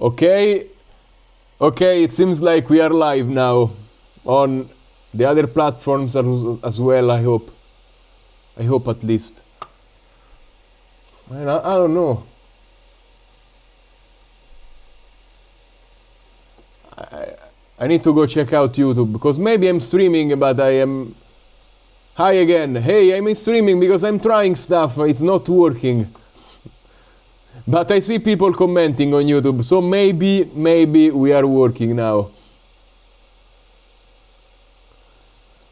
Okay. Okay, it seems like we are live now on the other platforms as well, I hope. I hope at least. Man, I don't know. I need to go check out YouTube because maybe I'm streaming, but I am... Hi again. Hey, I'm streaming because I'm trying stuff. It's not working. But I see people commenting on YouTube, so maybe we are working now.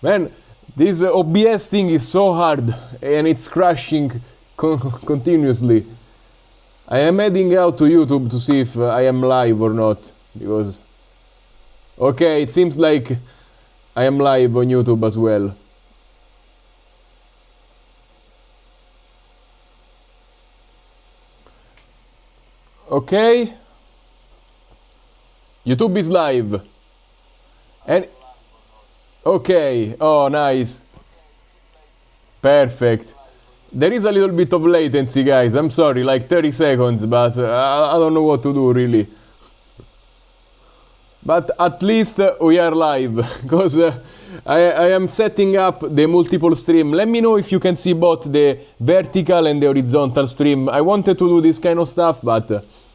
Man, this OBS thing is so hard and it's crashing continuously. I am heading out to YouTube to see if I am live or not, because... Okay, it seems like I am live on YouTube as well. Okay, YouTube is live, and okay, oh nice, perfect. There is a little bit of latency, guys, I'm sorry, like 30 seconds, but I don't know what to do really. But at least we are live, because I am setting up the multiple stream. Let me know if you can see both the vertical and the horizontal stream. I wanted to do this kind of stuff, but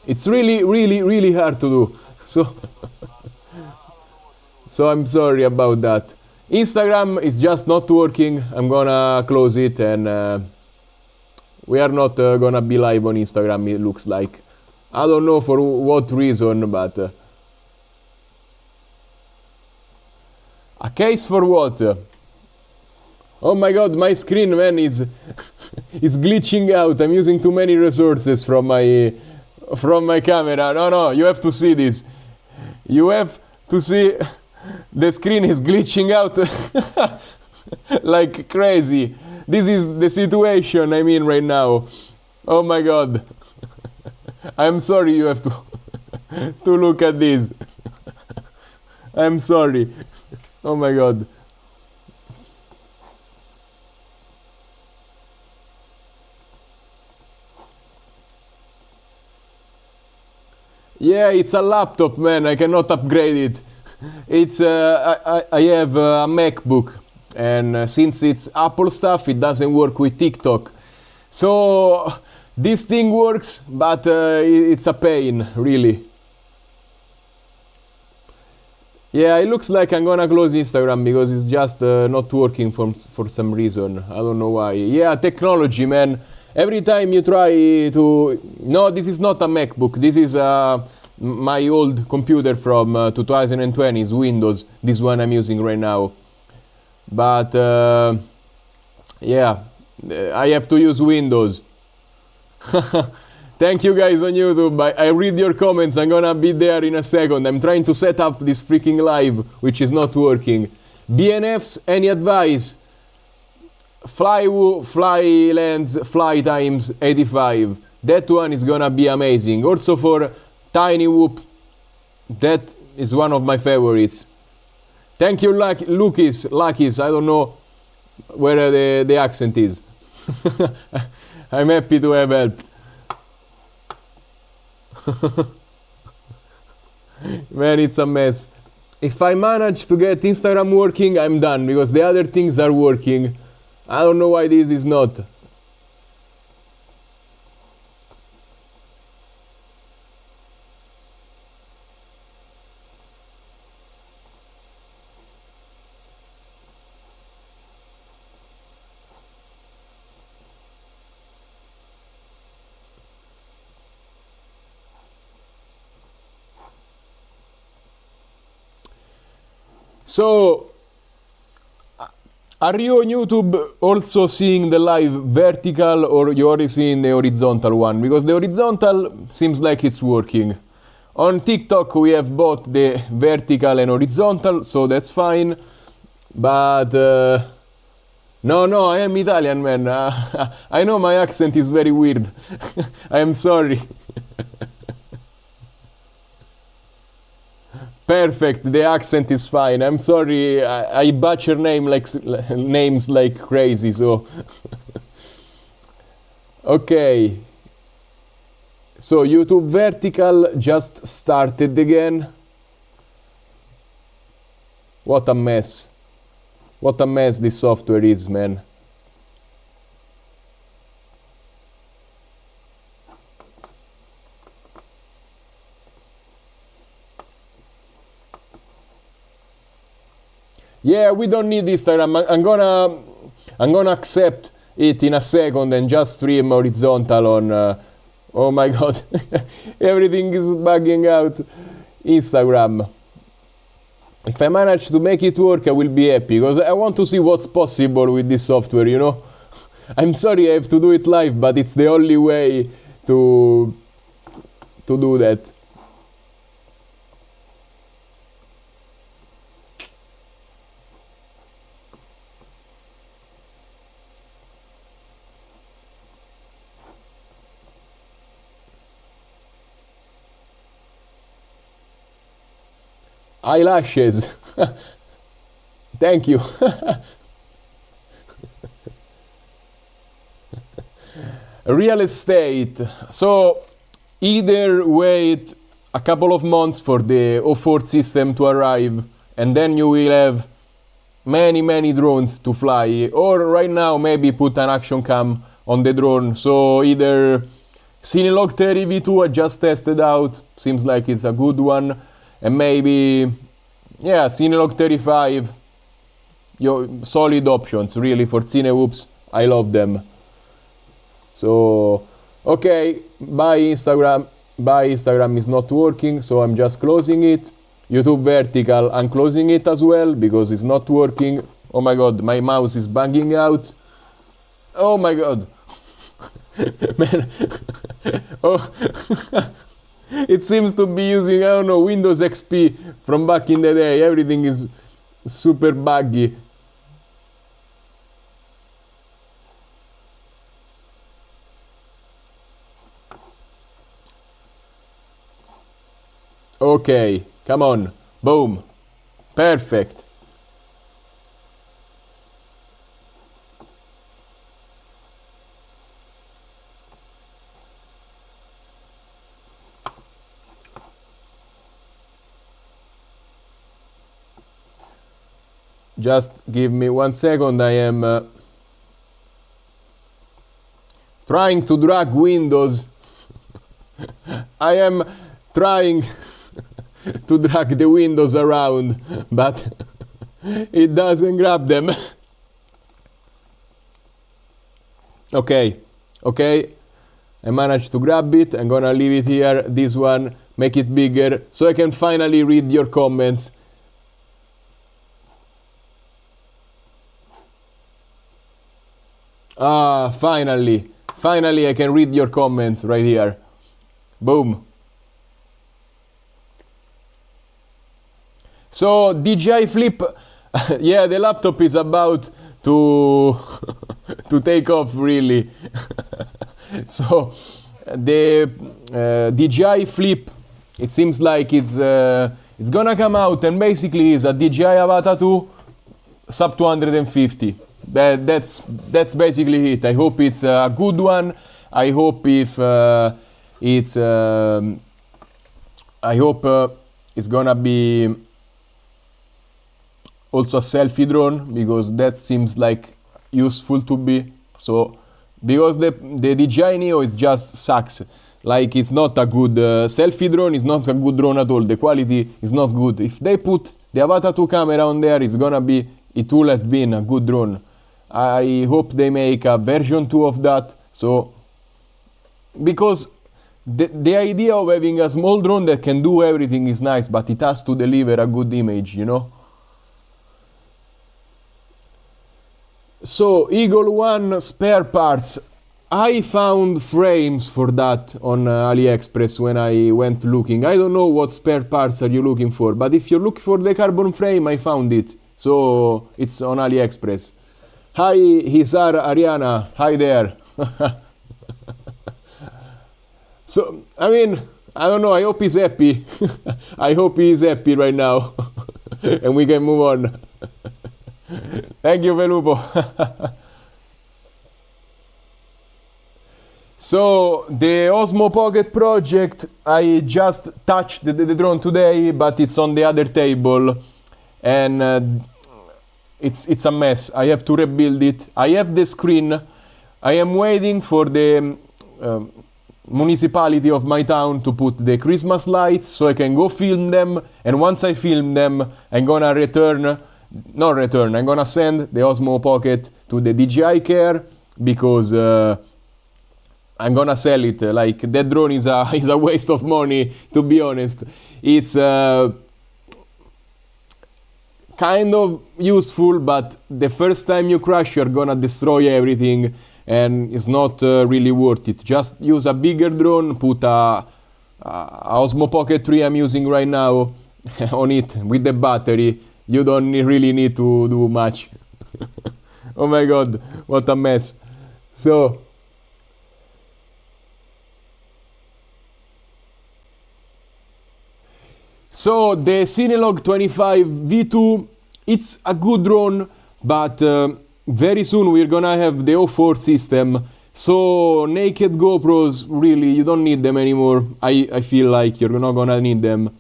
it's really hard to do. So I'm sorry about that. Instagram is just not working. I'm gonna close it, and we are not gonna be live on Instagram, it looks like. I don't know for what reason, but... A case for what? Oh my god, my screen, man, is glitching out. I'm using too many resources from my camera. No, you have to see this. You have to see the screen is glitching out like crazy. This is the situation I'm in right now. Oh my god. I'm sorry you have to look at this. I'm sorry. Oh my god. Yeah, it's a laptop, man. I cannot upgrade it. It's I have a MacBook, and since it's Apple stuff, it doesn't work with TikTok. So this thing works, but it's a pain, really. Yeah, it looks like I'm gonna close Instagram because it's just not working for some reason. I don't know why. Yeah, technology, man. Every time you try to... No, this is not a MacBook. This is my old computer from 2020. It's Windows. This one I'm using right now. But yeah, I have to use Windows. Thank you guys on YouTube. I read your comments. I'm gonna be there in a second. I'm trying to set up this freaking live, which is not working. BNFs, any advice? Fly lens, fly times 85. That one is gonna be amazing. Also for tiny whoop, that is one of my favorites. Thank you, Lucky's. I don't know where the accent is. I'm happy to have helped. Man, it's a mess. If I manage to get Instagram working, I'm done, because the other things are working. I don't know why this is not. So, are you on YouTube also seeing the live vertical, or you're already seeing the horizontal one? Because the horizontal seems like it's working. On TikTok we have both the vertical and horizontal, so that's fine. But no, I am Italian, man. I know my accent is very weird. I am sorry. Perfect, the accent is fine. I'm sorry, I butcher names like crazy, so... Okay. So YouTube vertical just started again. What a mess. What a mess this software is, man. Yeah, we don't need Instagram. I'm gonna accept it in a second and just stream horizontal on oh my god. Everything is bugging out. Instagram. If I manage to make it work, I will be happy, because I want to see what's possible with this software, you know? I'm sorry I have to do it live, but it's the only way to do that. Eyelashes. Thank you. Real estate. So either wait a couple of months for the O4 system to arrive, and then you will have many drones to fly, or right now maybe put an action cam on the drone. So either Cinelog 30 V2 I just tested out, seems like it's a good one. And maybe, yeah, Cinelog 35, solid options, really, for Cinewhoops. I love them. So, okay, bye Instagram. Bye Instagram is not working, so I'm just closing it. YouTube vertical, I'm closing it as well, because it's not working. Oh my god, my mouse is bugging out. Oh my god. Man. Oh. It seems to be using, I don't know, Windows XP from back in the day. Everything is super buggy. Okay, come on. Boom. Perfect. Just give me 1 second. I am trying to drag Windows. I am trying to drag the windows around, but it doesn't grab them. Okay, I managed to grab it. I'm gonna leave it here, this one, make it bigger, so I can finally read your comments. Ah, finally I can read your comments right here. Boom. So DJI Flip, yeah, the laptop is about to to take off, really. So the DJI Flip, it seems like it's gonna come out, and basically is a DJI Avata 2 sub 250. That's basically it. I hope it's a good one. I hope it's gonna be also a selfie drone, because that seems like useful to be. So because the DJI Neo is just sucks. Like, it's not a good selfie drone. It's not a good drone at all. The quality is not good. If they put the Avata 2 camera on there, it would have been a good drone. I hope they make a version 2 of that. So, because the idea of having a small drone that can do everything is nice, but it has to deliver a good image, you know? So, Eagle One spare parts. I found frames for that on AliExpress when I went looking. I don't know what spare parts are you looking for, but if you look for the carbon frame, I found it. So, it's on AliExpress. Hi, Hisar Ariana. Hi there. So, I mean, I don't know. I hope he's happy. I hope he's happy right now. And we can move on. Thank you, Velupo. So the Osmo Pocket project, I just touched the drone today, but it's on the other table, and it's a mess. I have to rebuild it. I have the screen. I am waiting for the municipality of my town to put the Christmas lights so I can go film them, and once I film them, I'm gonna I'm gonna send the Osmo Pocket to the DJI Care, because I'm gonna sell it. Like, that drone is a waste of money, to be honest. It's kind of useful, but the first time you crash, you're gonna destroy everything, and it's not really worth it. Just use a bigger drone, put a Osmo Pocket 3 I'm using right now on it with the battery. You don't really need to do much. Oh my god, what a mess. So the Cinelog 25 V2, it's a good drone, but very soon we're gonna have the O4 system. So naked GoPros, really, you don't need them anymore. I feel like you're not gonna need them.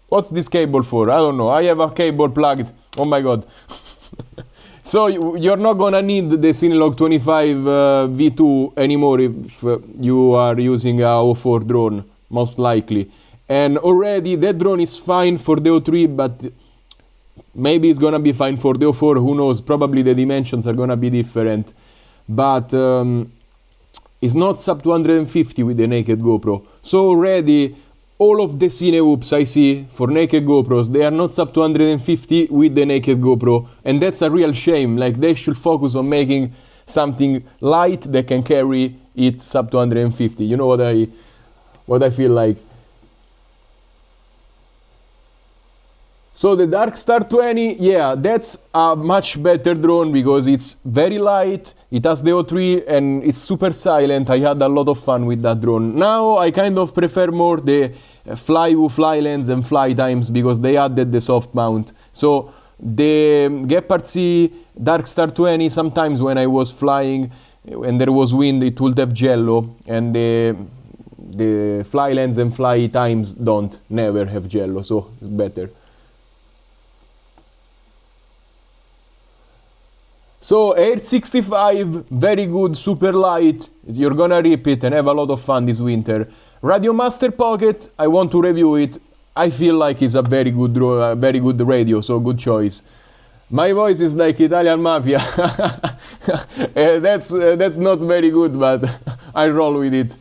What's this cable for? I don't know. I have a cable plugged. Oh my god. So you're not gonna need the Cinelog 25 V2 anymore if you are using a O4 drone, most likely. And already that drone is fine for the O3, but maybe it's gonna be fine for the O4, who knows, probably the dimensions are gonna be different. But it's not sub 250 with the naked GoPro. So already all of the Cinewhoops I see for naked GoPros, they are not sub 250 with the naked GoPro, and that's a real shame. Like, they should focus on making something light that can carry it sub 250. You know what I feel like. So the Darkstar 20, yeah, that's a much better drone because it's very light, it has the O3, and it's super silent. I had a lot of fun with that drone. Now I kind of prefer more the fly lens and fly times because they added the soft mount. So the Gepard C Darkstar 20, sometimes when I was flying and there was wind, it would have jello, and the fly lens and fly times never have jello, so it's better. So 865, very good, super light. You're gonna rip it and have a lot of fun this winter. Radio Master Pocket, I want to review it. I feel like it's a very good radio, so good choice. My voice is like Italian Mafia. That's not very good, but I roll with it.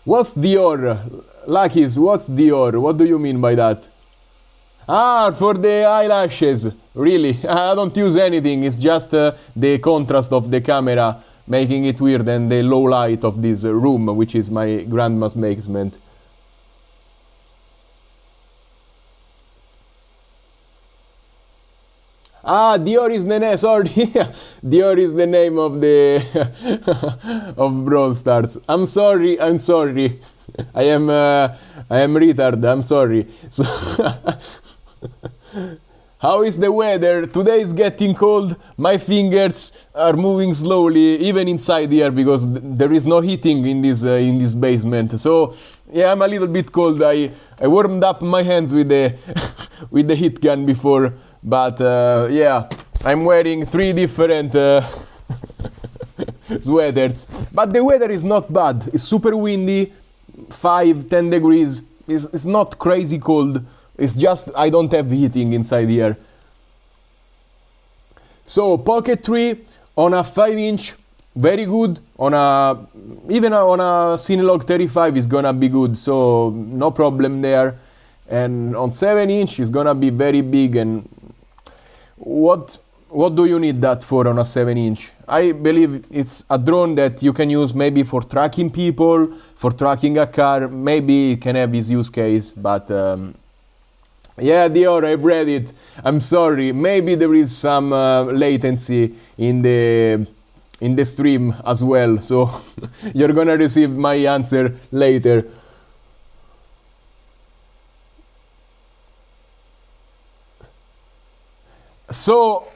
What's Dior? Luckies, what's Dior? What do you mean by that? Ah, for the eyelashes. Really, I don't use anything. It's just the contrast of the camera making it weird, and the low light of this room, which is my grandma's basement. Ah, Dior is the name. Sorry, Dior is the name of the of Brawl Stars. I'm sorry. I am retard. I'm sorry. So how is the weather? Today is getting cold. My fingers are moving slowly, even inside here, because there is no heating in this basement. So yeah, I'm a little bit cold. I warmed up my hands with the with the heat gun before, but yeah, I'm wearing 3 different sweaters. But the weather is not bad. It's super windy, 5-10 degrees. It's not crazy cold. It's just I don't have heating inside here. So Pocket 3 on a 5-inch, very good. Even on a Cinelog 35 is gonna be good, so no problem there. And on 7-inch is gonna be very big. And what do you need that for on a 7-inch? I believe it's a drone that you can use maybe for tracking people, for tracking a car. Maybe it can have its use case, but yeah, Dior, I've read it. I'm sorry. Maybe there is some latency in the stream as well, so you're gonna receive my answer later. So,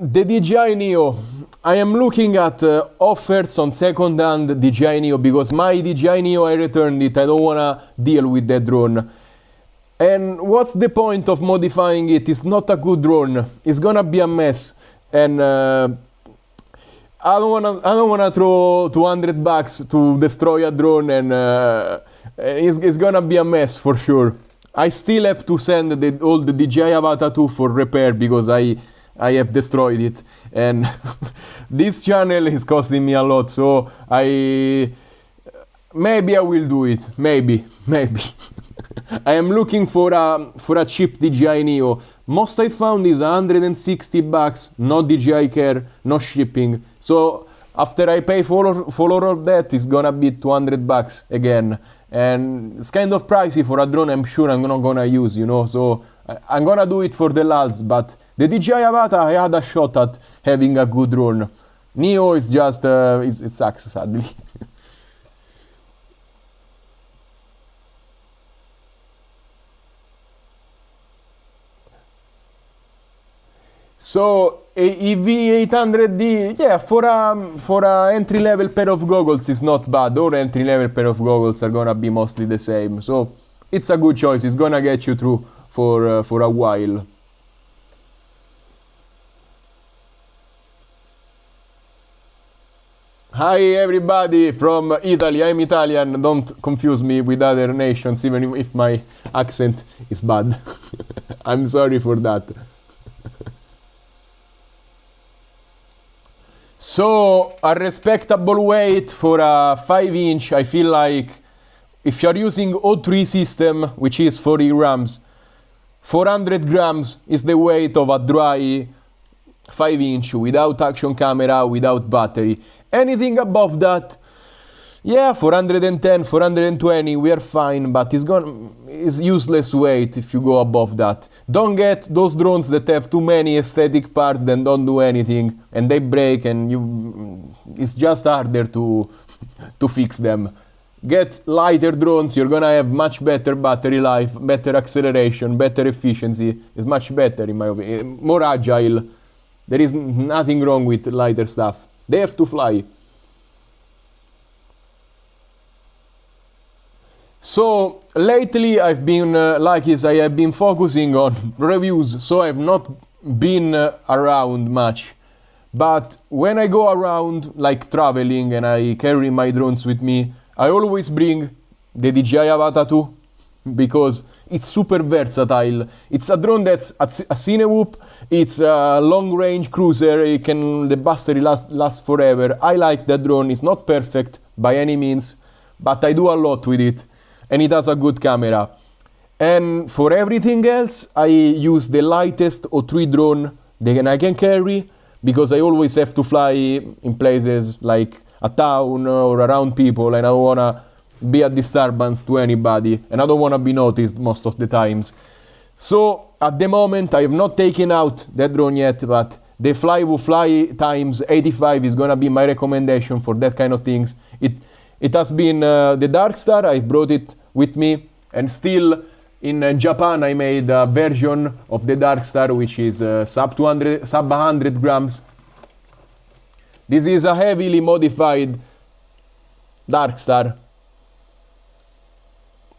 the DJI Neo. I am looking at offers on second-hand DJI Neo because my DJI Neo, I returned it. I don't wanna deal with that drone. And what's the point of modifying it? It's not a good drone. It's gonna be a mess. And I don't wanna throw $200 to destroy a drone, and it's gonna be a mess for sure. I still have to send all the DJI Avata 2 for repair because I have destroyed it, and this channel is costing me a lot. So maybe I will do it. Maybe. I am looking for a cheap DJI Neo. Most I found is $160, no DJI Care, no shipping. So after I pay for all of that, it's gonna be $200 again. And it's kind of pricey for a drone I'm sure I'm not gonna use, you know. So I'm gonna do it for the lads, but the DJI Avata, I had a shot at having a good drone. Neo is just, it sucks sadly. So EV800D, yeah, for a entry-level pair of goggles is not bad. Or entry-level pair of goggles are gonna be mostly the same. So it's a good choice. It's gonna get you through for a while. Hi everybody from Italy. I'm Italian. Don't confuse me with other nations, even if my accent is bad. I'm sorry for that. So, a respectable weight for a 5-inch, I feel like if you're using O3 system, which is 40 grams, 400 grams is the weight of a dry 5-inch without action camera, without battery. Anything above that, yeah, 410, 420, we are fine, but it's useless weight if you go above that. Don't get those drones that have too many aesthetic parts that don't do anything, and they break, and it's just harder to fix them. Get lighter drones, you're gonna have much better battery life, better acceleration, better efficiency. It's much better in my opinion, more agile. There is nothing wrong with lighter stuff. They have to fly. So lately I've been, I have been focusing on reviews, so I've not been around much. But when I go around, like traveling, and I carry my drones with me, I always bring the DJI Avata 2 because it's super versatile. It's a drone that's a Cinewhoop, it's a long-range cruiser, the battery lasts forever. I like that drone. It's not perfect by any means, but I do a lot with it. And it has a good camera. And for everything else, I use the lightest O3 drone that I can carry because I always have to fly in places like a town or around people, and I don't want to be a disturbance to anybody, and I don't want to be noticed most of the times. So at the moment, I have not taken out that drone yet, but the Fly times 85 is going to be my recommendation for that kind of things. It has been the Darkstar. I brought it with me, and still in Japan I made a version of the Darkstar which is sub 100 grams. This is a heavily modified Darkstar.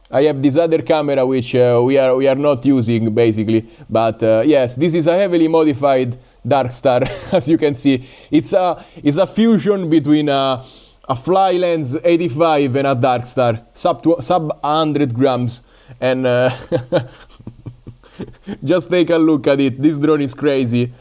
I have this other camera which we are not using basically, but yes, this is a heavily modified Darkstar. As you can see, it's a fusion between a Fly Lens 85 and a Darkstar, sub 100 grams, and just take a look at it. This drone is crazy,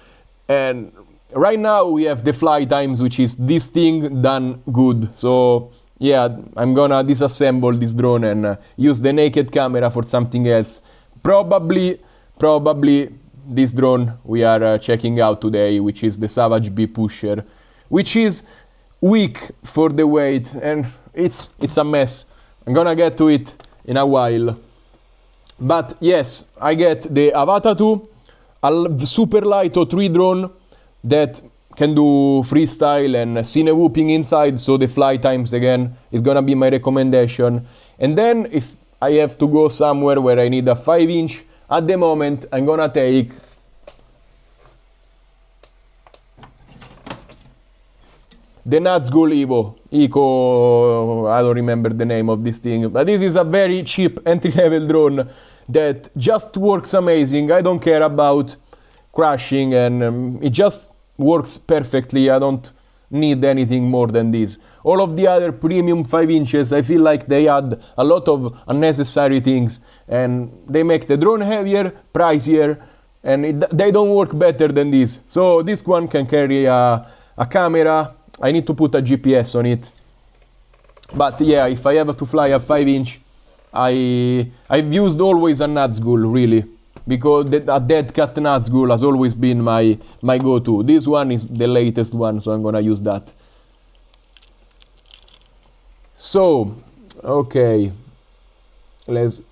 and right now we have the fly times, which is this thing done good. So yeah, I'm gonna disassemble this drone and use the naked camera for something else. Probably this drone we are checking out today, which is the Savagebee Pusher, which is weak for the weight, and it's a mess. I'm gonna get to it in a while. But yes, I get the Avata 2, a super light O3 drone that can do freestyle and Cinewhooping inside, so the fly times again is gonna be my recommendation. And then if I have to go somewhere where I need a 5-inch, at the moment I'm gonna take the Nazgul Eco, I don't remember the name of this thing, but this is a very cheap entry-level drone that just works amazing. I don't care about crashing, and it just works perfectly. I don't need anything more than this. All of the other premium 5 inches, I feel like they add a lot of unnecessary things, and they make the drone heavier, pricier, and they don't work better than this. So this one can carry a camera. I need to put a GPS on it. But yeah, if I have to fly a 5 inch, I've used always a Nazgul, really, because a dead cat Nazgul has always been my go-to. This one is the latest one, so I'm gonna use that. So, okay, let's...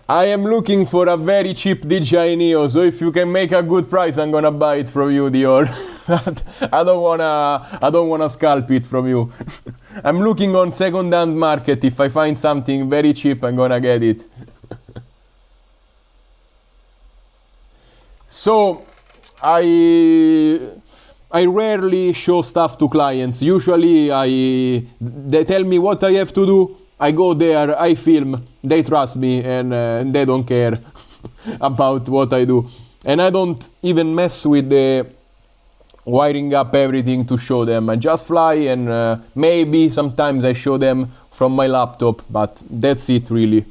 I am looking for a very cheap DJI Neo, so if you can make a good price, I'm gonna buy it from you, Dior. I don't wanna scalp it from you. I'm looking on second-hand market. If I find something very cheap, I'm gonna get it. So, I rarely show stuff to clients. Usually, they tell me what I have to do. I go there, I film, they trust me, and they don't care about what I do. And I don't even mess with the wiring up everything to show them. I just fly, and maybe sometimes I show them from my laptop, but that's it really.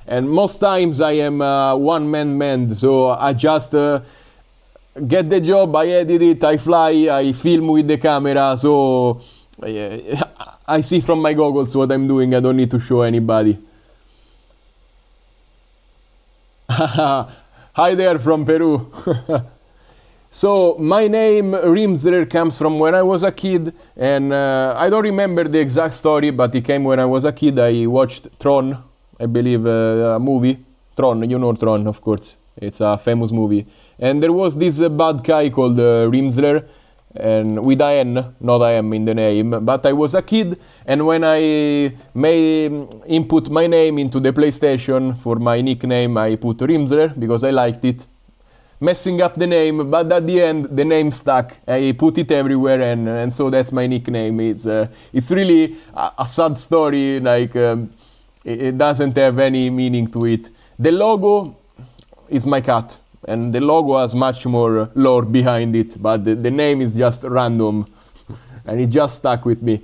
And most times I am one-man band, so I just get the job, I edit it, I fly, I film with the camera, so I see from my goggles what I'm doing. I don't need to show anybody. Hi there from Peru. So my name Rimzler comes from when I was a kid, and I don't remember the exact story, but it came when I was a kid. I watched Tron, I believe, a movie. Tron, you know Tron, of course. It's a famous movie. And there was this bad guy called Rimzler, and with a N, not a M in the name. But I was a kid, and when I input my name into the PlayStation for my nickname, I put Rimzler because I liked it. Messing up the name, but at the end the name stuck. I put it everywhere, and so that's my nickname. It's really a sad story. Like it doesn't have any meaning to it. The logo is my cat, and the logo has much more lore behind it, but the name is just random, and it just stuck with me.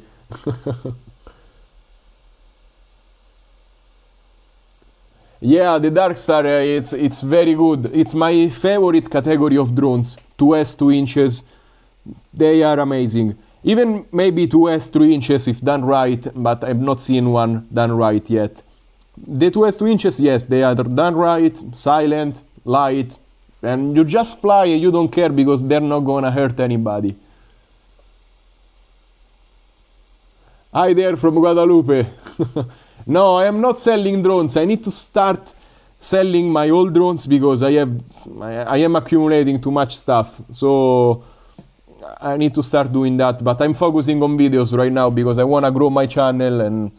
Yeah, the Darkstar, it's very good. It's my favorite category of drones. 2S 2 inches, they are amazing. Even maybe 2S 3 inches if done right, but I've not seen one done right yet. The 2S 2 inches, yes, they are done right, silent, light, and you just fly and you don't care because they're not gonna hurt anybody. Hi there from Guadalupe. No, I am not selling drones. I need to start selling my old drones because I am accumulating too much stuff. So I need to start doing that. But I'm focusing on videos right now because I want to grow my channel and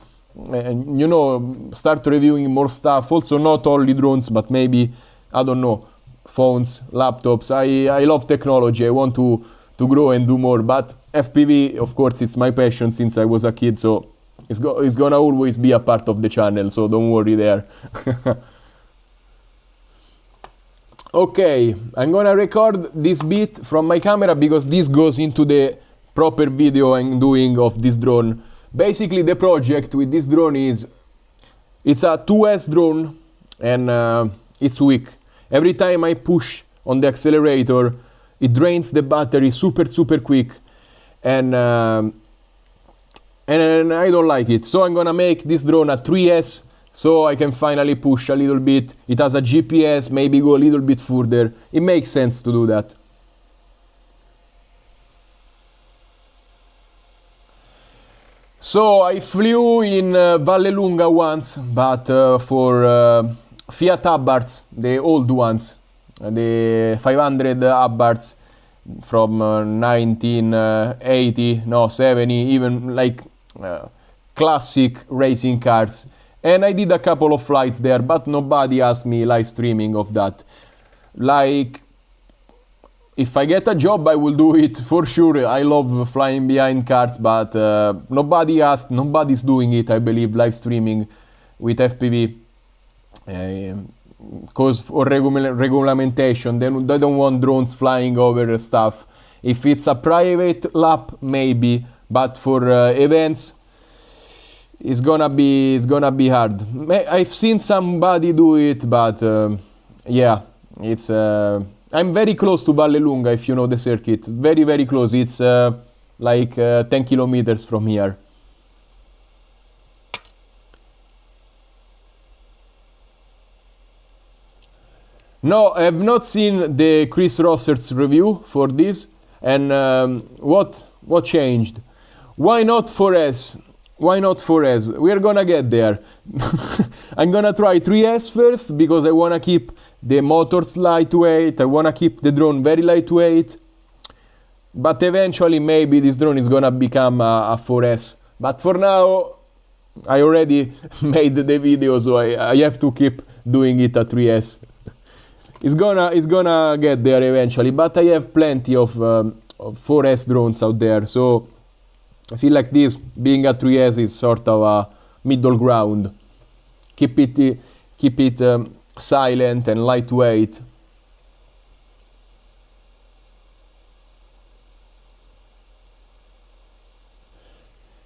you know, start reviewing more stuff. Also not only drones, but maybe, I don't know, phones, laptops. I love technology. I want to grow and do more. But FPV, of course, it's my passion since I was a kid. So it's gonna always be a part of the channel, so don't worry there. Okay, I'm gonna record this bit from my camera because this goes into the proper video I'm doing of this drone. Basically, the project with this drone is, it's a 2S drone, and it's weak. Every time I push on the accelerator, it drains the battery super quick, and I don't like it. So I'm gonna make this drone a 3S so I can finally push a little bit. It has a GPS, maybe go a little bit further. It makes sense to do that. So I flew in Vallelunga once, but for Fiat Abbarts, the old ones, the 500 Abbarts from 1980, no, 70, even like classic racing cars. And I did a couple of flights there, but nobody asked me live streaming of that. Like If I get a job, I will do it for sure. I love flying behind cars, but nobody's doing it, I believe, live streaming with FPV. Cause for regulation, they don't want drones flying over stuff. If it's a private lap, maybe, but for events, it's gonna be hard. I've seen somebody do it, but yeah, it's. I'm very close to Vallelunga, if you know the circuit. Very, very close. It's like 10 kilometers from here. No, I have not seen the Chris Rosser's review for this. And what changed? Why not 4S? Why not 4S? We're gonna get there. I'm gonna try 3S first because I wanna keep the motors lightweight. I wanna keep the drone very lightweight. But eventually maybe this drone is gonna become a 4S. But for now, I already made the video, so I have to keep doing it at 3S. It's gonna get there eventually, but I have plenty of 4S drones out there, so I feel like this being a 3S is sort of a middle ground. Keep it silent and lightweight.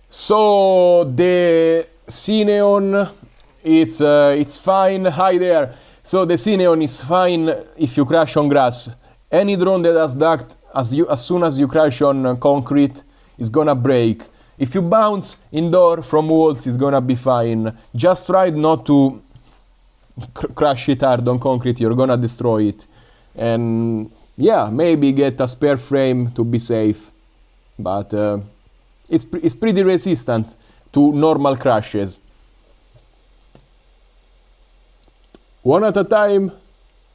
So the Cineon, it's fine. Hi there. So the Cineon is fine if you crash on grass. Any drone that has duct, as soon as you crash on concrete, is gonna break. If you bounce indoor from walls, it's gonna be fine. Just try not to crash it hard on concrete, you're gonna destroy it. And yeah, maybe get a spare frame to be safe. But it's pretty resistant to normal crashes. One at a time?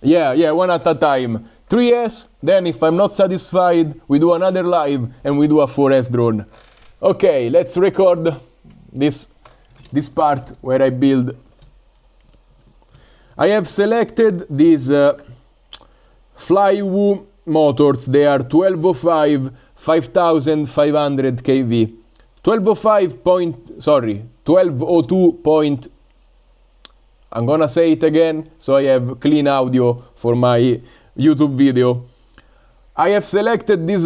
Yeah, one at a time. 3S, then if I'm not satisfied, we do another live and we do a 4S drone. Okay, let's record this part where I build. I have selected these Flywoo motors. They are 1205 5500 kV. 1202. I'm gonna say it again so I have clean audio for my YouTube video. I have selected this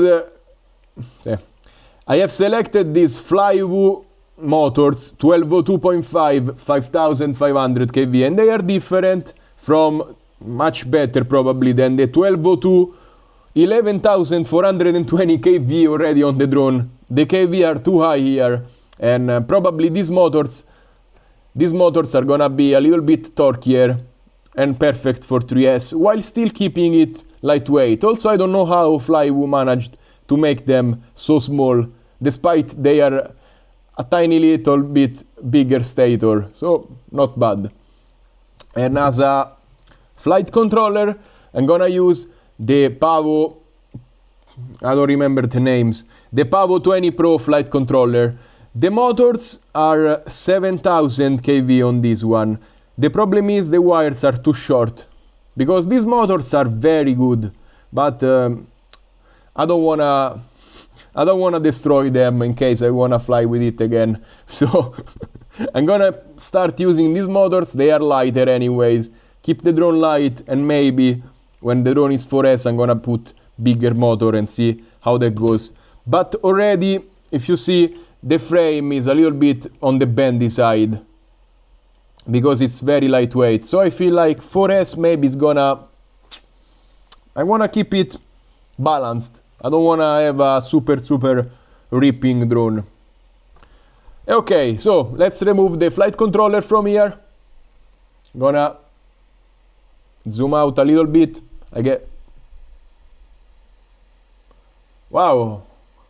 Flywoo motors 1202.5 5500 kV, and they are different from, much better probably, than the 1202 11,420 kV already on the drone. The kV are too high here, and probably these motors are gonna be a little bit torquier and perfect for 3S, while still keeping it lightweight. Also, I don't know how Flywoo managed to make them so small, despite they are a tiny little bit bigger stator, so not bad. And as a flight controller, I'm gonna use the Pavo, I don't remember the names, the Pavo 20 Pro flight controller. The motors are 7000 kV on this one. The problem is the wires are too short, because these motors are very good, but I don't wanna destroy them in case I wanna fly with it again. So I'm gonna start using these motors. They are lighter anyways. Keep the drone light, and maybe when the drone is 4S, I'm gonna put bigger motor and see how that goes. But already, if you see, the frame is a little bit on the bendy side because it's very lightweight. So I feel like 4S maybe is gonna... I wanna keep it balanced. I don't wanna have a super ripping drone. Okay, so let's remove the flight controller from here. Gonna zoom out a little bit. Wow,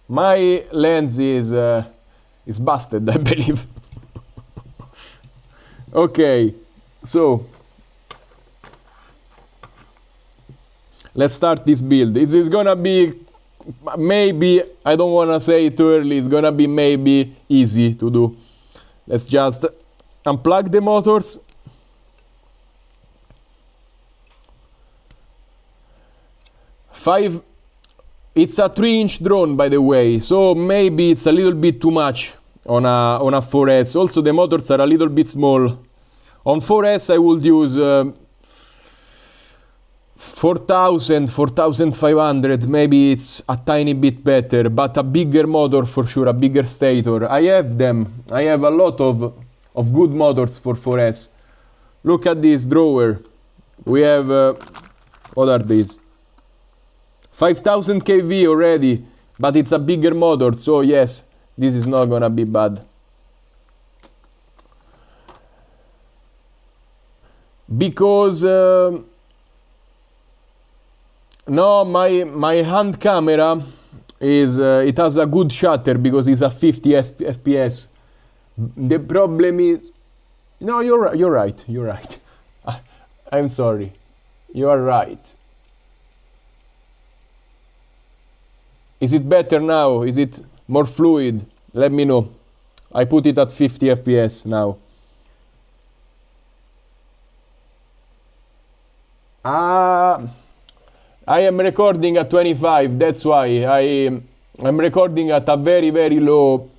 my lens is busted, I believe. Okay, so let's start this build. This is gonna be maybe, I don't wanna say it too early, it's gonna be maybe easy to do. Let's just unplug the motors. It's a 3-inch drone, by the way, so maybe it's a little bit too much on a 4S. Also, the motors are a little bit small. On 4S, I would use 4000, 4500. Maybe it's a tiny bit better, but a bigger motor for sure, a bigger stator. I have them. I have a lot of good motors for 4S. Look at this drawer. We have, what are these? 5000 kV already, but it's a bigger motor, so yes, this is not gonna be bad. Because no, my hand camera is it has a good shutter because it's a 50 FPS. The problem is, no, you're right. I'm sorry, you are right. Is it better now? Is it more fluid? Let me know. I put it at 50 FPS now. I am recording at 25, that's why I'm recording at a very, very low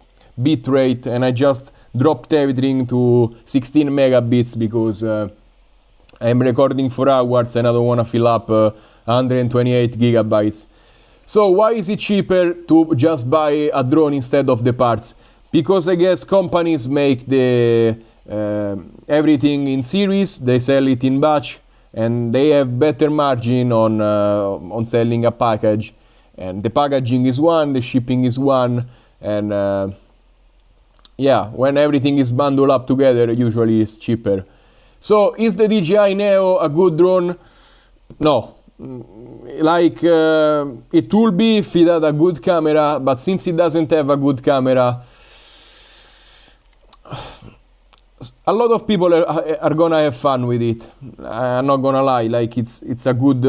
bit rate, and I just dropped everything to 16 megabits because I'm recording for hours and I don't want to fill up 128 gigabytes. So why is it cheaper to just buy a drone instead of the parts? Because I guess companies make the everything in series, they sell it in batch, and they have better margin on selling a package. And the packaging is one, the shipping is one, and yeah, when everything is bundled up together, usually it's cheaper. So is the DJI Neo a good drone? No. Like it will be if it had a good camera, but since it doesn't have a good camera, a lot of people are gonna have fun with it. I'm not gonna lie, like it's a good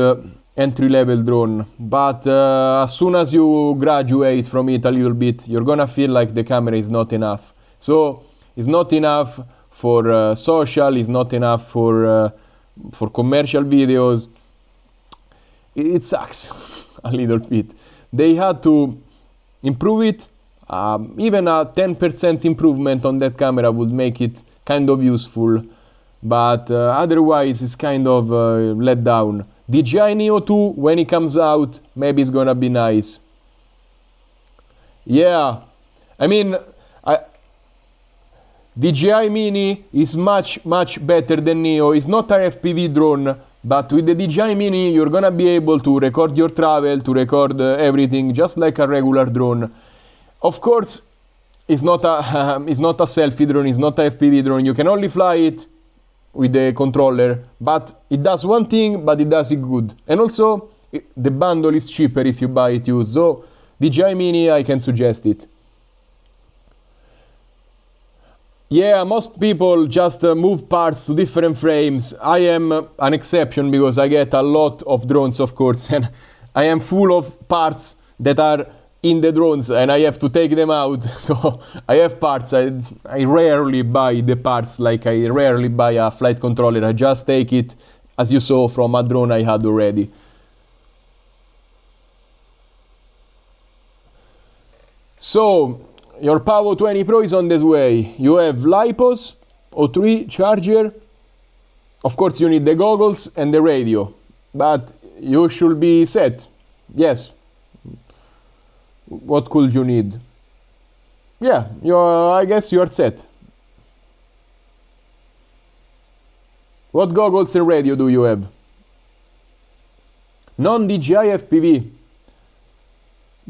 entry-level drone, but as soon as you graduate from it a little bit, you're gonna feel like the camera is not enough. So it's not enough for social, it's not enough for commercial videos. It sucks a little bit. They had to improve it. Even a 10% improvement on that camera would make it kind of useful, but otherwise it's kind of let down. DJI Neo 2, when it comes out, maybe it's gonna be nice. Yeah, I mean, DJI Mini is much better than Neo. It's not a FPV drone, but with the DJI Mini you're gonna be able to record your travel, to record everything just like a regular drone. Of course, it's not a selfie drone, it's not a FPV drone. You can only fly it with the controller, but it does one thing, but it does it good. And also, the bundle is cheaper if you buy it used. So, DJI Mini, I can suggest it. Yeah, most people just move parts to different frames. I am an exception because I get a lot of drones, of course, and I am full of parts that are in the drones and I have to take them out. So I have parts. I rarely buy the parts, like I rarely buy a flight controller. I just take it, as you saw, from a drone I had already. So, your Pavo 20 Pro is on this way. You have LiPos, O3 charger. Of course, you need the goggles and the radio, but you should be set. Yes. What could you need? Yeah, I guess you are set. What goggles and radio do you have? Non-DJI FPV.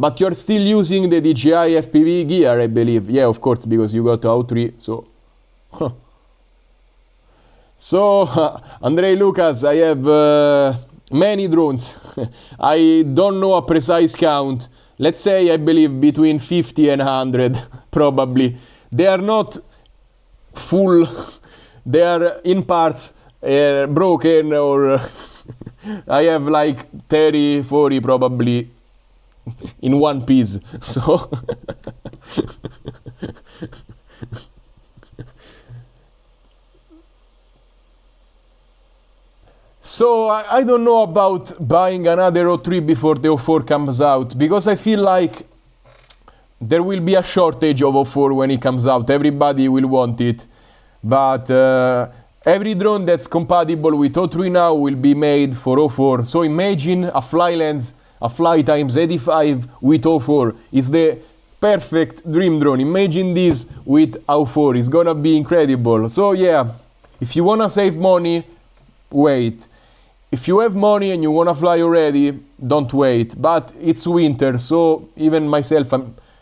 But you're still using the DJI FPV gear, I believe. Yeah, of course, because you got O3, so... Huh. So, Andrei Lucas, I have many drones. I don't know a precise count. Let's say, I believe, between 50 and 100, probably. They are not full. They are in parts, broken, or... I have like 30, 40, probably, in one piece. So... So I don't know about buying another O3 before the O4 comes out, because I feel like there will be a shortage of O4 when it comes out. Everybody will want it, but every drone that's compatible with O3 now will be made for O4. So imagine a fly lens, a fly times 85 with O4. It's the perfect dream drone. Imagine this with O4. It's gonna be incredible. So yeah, if you wanna save money, wait. If you have money and you wanna fly already, don't wait. But it's winter, so even myself,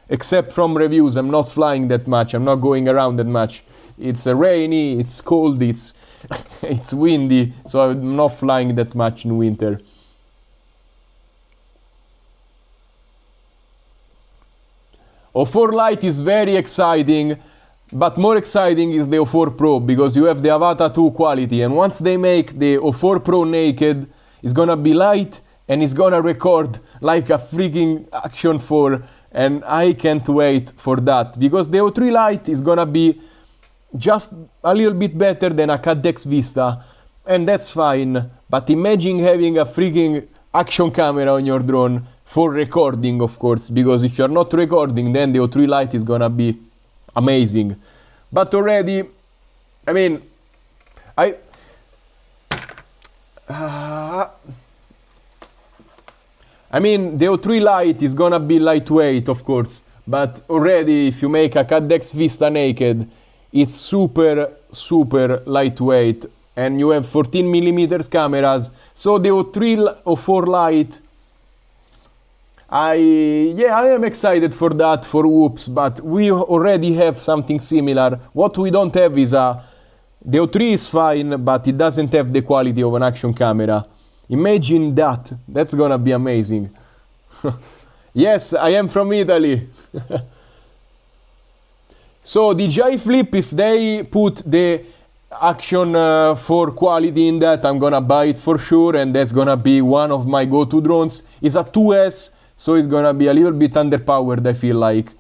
except from reviews, I'm not flying that much. I'm not going around that much. It's rainy, it's cold, it's it's windy, so I'm not flying that much in winter. O4 Lite is very exciting, but more exciting is the O4 Pro, because you have the Avata 2 quality, and once they make the O4 Pro naked, it's gonna be light and it's gonna record like a freaking Action 4, and I can't wait for that, because the O3 Lite is gonna be just a little bit better than a Cadex Vista, and that's fine. But imagine having a freaking action camera on your drone for recording, of course, because if you're not recording, then the O3 Lite is gonna be amazing. But already, I mean, I mean, the O3 Lite is gonna be lightweight, of course, but already if you make a Cadex Vista naked, it's super lightweight, and you have 14mm cameras. So the O3 O4 Lite, I am excited for that, for Whoops, but we already have something similar. What we don't have is the O3 is fine, but it doesn't have the quality of an action camera. Imagine that. That's gonna be amazing. Yes, I am from Italy. So DJI Flip, if they put the Action 4 quality in that, I'm gonna buy it for sure, and that's gonna be one of my go-to drones. It's a 2S, so it's gonna be a little bit underpowered, I feel like.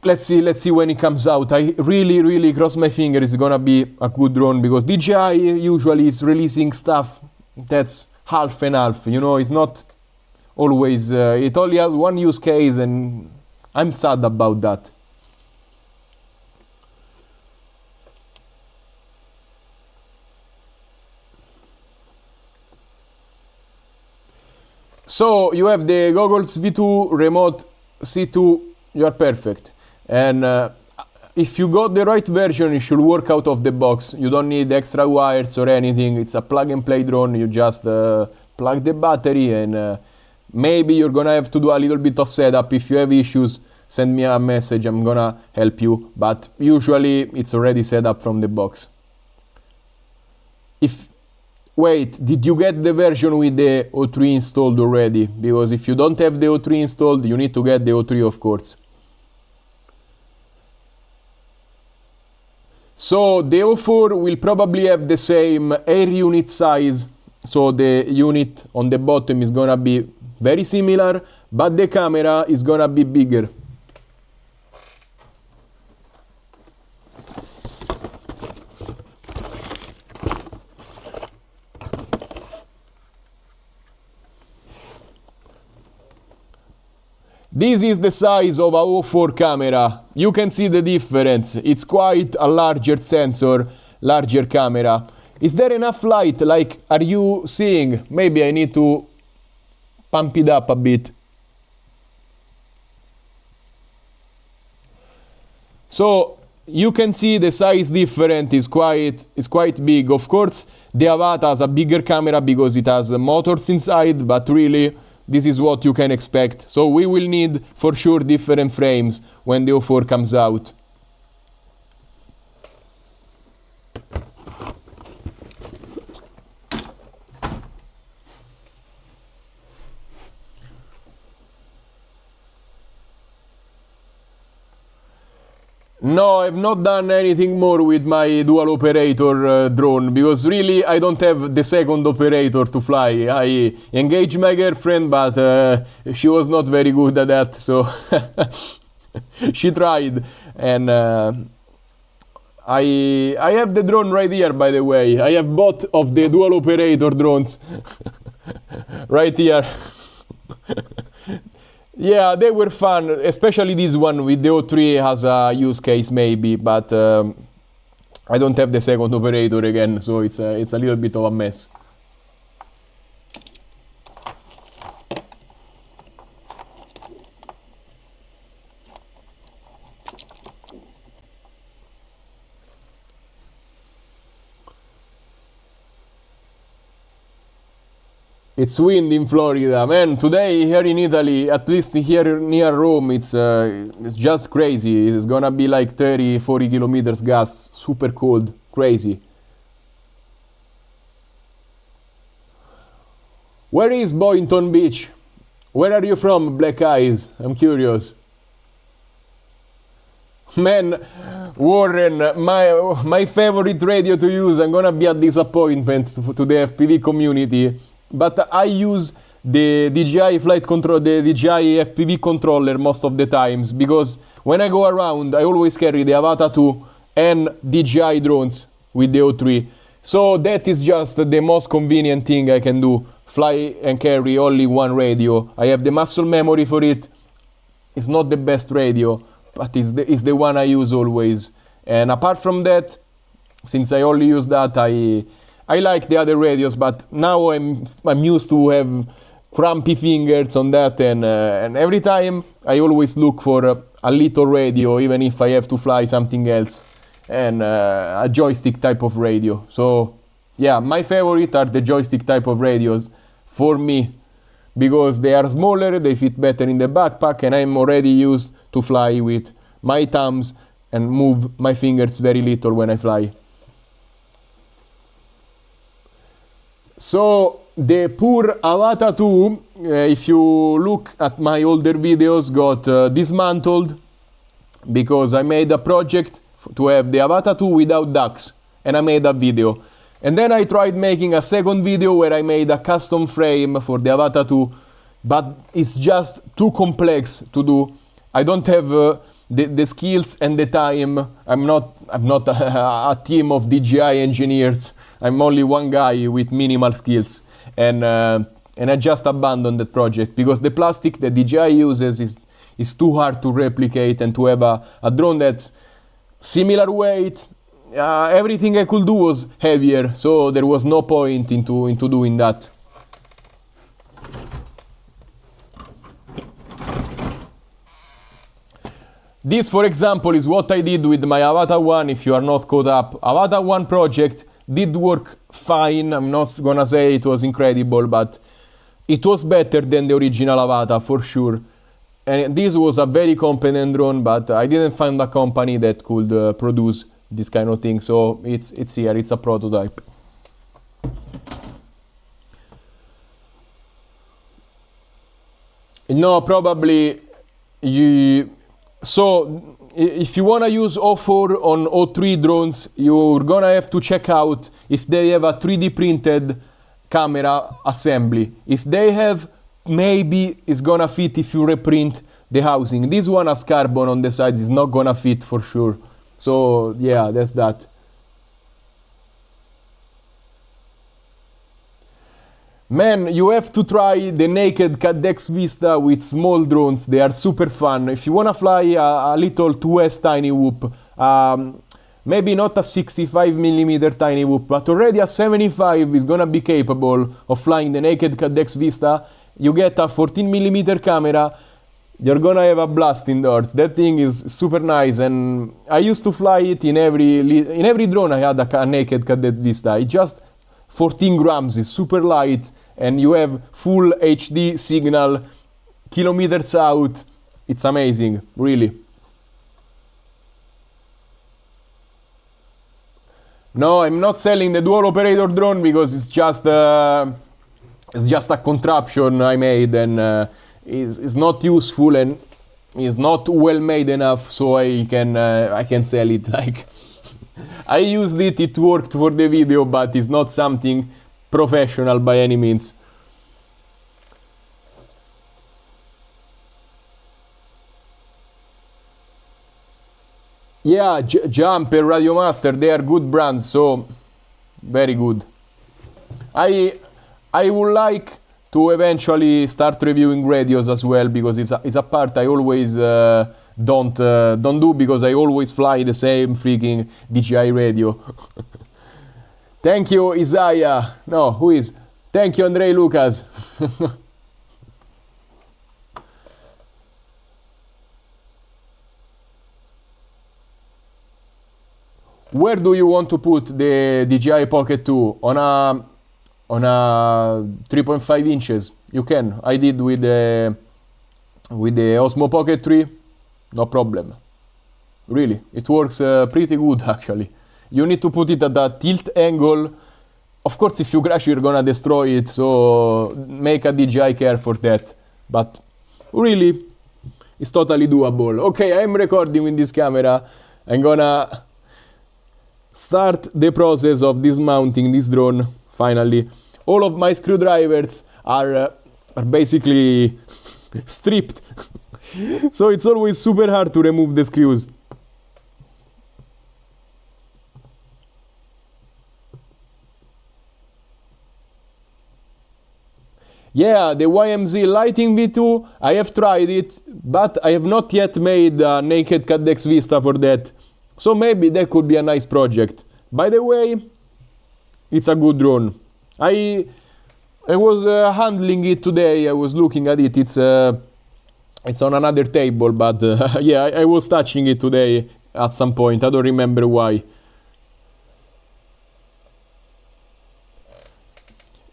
Let's see when it comes out. I really cross my fingers it's gonna be a good drone, because DJI usually is releasing stuff that's half and half, you know, it's not always, it only has one use case, and I'm sad about that. So you have the goggles V2, remote C2, you are perfect. And if you got the right version, it should work out of the box. You don't need extra wires or anything. It's a plug and play drone. You just plug the battery, and maybe you're gonna have to do a little bit of setup. If you have issues, send me a message, I'm gonna help you. But usually it's already set up from the box. Wait, did you get the version with the O3 installed already? Because if you don't have the O3 installed, you need to get the O3, of course. So the O4 will probably have the same air unit size, so the unit on the bottom is gonna be very similar, but the camera is gonna be bigger. This is the size of a O4 camera. You can see the difference. It's quite a larger sensor, larger camera. Is there enough light? Like, are you seeing? Maybe I need to pump it up a bit. So you can see the size difference is quite big. Of course, the Avata has a bigger camera because it has motors inside, but really, this is what you can expect. So we will need for sure different frames when the O4 comes out. No, I've not done anything more with my dual operator drone, because really I don't have the second operator to fly. I engaged my girlfriend, but she was not very good at that, so she tried, and I have the drone right here, by the way. I have both of the dual operator drones right here. Yeah, they were fun, especially this one with the O3 has a use case maybe, but I don't have the second operator again, so it's a little bit of a mess. It's wind in Florida, man. Today here in Italy, at least here near Rome, it's just crazy. It's gonna be like 30, 40 kilometers gusts, super cold, crazy. Where is Boynton Beach? Where are you from, Black Eyes? I'm curious. Man, Warren, my favorite radio to use, I'm gonna be a disappointment to the FPV community. But I use the DJI flight control, the DJI FPV controller most of the times, because when I go around, I always carry the Avata 2 and DJI drones with the O3. So that is just the most convenient thing I can do. Fly and carry only one radio. I have the muscle memory for it. It's not the best radio, but it's the one I use always. And apart from that, since I only use that, I like the other radios, but now I'm used to have crampy fingers on that, and every time I always look for a little radio, even if I have to fly something else, and a joystick type of radio. So yeah, my favorite are the joystick type of radios for me, because they are smaller, they fit better in the backpack, and I'm already used to fly with my thumbs and move my fingers very little when I fly. So the poor Avata 2, if you look at my older videos, got dismantled because I made a project to have the Avata 2 without ducks, and I made a video. And then I tried making a second video where I made a custom frame for the Avata 2, but it's just too complex to do. I don't have the skills and the time. I'm not a team of DJI engineers. I'm only one guy with minimal skills, and I just abandoned that project because the plastic that DJI uses is too hard to replicate, and to have a drone that's similar weight. Everything I could do was heavier, so there was no point into doing that. This, for example, is what I did with my Avata 1. If you are not caught up, Avata 1 project did work fine. I'm not gonna say it was incredible, but it was better than the original Avata for sure. And this was a very competent drone, but I didn't find a company that could produce this kind of thing. So it's here. It's a prototype. No, probably you. So if you want to use O4 on O3 drones, you're gonna have to check out if they have a 3D printed camera assembly. If they have, maybe it's gonna fit if you reprint the housing. This one has carbon on the sides, is not gonna fit for sure. So yeah, that's that. Man, you have to try the Naked Cat Dex Vista with small drones. They are super fun. If you wanna fly a little 2S tiny whoop, maybe not a 65mm tiny whoop, but already a 75 is gonna be capable of flying the Naked Cat Dex Vista. You get a 14mm camera, you're gonna have a blast indoors. That thing is super nice, and I used to fly it in every drone. I had a Naked Cat Dex Vista. It just 14 grams, is super light, and you have full HD signal kilometers out. It's amazing, really. No, I'm not selling the dual operator drone because it's just a contraption I made, and it's not useful and is not well made enough, so I can sell it. Like, I used it, it worked for the video, but it's not something professional by any means. Yeah, Jump and Radio Master, they are good brands, so very good. I would like to eventually start reviewing radios as well, because it's a part I always don't do, because I always fly the same freaking DJI radio. Thank you, Isaiah. No, who is? Thank you, Andrei Lucas. Where do you want to put the DJI Pocket 2? On a 3.5 inches? You can. I did with the Osmo Pocket 3. No problem. Really, it works pretty good actually. You need to put it at a tilt angle. Of course, if you crash, you're gonna destroy it, so make a DJI care for that. But really, it's totally doable. Okay, I'm recording with this camera. I'm gonna start the process of dismounting this drone, finally. All of my screwdrivers are basically stripped. So it's always super hard to remove the screws. Yeah, the YMZ Lighting V2, I have tried it, but I have not yet made a naked Cadex Vista for that. So maybe that could be a nice project. By the way, it's a good drone. I was handling it today. I was looking at it. It's on another table, but yeah, I was touching it today at some point. I don't remember why.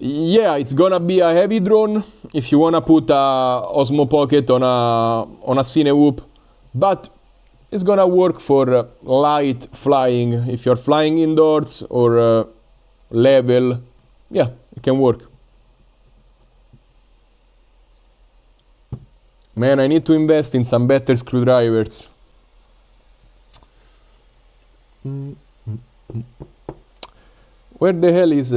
Yeah, it's gonna be a heavy drone if you wanna put a Osmo Pocket on a Cinewhoop, but it's gonna work for light flying. If you're flying indoors or level, yeah, it can work. Man, I need to invest in some better screwdrivers. Where the hell is...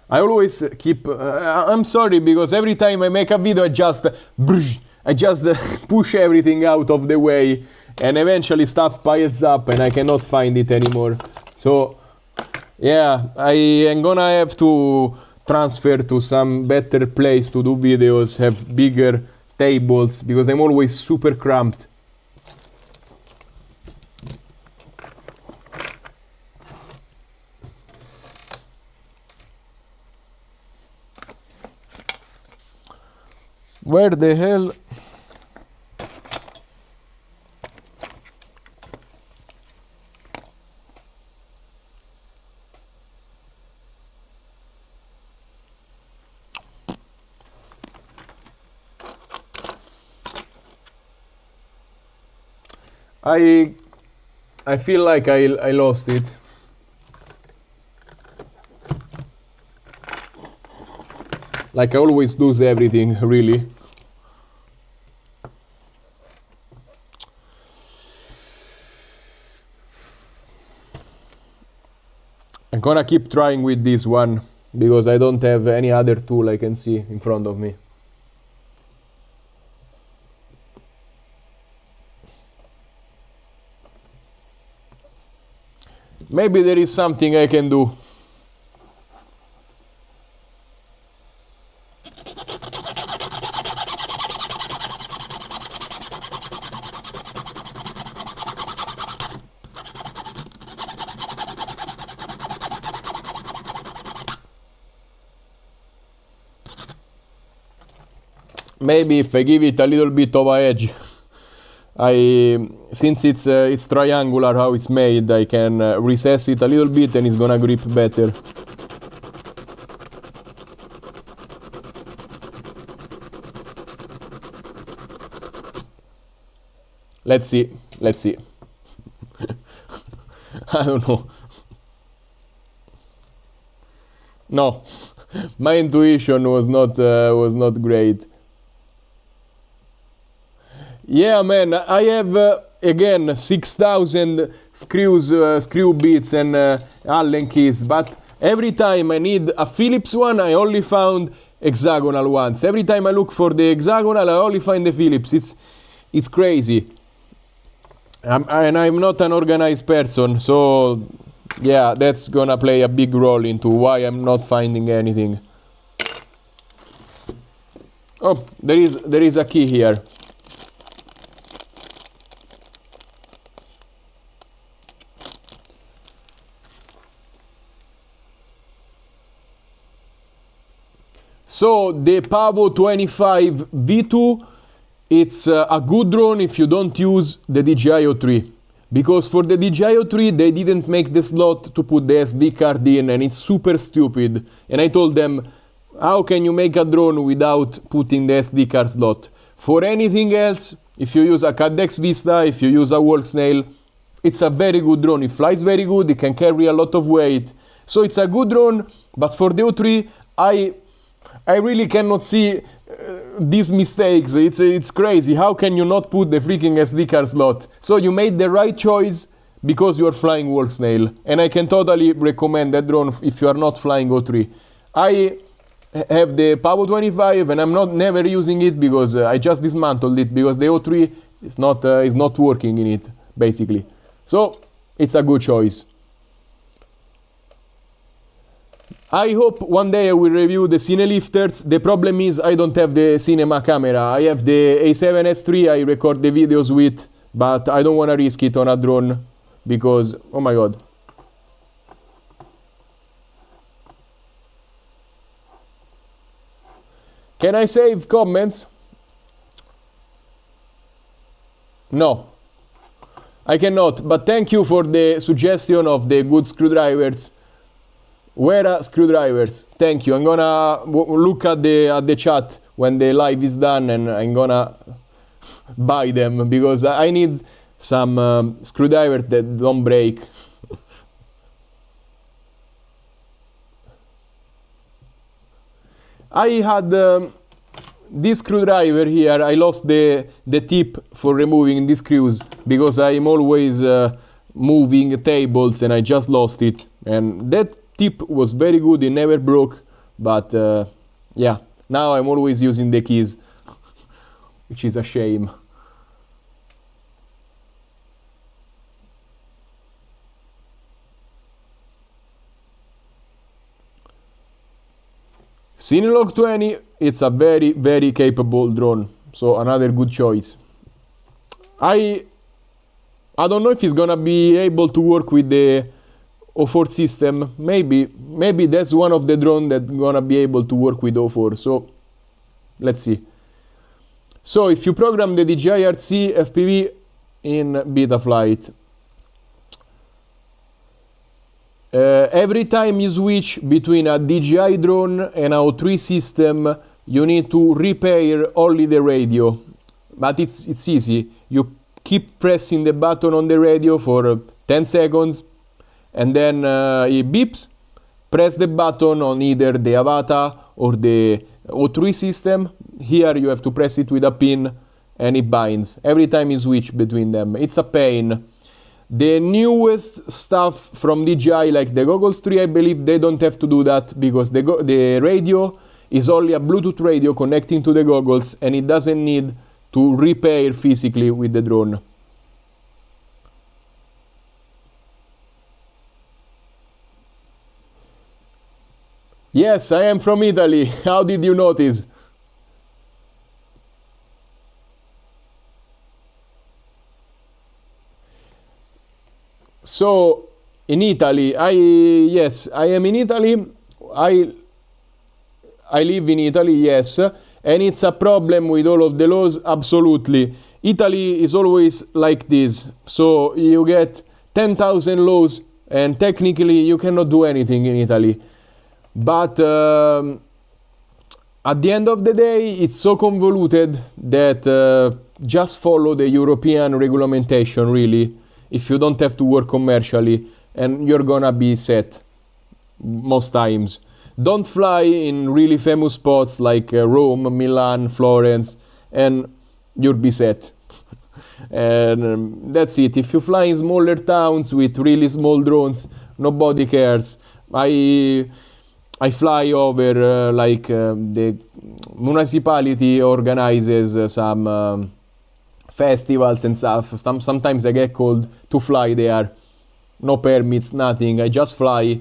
I always keep... I'm sorry, because every time I make a video, I just push everything out of the way, and eventually stuff piles up and I cannot find it anymore. So, yeah, I am gonna have to transfer to some better place to do videos, have bigger tables, because I'm always super cramped. Where the hell? I feel like I lost it. Like I always lose everything, really. I'm gonna keep trying with this one, because I don't have any other tool I can see in front of me. Maybe there is something I can do. Maybe if I give it a little bit of an edge, since it's triangular how it's made, I can recess it a little bit and it's gonna grip better. Let's see. I don't know. No, my intuition was not great. Yeah, man, I have again 6,000 screw bits and Allen keys, but every time I need a Phillips one, I only found hexagonal ones. Every time I look for the hexagonal, I only find the Phillips. It's crazy. And I'm not an organized person, so yeah, that's gonna play a big role into why I'm not finding anything. Oh, there is a key here. So the Pavo 25 V2, it's a good drone if you don't use the DJI 3. Because for the DJI 3 they didn't make the slot to put the SD card in, and it's super stupid. And I told them, how can you make a drone without putting the SD card slot? For anything else, if you use a Cadex Vista, if you use a Walk Snail, it's a very good drone. It flies very good, it can carry a lot of weight. So it's a good drone, but for the O3, I really cannot see these mistakes. It's crazy. How can you not put the freaking SD card slot? So you made the right choice because you are flying Walk Snail. And I can totally recommend that drone if you are not flying O3. I have the Pavo 25 and I'm never using it because I just dismantled it because the O3 is not working in it, basically. So it's a good choice. I hope one day I will review the Cine Lifters. The problem is I don't have the cinema camera. I have the A7S III I record the videos with, but I don't want to risk it on a drone because, oh my god. Can I save comments? No, I cannot, but thank you for the suggestion of the good screwdrivers. Where are screwdrivers? Thank you. I'm gonna look at the chat when the live is done and I'm gonna buy them because I need some screwdrivers that don't break. I had this screwdriver here. I lost the tip for removing these screws because I'm always moving tables and I just lost it. And that tip was very good, it never broke, but yeah, now I'm always using the keys, which is a shame. Cinelog 20, it's a very, very capable drone, so another good choice. I don't know if it's gonna be able to work with the O4 system. Maybe that's one of the drones that's gonna be able to work with O4, so let's see. So if you program the DJI RC FPV in Betaflight, every time you switch between a DJI drone and a O3 system, you need to repair only the radio. But it's easy. You keep pressing the button on the radio for 10 seconds, and then it beeps. Press the button on either the Avata or the O3 system. Here you have to press it with a pin and it binds every time you switch between them. It's a pain. The newest stuff from DJI, like the Goggles 3, I believe they don't have to do that because the radio is only a Bluetooth radio connecting to the goggles and it doesn't need to repair physically with the drone. Yes, I am from Italy. How did you notice? So, in Italy, yes, I am in Italy. I live in Italy, yes, and it's a problem with all of the laws, absolutely. Italy is always like this, so you get 10,000 laws, and technically you cannot do anything in Italy. But at the end of the day, it's so convoluted that just follow the European regulation, really, if you don't have to work commercially, and you're gonna be set most times. Don't fly in really famous spots like Rome, Milan, Florence, and you'll be set. And that's it. If you fly in smaller towns with really small drones, nobody cares. I fly over the municipality organizes some festivals and stuff. Sometimes I get called to fly there. No permits, nothing. I just fly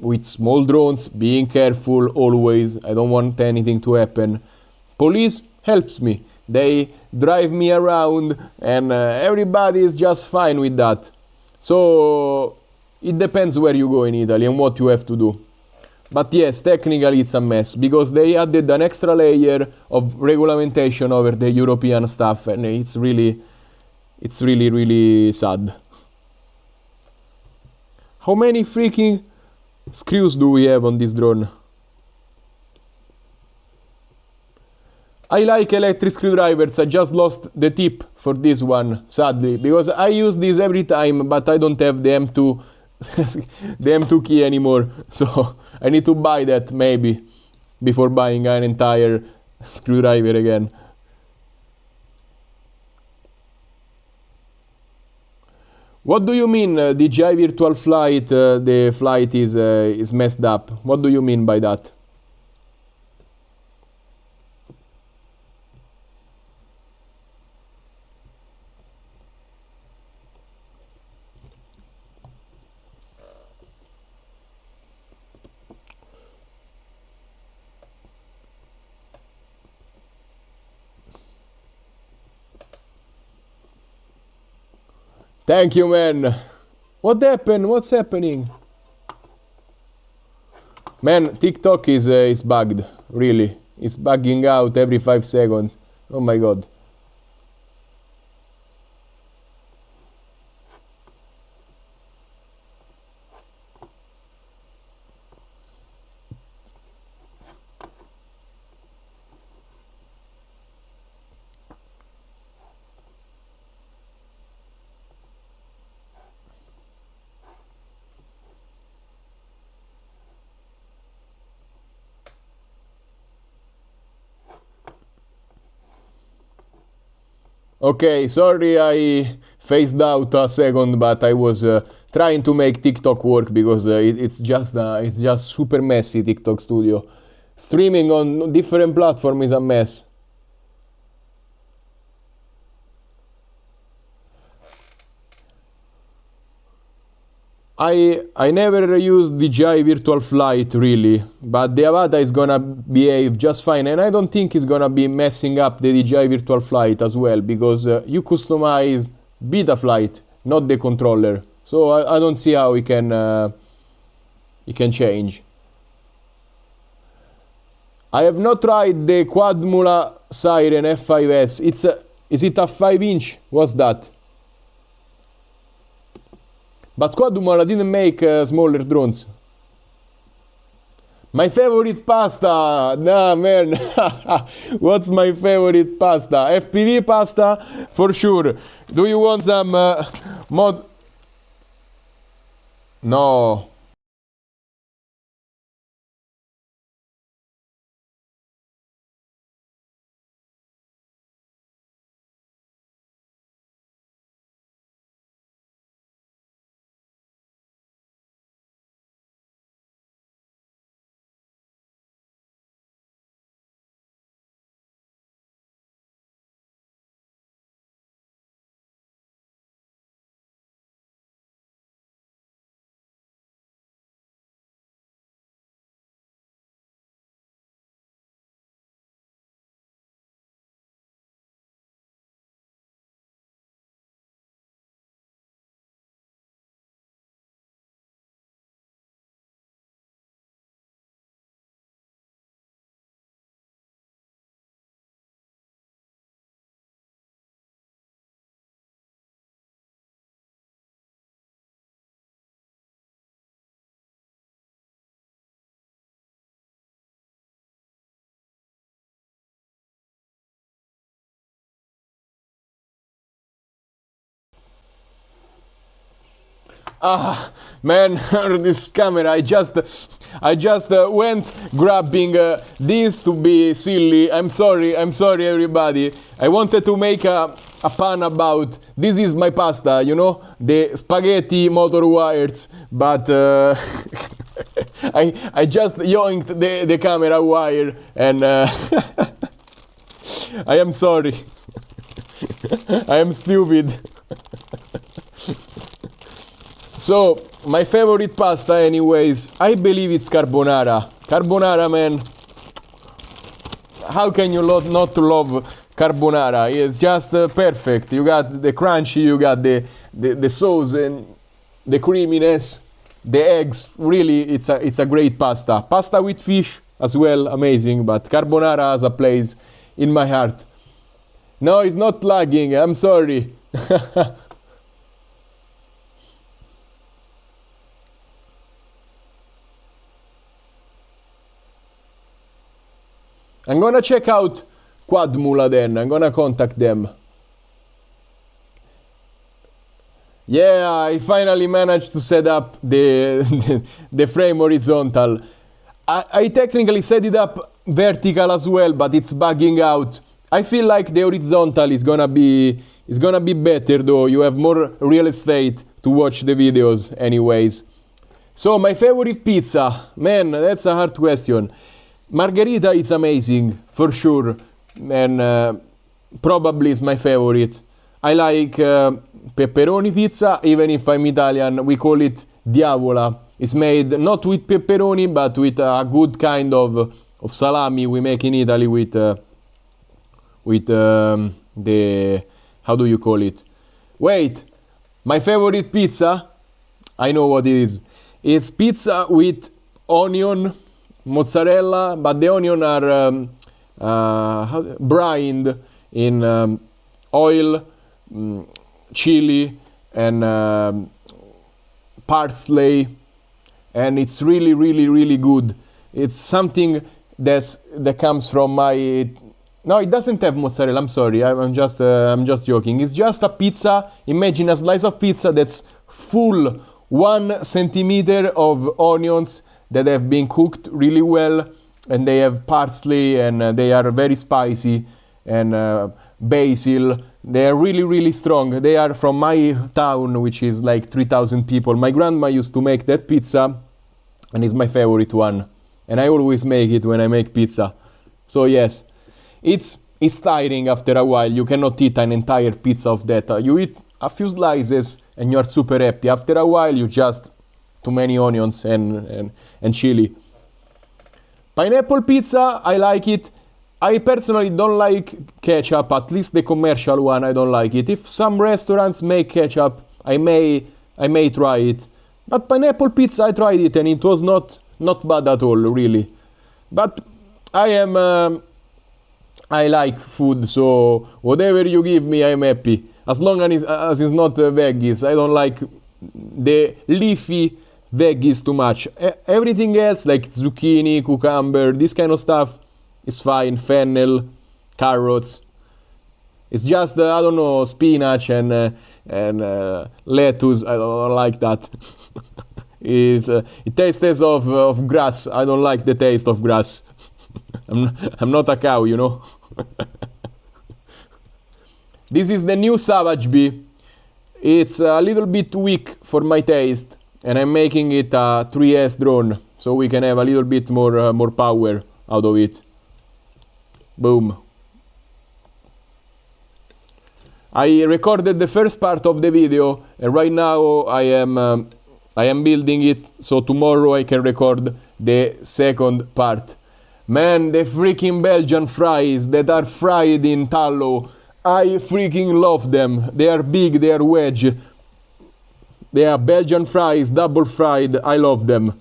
with small drones, being careful always. I don't want anything to happen. Police helps me. They drive me around and everybody is just fine with that. So it depends where you go in Italy and what you have to do. But yes, technically it's a mess because they added an extra layer of regulation over the European stuff, and it's really sad. How many freaking screws do we have on this drone? I like electric screwdrivers. I just lost the tip for this one, sadly, because I use this every time, but I don't have the M2 the M2 key anymore, so I need to buy that maybe before buying an entire screwdriver again. What do you mean, DJI Virtual Flight, the flight is messed up? What do you mean by that? Thank you, man. What happened? What's happening? Man, TikTok is bugged. Really, it's bugging out every 5 seconds. Oh my god. Okay, sorry I phased out a second, but I was trying to make TikTok work because it's just super messy, TikTok Studio. Streaming on different platforms is a mess. I never used DJI Virtual Flight really, but the avatar is gonna behave just fine, and I don't think it's gonna be messing up the DJI Virtual Flight as well, because you customize beta flight, not the controller. So I don't see how it can change. I have not tried the Quadmula Siren F5S. Is it a 5-inch? What's that? But Quadmula didn't make smaller drones. My favorite pasta! Nah, man. What's my favorite pasta? FPV pasta? For sure. Do you want some mod? No. Ah, man, this camera, I just went grabbing this to be silly. I'm sorry everybody. I wanted to make a pun about this is my pasta, you know, the spaghetti motor wires, but I just yoinked the camera wire and I am sorry. I am stupid. So, my favorite pasta anyways, I believe it's carbonara. Carbonara, man. How can you not love carbonara? It's just perfect. You got the crunchy, you got the sauce and the creaminess, the eggs. Really, it's a great pasta. Pasta with fish as well, amazing. But carbonara has a place in my heart. No, it's not lagging. I'm sorry. I'm gonna check out Quadmula then. I'm gonna contact them. Yeah, I finally managed to set up the frame horizontal. I technically set it up vertical as well, but it's bugging out. I feel like the horizontal is gonna be better though. You have more real estate to watch the videos anyways. So my favorite pizza, man, that's a hard question. Margherita is amazing, for sure, and probably is my favorite. I like pepperoni pizza, even if I'm Italian, we call it diavola. It's made not with pepperoni, but with a good kind of salami we make in Italy with the, how do you call it? Wait, my favorite pizza, I know what it is. It's pizza with onion, mozzarella, but the onion are brined in oil, chili, and parsley, and it's really good. It's something that comes from my. No, it doesn't have mozzarella. I'm sorry. I'm just joking. It's just a pizza. Imagine a slice of pizza that's full 1 centimeter of onions that have been cooked really well, and they have parsley, and they are very spicy, and basil. They are really strong. They are from my town, which is like 3,000 people. My grandma used to make that pizza, and it's my favorite one. And I always make it when I make pizza. So yes, it's tiring after a while. You cannot eat an entire pizza of that. You eat a few slices, and you are super happy. After a while, you just too many onions and chili. Pineapple pizza, I like it. I personally don't like ketchup, at least the commercial one, I don't like it. If some restaurants make ketchup, I may try it. But pineapple pizza, I tried it and it was not bad at all, really. But I like food, so whatever you give me, I'm happy. As long as it's not veggies. I don't like the leafy veggies too much. Everything else, like zucchini, cucumber, this kind of stuff, is fine. Fennel, carrots. It's just I don't know, spinach and lettuce. I don't like that. It tastes of grass. I don't like the taste of grass. I'm not a cow, you know. This is the new Savagebee. It's a little bit weak for my taste, and I'm making it a 3S drone, so we can have a little bit more power out of it. Boom. I recorded the first part of the video, and right now I am building it, so tomorrow I can record the second part. Man, the freaking Belgian fries that are fried in tallow, I freaking love them. They are big, they are wedge. They are Belgian fries, double fried. I love them.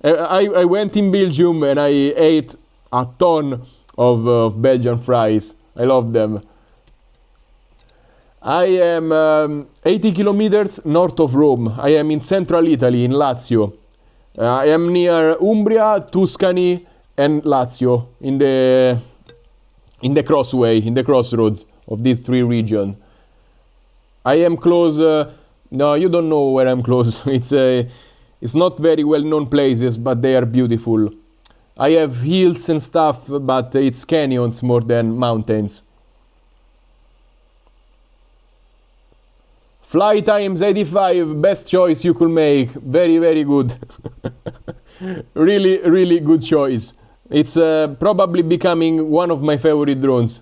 I went in Belgium and I ate a ton of Belgian fries. I love them. I am 80 kilometers north of Rome. I am in central Italy, in Lazio. I am near Umbria, Tuscany, and Lazio, in the crossroads of these three regions. I am close. No, you don't know where I'm close. It's not very well-known places, but they are beautiful. I have hills and stuff, but it's canyons more than mountains. Fly times 85, best choice you could make. Very, very good. Really, really good choice. It's probably becoming one of my favorite drones.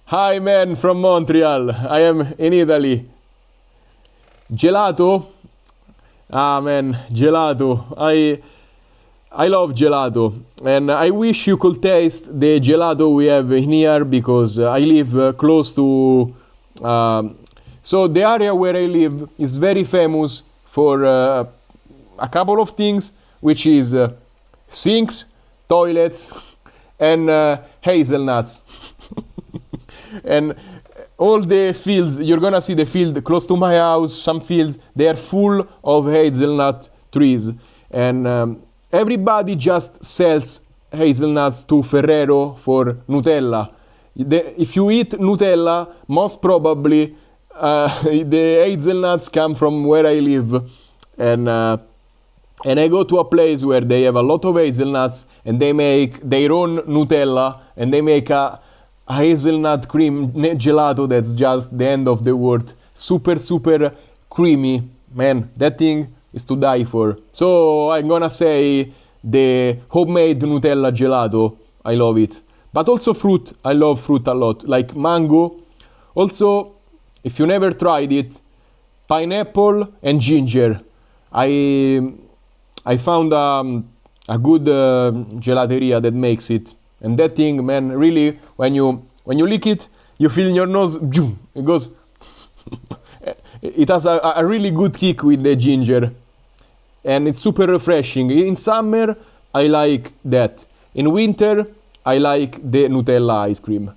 Hi man from Montreal. I am in Italy. Gelato? Ah man, gelato. I love gelato, and I wish you could taste the gelato we have in here, because I live close to. So the area where I live is very famous for a couple of things, which is sinks, toilets, and hazelnuts. And all the fields, you're gonna see the field close to my house, some fields, they are full of hazelnut trees. And everybody just sells hazelnuts to Ferrero for Nutella. If you eat Nutella, most probably the hazelnuts come from where I live. And I go to a place where they have a lot of hazelnuts, and they make their own Nutella, and they make a hazelnut cream gelato that's just the end of the world. Super, super creamy. Man, that thing is to die for. So I'm gonna say the homemade Nutella gelato. I love it. But also fruit. I love fruit a lot. Like mango. Also, if you never tried it, pineapple and ginger. I found a good gelateria that makes it. And that thing, man, really, when you lick it, you feel in your nose, it goes. It has a really good kick with the ginger. And it's super refreshing. In summer, I like that. In winter, I like the Nutella ice cream.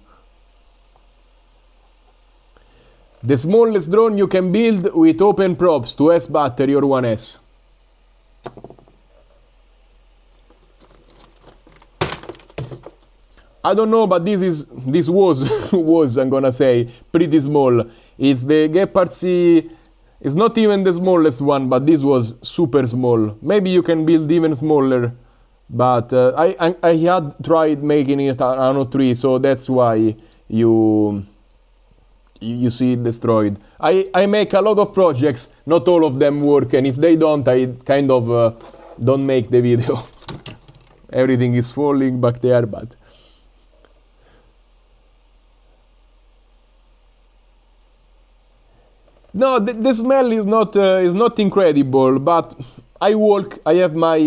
The smallest drone you can build with open props, 2S battery or 1S. I don't know, but this was I'm gonna say pretty small. It's the Gepard C. It's not even the smallest one, but this was super small. Maybe you can build even smaller, but I had tried making it on Nano 3, so that's why you see it destroyed. I make a lot of projects, not all of them work, and if they don't, I kind of don't make the video. Everything is falling back there, but. No, the smell is not incredible, but I have my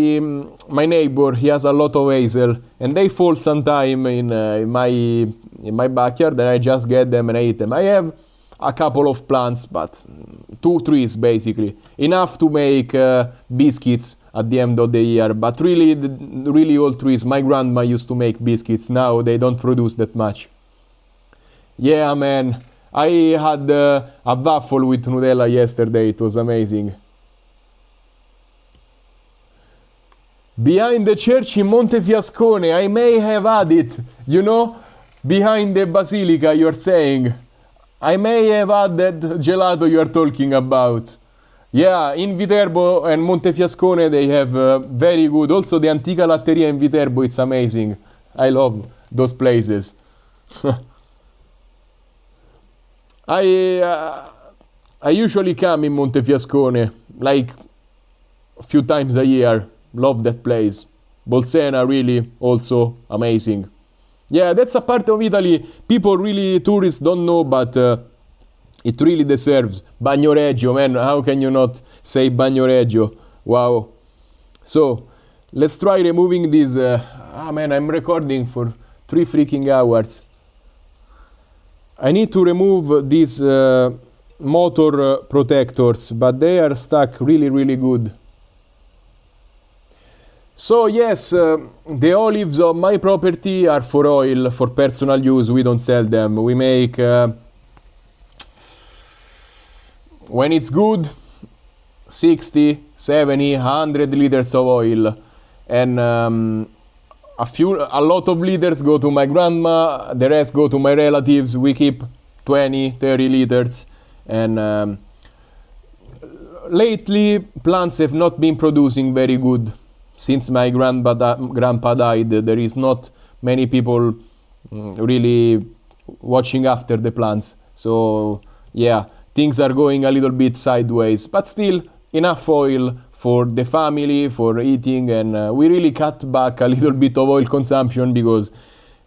neighbor, he has a lot of hazel, and they fall sometime in my backyard, and I just get them and I eat them. I have a couple of plants, but 2 trees basically, enough to make biscuits at the end of the year, but really, really old trees. My grandma used to make biscuits, now they don't produce that much. Yeah, man. I had a waffle with Nutella yesterday, it was amazing. Behind the church in Montefiascone, I may have had it, you know? Behind the basilica, you're saying. I may have had that gelato you're talking about. Yeah, in Viterbo and Montefiascone they have very good. Also the Antica Latteria in Viterbo, it's amazing. I love those places. I usually come in Montefiascone, like a few times a year. Love that place. Bolsena, really, also amazing. Yeah, that's a part of Italy people really, tourists don't know, but it really deserves. Bagnoregio, man, how can you not say Bagnoregio? Wow. So, let's try removing this. Man, I'm recording for 3 freaking hours. I need to remove these motor protectors, but they are stuck really, really good. So yes, the olives on my property are for oil, for personal use. We don't sell them. We make, when it's good, 60, 70, 100 liters of oil. And a lot of liters go to my grandma, the rest go to my relatives. We keep 20, 30 liters. And lately, plants have not been producing very good. Since my grandpa died, there is not many people really watching after the plants. So, yeah, things are going a little bit sideways. But still, enough oil for the family, for eating, and we really cut back a little bit of oil consumption because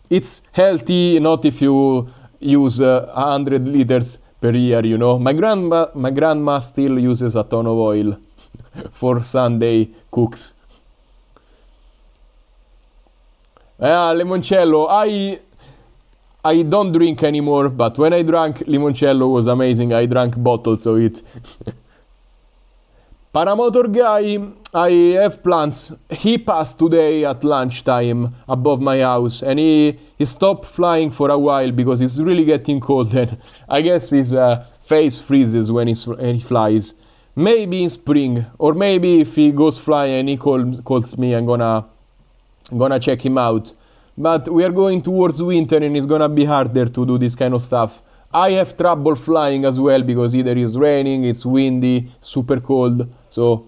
it's healthy, not if you use 100 liters per year, you know. My grandma still uses a ton of oil for Sunday cooks. Limoncello, I don't drink anymore, but when I drank, limoncello was amazing. I drank bottles of it. Paramotor guy, I have plans. He passed today at lunchtime above my house, and he stopped flying for a while because it's really getting cold, and I guess his face freezes when he flies. Maybe in spring, or maybe if he goes flying and he calls me, I'm gonna check him out. But we are going towards winter and it's gonna be harder to do this kind of stuff. I have trouble flying as well because either it's raining, it's windy, super cold. So,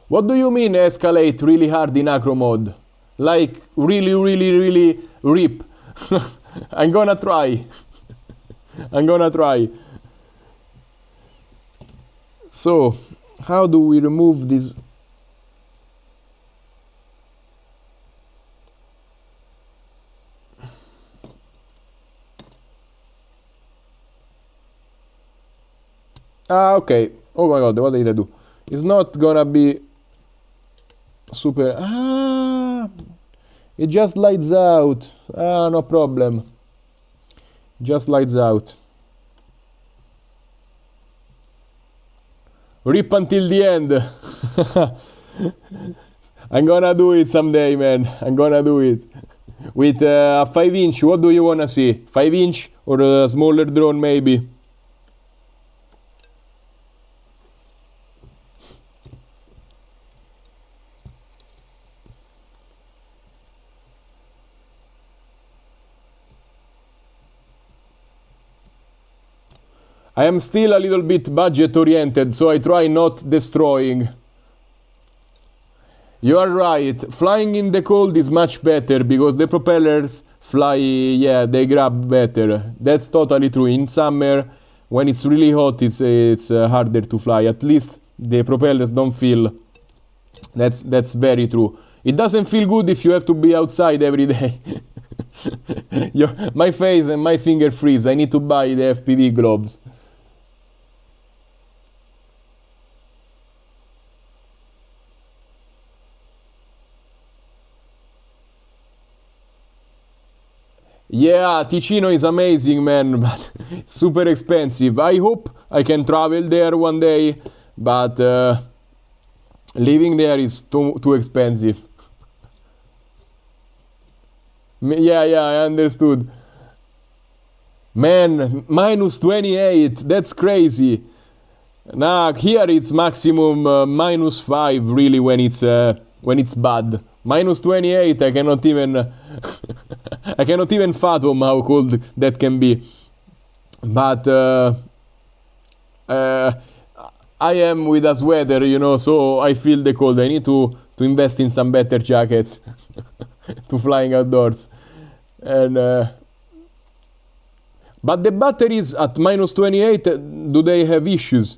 what do you mean escalate really hard in acro mode? Like really rip. I'm gonna try. I'm gonna try. So, how do we remove this? Okay. Oh my god, what did I do? It's not gonna be super... it just lights out. No problem. Just lights out. Rip until the end. I'm gonna do it someday, man. I'm gonna do it. With a 5-inch, what do you wanna see? 5-inch or a smaller drone maybe? I am still a little bit budget oriented, so I try not destroying. You are right, flying in the cold is much better because the propellers fly, yeah, they grab better. That's totally true. In summer, when it's really hot, it's harder to fly. At least the propellers don't feel. That's very true. It doesn't feel good if you have to be outside every day. My face and my finger freeze. I need to buy the FPV gloves. Yeah, Ticino is amazing, man, but super expensive. I hope I can travel there one day, but living there is too expensive. Yeah, I understood. Man, minus 28, that's crazy. Nah, here it's maximum minus 5, really, when it's bad. Minus 28, I cannot even I cannot even fathom how cold that can be. But I am with a sweater, you know, so I feel the cold. I need to invest in some better jackets to flying outdoors. And but the batteries at minus 28, do they have issues?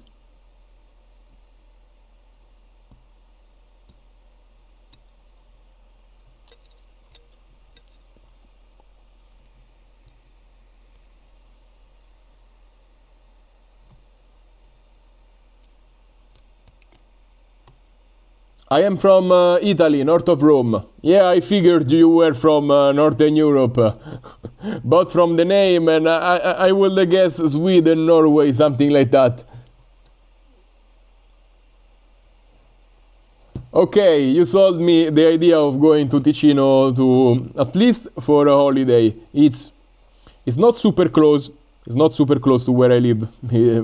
I am from Italy, north of Rome. Yeah, I figured you were from Northern Europe. But from the name, and I would guess Sweden, Norway, something like that. Okay, you sold me the idea of going to Ticino at least for a holiday. It's not super close. It's not super close to where I live.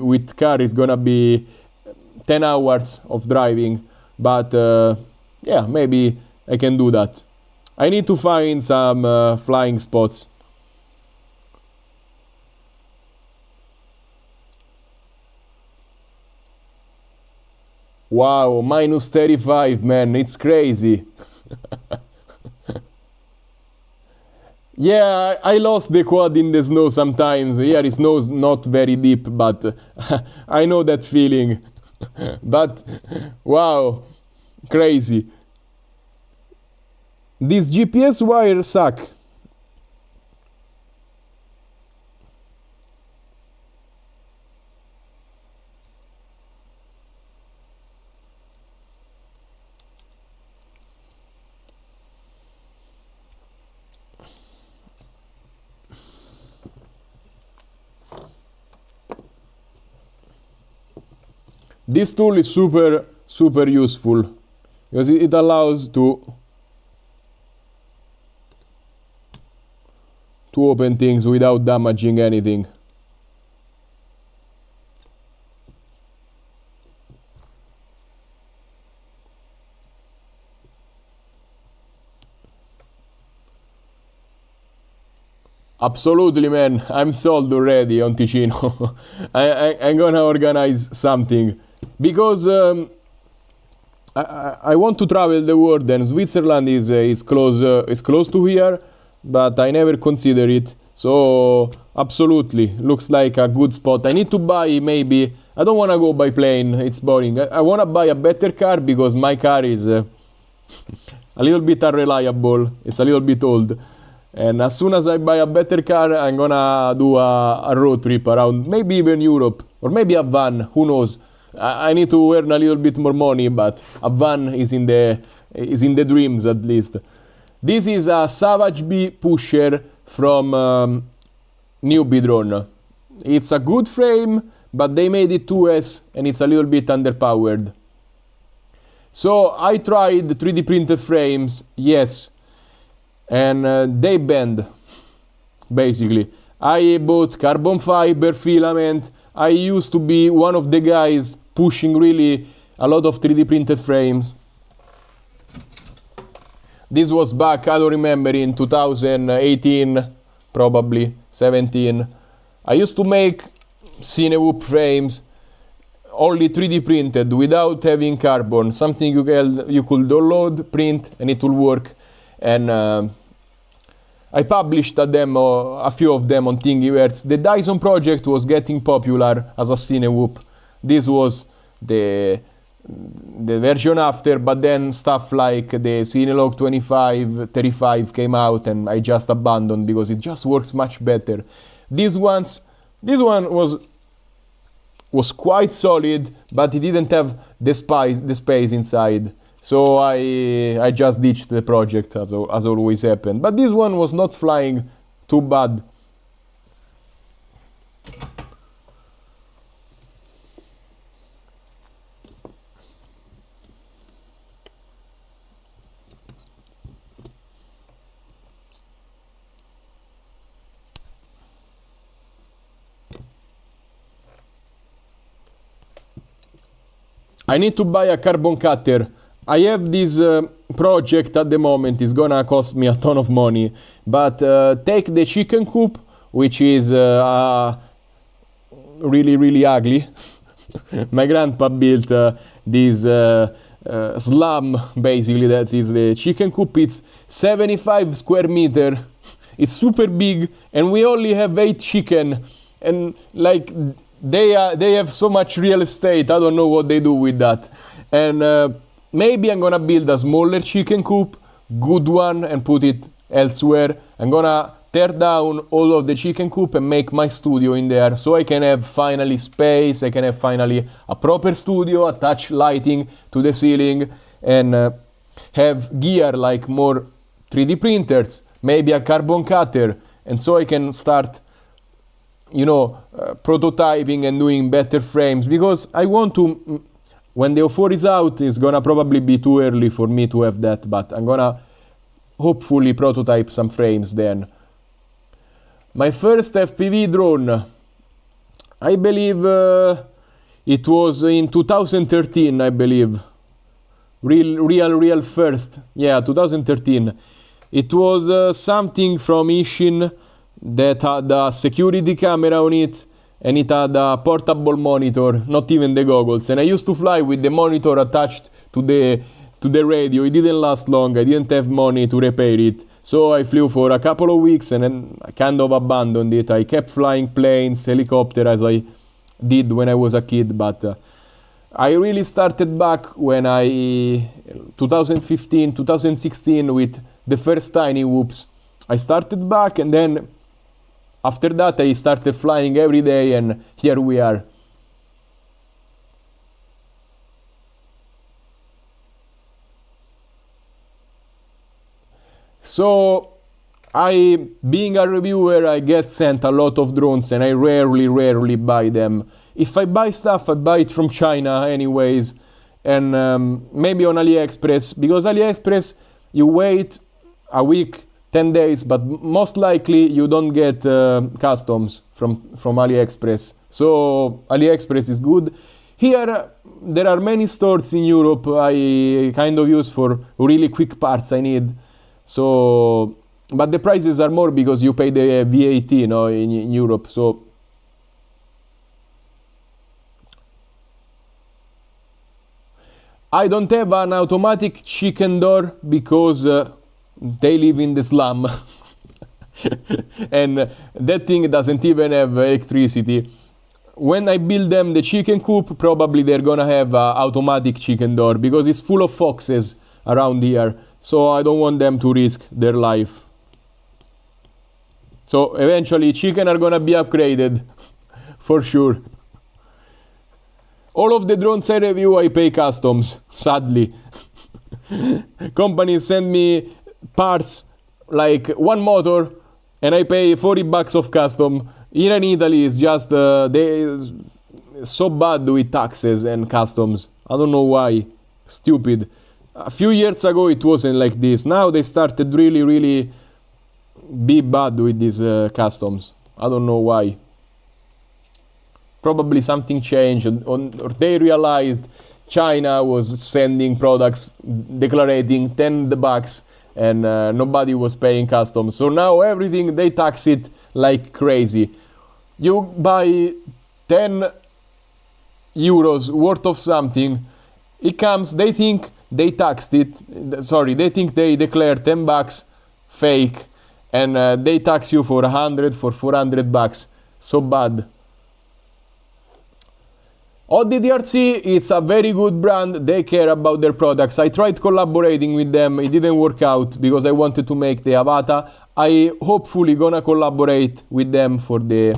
With car, it's gonna be 10 hours of driving. But yeah, maybe I can do that. I need to find some flying spots. Wow, minus 35, man, it's crazy. Yeah, I lost the quad in the snow sometimes. Here it snows not very deep, but I know that feeling. But wow, crazy. These GPS wires suck. This tool is super useful because it allows to open things without damaging anything. Absolutely, man. I'm sold already on Ticino. I'm gonna organize something because I want to travel the world, and Switzerland is close to here, but I never consider it. So absolutely, looks like a good spot. I need to buy maybe. I don't wanna go by plane. It's boring. I wanna buy a better car because my car is a little bit unreliable. It's a little bit old. And as soon as I buy a better car, I'm gonna do a road trip around, maybe even Europe, or maybe a van, who knows. I need to earn a little bit more money, but a van is in the dreams at least. This is a Savagebee pusher from Newbeedrone. It's a good frame, but they made it 2S and it's a little bit underpowered. So I tried 3D printed frames, yes, and they bend, basically. I bought carbon fiber filament. I used to be one of the guys pushing really a lot of 3D printed frames. This was back, I don't remember, in 2018, probably 17. I used to make Cinewoop frames, only 3D printed, without having carbon, something you could download, print, and it will work. And I published a demo, a few of them on Thingiverse. The Dyson project was getting popular as a Cinewoop. This was the version after, but then stuff like the Cinelog 25, 35 came out and I just abandoned because it just works much better. This one was quite solid, but it didn't have the space inside. So I just ditched the project, as always happened. But this one was not flying too bad. I need to buy a carbon cutter. I have this project at the moment. It's gonna cost me a ton of money. But take the chicken coop, which is really ugly. My grandpa built this slum, basically. That is the chicken coop. It's 75 square meter. It's super big, and we only have 8 chicken. And like they have so much real estate. I don't know what they do with that. And maybe I'm gonna build a smaller chicken coop, good one, and put it elsewhere. I'm gonna tear down all of the chicken coop and make my studio in there, so I can have finally space. I can have finally a proper studio, attach lighting to the ceiling, and have gear like more 3D printers, maybe a carbon cutter, and so I can start, you know, prototyping and doing better frames, because I want to. When the 04 is out, it's gonna probably be too early for me to have that, but I'm gonna hopefully prototype some frames then. My first FPV drone, I believe it was in 2013, I believe. Real first. Yeah, 2013. It was something from Ishin that had a security camera on it, and it had a portable monitor, not even the goggles. And I used to fly with the monitor attached to the radio. It didn't last long. I didn't have money to repair it. So I flew for a couple of weeks and then I kind of abandoned it. I kept flying planes, helicopter, as I did when I was a kid. But I really started back when 2015, 2016 with the first tiny whoops. I started back, and then after that, I started flying every day, and here we are. So Being a reviewer, I get sent a lot of drones and I rarely buy them. If I buy stuff, I buy it from China anyways, and maybe on AliExpress, because AliExpress, you wait a week, 10 days, but most likely you don't get customs from AliExpress. So AliExpress is good. Here, there are many stores in Europe I kind of use for really quick parts I need. So, but the prices are more because you pay the VAT, you know, in Europe. So, I don't have an automatic chicken door because they live in the slum. And that thing doesn't even have electricity. When I build them the chicken coop, probably they're gonna have an automatic chicken door because it's full of foxes around here. So I don't want them to risk their life. So eventually chicken are gonna be upgraded for sure. All of the drones I review I pay customs, sadly. Companies send me parts like one motor and I pay 40 bucks of custom. Here in Italy it's just they so bad with taxes and customs. I don't know why. Stupid. A few years ago it wasn't like this. Now they started really be bad with these customs. I don't know why. Probably something changed or they realized China was sending products declaring 10 bucks and nobody was paying customs. So now everything they tax it like crazy. You buy 10 euros worth of something, it comes, they think they taxed it, sorry, they think they declared 10 bucks fake and they tax you for 100, for 400 bucks. So bad. ODDRC, it's a very good brand, they care about their products. I tried collaborating with them, it didn't work out because I wanted to make the Avata. I hopefully gonna collaborate with them for the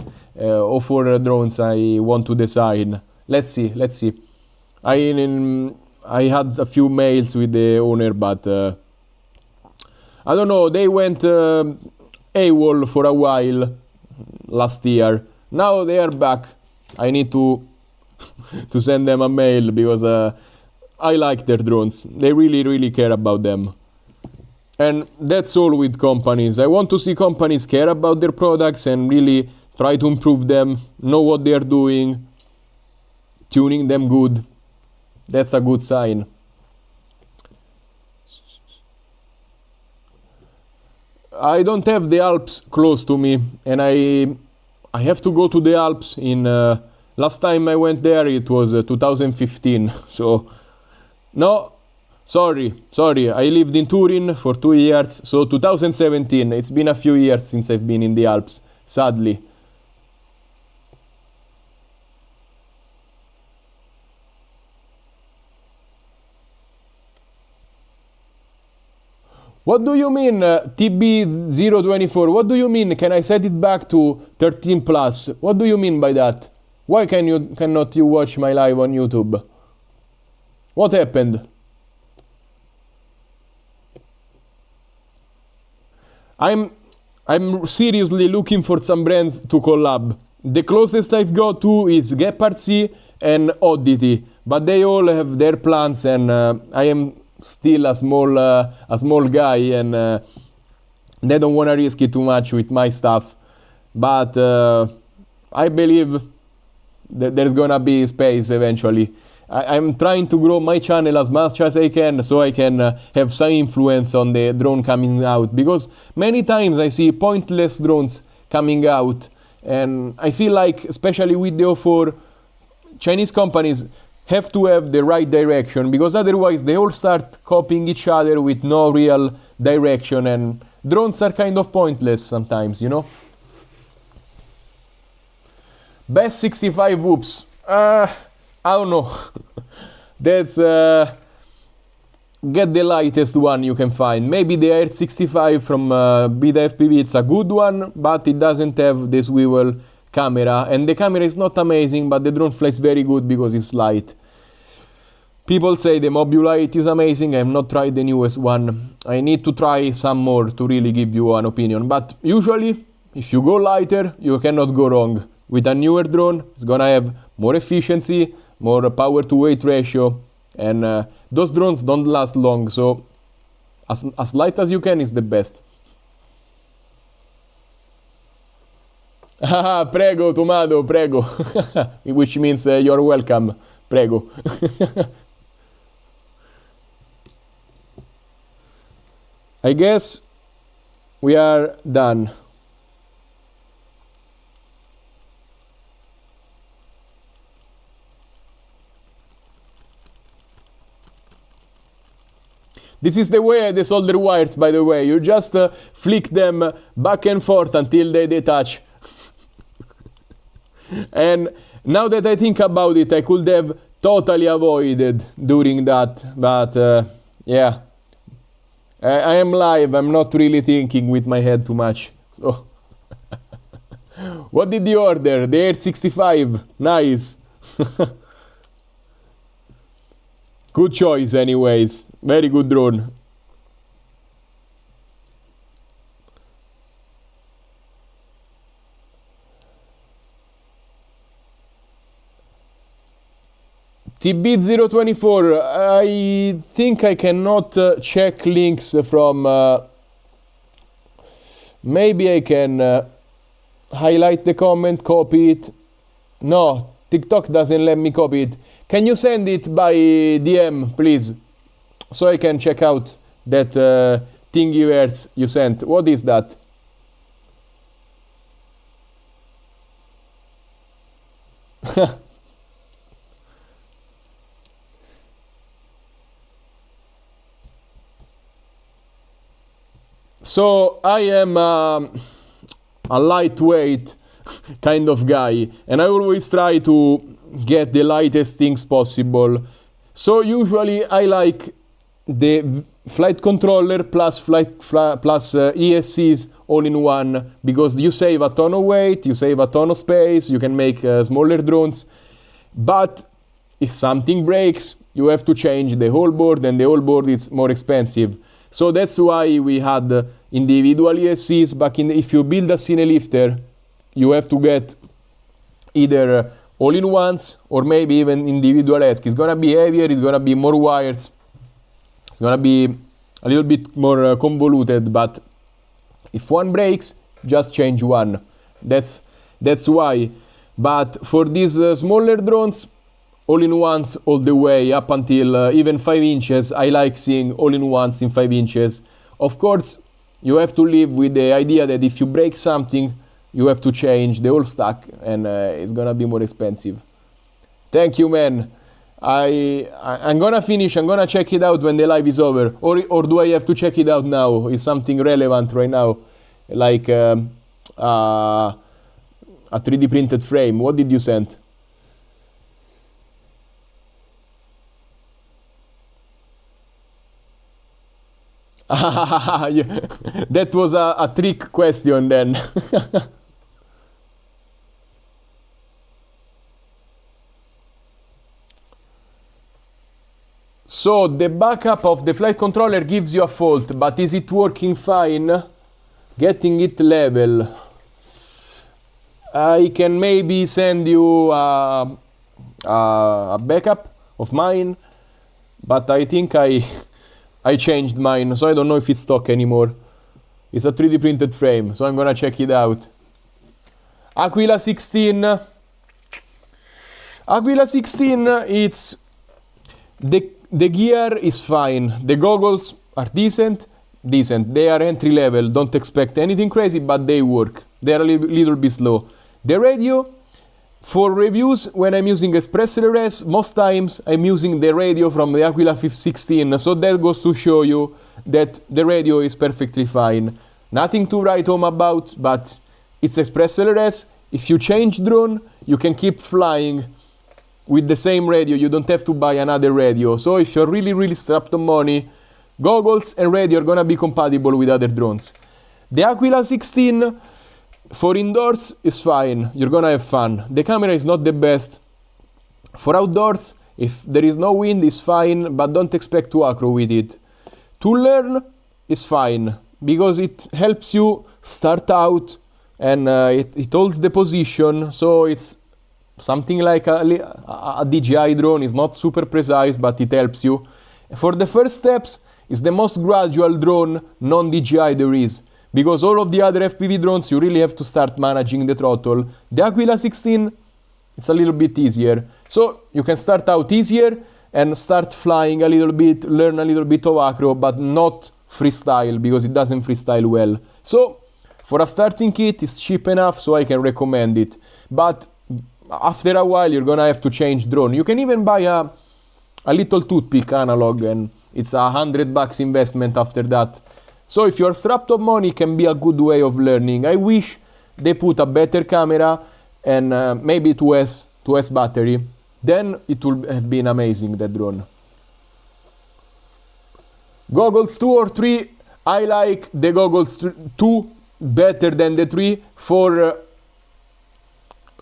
for drones I want to design. Let's see. I had a few mails with the owner, but I don't know, they went AWOL for a while last year. Now they are back. I need to send them a mail because I like their drones. They really care about them. And that's all with companies. I want to see companies care about their products and really try to improve them, know what they are doing, tuning them good. That's a good sign. I don't have the Alps close to me, and I have to go to the Alps in last time I went there it was 2015. So no, sorry, I lived in Turin for 2 years, so 2017. It's been a few years since I've been in the Alps, sadly. What do you mean, TB024? What do you mean? Can I set it back to 13 plus? What do you mean by that? Why cannot you watch my live on YouTube? What happened? I'm seriously looking for some brands to collab. The closest I've got to is Gepard C and Oddity, but they all have their plans, and I am still a small guy, and they don't want to risk it too much with my stuff. But I believe that there's gonna be space eventually. I'm trying to grow my channel as much as I can so I can have some influence on the drone coming out, because many times I see pointless drones coming out, and I feel like, especially with the O4, Chinese companies have to have the right direction, because otherwise they all start copying each other with no real direction, and drones are kind of pointless sometimes, you know? Best 65 whoops. I don't know. That's get the lightest one you can find. Maybe the Air 65 from Beta FPV. It's a good one, but it doesn't have the swivel camera, and the camera is not amazing, but the drone flies very good because it's light. People say the Mobilite is amazing. I have not tried the newest one. I need to try some more to really give you an opinion. But usually, if you go lighter, you cannot go wrong. With a newer drone, it's gonna have more efficiency, more power to weight ratio, and those drones don't last long, so as light as you can is the best. Prego, Tomado, prego. Which means you're welcome. Prego. I guess we are done. This is the way the solder wires, by the way. You just flick them back and forth until they detach. And now that I think about it, I could have totally avoided doing that. But yeah, I am live. I'm not really thinking with my head too much. So, what did you order? The 865. Nice. Good choice, anyways. Very good drone. TB024, I think I cannot check links from... maybe I can highlight the comment, copy it. No, TikTok doesn't let me copy it. Can you send it by DM, please? So I can check out that thingiverse you sent. What is that? So I am a lightweight kind of guy, and I always try to get the lightest things possible. So usually I like the flight controller plus ESCs all in one, because you save a ton of weight, you save a ton of space, you can make smaller drones. But if something breaks, you have to change the whole board, and the whole board is more expensive. So that's why we had individual ESCs back in if you build a cine lifter, you have to get either all-in-ones or maybe even individual ESC. It's gonna be heavier, it's gonna be more wires, it's gonna be a little bit more convoluted, but if one breaks, just change one. That's why. But for these smaller drones, all-in-ones all the way up until even 5 inches. I like seeing all-in-ones in 5 inches. Of course, you have to live with the idea that if you break something, you have to change the whole stack, and it's gonna be more expensive. Thank you, man. I'm gonna finish. I'm gonna check it out when the live is over, or do I have to check it out now? Is something relevant right now, like a 3D printed frame? What did you send? Yeah. That was a trick question then. So the backup of the flight controller gives you a fault, but is it working fine? Getting it level. I can maybe send you a backup of mine, but I think I changed mine, so I don't know if it's stock anymore. It's a 3D printed frame, so I'm gonna check it out. Aquila 16. Aquila 16, it's... The gear is fine. The goggles are decent. They are entry level. Don't expect anything crazy, but they work. They are a little bit slow. The radio, for reviews, when I'm using Espresso RS, most times I'm using the radio from the Aquila 16, so that goes to show you that the radio is perfectly fine. Nothing to write home about, but it's Espresso RS. If you change drone, you can keep flying with the same radio. You don't have to buy another radio. So if you're really strapped on money, goggles and radio are gonna be compatible with other drones. The Aquila 16 for indoors is fine. You're gonna have fun. The camera is not the best. For outdoors, If there is no wind, it's fine, but don't expect to acro with it. To learn is fine, because it helps you start out, and it holds the position, so it's something like a DJI drone. Is not super precise, but it helps you. For the first steps, it's the most gradual drone non-DJI there is, because all of the other FPV drones you really have to start managing the throttle. The Aquila 16, it's a little bit easier. So you can start out easier and start flying a little bit, learn a little bit of acro, but not freestyle, because it doesn't freestyle well. So for a starting kit, it's cheap enough, so I can recommend it. But after a while, you're gonna have to change drone. You can even buy a little toothpick analog, and it's $100 investment after that. So if you're strapped of money, it can be a good way of learning. I wish they put a better camera and maybe 2S battery. Then it would have been amazing, that drone. Goggles 2 or 3, I like the goggles 2 better than the 3 for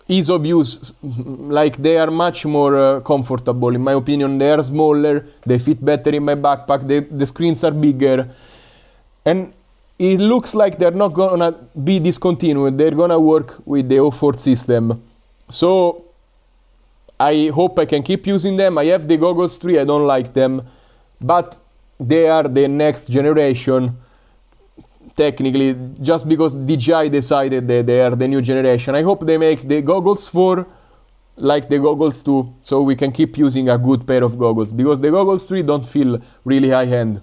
ease of use. Like, they are much more comfortable, in my opinion. They are smaller, they fit better in my backpack, the screens are bigger, and it looks like they're not gonna be discontinued. They're gonna work with the O4 system. So I hope I can keep using them. I have the goggles 3, I don't like them, but they are the next generation, technically, just because DJI decided that they are the new generation. I hope they make the goggles 4 like the goggles 2, so we can keep using a good pair of goggles, because the goggles 3 don't feel really high-end.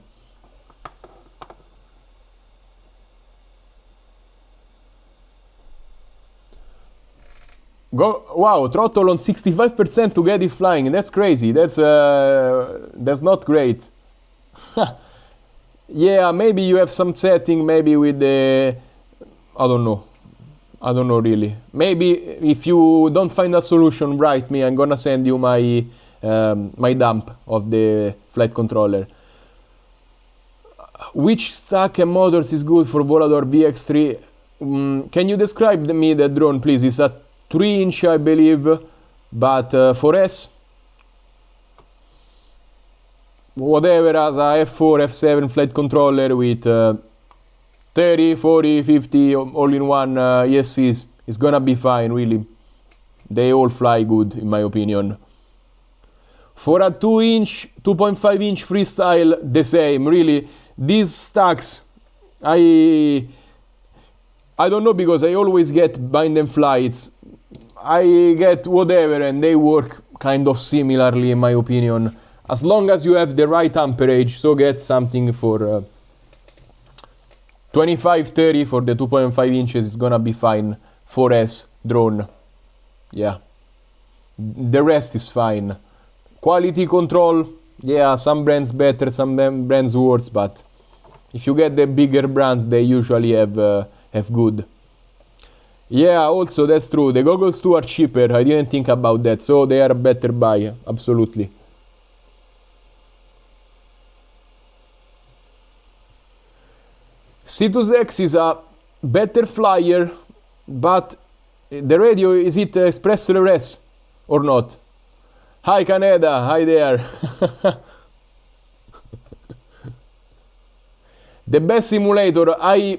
Wow, throttle on 65% to get it flying. That's crazy. That's not great. Yeah, maybe you have some setting, maybe with the... I don't know really. Maybe if you don't find a solution, write me. I'm gonna send you my my dump of the flight controller. Which stack and motors is good for Volador VX3? Can you describe me the drone, please? It's a 3-inch, I believe, but 4S, whatever, as a F4, F7 flight controller with 30, 40, 50 all-in-one ESCs, it's gonna be fine, really. They all fly good, in my opinion. For a 2-inch, 2.5-inch freestyle, the same, really. These stacks, I don't know, because I always get bind and flights. I get whatever, and they work kind of similarly, in my opinion. As long as you have the right amperage, so get something for 25, 30 for the 2.5 inches, it's gonna be fine. 4S drone, yeah. The rest is fine. Quality control, yeah, some brands better, some brands worse, but if you get the bigger brands, they usually have good. Yeah, also that's true. The goggles 2 are cheaper. I didn't think about that, so they are a better buy, absolutely. Cetus X is a better flyer, but the radio, is it Express LRS or not? Hi Canada, hi there. The best simulator, I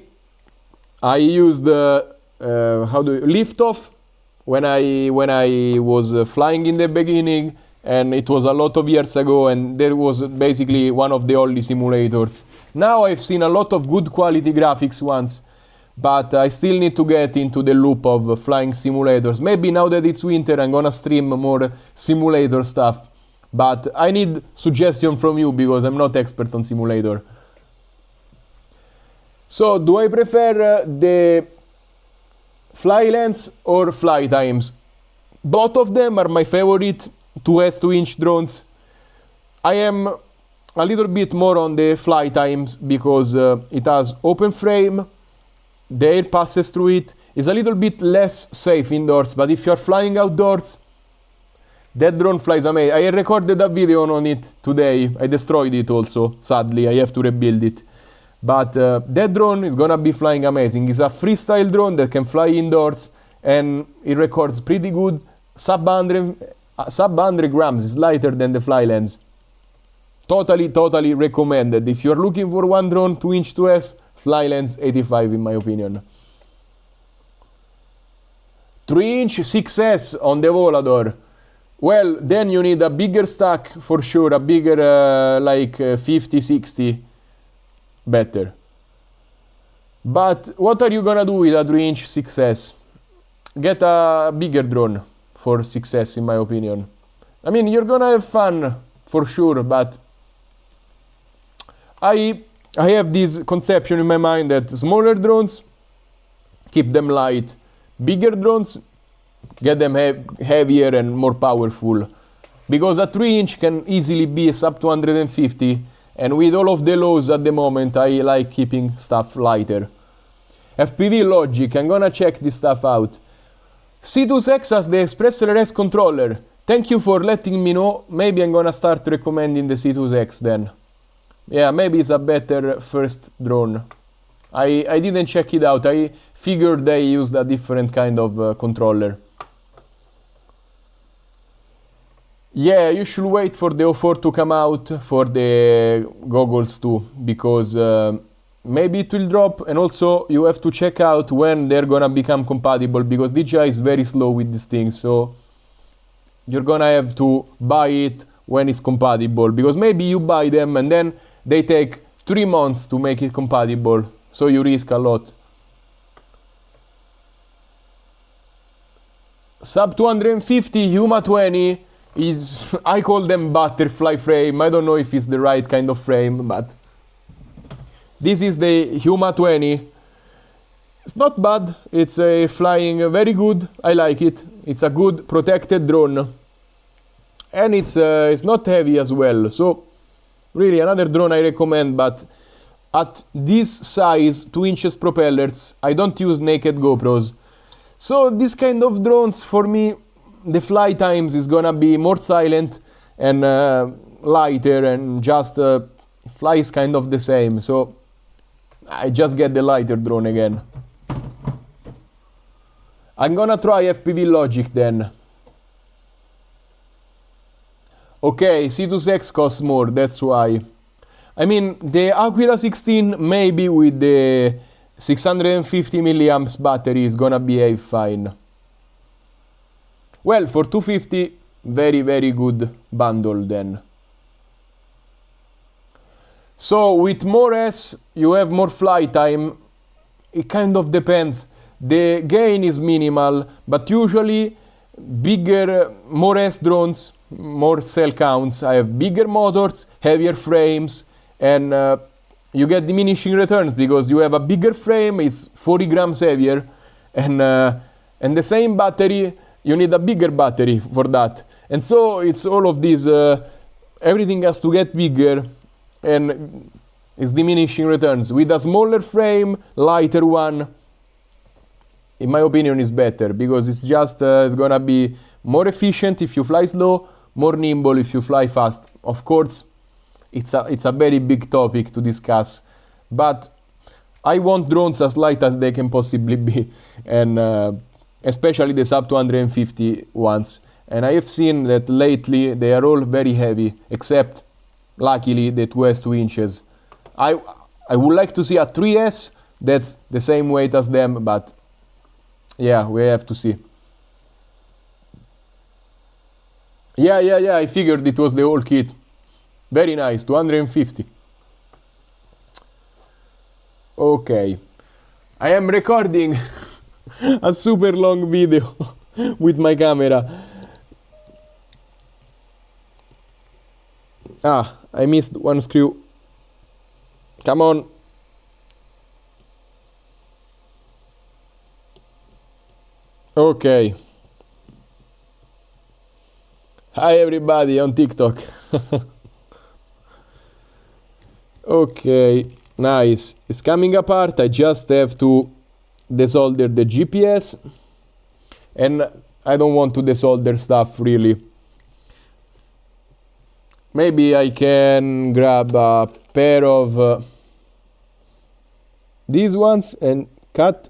used liftoff when I was flying in the beginning, and it was a lot of years ago, and there was basically one of the only simulators. Now I've seen a lot of good quality graphics ones, but I still need to get into the loop of flying simulators. Maybe now that it's winter, I'm gonna stream more simulator stuff, but I need suggestion from you, because I'm not expert on simulator. So, do I prefer the fly lengths or fly times? Both of them are my favorite 2S 2-inch drones. I am a little bit more on the fly times, because it has open frame, the air passes through it. It's a little bit less safe indoors, but if you're flying outdoors, that drone flies amazing. I recorded a video on it today. I destroyed it also, sadly. I have to rebuild it. But that drone is gonna be flying amazing. It's a freestyle drone that can fly indoors, and it records pretty good, sub 100 sub 100 grams is lighter than the fly lens. Totally recommended. If you're looking for one drone 2-inch 2S, fly lens 85 in my opinion. 3-inch 6S on the Volador. Well, then you need a bigger stack for sure, a bigger like 50, 60, better. But what are you gonna do with a 3-inch 6S? Get a bigger drone for 6S in my opinion. I mean, you're gonna have fun for sure, but I have this conception in my mind that smaller drones, keep them light. Bigger drones, get them heavier and more powerful. Because a 3-inch can easily be a sub 250, and with all of the lows at the moment, I like keeping stuff lighter. FPV logic, I'm gonna check this stuff out. C2X has the Express LRS controller. Thank you for letting me know. Maybe I'm gonna start recommending the C2X then. Yeah, maybe it's a better first drone. I didn't check it out. I figured they used a different kind of controller. Yeah, you should wait for the O4 to come out for the goggles too, because maybe it will drop, and also you have to check out when they're gonna become compatible, because DJI is very slow with these things, so you're gonna have to buy it when it's compatible, because maybe you buy them and then they take 3 months to make it compatible, so you risk a lot. Sub 250 Huma 20 is, I call them butterfly frame. I don't know if it's the right kind of frame, but this is the Huma 20. It's not bad. It's flying very good. I like it. It's a good protected drone, and it's not heavy as well. So really another drone I recommend, but at this size, 2 inches propellers, I don't use naked GoPros. So this kind of drones, for me, the fly times is gonna be more silent and lighter, and just flies kind of the same. So I just get the lighter drone again. I'm gonna try FPV logic then. Okay, C2X costs more, that's why. I mean, the Aquila 16 maybe with the 650 milliamps battery is gonna behave fine. Well, for 250, very good bundle then. So with more S, you have more flight time. It kind of depends. The gain is minimal, but usually bigger, more S drones, more cell counts. I have bigger motors, heavier frames, and you get diminishing returns because you have a bigger frame, it's 40 grams heavier, and the same battery, you need a bigger battery for that. And so it's all of these, everything has to get bigger, and it's diminishing returns. With a smaller frame, lighter one, in my opinion, is better, because it's just it's gonna be more efficient if you fly slow, more nimble if you fly fast. Of course, it's a very big topic to discuss, but I want drones as light as they can possibly be, and especially the sub 250 ones. And I have seen that lately they are all very heavy, except luckily the 2S 2 inches. I would like to see a 3S that's the same weight as them, but yeah, we have to see. Yeah, I figured it was the whole kit. Very nice, 250. Okay. I am recording a super long video with my camera. Ah, I missed one screw. Come on. Okay. Hi everybody on TikTok. Okay, nice. It's coming apart. I just have to desolder the GPS, and I don't want to desolder stuff really. Maybe I can grab a pair of these ones and cut.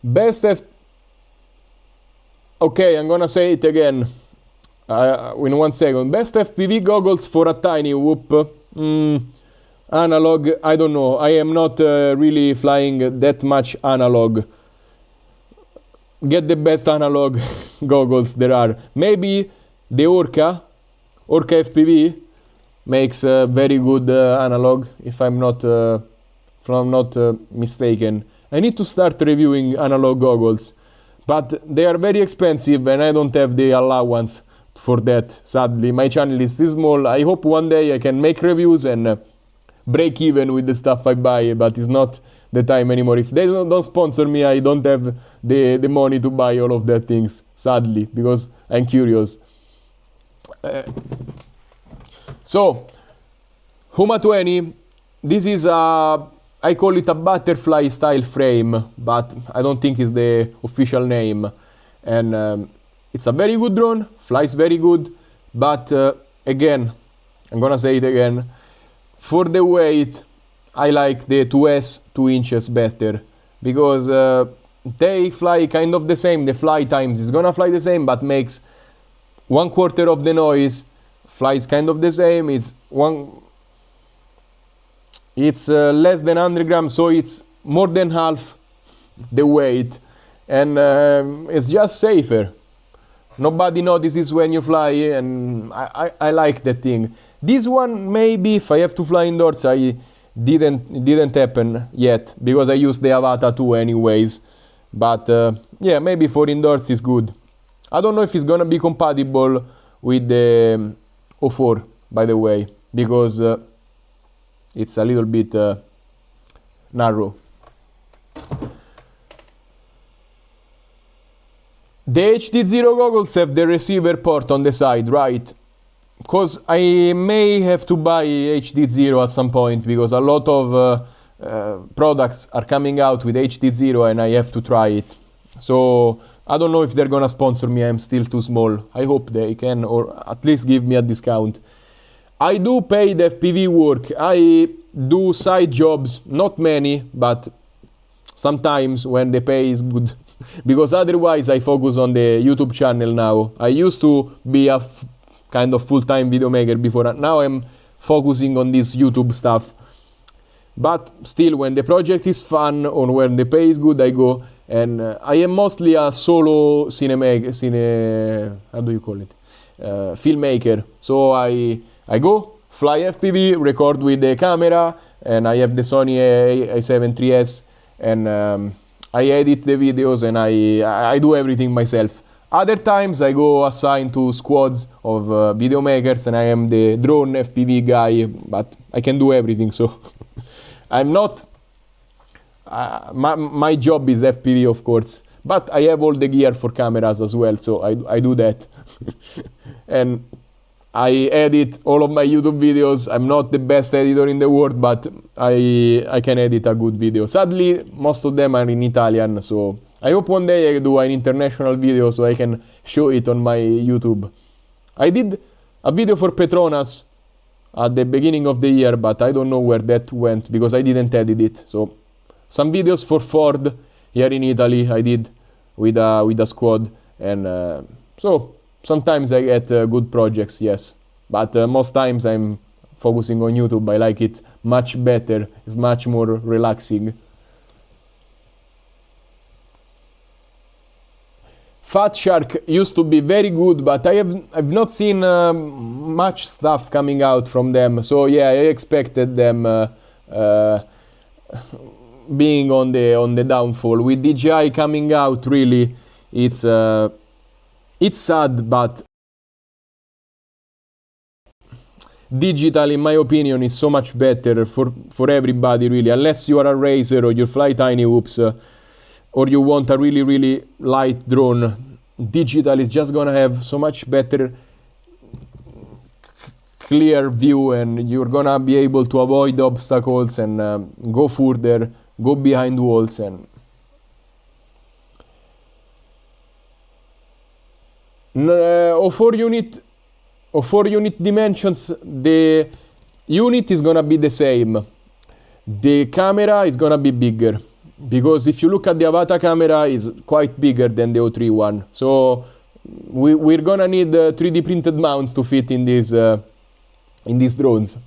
Best F... Okay, I'm gonna say it again. In 1 second. Best FPV goggles for a tiny whoop. Analog, I don't know. I am not really flying that much analog. Get the best analog goggles there are. Maybe the Orca FPV makes very good analog, if I'm not mistaken. I need to start reviewing analog goggles, but they are very expensive and I don't have the allowance for that, sadly. My channel is too small. I hope one day I can make reviews and break even with the stuff I buy, but it's not the time anymore. If they don't sponsor me, I don't have the money to buy all of that things, sadly, because I'm curious. So, Huma 20, this is a, I call it a butterfly style frame, but I don't think it's the official name. And it's a very good drone, flies very good, but again, I'm gonna say it again, for the weight, I like the 2S 2 inches better, because they fly kind of the same, the fly times is gonna fly the same, but makes 1/4 of the noise, flies kind of the same, it's less than 100 grams, so it's more than half the weight, and it's just safer. Nobody notices when you fly, and I like that thing. This one, maybe if I have to fly indoors, it didn't happen yet, because I use the Avata 2 anyways. But yeah, maybe for indoors it's good. I don't know if it's gonna be compatible with the 04, by the way, because it's a little bit narrow. The HD0 goggles have the receiver port on the side, right? Because I may have to buy HD0 at some point, because a lot of products are coming out with HD0 and I have to try it. So I don't know if they're gonna sponsor me, I'm still too small. I hope they can, or at least give me a discount. I do paid FPV work. I do side jobs, not many, but sometimes when the pay is good. Because otherwise I focus on the YouTube channel now. I used to be a kind of full-time video maker before. Now I'm focusing on this YouTube stuff. But still, when the project is fun or when the pay is good, I go. And I am mostly a solo filmmaker. So I go, fly FPV, record with the camera, and I have the Sony A7 III's, and I edit the videos and I do everything myself. Other times I go assigned to squads of video makers and I am the drone FPV guy, but I can do everything, so I'm not... my job is FPV, of course, but I have all the gear for cameras as well, so I do that. And I edit all of my YouTube videos. I'm not the best editor in the world, but I can edit a good video. Sadly, most of them are in Italian, so I hope one day I do an international video so I can show it on my YouTube. I did a video for Petronas at the beginning of the year, but I don't know where that went because I didn't edit it. So some videos for Ford here in Italy I did with a squad, and so sometimes I get good projects, yes, but most times I'm focusing on YouTube. I like it much better, it's much more relaxing. Fat Shark used to be very good, but I've not seen much stuff coming out from them, so yeah, I expected them being on the downfall. With DJI coming out, really, it's sad, but digital, in my opinion, is so much better for everybody, really. Unless you are a racer or you fly tiny whoops, or you want a really, really light drone, digital is just gonna have so much better clear view, and you're gonna be able to avoid obstacles and go further, go behind walls, and O4 unit dimensions, the unit is gonna be the same. The camera is gonna be bigger. because if you look at the Avata camera, it's quite bigger than the O3 one. So we're gonna need 3D printed mounts to fit in these drones.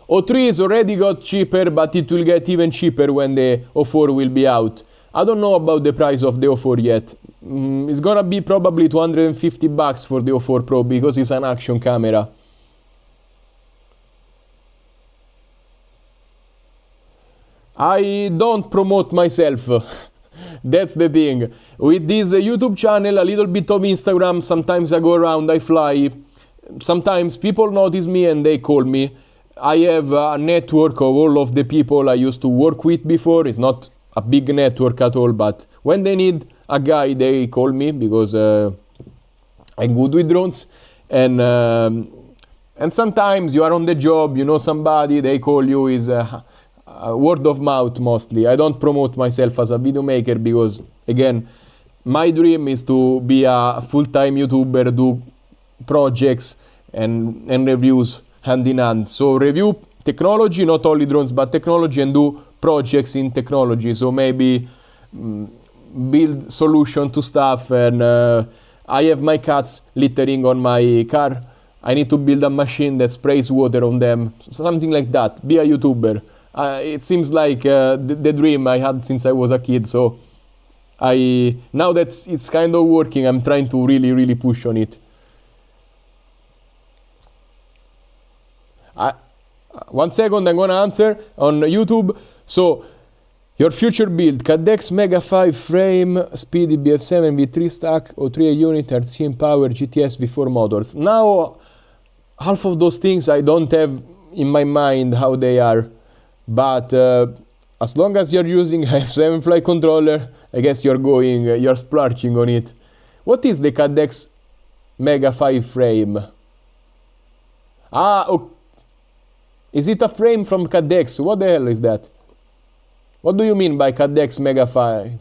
O3 is already got cheaper, but it will get even cheaper when the O4 will be out. I don't know about the price of the O4 yet. It's gonna be probably $250 for the O4 Pro because it's an action camera. I don't promote myself. That's the thing. With this YouTube channel, a little bit of Instagram, sometimes I go around, I fly. Sometimes people notice me and they call me. I have a network of all of the people I used to work with before. It's not a big network at all, but when they need a guy, they call me because I'm good with drones. And sometimes you are on the job, you know somebody, they call you, is word of mouth mostly. I don't promote myself as a video maker because, again, my dream is to be a full-time YouTuber, do projects and reviews hand in hand. So review technology, not only drones, but technology, and do projects in technology. So maybe build solution to stuff. And I have my cats littering on my car. I need to build a machine that sprays water on them. Something like that. Be a YouTuber. It seems like the dream I had since I was a kid. So now that it's kind of working, I'm trying to really push on it. 1 second, I'm gonna answer on YouTube. So, your future build: Cadex Mega 5 frame, Speedy BF7 V3 stack, O3 unit, RCM power, GTS V4 motors. Now, half of those things I don't have in my mind how they are, but as long as you're using F7 flight controller, I guess you're splurging on it. What is the Cadex Mega 5 frame? Okay. Is it a frame from Cadex? What the hell is that? What do you mean by Cadex Mega 5?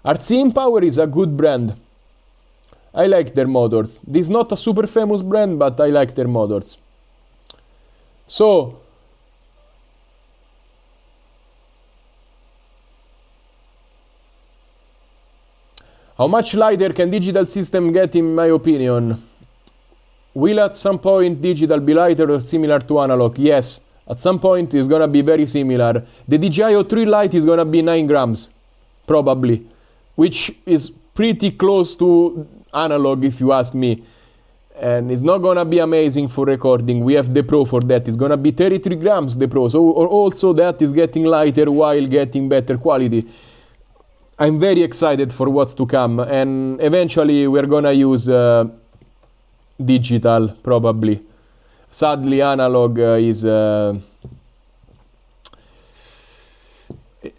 RCM Power is a good brand. I like their motors. This is not a super famous brand, but I like their motors. So, how much lighter can digital system get, in my opinion? Will at some point digital be lighter or similar to analog? Yes, at some point it's gonna be very similar. The DJI O3 Lite is gonna be 9 grams, probably, which is pretty close to analog if you ask me. And it's not gonna be amazing for recording. We have the Pro for that. It's gonna be 33 grams, the Pro. So also that is getting lighter while getting better quality. I'm very excited for what's to come, and eventually we're gonna use digital, probably. Sadly, analog is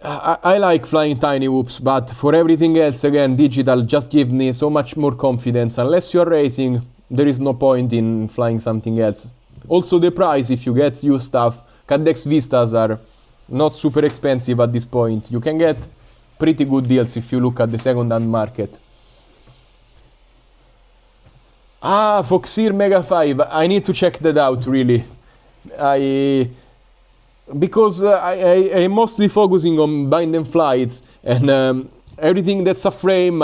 I like flying tiny whoops, but for everything else, again, digital just gives me so much more confidence. Unless you're racing, there is no point in flying something else. Also the price, if you get used stuff, Cadex Vistas are not super expensive at this point. You can get pretty good deals if you look at the second-hand market. Foxeer Mega 5. I need to check that out, really. Because I'm mostly focusing on bind and flights, and everything that's a frame,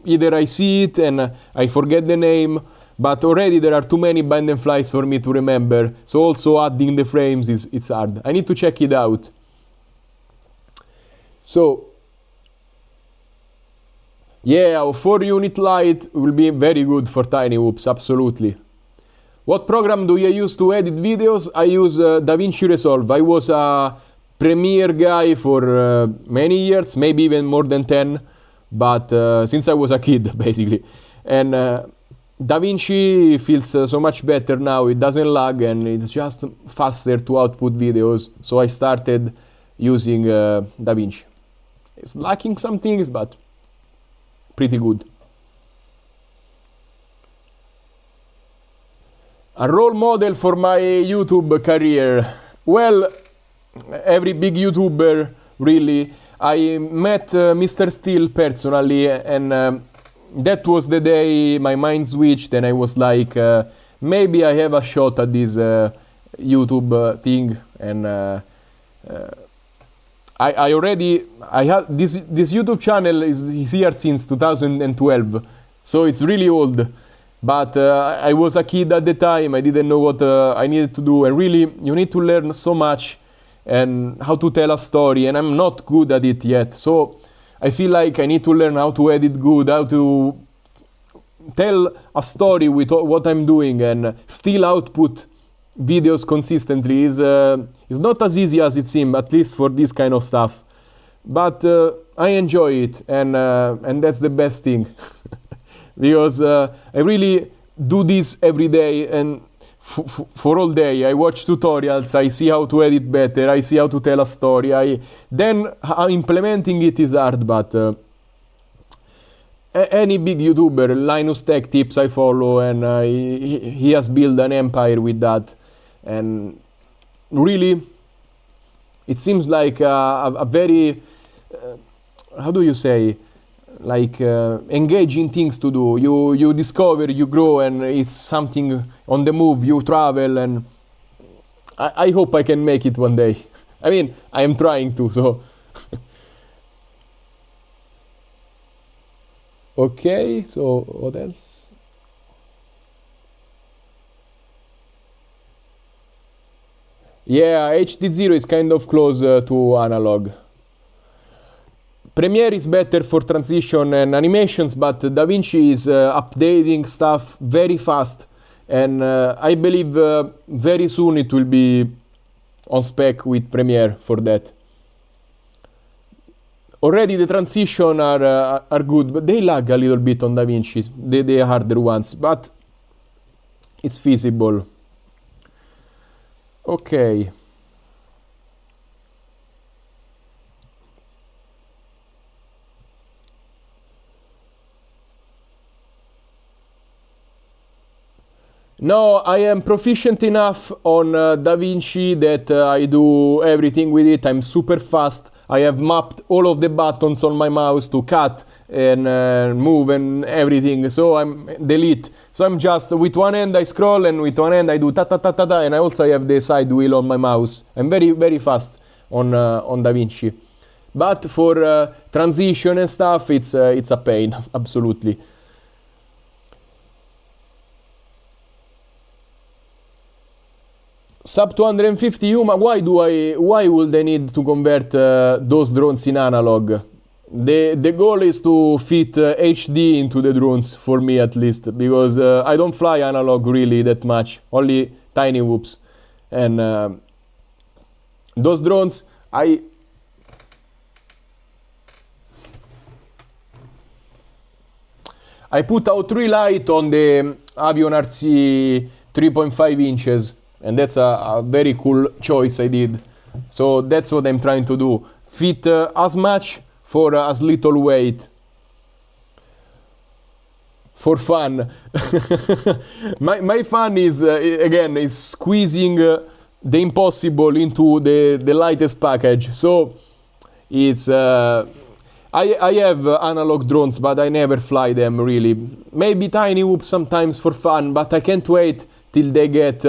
either I see it and I forget the name, but already there are too many bind and flights for me to remember. So also adding the frames it's hard. I need to check it out. So, yeah, a 4-unit light will be very good for tiny whoops, absolutely. What program do you use to edit videos? I use DaVinci Resolve. I was a Premiere guy for many years, maybe even more than 10, but since I was a kid, basically. And DaVinci feels so much better now. It doesn't lag, and it's just faster to output videos. So I started using DaVinci. It's lacking some things, but pretty good. A role model for my YouTube career. Well, every big YouTuber, really. I met Mr. Steele personally, and that was the day my mind switched, and I was like, maybe I have a shot at this YouTube thing, and I had this YouTube channel is here since 2012, so it's really old. But I was a kid at the time. I didn't know what I needed to do, and really, you need to learn so much and how to tell a story, and I'm not good at it yet. So I feel like I need to learn how to edit good, how to tell a story with what I'm doing, and still output videos consistently is not as easy as it seems, at least for this kind of stuff. But I enjoy it, and that's the best thing. Because I really do this every day, and for all day I watch tutorials, I see how to edit better, I see how to tell a story, then implementing it is hard. But any big YouTuber, Linus Tech Tips, I follow, and he has built an empire with that, and really it seems like a very how do you say, like engaging things to do. You discover, you grow, and it's something on the move. You travel, and I hope I can make it one day. I mean, I am trying to, so okay, so what else? Yeah, HD0 is kind of close to analog. Premiere is better for transition and animations, but DaVinci is updating stuff very fast, and I believe very soon it will be on spec with Premiere for that. Already the transition are good, but they lag a little bit on DaVinci, the harder ones, but it's feasible. Okay. No, I am proficient enough on DaVinci that I do everything with it. I'm super fast. I have mapped all of the buttons on my mouse to cut and move and everything. So I'm delete. So I'm just, with one hand I scroll, and with one hand I do ta ta ta ta ta, and I also have the side wheel on my mouse. I'm very, very fast on DaVinci. But for transition and stuff, it's a pain, absolutely. Sub 250 Yuma, why would I need to convert those drones in analog? The goal is to fit HD into the drones, for me at least, because I don't fly analog really that much, only tiny whoops. And those drones, I put out 3 light on the Avion RC 3.5 inches. And that's a very cool choice I did. So that's what I'm trying to do. Fit as much for as little weight. For fun. my fun is, again, is squeezing the impossible into the lightest package. So it's... I have analog drones, but I never fly them really. Maybe tiny whoops sometimes for fun, but I can't wait till they get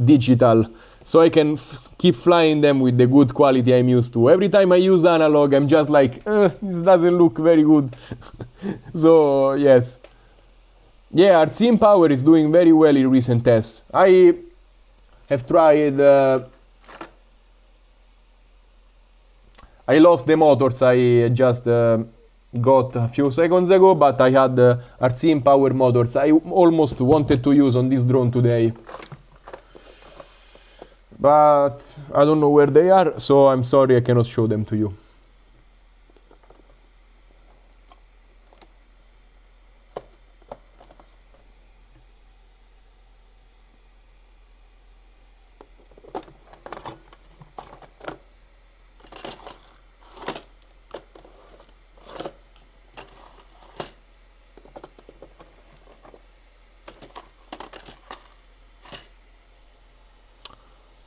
digital, so I can keep flying them with the good quality I'm used to. Every time I use analog, I'm just like, this doesn't look very good. So yes, yeah, RC Power is doing very well in recent tests. I have tried. I lost the motors I just got a few seconds ago, but I had RC Power motors I almost wanted to use on this drone today. But I don't know where they are, so I'm sorry I cannot show them to you.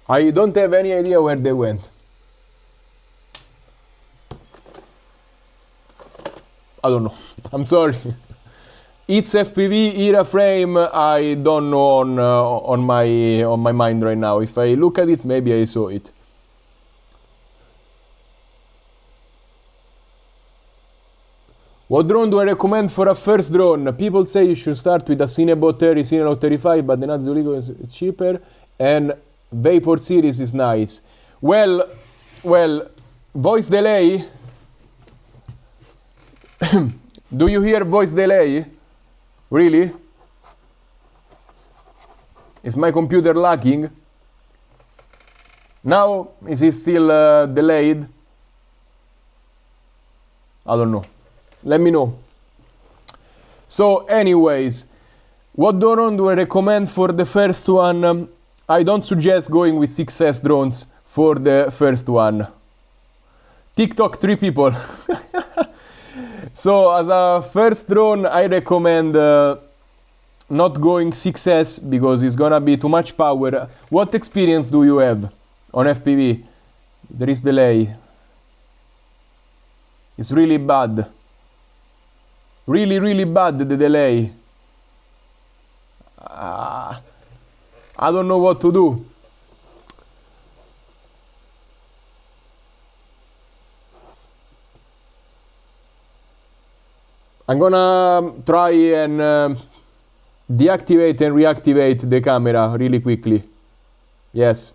I don't have any idea where they went. I don't know. I'm sorry. It's FPV era frame. I don't know on my mind right now. If I look at it, maybe I saw it. What drone do I recommend for a first drone? People say you should start with a Cinebot 30, Cinelog 35, but the Nazzulico is cheaper, and Vapor series is nice. Well, voice delay. Do you hear voice delay? Really? Is my computer lagging? Now, is it still delayed? I don't know. Let me know. So, anyways, what drone do I recommend for the first one? I don't suggest going with 6S drones for the first one. TikTok 3 people. So, as a first drone, I recommend not going 6S because it's gonna be too much power. What experience do you have on FPV? There is delay. It's really bad. Really bad, the delay. I don't know what to do. I'm gonna try and deactivate and reactivate the camera really quickly. Yes.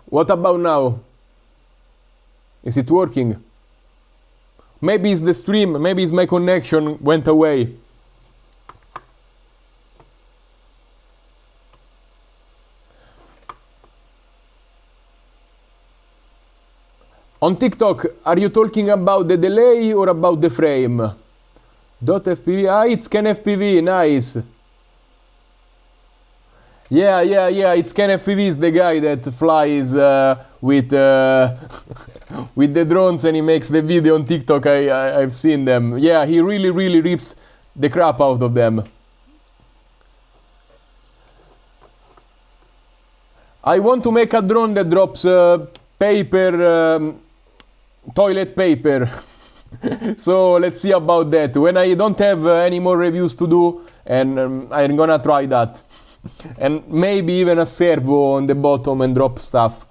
What about now? Is it working? Maybe it's the stream, maybe it's my connection went away. On TikTok, are you talking about the delay or about the frame? .fpv, it's Ken FPV, nice. Yeah, it's Ken FPV is the guy that flies with with the drones and he makes the video on TikTok. I've seen them. Yeah, he really rips the crap out of them. I want to make a drone that drops paper, toilet paper. So let's see about that. When I don't have any more reviews to do, and I'm gonna try that. And maybe even a servo on the bottom and drop stuff.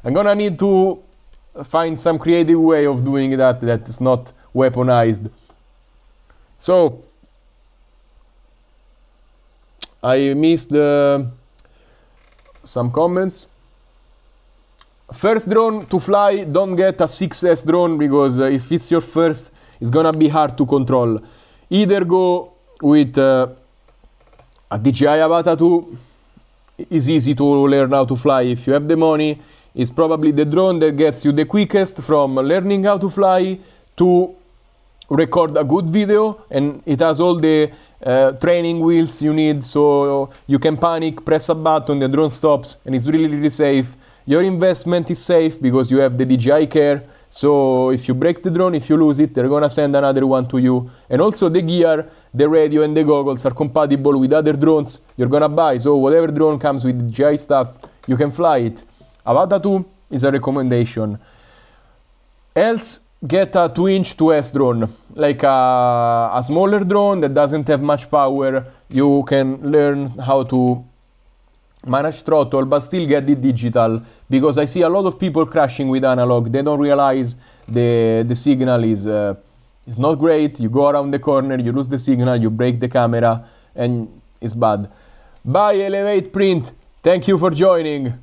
I'm gonna need to find some creative way of doing that is not weaponized. So I missed some comments. First drone to fly, don't get a 6S drone because if it's your first, it's gonna be hard to control. Either go with a DJI Avata 2, is easy to learn how to fly if you have the money. It's probably the drone that gets you the quickest from learning how to fly to record a good video, and it has all the training wheels you need, so you can panic, press a button, the drone stops, and it's really safe. Your investment is safe because you have the DJI Care, so if you break the drone, if you lose it, they're gonna send another one to you. And also the gear, the radio and the goggles are compatible with other drones you're gonna buy, so whatever drone comes with DJI stuff, you can fly it. Avata 2 is a recommendation. Else, get a 2-inch 2S drone, like a smaller drone that doesn't have much power. You can learn how to manage throttle, but still get it digital, because I see a lot of people crashing with analog. They don't realize the signal is not great. You go around the corner, you lose the signal, you break the camera, and it's bad. Bye, Elevate Print. Thank you for joining.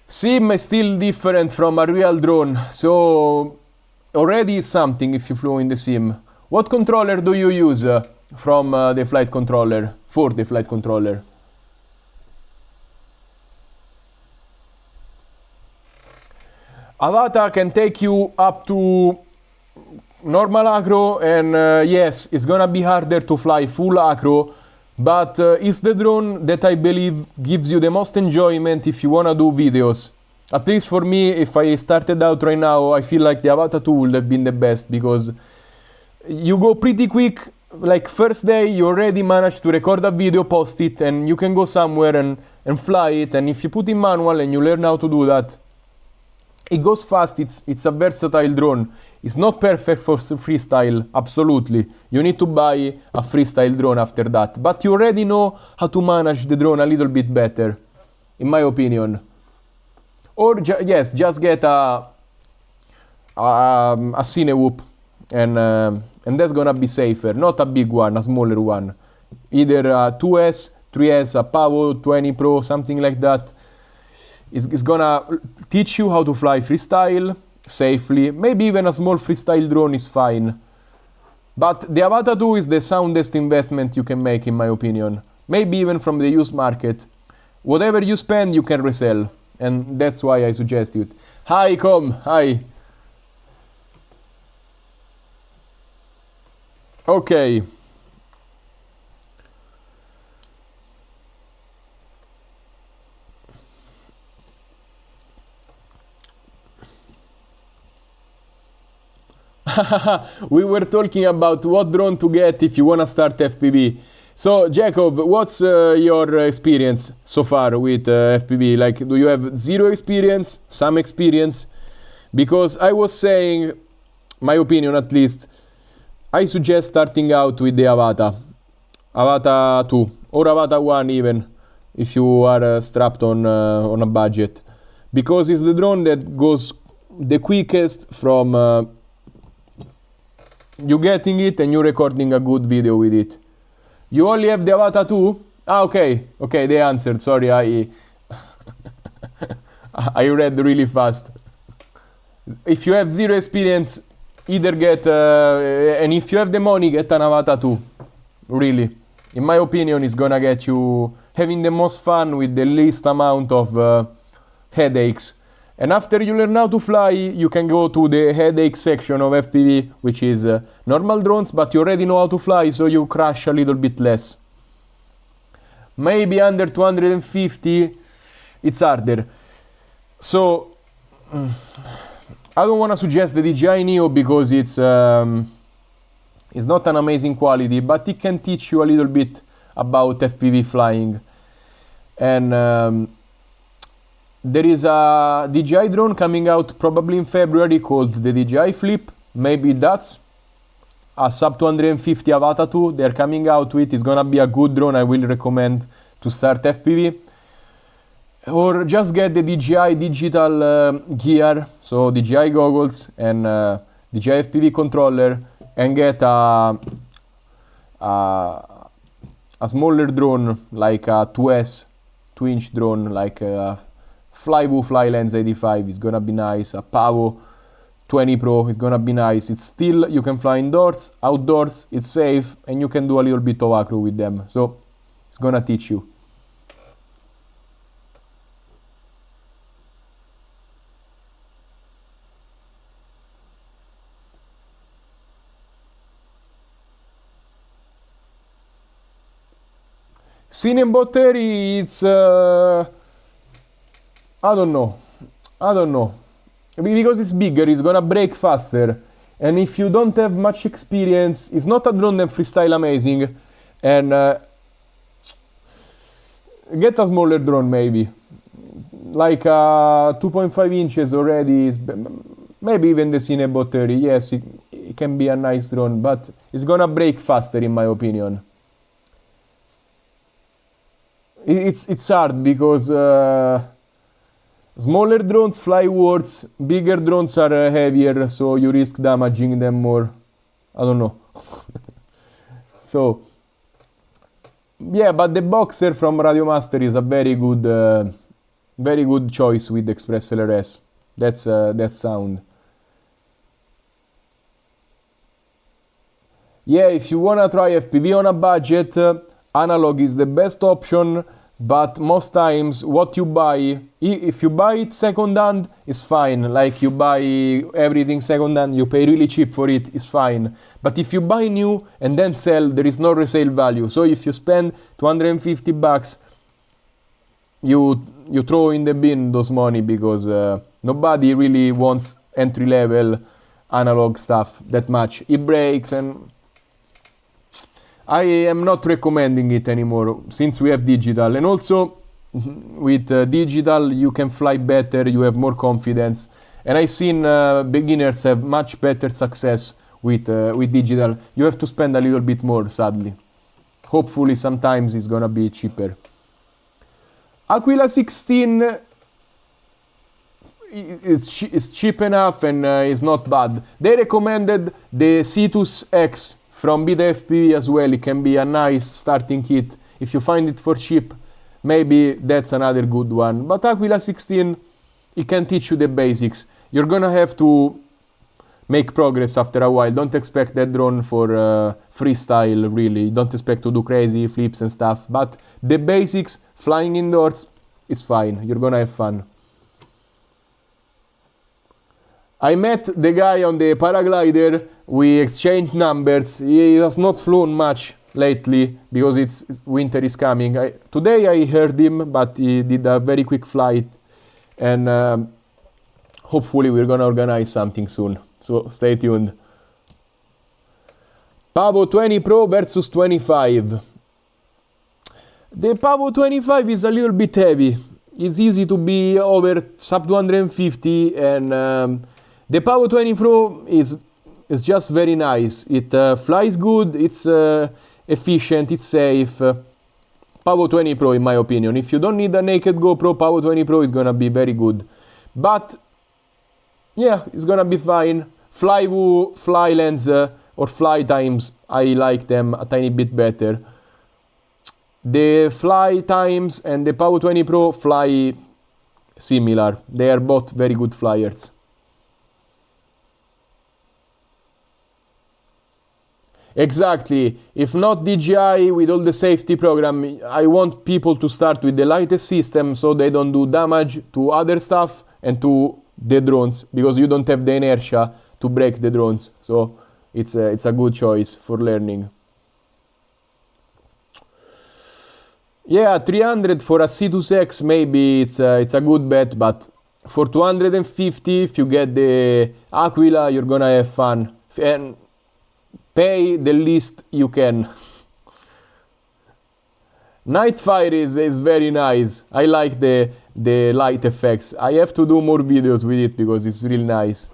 Sim is still different from a real drone, so already is something if you flew in the sim. What controller do you use from the flight controller, for the flight controller? Avata can take you up to normal acro, and yes, it's gonna be harder to fly full acro, but it's the drone that I believe gives you the most enjoyment if you wanna do videos. At least for me, if I started out right now, I feel like the Avata 2 would have been the best, because you go pretty quick. Like first day, you already managed to record a video, post it, and you can go somewhere and and fly it, and if you put in manual and you learn how to do that, it goes fast. It's a versatile drone. It's not perfect for freestyle, absolutely. You need to buy a freestyle drone after that, but you already know how to manage the drone a little bit better, in my opinion. Or yes, just get a Cinewhoop, and that's gonna be safer. Not a big one, a smaller one. Either a 2S, 3S, a Pavo 20 Pro, something like that. It's gonna teach you how to fly freestyle safely. Maybe even a small freestyle drone is fine. But the Avata 2 is the soundest investment you can make, in my opinion. Maybe even from the used market. Whatever you spend, you can resell. And that's why I suggest it. Hi, Com. Hi. Okay. We were talking about what drone to get if you want to start FPV. So, Jacob, what's your experience so far with FPV? Like, do you have zero experience, some experience? Because I was saying, my opinion at least, I suggest starting out with the Avata. Avata 2 or Avata 1 even, if you are strapped on a budget. Because it's the drone that goes the quickest from you getting it and you recording a good video with it. You only have the Avata 2? Ah, okay. Okay, they answered. Sorry, I read really fast. If you have zero experience, either get... and if you have the money, get an Avata 2. Really. In my opinion, it's gonna get you having the most fun with the least amount of headaches. And after you learn how to fly, you can go to the headache section of FPV, which is normal drones, but you already know how to fly, so you crash a little bit less. Maybe under 250, it's harder. So, I don't want to suggest the DJI Neo because it's not an amazing quality, but it can teach you a little bit about FPV flying. And... there is a DJI drone coming out probably in February called the DJI Flip. Maybe that's a sub 250 Avata 2 they're coming out with. It's gonna be a good drone. I will recommend to start FPV. Or just get the DJI digital gear, so DJI goggles and DJI FPV controller, and get a smaller drone like a 2S, 2-inch drone like a Flywoo Flylens 85 is gonna be nice. A Pavo 20 Pro is gonna be nice. It's still, you can fly indoors, outdoors, it's safe, and you can do a little bit of acro with them. So it's gonna teach you. Cinebotteri, it's I don't know, because it's bigger, it's gonna break faster, and if you don't have much experience, it's not a drone that freestyle amazing, and get a smaller drone maybe, like 2.5 inches already, maybe even the Cinebotteri, yes, it can be a nice drone, but it's gonna break faster in my opinion. It's hard because smaller drones fly worse, bigger drones are heavier, so you risk damaging them more. I don't know. So, yeah, but the Boxer from Radiomaster is a very good choice with Express LRS. That's sound. Yeah, if you wanna try FPV on a budget, analog is the best option. But most times what you buy, if you buy it second hand, it's fine. Like you buy everything second hand, you pay really cheap for it, it's fine. But if you buy new and then sell, there is no resale value. So if you spend 250 bucks, you throw in the bin those money because nobody really wants entry level analog stuff that much. It breaks, and I am not recommending it anymore since we have digital. And also with digital you can fly better, you have more confidence, and I've seen beginners have much better success with digital. You have to spend a little bit more, sadly. Hopefully sometimes it's gonna be cheaper. Aquila 16 is cheap enough and is not bad. They recommended the Cetus X from Beta FPV as well. It can be a nice starting kit. If you find it for cheap, maybe that's another good one. But Aquila 16, it can teach you the basics. You're gonna have to make progress after a while. Don't expect that drone for freestyle, really. Don't expect to do crazy flips and stuff. But the basics, flying indoors, is fine. You're gonna have fun. I met the guy on the paraglider. We exchanged numbers. He has not flown much lately because winter is coming. Today I heard him, but he did a very quick flight, and hopefully we're gonna organize something soon. So stay tuned. Pavo 20 Pro versus 25. The Pavo 25 is a little bit heavy. It's easy to be over sub 250, and the Pavo 20 Pro is just very nice. It flies good, it's efficient, it's safe. Pavo 20 Pro, in my opinion. If you don't need a naked GoPro, Pavo 20 Pro is gonna be very good. But yeah, it's gonna be fine. Flywoo, fly lens, or fly times, I like them a tiny bit better. The fly times and the Pavo 20 Pro fly similar. They are both very good flyers. Exactly. If not DJI with all the safety program, I want people to start with the lightest system so they don't do damage to other stuff and to the drones, because you don't have the inertia to break the drones. So it's a good choice for learning. Yeah, 300 for a Cetus X, maybe it's a good bet, but for 250, if you get the Aquila, you're gonna have fun. And pay the least you can. Nightfire is very nice. I like the light effects. I have to do more videos with it because it's really nice.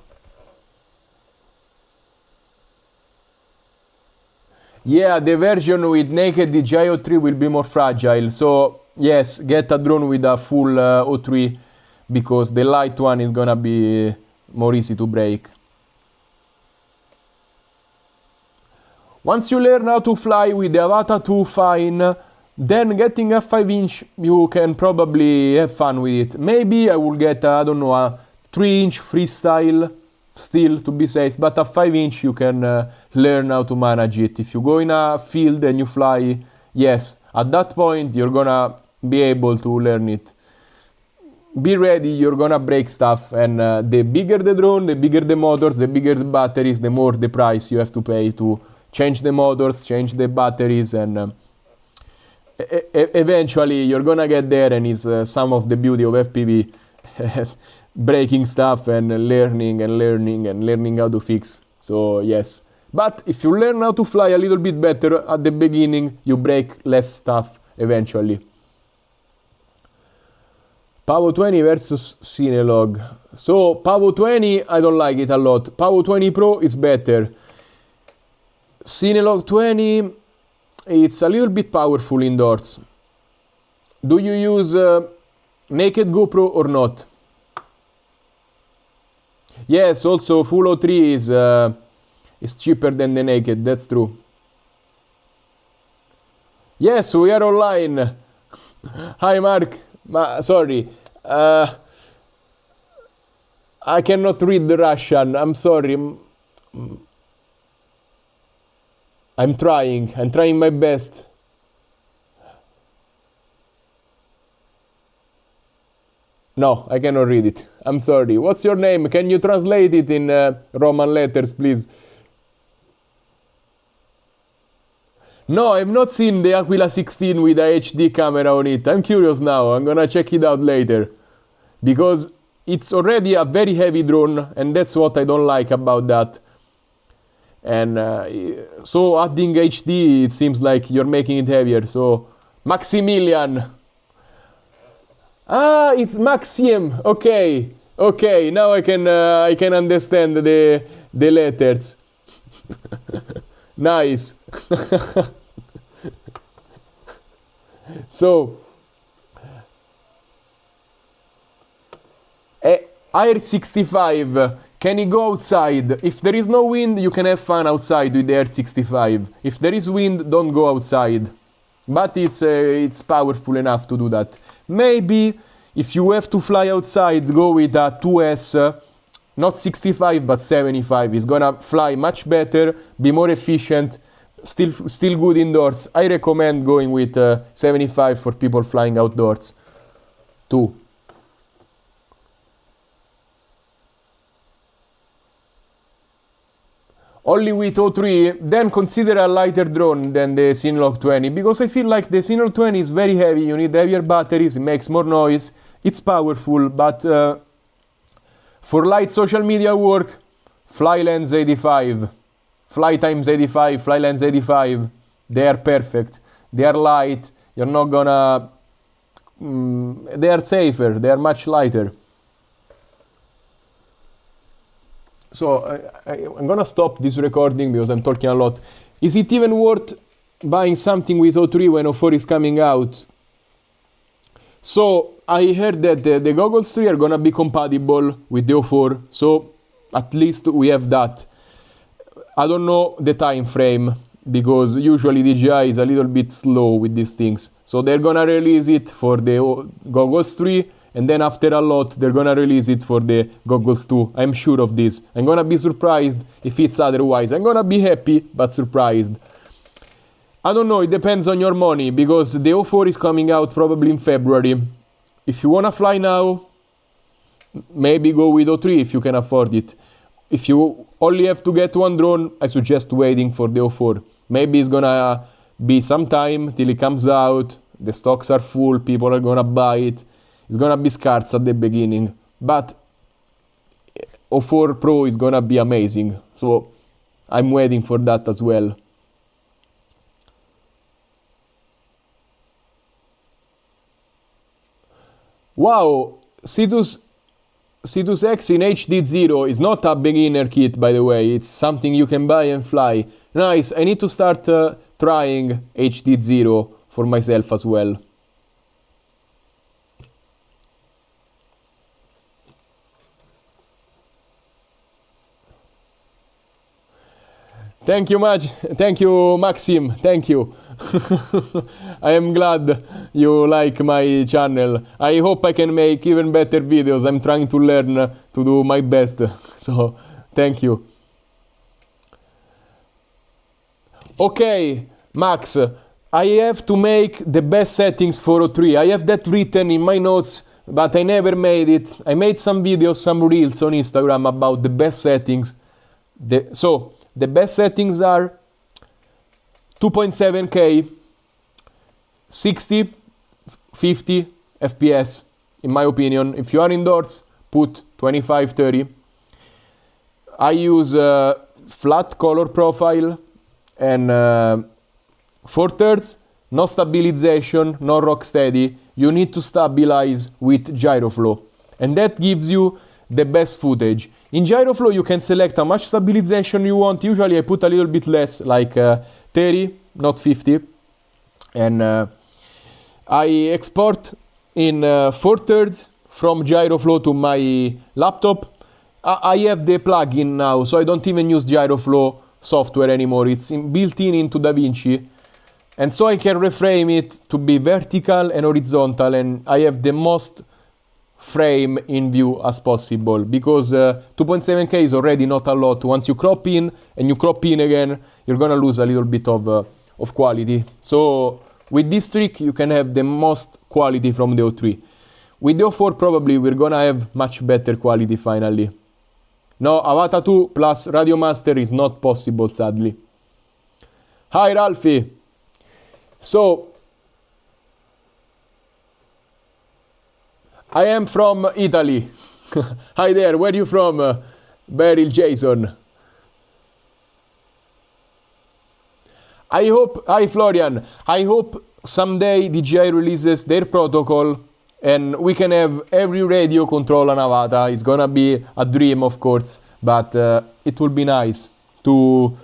Yeah, the version with naked DJI O3 will be more fragile. So yes, get a drone with a full O3, because the light one is gonna be more easy to break. Once you learn how to fly with the Avata 2 fine, then getting a 5-inch, you can probably have fun with it. Maybe I will get, I don't know, a 3-inch freestyle still to be safe, but a 5-inch you can learn how to manage it. If you go in a field and you fly, yes, at that point you're gonna be able to learn it. Be ready, you're gonna break stuff, and the bigger the drone, the bigger the motors, the bigger the batteries, the more the price you have to pay to change the motors, change the batteries, and eventually you're gonna get there, and it's some of the beauty of FPV. Breaking stuff and learning how to fix. So yes, but if you learn how to fly a little bit better at the beginning, you break less stuff eventually. Pavo 20 versus Cinelog. So Pavo 20, I don't like it a lot. Pavo 20 Pro is better. Cinelog 20, it's a little bit powerful indoors. Do you use naked GoPro or not? Yes, also full O3 is cheaper than the naked, that's true. Yes, we are online. Hi Mark, sorry. I cannot read the Russian, I'm sorry. I'm trying my best. No, I cannot read it. I'm sorry. What's your name? Can you translate it in Roman letters, please? No, I've not seen the Aquila 16 with a HD camera on it. I'm curious now. I'm gonna check it out later. Because it's already a very heavy drone, and that's what I don't like about that. And so adding HD, it seems like you're making it heavier. So, Maximilian, Ah, it's Maxim. Okay, okay. Now I can understand the letters. Nice. So, Air 65. Can you go outside? If there is no wind, you can have fun outside with the Air 65. If there is wind, don't go outside. But it's powerful enough to do that. Maybe if you have to fly outside, go with a 2S, not 65 but 75. It's gonna fly much better, be more efficient, still good indoors. I recommend going with 75 for people flying outdoors too. Only with O3, then consider a lighter drone than the Synologue 20, because I feel like the Synologue 20 is very heavy, you need heavier batteries, it makes more noise, it's powerful, but for light social media work, Flylens 85, Flytimes 85, Flylens 85, they are perfect, they are light, you're not gonna... they are safer, they are much lighter. So I'm gonna stop this recording because I'm talking a lot. Is it even worth buying something with O3 when O4 is coming out? So I heard that the goggles 3 are gonna be compatible with the O4, so at least we have that. I don't know the time frame because usually DJI is a little bit slow with these things. So they're gonna release it for the goggles 3. And then after a lot, they're gonna release it for the goggles 2. I'm sure of this. I'm gonna be surprised if it's otherwise. I'm gonna be happy, but surprised. I don't know, it depends on your money, because the O4 is coming out probably in February. If you wanna fly now, maybe go with O3 if you can afford it. If you only have to get one drone, I suggest waiting for the O4. Maybe it's gonna be some time till it comes out, the stocks are full, people are gonna buy it. It's gonna be scarce at the beginning, but O4 Pro is gonna be amazing, so I'm waiting for that as well. Wow, Cetus X in HD0 is not a beginner kit, by the way, it's something you can buy and fly. Nice, I need to start trying HD0 for myself as well. Thank you much. Thank you, Maxim. Thank you. I am glad you like my channel. I hope I can make even better videos. I'm trying to learn to do my best. So, thank you. Okay, Max. I have to make the best settings for O3. I have that written in my notes, but I never made it. I made some videos, some reels on Instagram about the best settings. The best settings are 2.7K, 60, 50 FPS, in my opinion. If you are indoors, put 25, 30. I use flat color profile and 4/3, no stabilization, no rock steady. You need to stabilize with gyroflow, and that gives you the best footage. In gyroflow you can select how much stabilization you want. Usually I put a little bit less, like 30, not 50. And I export in 4/3 from gyroflow to my laptop. I have the plugin now, so I don't even use gyroflow software anymore. It's built in into DaVinci. And so I can reframe it to be vertical and horizontal, and I have the most frame in view as possible, because 2.7K is already not a lot. Once you crop in and you crop in again, you're gonna lose a little bit of quality. So with this trick you can have the most quality from the O3. With the O4 probably we're gonna have much better quality finally. No, Avata 2 plus Radio Master is not possible, sadly. Hi Ralphie. So I am from Italy. Hi there, where are you from? Beryl Jason. Hi Florian, I hope someday DJI releases their protocol and we can have every radio control an Avata. It's gonna be a dream, of course, but it will be nice to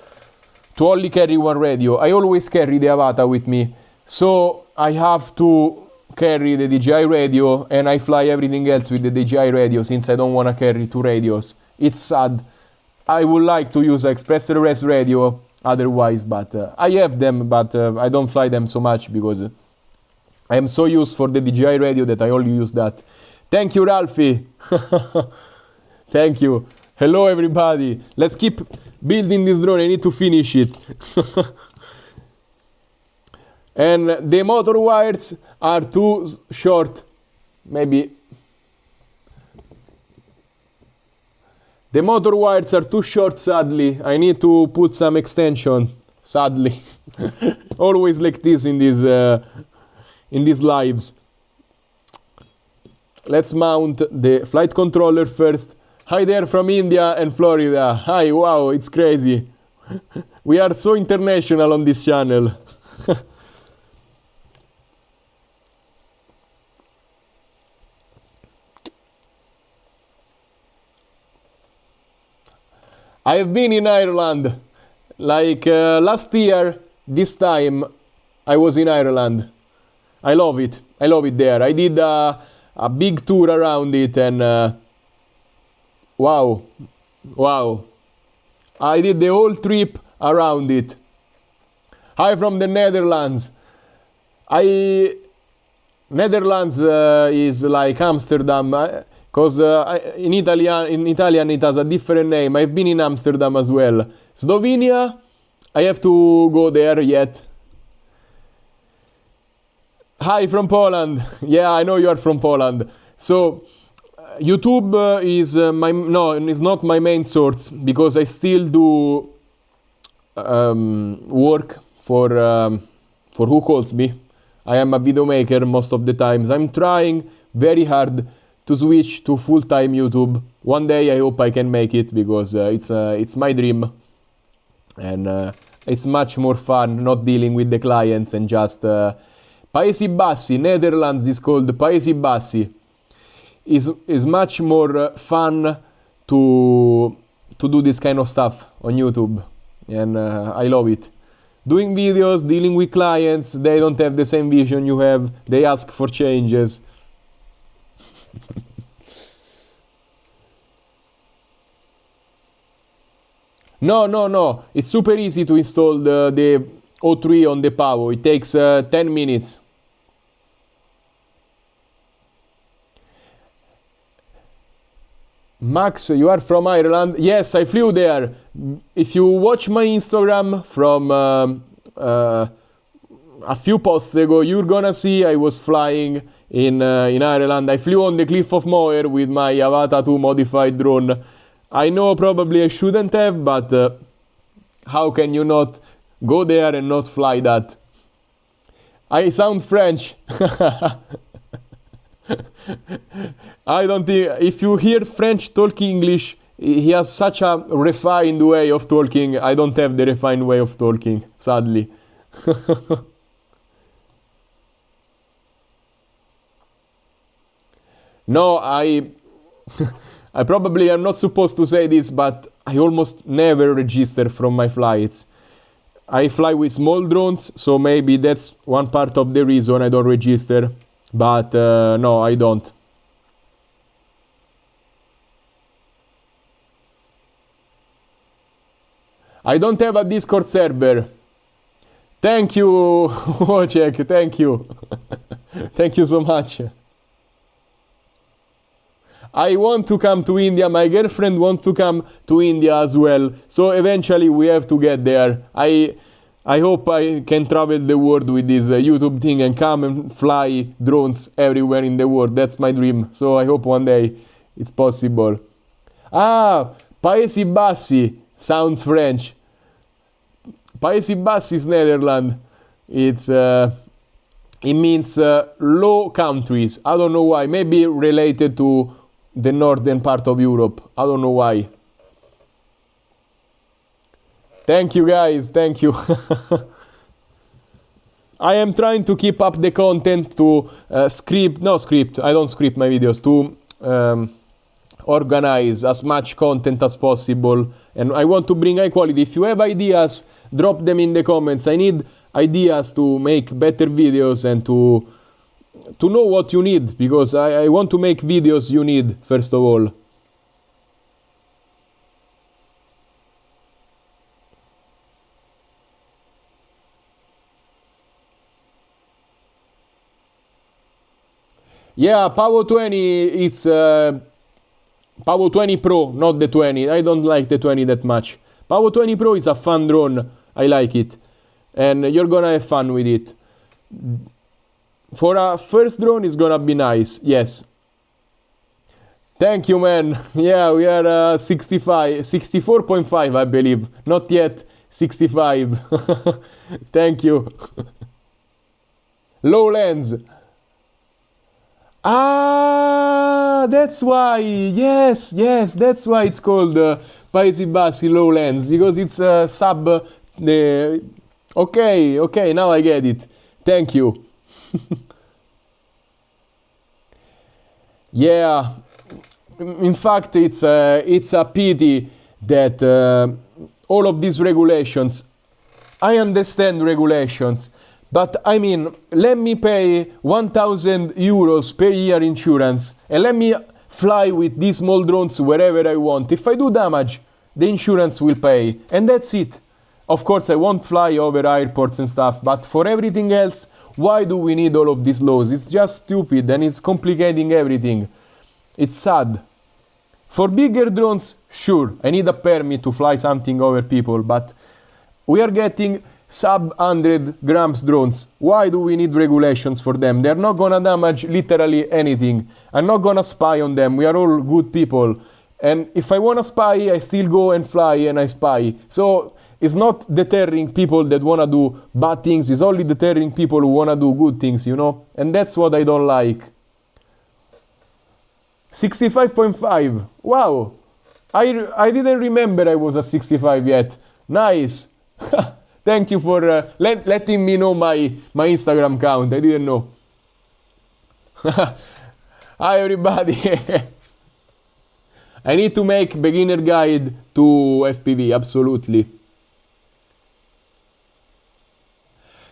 only carry one radio. I always carry the Avata with me, so I have to carry the DJI radio, and I fly everything else with the DJI radio since I don't want to carry two radios. It's sad. I would like to use Express RS radio otherwise, but I have them, but I don't fly them so much because I am so used for the DJI radio that I only use that. Thank you, Ralphie. Thank you. Hello, everybody. Let's keep building this drone. I need to finish it. And the motor wires are too short. Maybe the motor wires are too short, sadly. I need to put some extensions, sadly. Always like this in these lives. Let's mount the flight controller first. Hi there from India and Florida. Hi, wow, it's crazy. We are so international on this channel. I have been in Ireland, like last year, this time I was in Ireland. I love it there. I did a big tour around it, and wow, I did the whole trip around it. Hi from the Netherlands. Netherlands is like Amsterdam. Because in Italian it has a different name. I've been in Amsterdam as well. Slovenia, I have to go there yet. Hi from Poland. Yeah, I know you are from Poland. So YouTube is is not my main source, because I still do work for Who Calls Me. I am a video maker most of the times. I'm trying very hard to switch to full-time YouTube. One day I hope I can make it, because it's my dream, and it's much more fun not dealing with the clients and just Paesi Bassi. Netherlands is called Paesi Bassi. Is much more fun to do this kind of stuff on YouTube, and I love it. Doing videos, dealing with clients, they don't have the same vision you have. They ask for changes. No. It's super easy to install the O3 on the Pavo. It takes 10 minutes. Max, you are from Ireland? Yes, I flew there. If you watch my Instagram from a few posts ago, you're gonna see I was flying in Ireland. I flew on the Cliff of Moher with my Avata 2 modified drone. I know probably I shouldn't have, but how can you not go there and not fly that? I sound French. I don't think, if you hear French talk English, he has such a refined way of talking. I don't have the refined way of talking, sadly. No, I probably am not supposed to say this, but I almost never register from my flights. I fly with small drones, so maybe that's one part of the reason I don't register. But no, I don't. I don't have a Discord server. Thank you, Wojciech, thank you. Thank you so much. I want to come to India. My girlfriend wants to come to India as well. So eventually we have to get there. I hope I can travel the world with this YouTube thing and come and fly drones everywhere in the world. That's my dream. So I hope one day it's possible. Ah, Paesi Bassi sounds French. Paesi Bassi is Netherlands. It means low countries. I don't know why. Maybe related to the northern part of Europe. I don't know why. Thank you guys, thank you. I am trying to keep up the content to I don't script my videos, to organize as much content as possible, and I want to bring high quality. If you have ideas, drop them in the comments. I need ideas to make better videos and to know what you need, because I want to make videos you need, first of all. Yeah, Pavo 20, it's Pavo 20 Pro, not the 20. I don't like the 20 that much. Pavo 20 Pro is a fun drone. I like it. And you're gonna have fun with it. For a first drone, it's gonna be nice. Yes. Thank you, man. Yeah, we are 64.5, I believe. Not yet 65. Thank you. Low lens. Ah, that's why. Yes, that's why it's called Paesi Bassi low lens, because it's sub the. Okay, now I get it. Thank you. Yeah, in fact, it's a pity that all of these regulations. I understand regulations. But I mean, let me pay 1,000 euros per year insurance and let me fly with these small drones wherever I want. If I do damage, the insurance will pay. And that's it. Of course, I won't fly over airports and stuff, but for everything else, why do we need all of these laws? It's just stupid and it's complicating everything. It's sad. For bigger drones, sure, I need a permit to fly something over people, but we are getting sub 100 grams drones. Why do we need regulations for them? They're not gonna damage literally anything. I'm not gonna spy on them. We are all good people. And if I wanna spy, I still go and fly and I spy. So it's not deterring people that wanna do bad things. It's only deterring people who wanna do good things, you know? And that's what I don't like. 65.5. Wow. I didn't remember I was at 65 yet. Nice. Thank you for letting me know my Instagram count. I didn't know. Hi everybody. I need to make beginner guide to FPV, absolutely.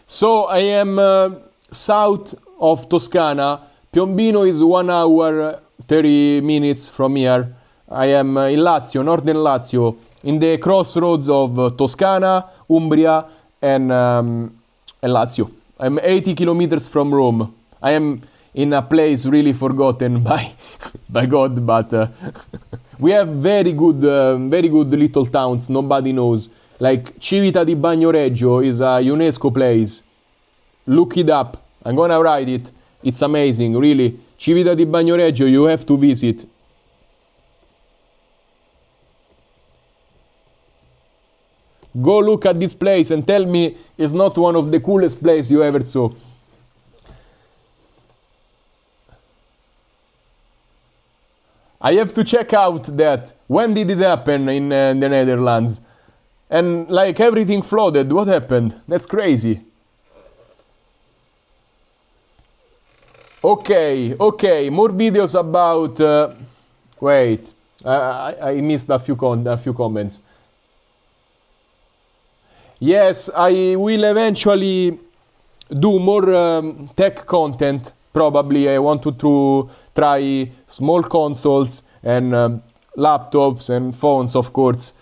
So I am south of Toscana. Piombino is 1 hour 30 minutes from here. I am in Lazio, northern Lazio, in the crossroads of Toscana, Umbria, and Lazio. I'm 80 kilometers from Rome. I am in a place really forgotten by God, but we have very good little towns nobody knows. Like Civita di Bagnoregio is a UNESCO place. Look it up. I'm gonna write it. It's amazing, really. Civita di Bagnoregio, you have to visit. Go look at this place and tell me it's not one of the coolest places you ever saw. I have to check out that. When did it happen in the Netherlands? And like everything flooded. What happened? That's crazy. Okay. More videos about... wait. I missed a few comments. Yes, I will eventually do more tech content. Probably I want to try small consoles and laptops and phones, of course,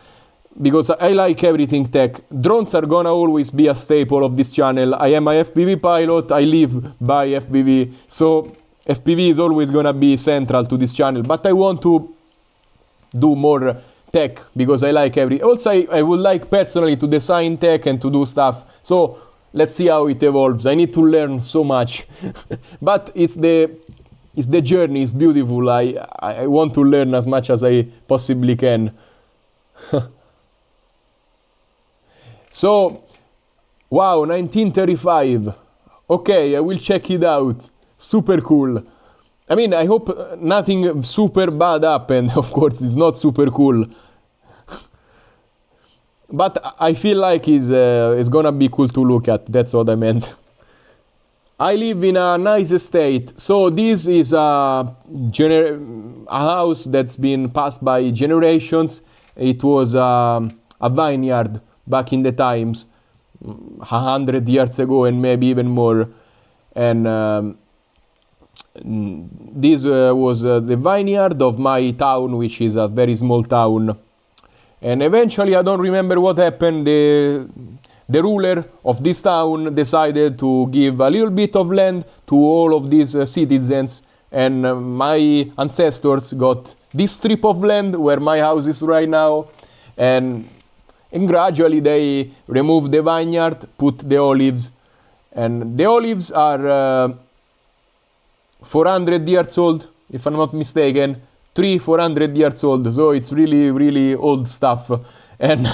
because I like everything tech. Drones are gonna always be a staple of this channel. I am a FPV pilot. I live by FPV, so FPV is always gonna be central to this channel. But I want to do more tech because I like also I would like personally to design tech and to do stuff. So let's see how it evolves. I need to learn so much. But it's the journey. It's beautiful. I want to learn as much as I possibly can. So wow, 1935. Okay, I will check it out. Super cool. I mean, I hope nothing super bad happened. Of course, it's not super cool. But I feel like it's gonna be cool to look at. That's what I meant. I live in a nice estate, so this is a house that's been passed by generations. It was a vineyard back in the times, 100 years ago and maybe even more. And this was the vineyard of my town, which is a very small town. And eventually, I don't remember what happened, the ruler of this town decided to give a little bit of land to all of these citizens, and my ancestors got this strip of land where my house is right now, and gradually they removed the vineyard, put the olives, and the olives are 400 years old, if I'm not mistaken, 400 years old, so it's really, really old stuff. And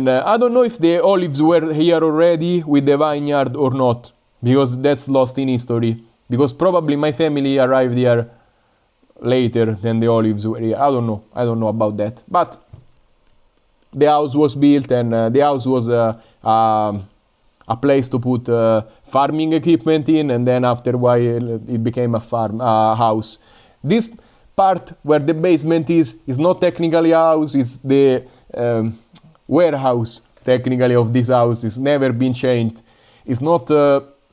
I don't know if the olives were here already with the vineyard or not, because that's lost in history. Because probably my family arrived here later than the olives were here. I don't know about that. But the house was built, and the house was a place to put farming equipment in, and then after a while it became a house. This part where the basement is not technically a house, it's the warehouse technically of this house. It's never been changed. It's not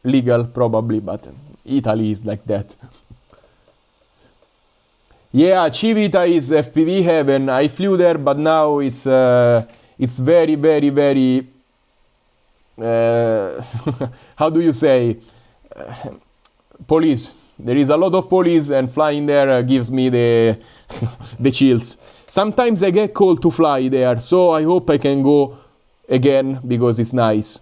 legal probably, but Italy is like that. Yeah, Civita is FPV heaven. I flew there, but now it's very, very, very how do you say, police. There is a lot of police, and flying there gives me the the chills. Sometimes I get called to fly there, so I hope I can go again because it's nice.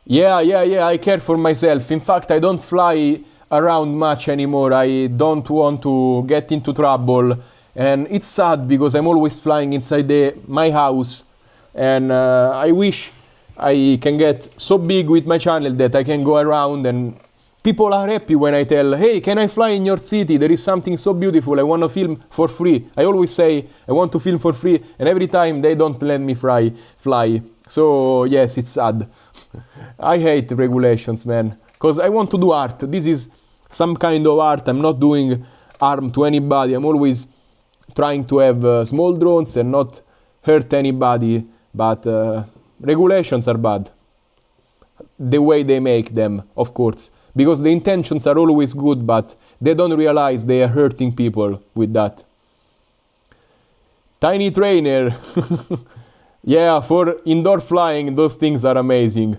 Yeah, I care for myself. In fact, I don't fly around much anymore. I don't want to get into trouble. And it's sad because I'm always flying inside my house. And I wish I can get so big with my channel that I can go around, and people are happy when I tell, hey, can I fly in your city? There is something so beautiful. I want to film for free. I always say I want to film for free, and every time they don't let me fly. So yes, it's sad. I hate regulations, man, because I want to do art. This is some kind of art. I'm not doing harm to anybody. I'm always trying to have small drones and not hurt anybody, but regulations are bad. The way they make them, of course, because the intentions are always good, but they don't realize they are hurting people with that. Tiny trainer. Yeah, for indoor flying, those things are amazing.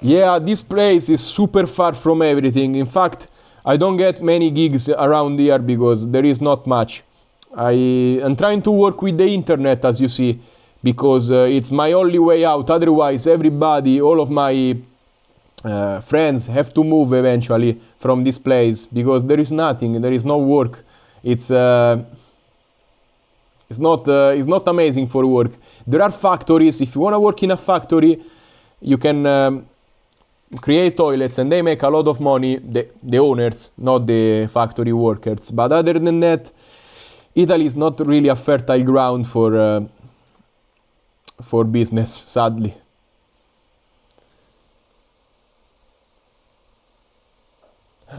Yeah, this place is super far from everything. In fact, I don't get many gigs around here because there is not much. I am trying to work with the internet, as you see, because it's my only way out. Otherwise, everybody, all of my friends have to move eventually from this place because there is nothing, there is no work. It's not amazing for work. There are factories. If you want to work in a factory, you can create toilets and they make a lot of money, the owners, not the factory workers. But other than that, Italy is not really a fertile ground for business, sadly.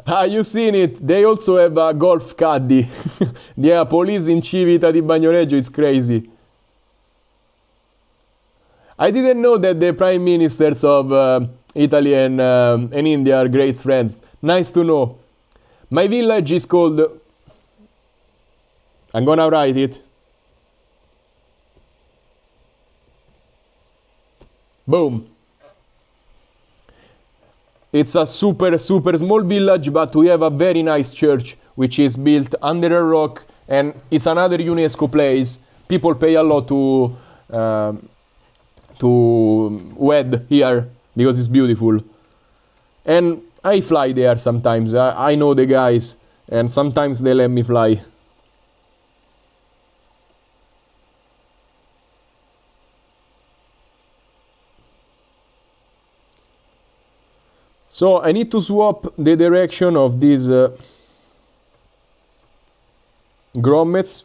Ah, you seen it? They also have a golf caddy. Yeah, police in Civita di Bagnoregio, it's crazy. I didn't know that the prime ministers of Italy and India are great friends. Nice to know. My village is called... I'm gonna write it. Boom. It's a super small village, but we have a very nice church, which is built under a rock, and it's another UNESCO place. People pay a lot to wed here because it's beautiful. And I fly there sometimes. I know the guys, and sometimes they let me fly. So I need to swap the direction of these grommets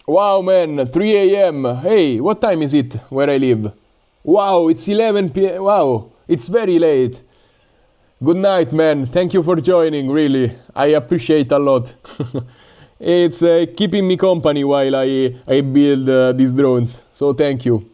Wow, man, 3 a.m. Hey, what time is it where I live? Wow, it's 11 p.m. Wow, it's very late. Good night, man. Thank you for joining, really. I appreciate a lot. It's keeping me company while I build these drones. So thank you.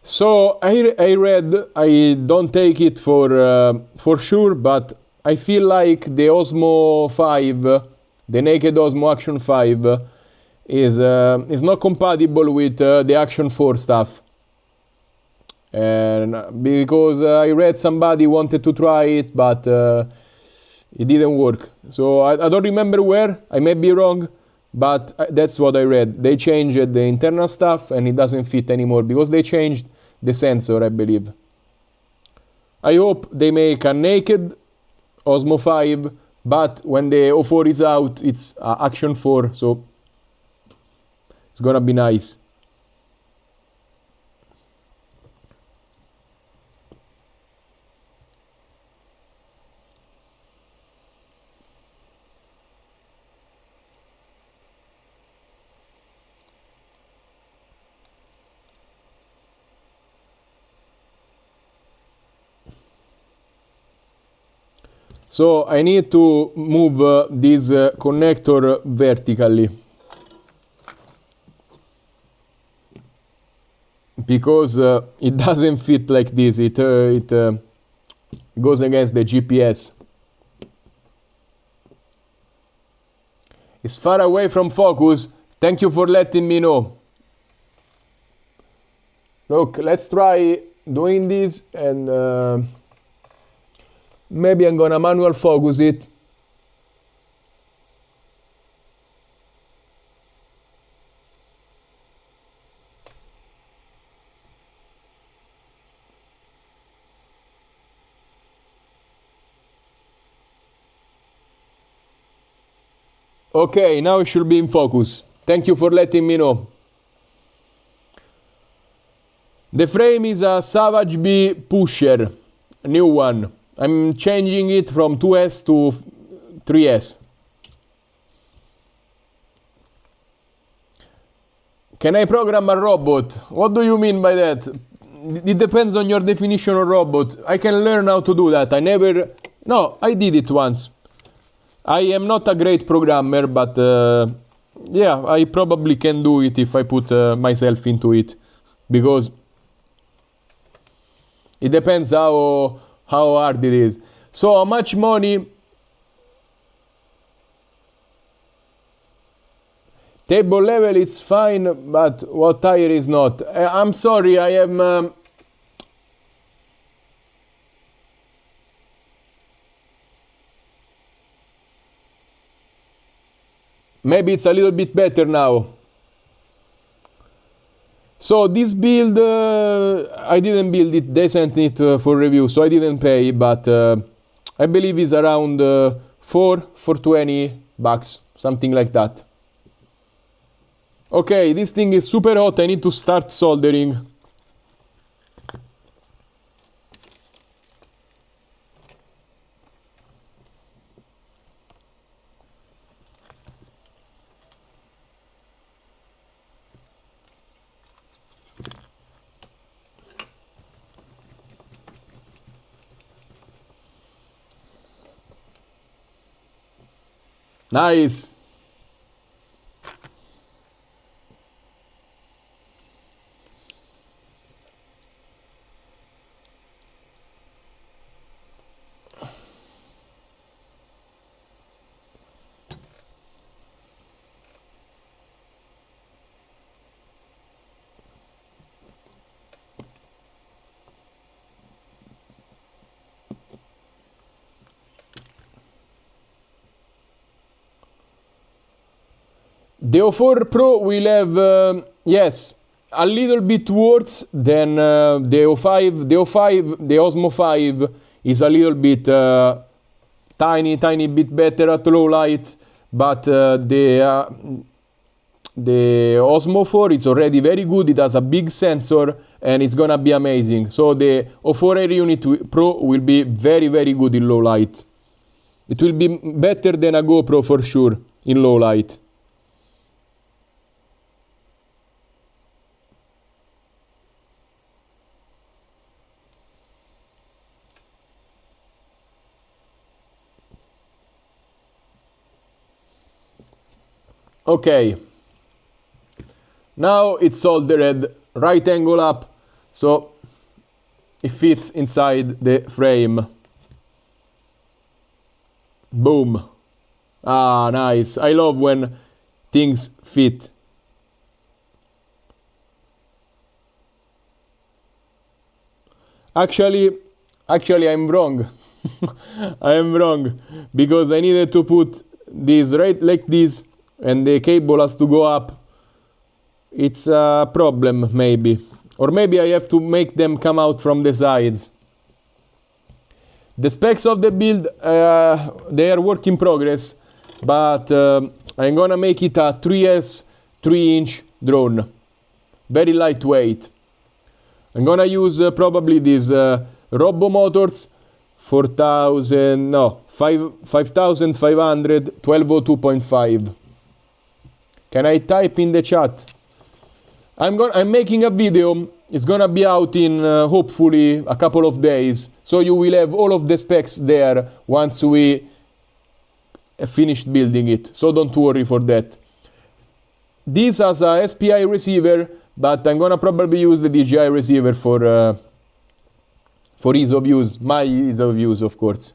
So I read, I don't take it for sure, but I feel like the Osmo 5, the naked Osmo Action 5, is not compatible with the Action 4 stuff. And because I read somebody wanted to try it, but it didn't work. So I don't remember where, I may be wrong, but that's what I read. They changed the internal stuff and it doesn't fit anymore because they changed the sensor, I believe. I hope they make a naked Osmo 5, but when the O4 is out, it's Action 4, so it's gonna be nice. So I need to move this connector vertically because it doesn't fit like this. It goes against the GPS. It's far away from focus. Thank you for letting me know. Look, let's try doing this and maybe I'm gonna manual focus it. Okay, now it should be in focus. Thank you for letting me know. The frame is a Savagebee Pusher, a new one. I'm changing it from 2S to 3S. Can I program a robot? What do you mean by that? It depends on your definition of robot. I can learn how to do that. No, I did it once. I am not a great programmer, but yeah, I probably can do it if I put myself into it. Because it depends how hard it is. So how much money? Table level is fine, but what tire is not? I'm sorry, I am... Maybe it's a little bit better now. So this build, I didn't build it, they sent it for review, so I didn't pay, but I believe it's around 4 for 20 bucks, something like that. Okay, this thing is super hot, I need to start soldering. Nice. The O4 Pro will have, yes, a little bit worse than the O5. The O5, the Osmo 5 is a little bit tiny bit better at low light, but the Osmo 4 is already very good. It has a big sensor and it's gonna be amazing. So the O4 Air Unit Pro will be very good in low light. It will be better than a GoPro for sure in low light. Okay, now it's soldered right angle up, so it fits inside the frame. Boom. Ah, nice. I love when things fit. Actually I'm wrong. I am wrong, because I needed to put this right like this and the cable has to go up. It's a problem maybe, or maybe I have to make them come out from the sides. The specs of the build, they are work in progress, but I'm gonna make it a 3S 3-inch drone, very lightweight. I'm gonna use probably these Robo Motors 5500 1202.5. Can I type in the chat? I'm making a video. It's gonna be out in hopefully a couple of days, so you will have all of the specs there once we have finished building it, so don't worry for that. This has a SPI receiver, but I'm gonna probably use the DJI receiver for ease of use, my ease of use, of course.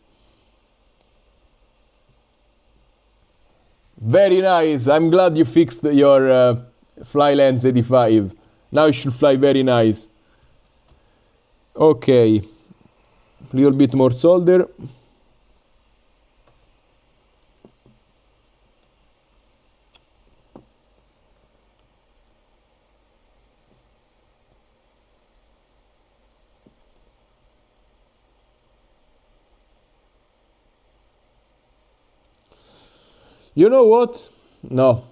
Very nice. I'm glad you fixed your Flylens 85. Now it should fly very nice. Okay, a little bit more solder. You know what? No.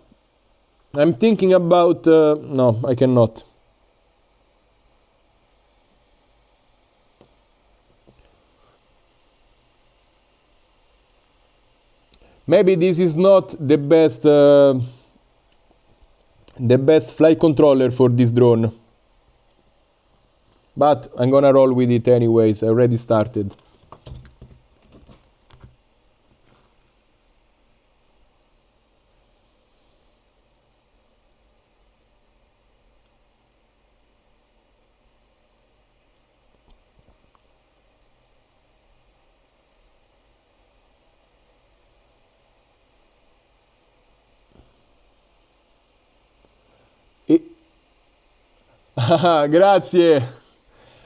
I'm thinking about... no, I cannot. Maybe this is not the best flight controller for this drone. But I'm gonna roll with it anyways. I already started. Grazie.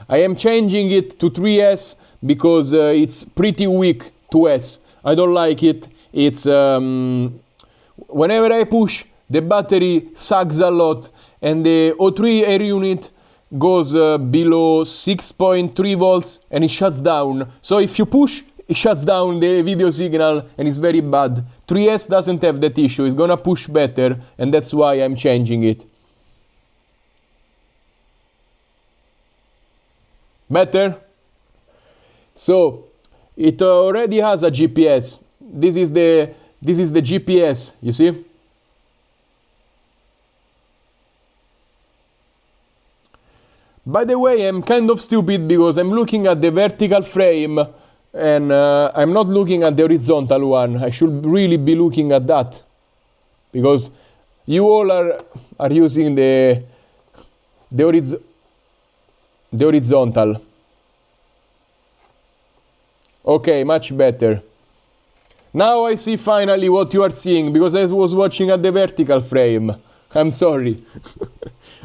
I am changing it to 3S because it's pretty weak to S. I don't like it. It's whenever I push, the battery sags a lot, and the O3 air unit goes below 6.3 volts and it shuts down. So if you push, it shuts down the video signal and it's very bad. 3S doesn't have that issue. It's gonna push better, and that's why I'm changing it. Better? So it already has a GPS. This is the GPS, you see? By the way, I'm kind of stupid because I'm looking at the vertical frame and I'm not looking at the horizontal one. I should really be looking at that, because you all are using the horizontal. Okay, much better. Now I see finally what you are seeing, because I was watching at the vertical frame. I'm sorry.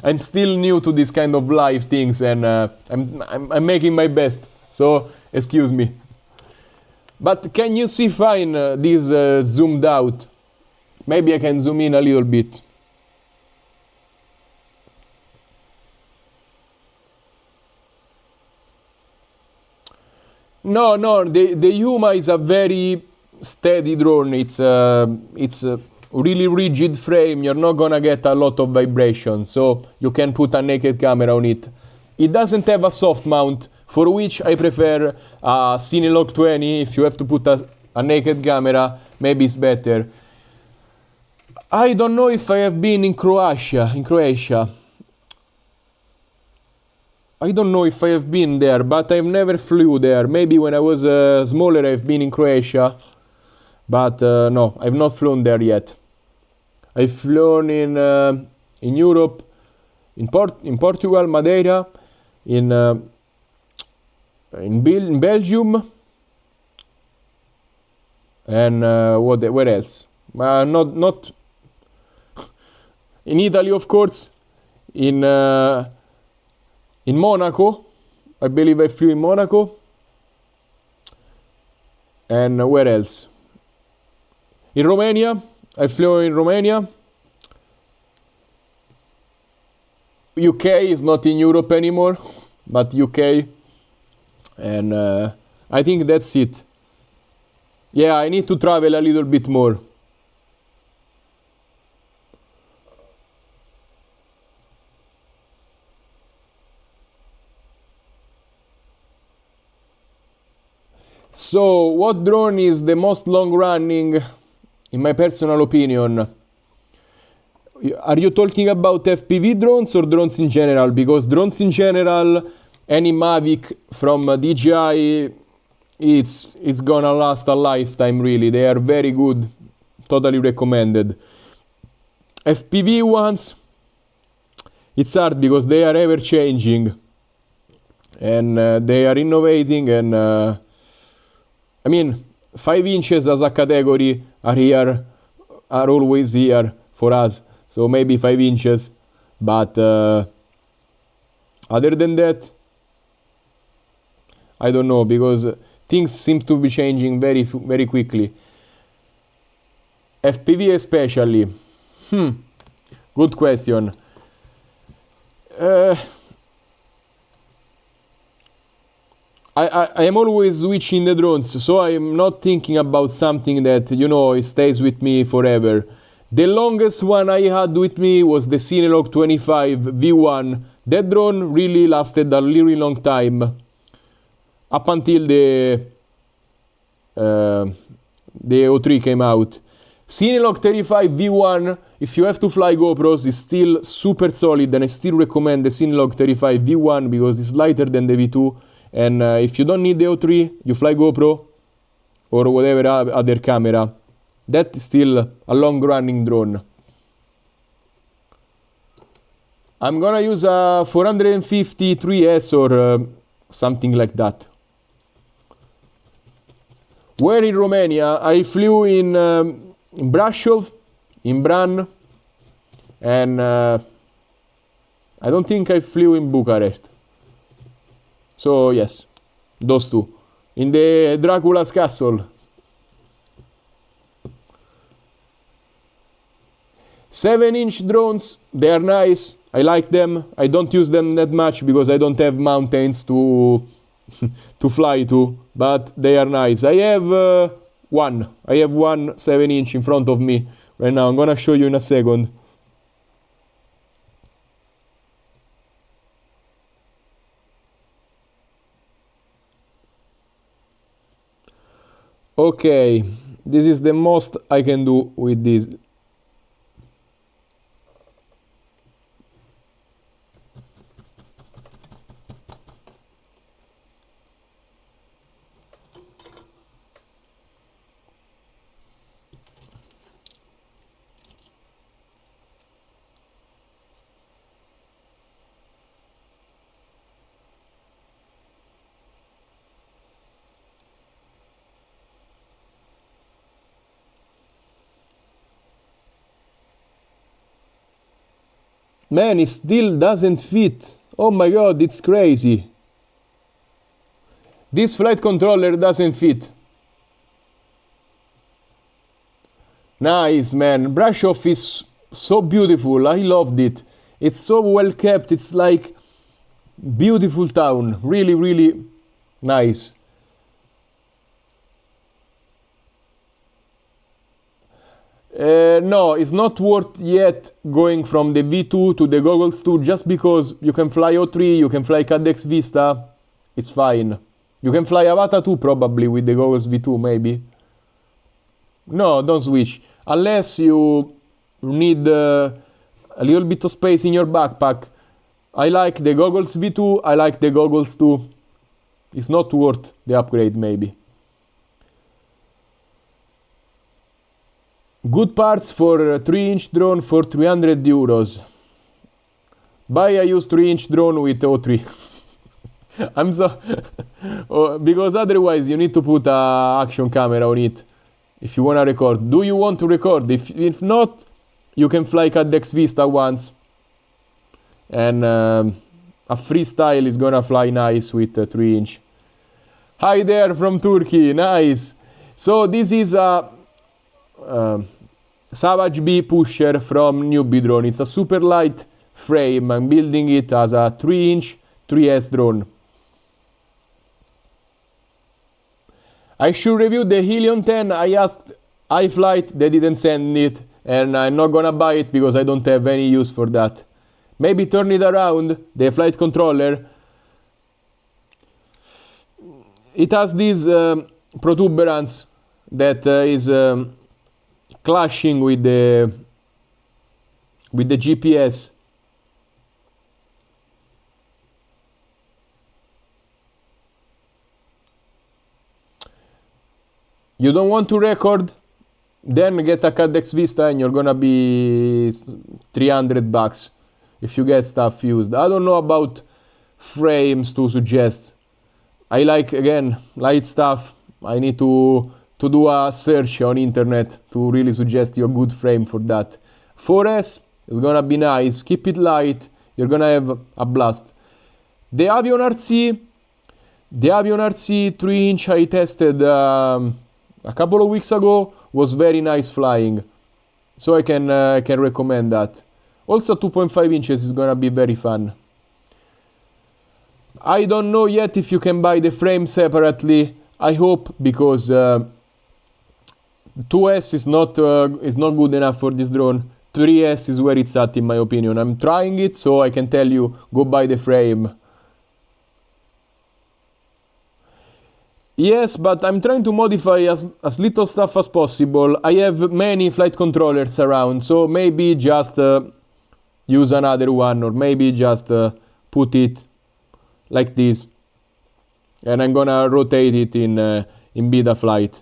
I'm still new to this kind of live things, and I'm making my best. So excuse me. But can you see fine this zoomed out? Maybe I can zoom in a little bit. No, the Yuma is a very steady drone. It's a really rigid frame. You're not gonna get a lot of vibration, so you can put a naked camera on it. It doesn't have a soft mount, for which I prefer a Cinelog 20. If you have to put a naked camera, maybe it's better. I don't know if I have been in Croatia. I don't know if I have been there, but I've never flew there. Maybe when I was smaller I've been in Croatia, but no, I've not flown there yet. I've flown in Europe, in Portugal, Madeira, in Belgium, and where else? Not in Italy, of course. In Monaco, I believe I flew in Monaco. And where else? In Romania, I flew in Romania. UK is not in Europe anymore, but UK. And I think that's it. Yeah, I need to travel a little bit more. So, what drone is the most long-running, in my personal opinion? Are you talking about FPV drones or drones in general? Because drones in general, any Mavic from DJI, it's gonna last a lifetime, really. They are very good, totally recommended. FPV ones, it's hard because they are ever-changing. And they are innovating and... I mean, 5 inches as a category are always here for us. So maybe 5 inches. But other than that, I don't know, because things seem to be changing very, very quickly. FPV especially. Good question. I am always switching the drones, so I am not thinking about something that, you know, it stays with me forever. The longest one I had with me was the Cinelog 25 V1. That drone really lasted a really long time, up until the O3 came out. Cinelog 35 V1, if you have to fly GoPros, is still super solid, and I still recommend the Cinelog 35 V1 because it's lighter than the V2. And if you don't need the O3, you fly GoPro or whatever other camera. That is still a long-running drone. I'm gonna use a 453S or something like that. Where in Romania? I flew in Brașov, in Bran, and I don't think I flew in Bucharest. So yes, those two. In the Dracula's castle. 7-inch drones, they are nice. I like them. I don't use them that much because I don't have mountains to to fly to, but they are nice. I have one 7-inch in front of me right now. I'm gonna show you in a second. Okay, this is the most I can do with this. Man, it still doesn't fit. Oh my god, it's crazy. This flight controller doesn't fit. Nice, man. Brasov is so beautiful. I loved it. It's so well kept. It's like beautiful town. Really, really nice. No, it's not worth yet going from the V2 to the Goggles 2 just because you can fly O3, you can fly Cadex Vista. It's fine. You can fly Avata 2 probably with the Goggles V2 maybe. No, don't switch. Unless you need a little bit of space in your backpack. I like the Goggles V2, I like the Goggles 2. It's not worth the upgrade maybe. Good parts for a 3-inch drone for 300 euros. Buy a used 3-inch drone with O3. I'm so... because otherwise you need to put a action camera on it if you want to record. Do you want to record? If not, you can fly Cadex Vista once. And a freestyle is gonna fly nice with a 3-inch. Hi there from Turkey, nice. So this is a Savagebee pusher from Newbeedrone. It's a super light frame. I'm building it as a 3-inch 3S drone. I should review the Helium 10. I asked iFlight, they didn't send it, and I'm not gonna buy it because I don't have any use for that. Maybe turn it around, the flight controller. It has this protuberance that is clashing with the GPS. You don't want to record? Then get a Cadex Vista and you're gonna be 300 bucks if you get stuff used. I don't know about frames to suggest. I like, again, light stuff. I need to do a search on internet to really suggest you a good frame for that. 4S is gonna be nice. Keep it light. You're gonna have a blast. The Avion RC 3-inch I tested a couple of weeks ago was very nice flying. So I can recommend that. Also 2.5 inches is gonna be very fun. I don't know yet if you can buy the frame separately. I hope, because 2S is not good enough for this drone. 3S is where it's at in my opinion. I'm trying it, so I can tell you, go buy the frame. Yes, but I'm trying to modify as little stuff as possible. I have many flight controllers around, so maybe just use another one, or maybe just put it like this. And I'm gonna rotate it in beta flight.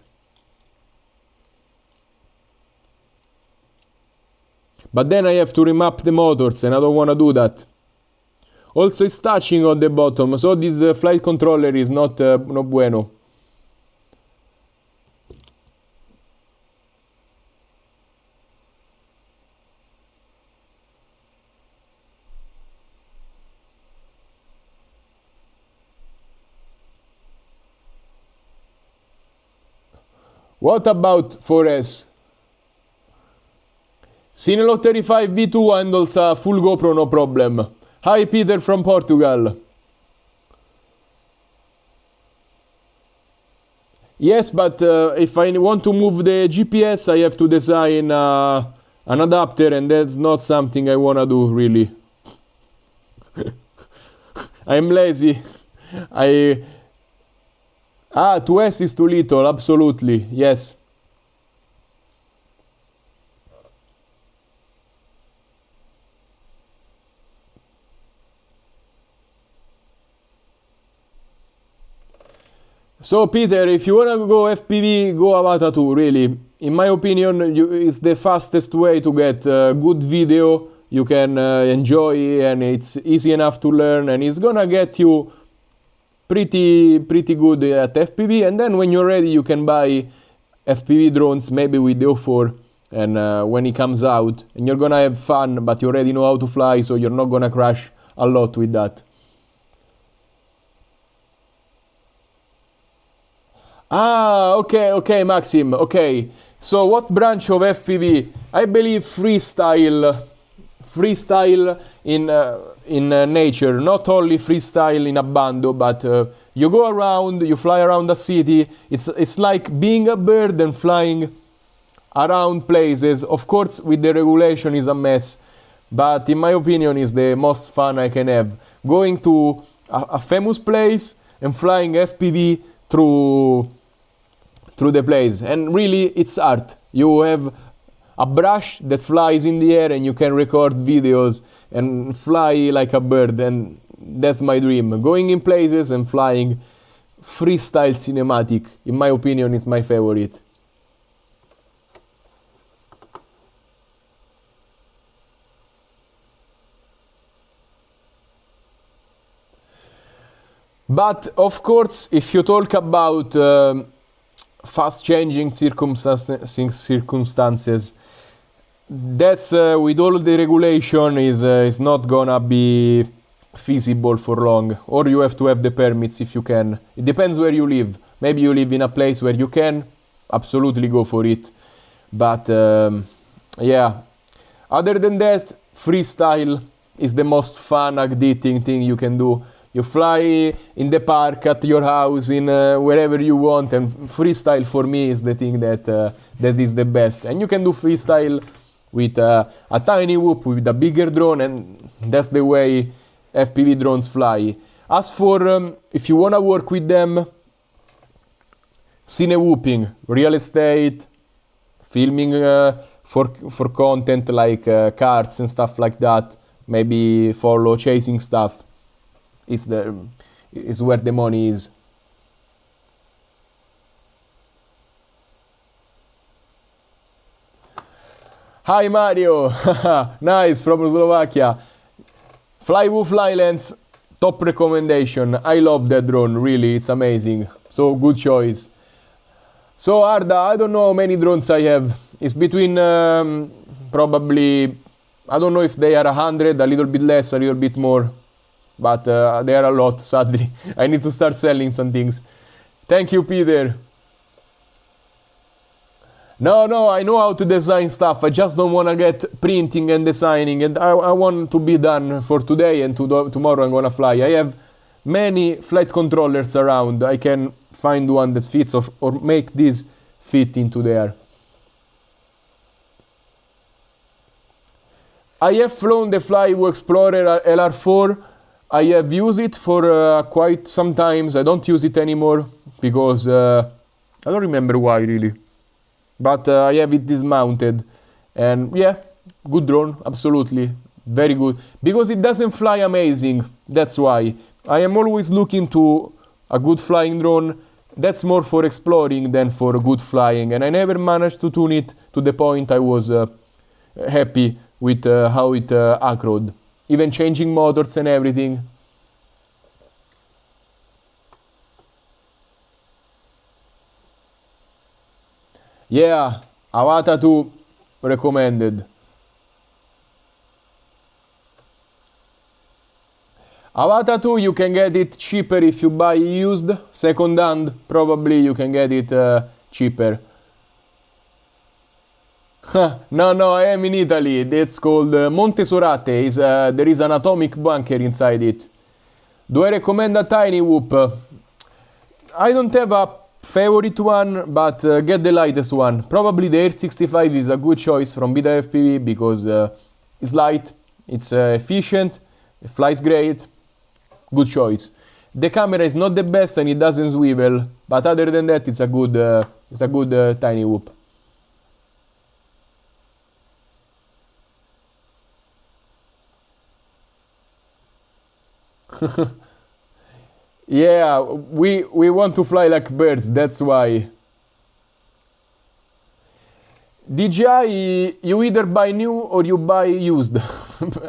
But then I have to remap the motors, and I don't wanna do that. Also, it's touching on the bottom, so this flight controller is not bueno. What about 4S? Cinelo 35 V2 handles a full GoPro no problem. Hi Peter from Portugal. Yes, but if I want to move the GPS, I have to design an adapter, and that's not something I wanna do really. I'm lazy. 2S is too little, absolutely, yes. So Peter, if you wanna go FPV, go Avata 2, really. In my opinion, it's the fastest way to get good video. You can enjoy, and it's easy enough to learn, and it's gonna get you pretty good at FPV. And then when you're ready, you can buy FPV drones, maybe with the O4, and when it comes out, and you're gonna have fun, but you already know how to fly, so you're not gonna crash a lot with that. Ah, okay, okay, Maxim, okay. So what branch of FPV? I believe freestyle in nature, not only freestyle in a bando, but you go around, you fly around the city. It's like being a bird and flying around places. Of course, with the regulation is a mess, but in my opinion, is the most fun I can have. Going to a famous place and flying FPV through the place, and really, it's art. You have a brush that flies in the air and you can record videos and fly like a bird, and that's my dream. Going in places and flying freestyle cinematic, in my opinion, is my favorite. But of course, if you talk about fast changing circumstances, that's with all the regulation is not gonna be feasible for long, or you have to have the permits if you can. It depends where you live. Maybe you live in a place where you can absolutely go for it, but yeah, other than that, freestyle is the most fun addicting thing you can do. You fly in the park, at your house, in wherever you want, and freestyle for me is the thing that that is the best. And you can do freestyle with a tiny whoop, with a bigger drone, and that's the way FPV drones fly. As for if you wanna work with them, cine whooping, real estate, filming for content like cards and stuff like that, maybe follow chasing stuff, is where the money is. Hi Mario, nice, from Slovakia. Flywoo Flylens, top recommendation. I love that drone, really, it's amazing. So good choice. So Arda, I don't know how many drones I have. It's between probably, I don't know if they are 100, a little bit less, a little bit more. But they are a lot, sadly. I need to start selling some things. Thank you, Peter. No, I know how to design stuff. I just don't want to get printing and designing. And I want to be done for today, and tomorrow I'm going to fly. I have many flight controllers around. I can find one that fits or make this fit into there. I have flown the Flywoo Explorer LR4. I have used it for quite some times. I don't use it anymore because I don't remember why really. But I have it dismounted, and yeah, good drone, absolutely, very good. Because it doesn't fly amazing, that's why. I am always looking to a good flying drone. That's more for exploring than for good flying, and I never managed to tune it to the point I was happy with how it acroed. Even changing motors and everything. Yeah, Avata 2 recommended. Avata 2 you can get it cheaper if you buy used, second hand, probably you can get it cheaper. No, I am in Italy. It's called Monte Sorate. There is an atomic bunker inside it. Do I recommend a tiny whoop? I don't have a favorite one, but get the lightest one. Probably the Air 65 is a good choice from Beta FPV because it's light, it's efficient, it flies great. Good choice. The camera is not the best and it doesn't swivel, but other than that, it's a good tiny whoop. Yeah, we want to fly like birds, that's why. DJI, you either buy new or you buy used.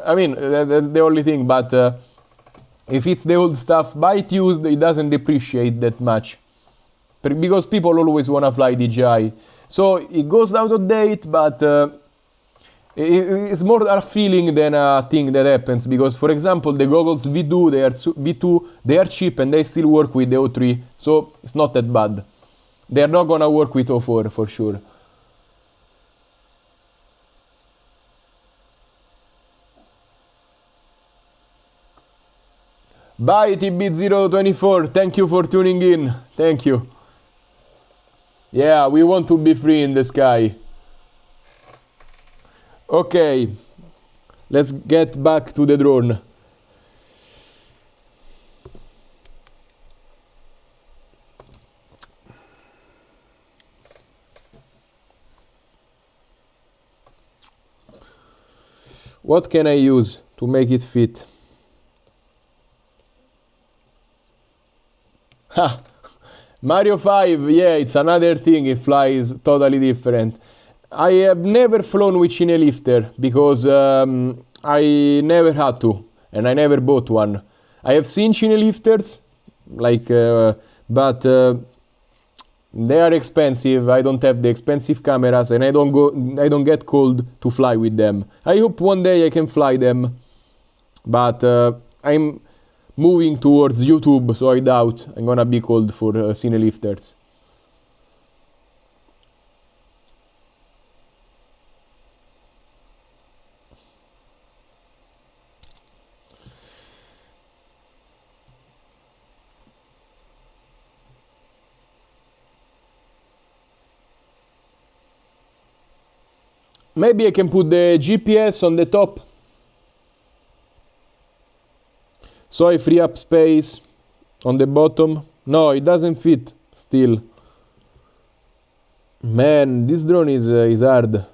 I mean, that's the only thing, but if it's the old stuff, buy it used, it doesn't depreciate that much. Because people always want to fly DJI. So it goes out of date, but it's more a feeling than a thing that happens, because for example the goggles V2 they are cheap and they still work with the O3, so it's not that bad. They're not gonna work with O4 for sure. Bye TB024, thank you for tuning in. Thank you. Yeah, we want to be free in the sky. Okay, let's get back to the drone. What can I use to make it fit? Ha! Mario 5, yeah, it's another thing, it flies totally different. I have never flown with Cinelifter because I never had to, and I never bought one. I have seen Cinelifters, like, but they are expensive. I don't have the expensive cameras, and I don't get called to fly with them. I hope one day I can fly them, but I'm moving towards YouTube, so I doubt I'm gonna be called for Cinelifters. Maybe I can put the GPS on the top, so I free up space on the bottom. No, it doesn't fit still. Man, this drone is hard.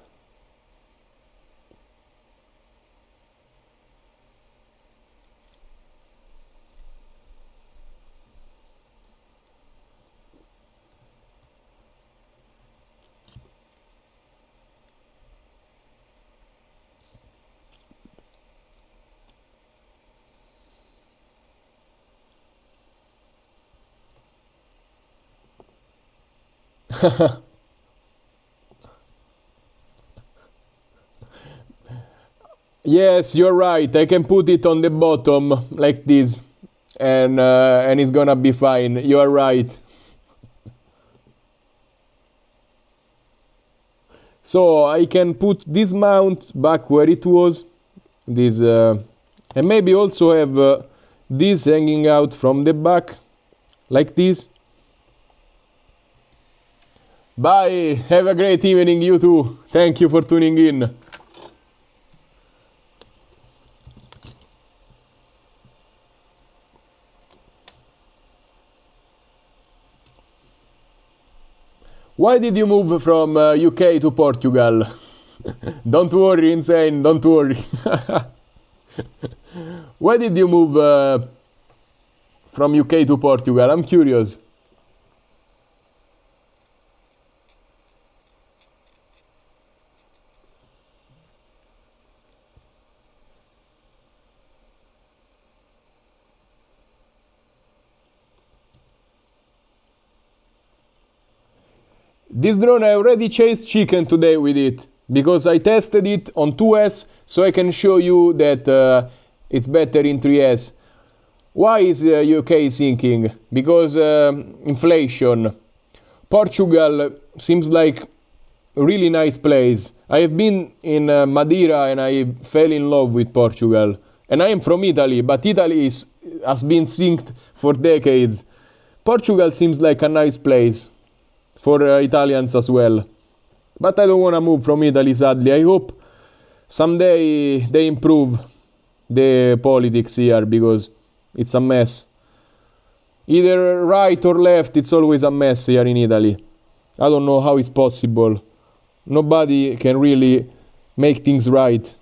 Yes, you're right. I can put it on the bottom like this, and it's gonna be fine. You are right. So I can put this mount back where it was, this, and maybe also have this hanging out from the back, like this. Bye. Have a great evening, you too. Thank you for tuning in. Why did you move from UK to Portugal? Don't worry, insane, don't worry. Why did you move from UK to Portugal? I'm curious. This drone, I already chased chicken today with it, because I tested it on 2S, so I can show you that it's better in 3S. Why is UK sinking? Because inflation. Portugal seems like a really nice place. I have been in Madeira and I fell in love with Portugal. And I am from Italy, but Italy has been synced for decades. Portugal seems like a nice place. For Italians as well. But I don't want to move from Italy, sadly. I hope someday they improve the politics here, because it's a mess. Either right or left, it's always a mess here in Italy. I don't know how it's possible. Nobody can really make things right.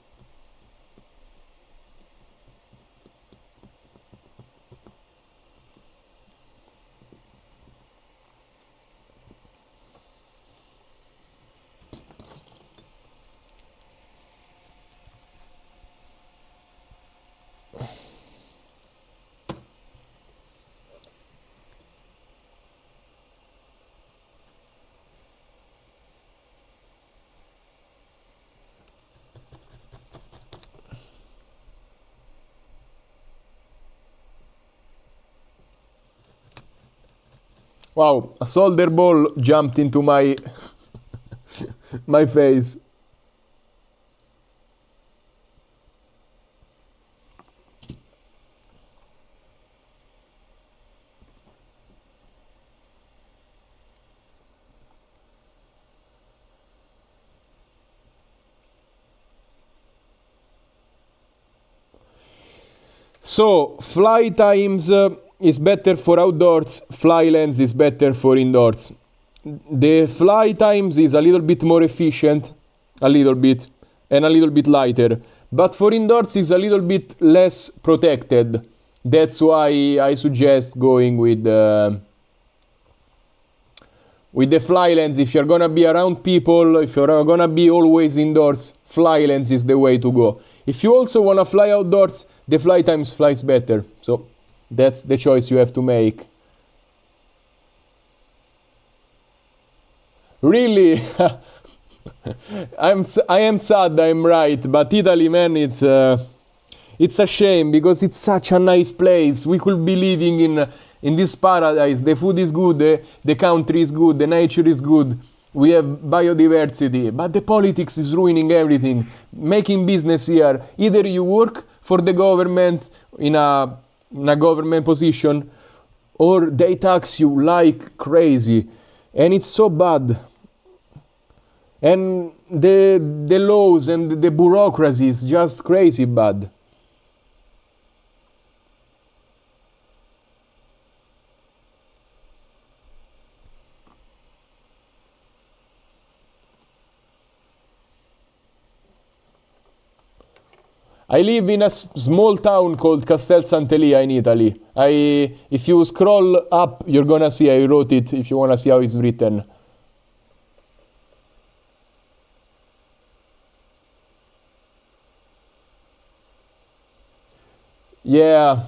Wow, a solder ball jumped into my my face. So, fly times is better for outdoors, fly lens is better for indoors. The fly times is a little bit more efficient, a little bit, and a little bit lighter. But for indoors is a little bit less protected. That's why I suggest going with the fly lens. If you're gonna be around people, if you're gonna be always indoors, fly lens is the way to go. If you also wanna fly outdoors, the fly times flies better. So that's the choice you have to make. Really? I am sad I'm right, but Italy, man, it's a shame because it's such a nice place. We could be living in this paradise. The food is good, the country is good, the nature is good. We have biodiversity, but the politics is ruining everything. Making business here, either you work for the government in a government position, or they tax you like crazy, and it's so bad. And the laws and the bureaucracy is just crazy bad. I live in a small town called Castel Sant'Elia in Italy. If you scroll up, you're gonna see I wrote it if you wanna see how it's written. Yeah.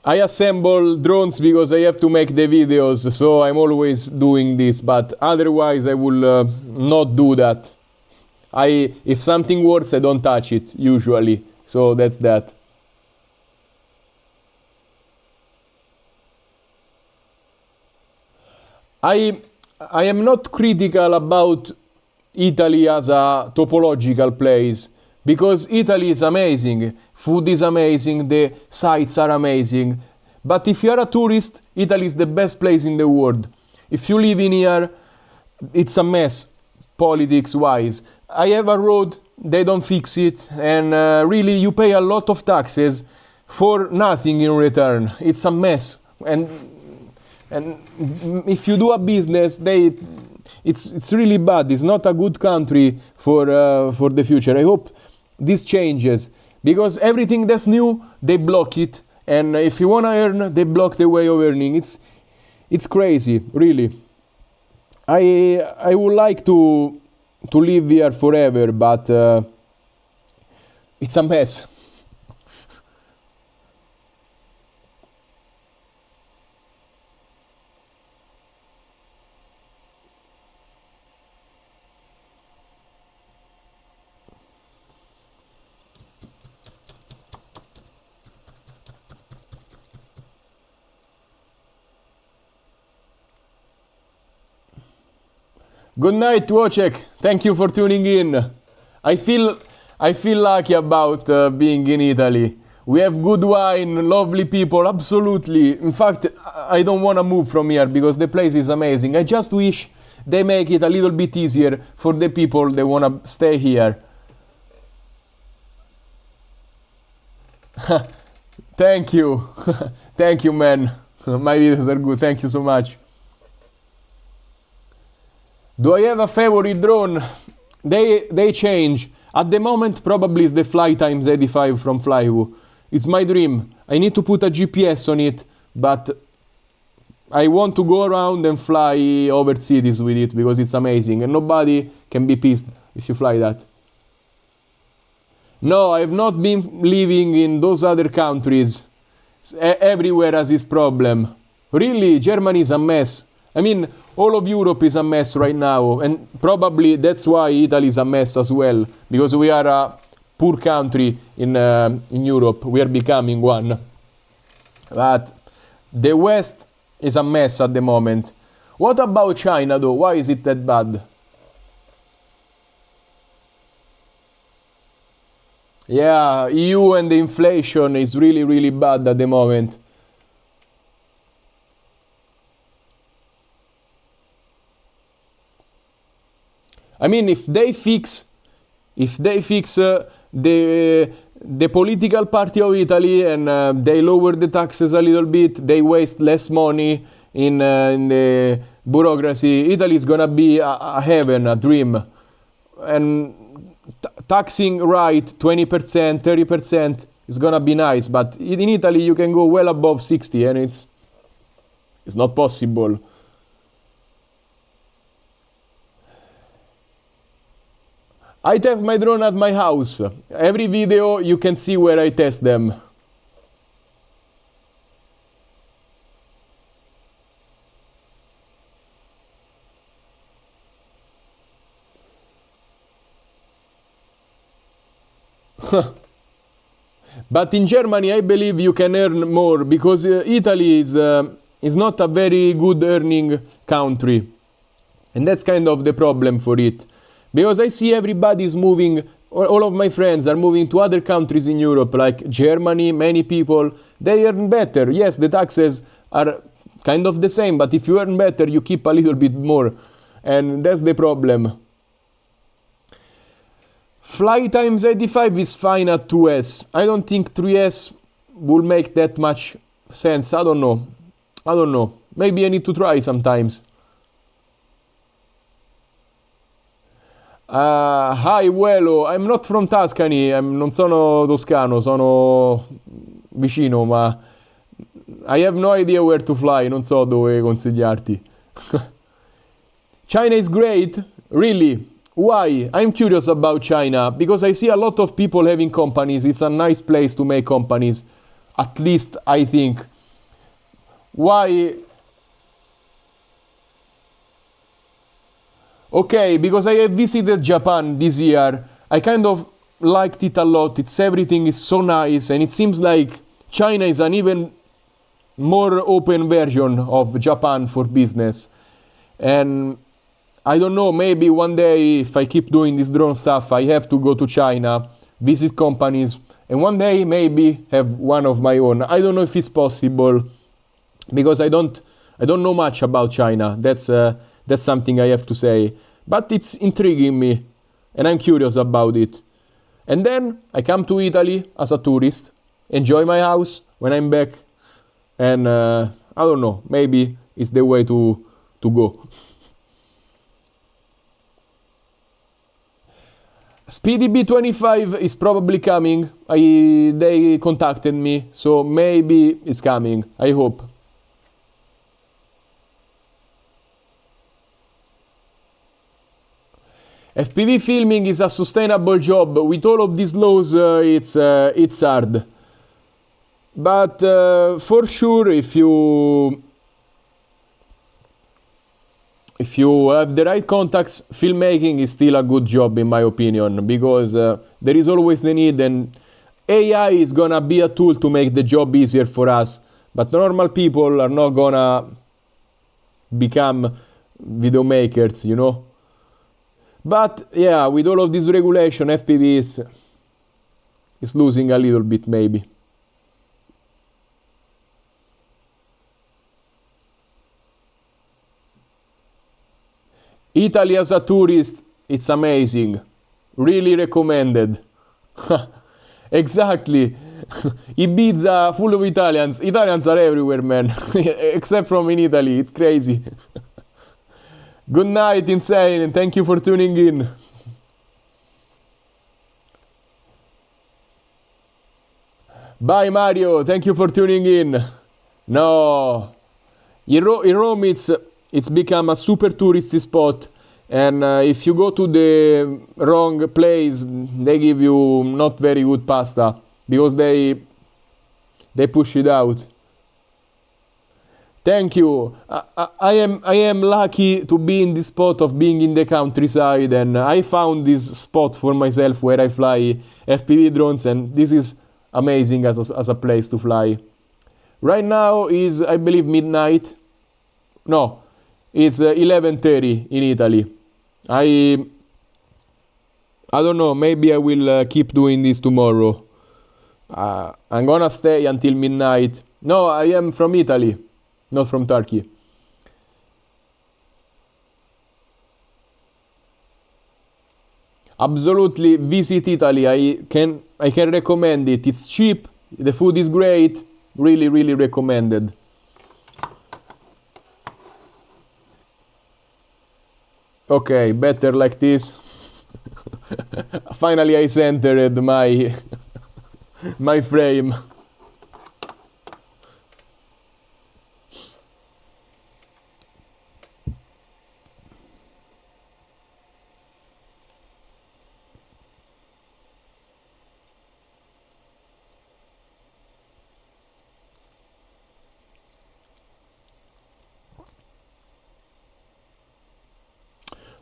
I assemble drones because I have to make the videos, so I'm always doing this, but otherwise I will not do that. If something works, I don't touch it, usually, so that's that. I am not critical about Italy as a topological place, because Italy is amazing, food is amazing, the sites are amazing. But if you are a tourist, Italy is the best place in the world. If you live in here, it's a mess, politics-wise. I have a road, they don't fix it, and really you pay a lot of taxes for nothing in return. It's a mess. And if you do a business, it's really bad. It's not a good country for the future. I hope this changes, because everything that's new, they block it, and if you wanna earn, they block the way of earning. It's crazy, really. I would like to live here forever, but it's a mess. Good night, Wojciech. Thank you for tuning in. I feel lucky about being in Italy. We have good wine, lovely people, absolutely. In fact, I don't want to move from here because the place is amazing. I just wish they make it a little bit easier for the people that want to stay here. Thank you. Thank you, man. My videos are good. Thank you so much. Do I have a favorite drone? They change. At the moment, probably it's the Fly Times 85 from Flywoo. It's my dream. I need to put a GPS on it, but I want to go around and fly over cities with it because it's amazing, and nobody can be pissed if you fly that. No, I have not been living in those other countries. Everywhere has this problem. Really, Germany is a mess. I mean, all of Europe is a mess right now, and probably that's why Italy is a mess as well, because we are a poor country in Europe. We are becoming one. But the West is a mess at the moment. What about China though? Why is it that bad? Yeah, EU and the inflation is really, really bad at the moment. I mean, if they fix the political party of Italy and they lower the taxes a little bit, they waste less money in the bureaucracy, Italy is gonna be a heaven, a dream. And taxing right 20%, 30% is gonna be nice, but in Italy you can go well above 60 and it's not possible. I test my drone at my house. Every video you can see where I test them. But in Germany I believe you can earn more because Italy is not a very good earning country. And that's kind of the problem for it. Because I see everybody's moving, all of my friends are moving to other countries in Europe, like Germany, many people, they earn better. Yes, the taxes are kind of the same, but if you earn better, you keep a little bit more. And that's the problem. Fly times 85 is fine at 2S. I don't think 3S will make that much sense. I don't know. Maybe I need to try sometimes. Hi Uelo, I'm not from Tuscany, non sono toscano, sono vicino, ma I have no idea where to fly, non so dove consigliarti. China is great? Really? Why? I'm curious about China, because I see a lot of people having companies, it's a nice place to make companies, at least I think. Why? Okay, because I have visited Japan this year, I kind of liked it a lot, everything is so nice, and it seems like China is an even more open version of Japan for business. And I don't know, maybe one day if I keep doing this drone stuff, I have to go to China, visit companies, and one day maybe have one of my own. I don't know if it's possible, because I don't know much about China. That's something I have to say. But it's intriguing me, and I'm curious about it. And then I come to Italy as a tourist, enjoy my house when I'm back, and I don't know, maybe it's the way to go. Speedy B25 is probably coming. They contacted me, so maybe it's coming. I hope. FPV filming is a sustainable job. With all of these laws, it's hard. But for sure, if you have the right contacts, filmmaking is still a good job in my opinion, because there is always the need, and AI is gonna be a tool to make the job easier for us. But normal people are not gonna become video makers, you know. But yeah, with all of this regulation, FPV is losing a little bit maybe. Italy as a tourist, it's amazing. Really recommended. Exactly. Ibiza full of Italians. Italians are everywhere, man. Except from in Italy. It's crazy. Good night, Insane, and thank you for tuning in. Bye, Mario. Thank you for tuning in. No. In Rome, it's become a super touristy spot. And if you go to the wrong place, they give you not very good pasta. Because they push it out. Thank you. I am lucky to be in this spot of being in the countryside, and I found this spot for myself where I fly FPV drones, and this is amazing as a place to fly. Right now is, I believe, midnight. No, it's 11:30 in Italy. I don't know, maybe I will keep doing this tomorrow. I'm gonna stay until midnight. No, I am from Italy, not from Turkey. Absolutely, visit Italy. I can recommend it. It's cheap, the food is great, really, really recommended. Okay, better like this. Finally I centered my my frame.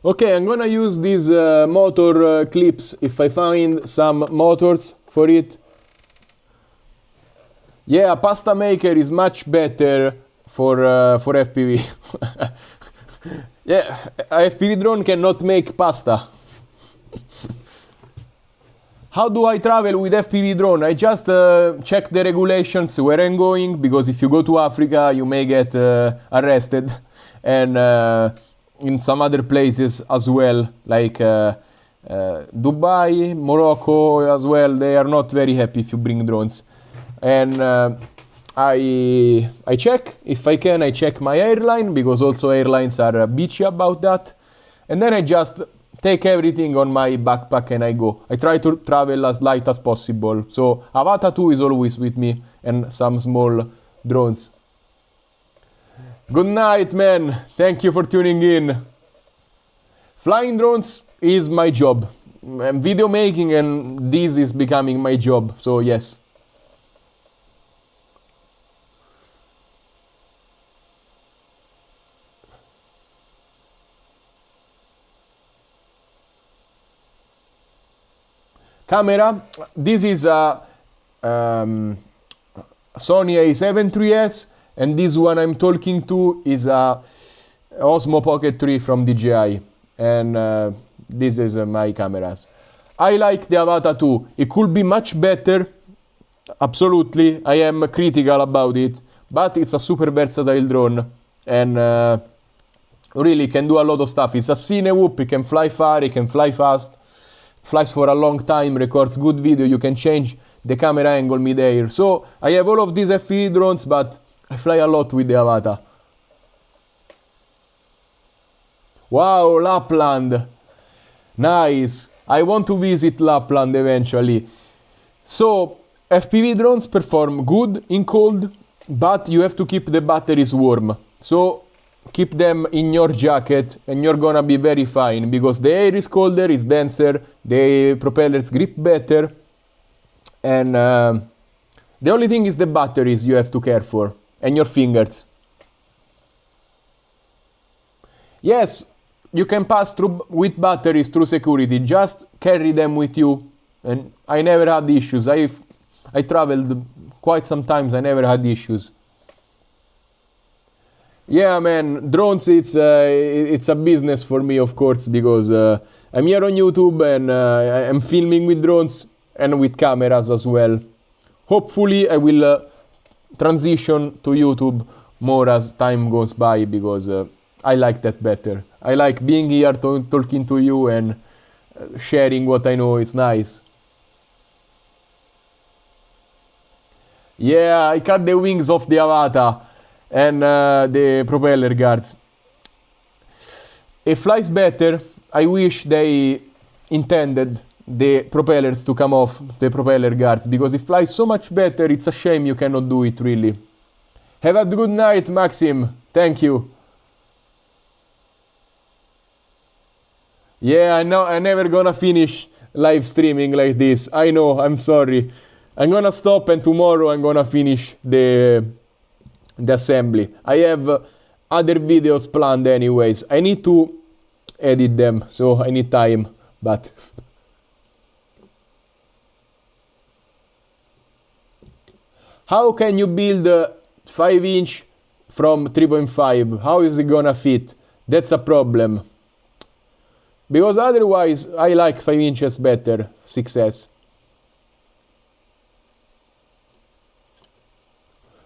Okay, I'm gonna use these motor clips if I find some motors for it. Yeah, a pasta maker is much better for FPV. Yeah, a FPV drone cannot make pasta. How do I travel with FPV drone? I just check the regulations where I'm going, because if you go to Africa, you may get arrested, and in some other places as well, like Dubai, Morocco as well. They are not very happy if you bring drones. And I check, if I can, I check my airline, because also airlines are bitchy about that. And then I just take everything on my backpack and I go. I try to travel as light as possible. So Avata 2 is always with me, and some small drones. Good night, man. Thank you for tuning in. Flying drones is my job. I'm video making, and this is becoming my job. So yes. Camera. This is a Sony A7 III's. And this one I'm talking to is a Osmo Pocket 3 from DJI. And this is my cameras. I like the Avata 2. It could be much better. Absolutely. I am critical about it. But it's a super versatile drone. And really can do a lot of stuff. It's a Cinewhoop. It can fly far. It can fly fast. Flies for a long time. Records good video. You can change the camera angle mid-air. So I have all of these FPV drones, but I fly a lot with the Avata. Wow, Lapland. Nice. I want to visit Lapland eventually. So, FPV drones perform good in cold, but you have to keep the batteries warm. So, keep them in your jacket and you're gonna be very fine, because the air is colder, it's denser, the propellers grip better, and the only thing is the batteries you have to care for. And your fingers. Yes, you can pass through with batteries through security. Just carry them with you. And I never had issues. I traveled quite some times. I never had issues. Yeah, man, drones. It's a business for me, of course, because I'm here on YouTube and I'm filming with drones and with cameras as well. Hopefully, I will transition to YouTube more as time goes by, because I like that better. I like being here talking to you and sharing what I know. It's nice. Yeah, I cut the wings off the Avata and the propeller guards. It flies better. I wish they intended the propellers to come off, the propeller guards, because it flies so much better. It's a shame you cannot do it, really. Have a good night, Maxim. Thank you. Yeah, I know I'm never gonna finish live streaming like this. I know, I'm sorry. I'm gonna stop, and tomorrow I'm gonna finish the the assembly. I have other videos planned anyways. I need to edit them, so I need time, but how can you build a 5-inch from 3.5? How is it gonna fit? That's a problem. Because otherwise, I like 5 inches better, 6S.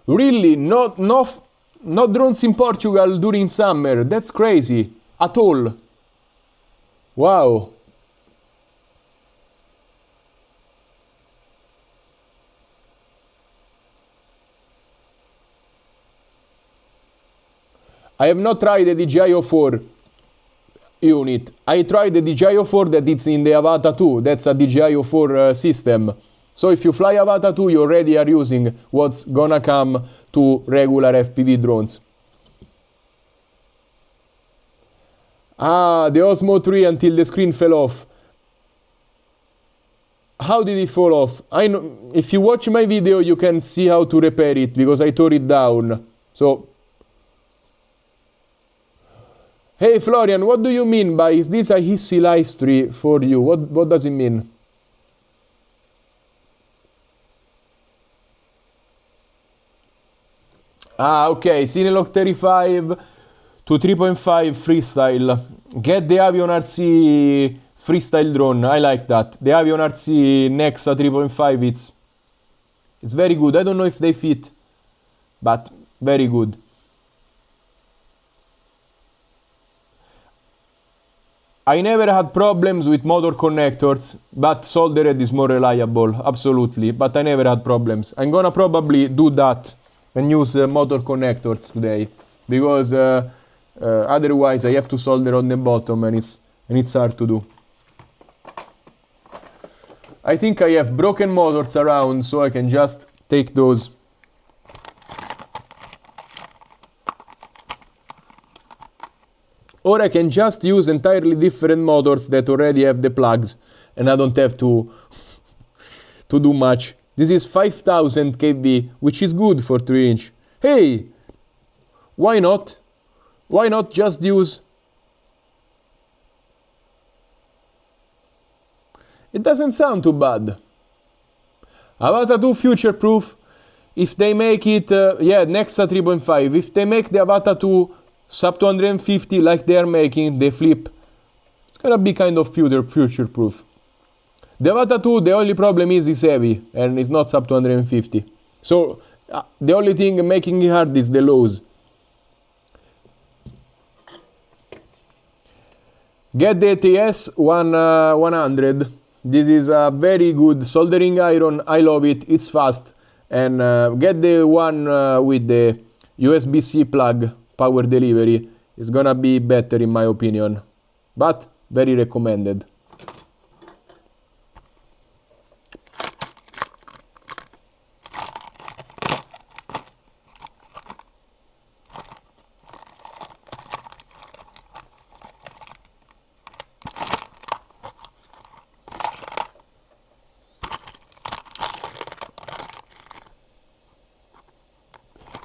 Really, not drones in Portugal during summer. That's crazy. At all. Wow. I have not tried the DJI 4 unit. I tried the DJI 4 that it's in the Avata 2. That's a DJI 4 system. So if you fly Avata 2, you already are using what's gonna come to regular FPV drones. Ah, the Osmo 3 until the screen fell off. How did it fall off? I know, if you watch my video, you can see how to repair it, because I tore it down. So, hey Florian, what do you mean by, is this a hissy live stream for you? What does it mean? Ah, okay, Cinelog 35 to 3.5 freestyle. Get the Avion RC freestyle drone. I like that. The Avion RC Nexa 3.5, it's very good. I don't know if they fit, but very good. I never had problems with motor connectors, but soldered is more reliable, absolutely. But I never had problems. I'm gonna probably do that and use motor connectors today, because otherwise I have to solder on the bottom, and it's hard to do. I think I have broken motors around, so I can just take those. Or I can just use entirely different motors that already have the plugs, and I don't have to do much. This is 5000 kV, which is good for 3-inch. Hey, why not? Why not just use... It doesn't sound too bad. Avata 2 future-proof. If they make it, yeah, Nexa 3.5. If they make the Avata 2 sub 250 like they are making, the flip, it's gonna be kind of future-proof. The Avata 2, the only problem is it's heavy, and it's not sub 250. So, the only thing making it hard is the lows. Get the TS 100. This is a very good soldering iron. I love it. It's fast. And get the one with the USB-C plug power delivery. It's gonna be better in my opinion. But very recommended.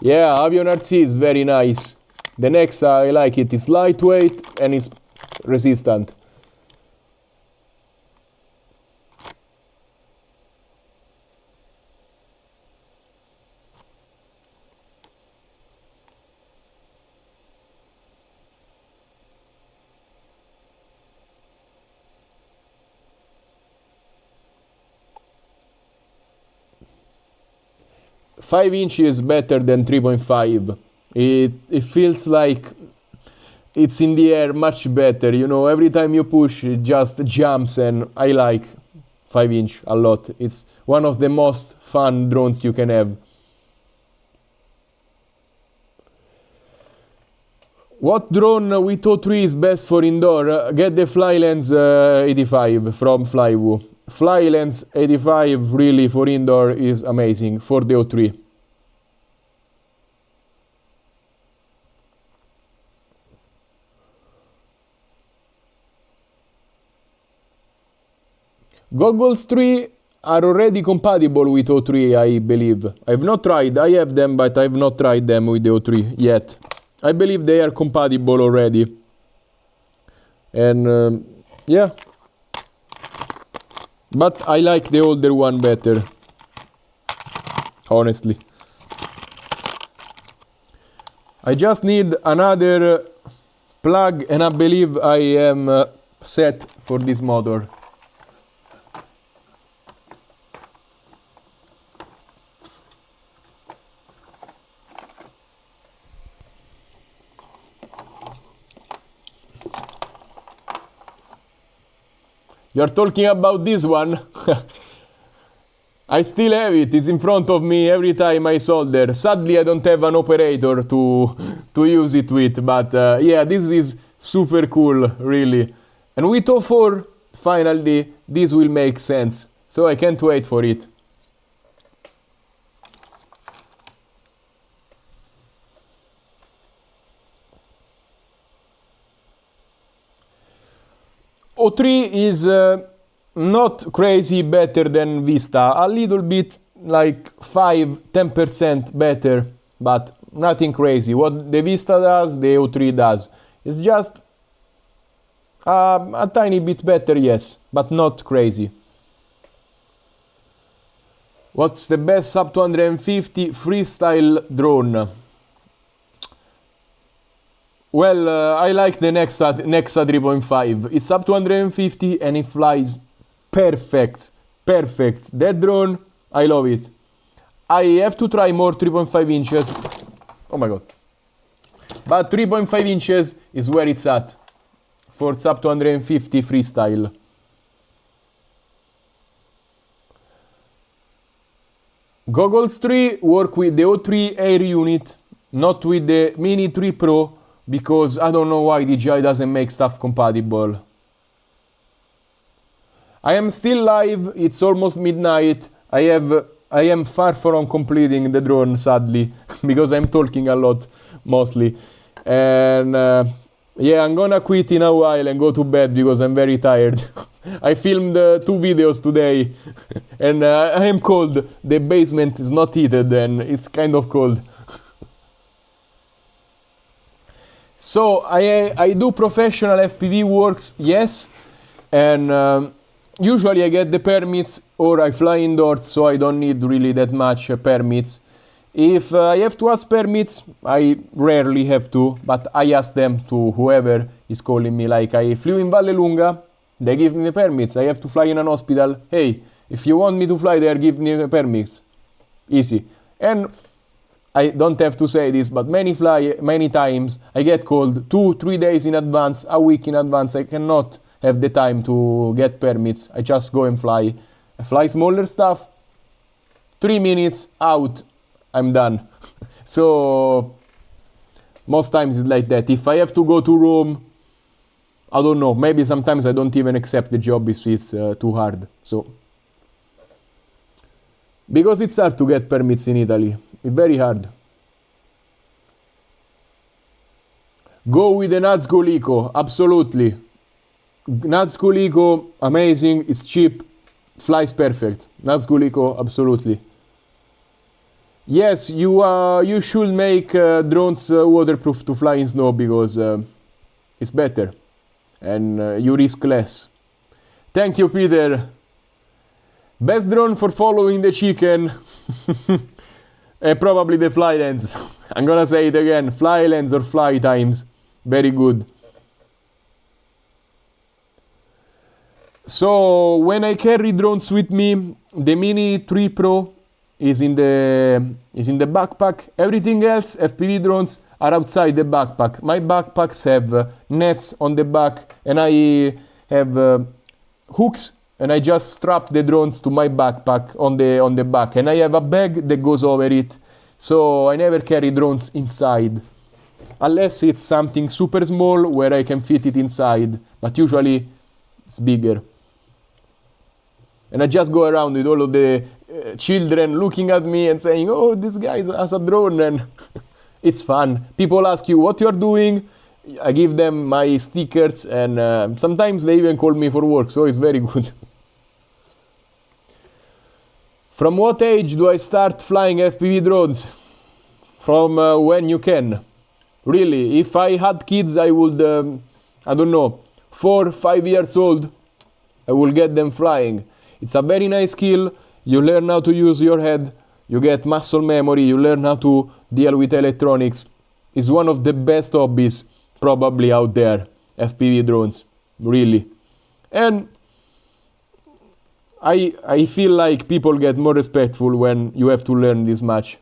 Yeah, Avion RC is very nice. The Nexa, I like it. It's lightweight and it's resistant. Five inches better than 3.5. It feels like it's in the air much better, you know, every time you push it just jumps, and I like 5-inch a lot. It's one of the most fun drones you can have. What drone with O3 is best for indoor? Get the Flylens 85 from Flywoo. Flylens 85 really for indoor is amazing for the O3. Goggles 3, are already compatible with O3, I believe. I've not tried. I have them, but I've not tried them with the O3 yet. I believe they are compatible already. And yeah. But I like the older one better. Honestly. I just need another plug and I believe I am set for this motor. You're talking about this one? I still have it. It's in front of me every time I solder. Sadly, I don't have an operator to use it with. But yeah, this is super cool, really. And with O4, finally, this will make sense. So I can't wait for it. O3 is not crazy better than Vista, a little bit like 5-10% better, but nothing crazy. What the Vista does, the O3 does. It's just a tiny bit better, yes, but not crazy. What's the best sub 250 freestyle drone? Well, I like the Nexa 3.5. It's sub 250 and it flies perfect. Perfect. That drone, I love it. I have to try more 3.5 inches. Oh my god. But 3.5 inches is where it's at. For sub 250 freestyle. Goggles 3 work with the O3 Air unit, not with the Mini 3 Pro, because I don't know why DJI doesn't make stuff compatible. I am still live, it's almost midnight. I am far from completing the drone, sadly, because I'm talking a lot, mostly. And yeah, I'm gonna quit in a while and go to bed because I'm very tired. I filmed 2 videos today and I am cold. The basement is not heated and it's kind of cold. So I do professional FPV works, yes, and usually I get the permits or I fly indoors, so I don't need really that much permits. If I have to ask permits, I rarely have to, but I ask them to whoever is calling me. Like I flew in Vallelunga, they give me the permits. I have to fly in an hospital. Hey, if you want me to fly there, give me the permits. Easy. And I don't have to say this, but many times I get called 2-3 days in advance, a week in advance. I cannot have the time to get permits. I just go and fly. I fly smaller stuff, 3 minutes, out, I'm done. So most times it's like that. If I have to go to Rome, I don't know, maybe sometimes I don't even accept the job if it's too hard. So because it's hard to get permits in Italy. It's very hard. Go with the Nazgul Eco, absolutely. Nazgul Eco, amazing, it's cheap, flies perfect. Nazgul Eco, absolutely. Yes, you should make drones waterproof to fly in snow because it's better and you risk less. Thank you, Peter. Best drone for following the chicken. Probably the fly lens. I'm gonna say it again, fly lens or fly times. Very good. So when I carry drones with me, the Mini 3 Pro is in the backpack. Everything else, FPV drones, are outside the backpack. My backpacks have nets on the back and I have hooks. And I just strap the drones to my backpack on the back. And I have a bag that goes over it. So I never carry drones inside. Unless it's something super small where I can fit it inside. But usually it's bigger. And I just go around with all of the children looking at me and saying, oh, this guy has a drone. And it's fun. People ask you what you're doing. I give them my stickers and sometimes they even call me for work. So it's very good. From what age do I start flying FPV drones? From when you can. Really, if I had kids, I would, I don't know, 4, 5 years old, I will get them flying. It's a very nice skill. You learn how to use your head, you get muscle memory, you learn how to deal with electronics. It's one of the best hobbies probably out there, FPV drones, really. And I feel like people get more respectful when you have to learn this much.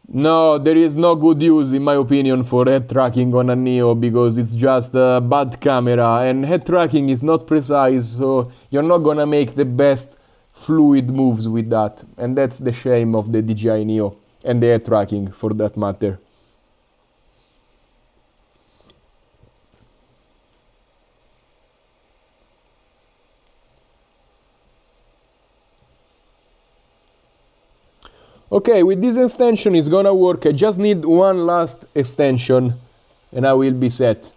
No, there is no good use, in my opinion, for head tracking on a Neo, because it's just a bad camera, and head tracking is not precise, so you're not gonna make the best fluid moves with that. And that's the shame of the DJI Neo, and the head tracking, for that matter. Okay, with this extension it's gonna work. I just need one last extension and I will be set.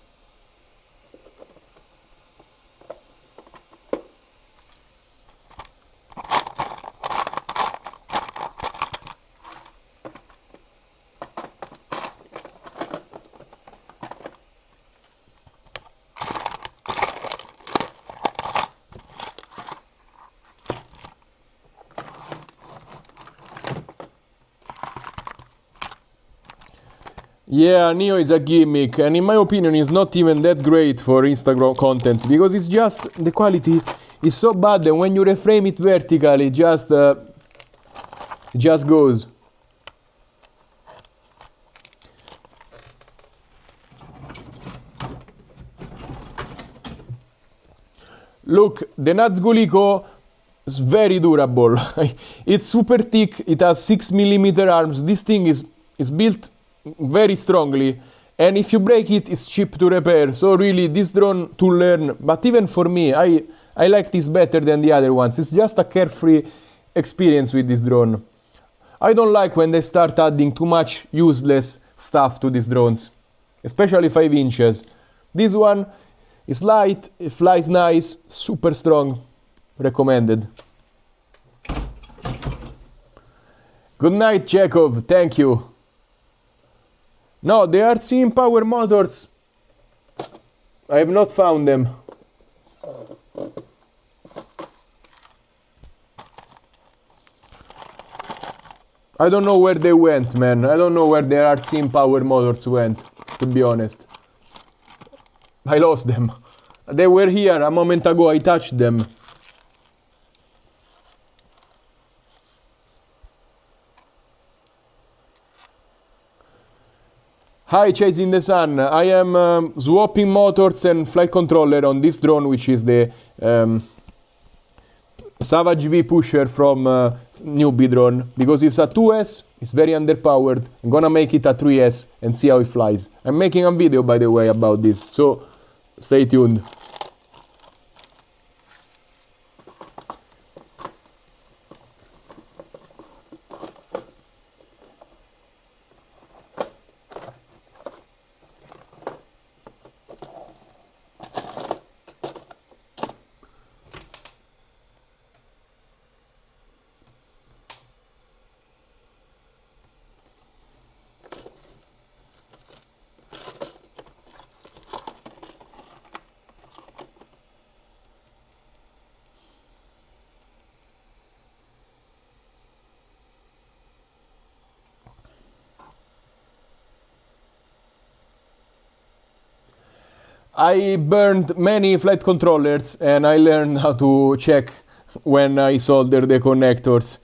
Yeah, Neo is a gimmick, and in my opinion is not even that great for Instagram content, because it's just, the quality is so bad that when you reframe it vertically, it just goes. Look, the Nazguliko is very durable. It's super thick, it has 6mm arms. This thing is built very strongly, and if you break it, it's cheap to repair. So really, this drone to learn, but even for me, I like this better than the other ones. It's just a carefree experience with this drone. I don't like when they start adding too much useless stuff to these drones, especially 5 inches. This one is light, it flies nice, super strong, recommended. Good night, Chekhov, thank you. No, the RC power motors, I have not found them. I don't know where they went, man. I don't know where the RC power motors went, to be honest. I lost them. They were here a moment ago, I touched them. Hi, Chasing the Sun. I am swapping motors and flight controller on this drone, which is the Savagebee pusher from Newbeedrone, because it's a 2S, it's very underpowered. I'm gonna make it a 3S and see how it flies. I'm making a video, by the way, about this, so stay tuned. I burned many flight controllers and I learned how to check when I solder the connectors.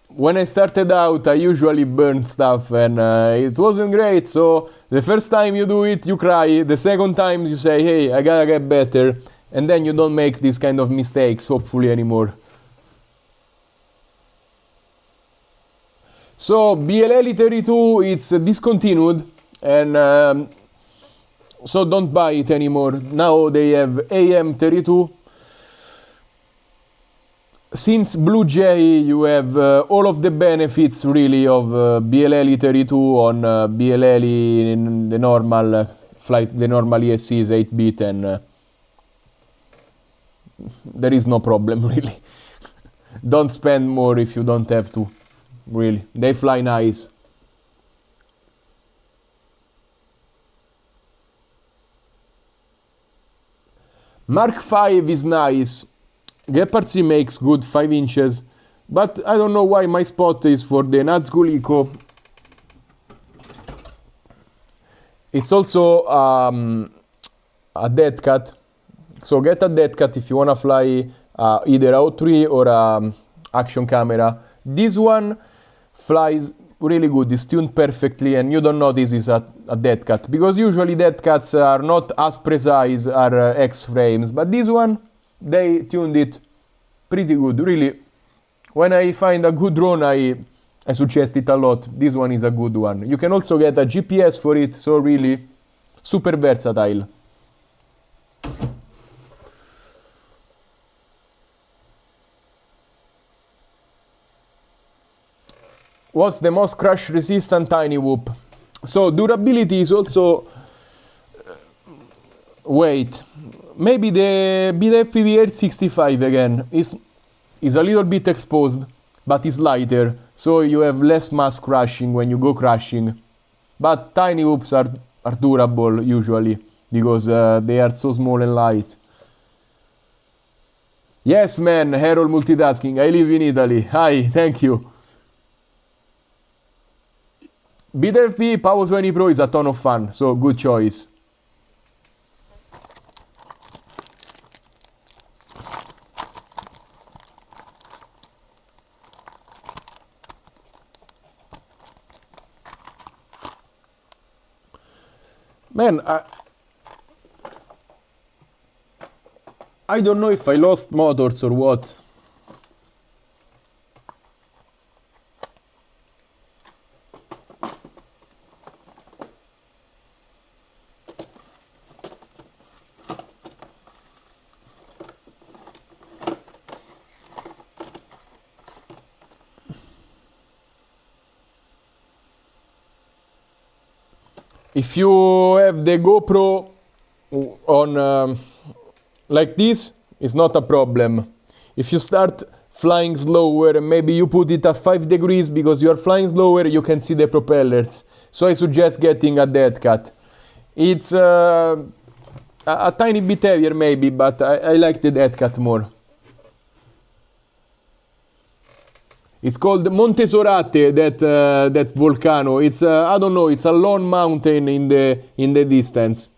When I started out, I usually burned stuff and it wasn't great, so the first time you do it, you cry, the second time you say, hey, I gotta get better, and then you don't make these kind of mistakes, hopefully, anymore. So, BLL32, it's discontinued, and so don't buy it anymore. Now they have AM32. Since Blue Jay, you have all of the benefits really of BLL32 on BLL in the normal flight, the normal ESCs 8-bit, and there is no problem, really. Don't spend more if you don't have to, really. They fly nice. Mark 5 is nice. Gepard 3 makes good 5 inches, but I don't know why my spot is for the Nazgul Eco. It's also a dead cat, so get a dead cat if you wanna fly either O3 or action camera. This one flies really good, it's tuned perfectly, and you don't notice it's a dead cat, because usually dead cats are not as precise as X frames, but this one, they tuned it pretty good, really. When I find a good drone, I suggest it a lot. This one is a good one. You can also get a GPS for it, so really super versatile. What's the most crash resistant tiny whoop? So durability is also weight. Maybe the BDFPV 865 again is a little bit exposed, but it's lighter, so you have less mass crashing when you go crashing. But tiny whoops are durable usually, because they are so small and light. Yes, man, Harold multitasking. I live in Italy. Hi, thank you. BDFP Power 20 Pro is a ton of fun, so good choice. Man, I don't know if I lost motors or what. If you have the GoPro on like this, it's not a problem. If you start flying slower, maybe you put it at 5 degrees because you're flying slower, you can see the propellers. So I suggest getting a dead cat. It's a tiny bit heavier maybe, but I like the dead cat more. It's called Monte Sorate, that volcano. It's I don't know. It's a lone mountain in the distance.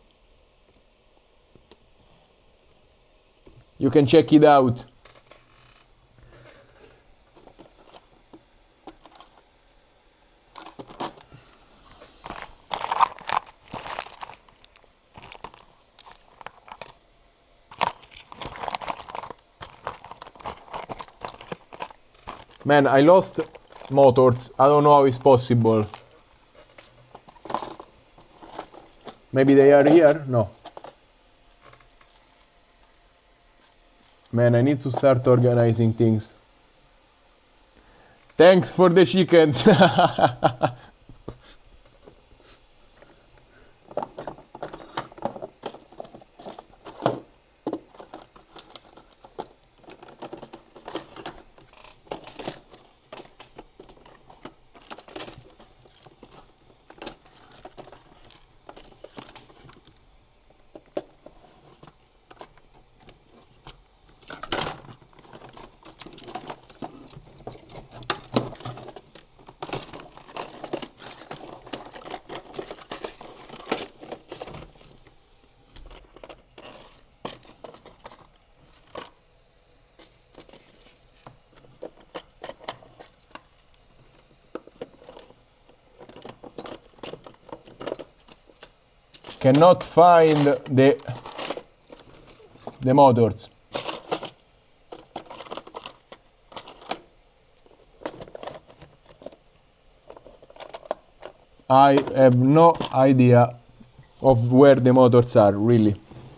You can check it out. Man, I lost motors. I don't know how it's possible. Maybe they are here? No. Man, I need to start organizing things. Thanks for the chickens. Cannot find the motors. I have no idea of where the motors are, really.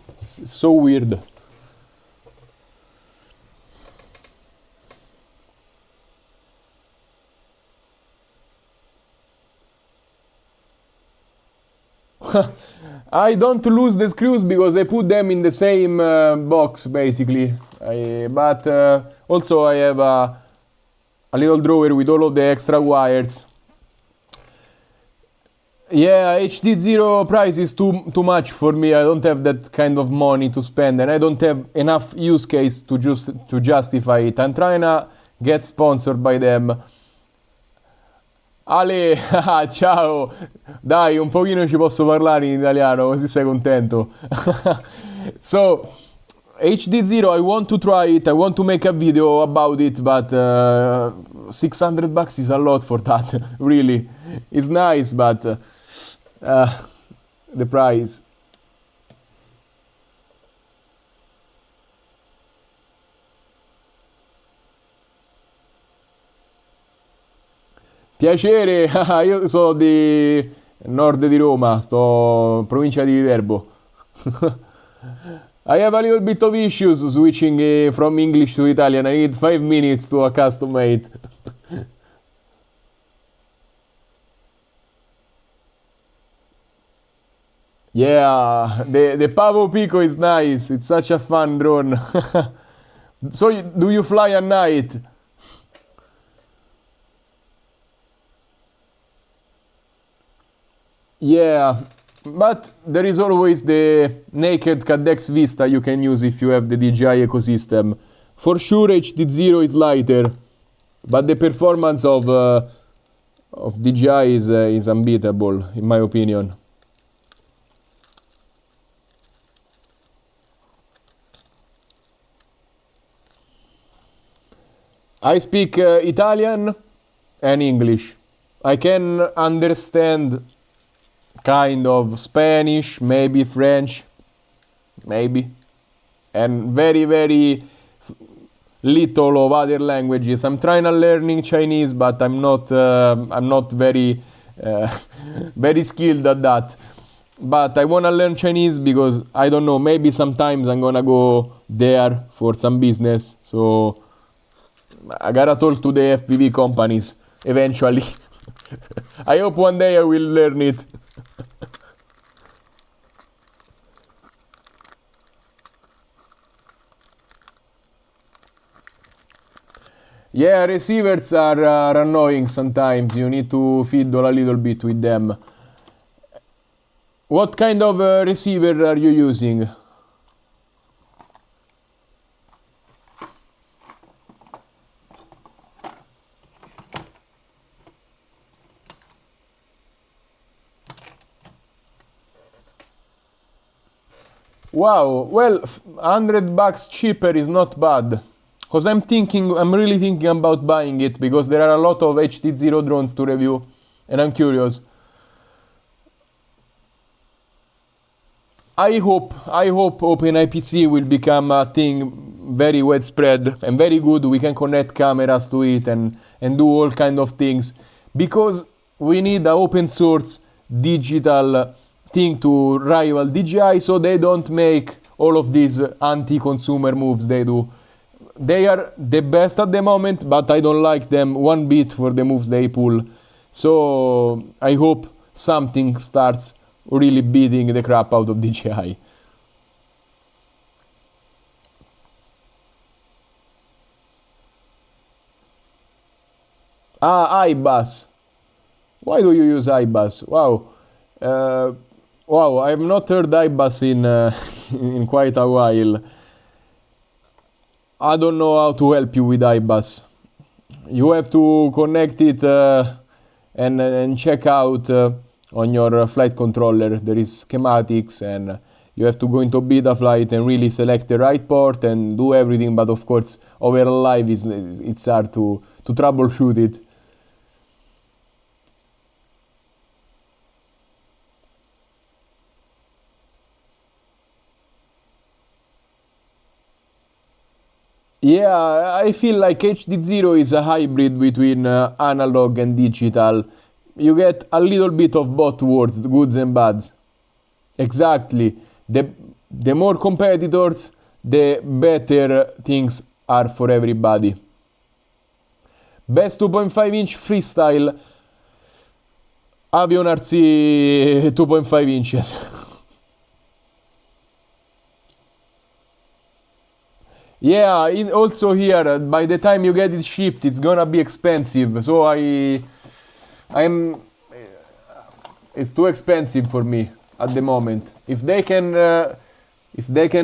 It's so weird. I don't lose the screws because I put them in the same box basically. But also I have a little drawer with all of the extra wires. Yeah, HD0 price is too much for me. I don't have that kind of money to spend, and I don't have enough use case to justify it. I'm trying to get sponsored by them. Ale, ciao! Dai, un pochino ci posso parlare in italiano, così sei contento. So, HD0, I want to try it, I want to make a video about it, but $600 is a lot for that, really. It's nice, but the price. Piacere, io sono di nord di Roma, sto in provincia di Viterbo. I have a little bit of issues switching from English to Italian. I need 5 minutes to accustom it. Yeah, the Pavo Pico is nice. It's such a fun drone. So, do you fly at night? Yeah, but there is always the naked Cadex Vista you can use if you have the DJI ecosystem. For sure, HD0 is lighter, but the performance of DJI is unbeatable, in my opinion. I speak Italian and English. I can understand kind of Spanish, maybe French, maybe, and very little of other languages. I'm trying to learning Chinese, but I'm not very very skilled at that. But I wanna learn Chinese because I don't know, maybe sometimes I'm gonna go there for some business. So I gotta talk to the FPV companies eventually. I hope one day I will learn it. Yeah, receivers are annoying sometimes. You need to fiddle a little bit with them. What kind of receiver are you using? Wow, well, $100 cheaper is not bad. Because I'm really thinking about buying it because there are a lot of HD0 drones to review and I'm curious. I hope OpenIPC will become a thing very widespread and very good. We can connect cameras to it and do all kind of things because we need an open source digital thing to rival DJI so they don't make all of these anti-consumer moves they do. They are the best at the moment, but I don't like them one bit for the moves they pull. So I hope something starts really beating the crap out of DJI. Ah, iBus. Why do you use iBus? Wow. Wow, I have not heard iBus in quite a while. I don't know how to help you with iBus. You have to connect it and check out on your flight controller. There is schematics and you have to go into beta flight and really select the right port and do everything. But of course, over live it's hard to troubleshoot it. Yeah, I feel like HD0 is a hybrid between analog and digital. You get a little bit of both worlds, the goods and bads. Exactly. The more competitors, the better things are for everybody. Best 2.5-inch freestyle Avion RC 2.5 inches. Yeah, also here, by the time you get it shipped, it's gonna be expensive. So I'm, it's too expensive for me at the moment. If they can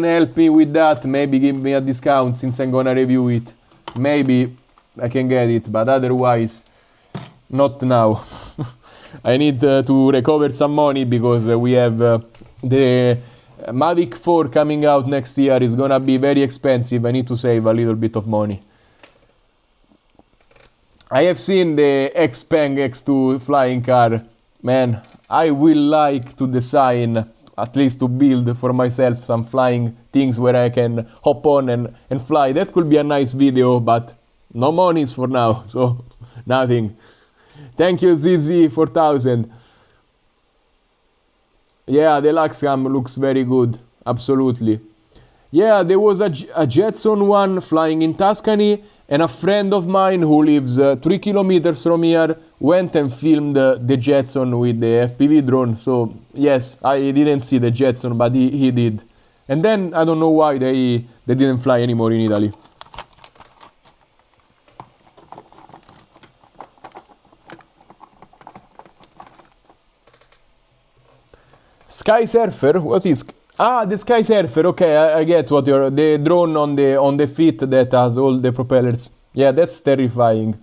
help me with that, maybe give me a discount since I'm gonna review it. Maybe I can get it, but otherwise, not now. I need to recover some money because we have the Mavic 4 coming out next year. Is gonna be very expensive. I need to save a little bit of money. I have seen the Xpeng X2 flying car. Man, I will like to design, at least to build for myself some flying things where I can hop on and fly. That could be a nice video, but no monies for now, so nothing. Thank you, ZZ4000. Yeah, the Luxcam looks very good, absolutely. Yeah, there was a Jetson one flying in Tuscany, and a friend of mine who lives 3 kilometers from here went and filmed the Jetson with the FPV drone. So yes, I didn't see the Jetson, but he did. And then I don't know why they didn't fly anymore in Italy. Sky Surfer? What is? Ah, the Sky Surfer. Okay, I get what you're. The drone on the feet that has all the propellers. Yeah, that's terrifying.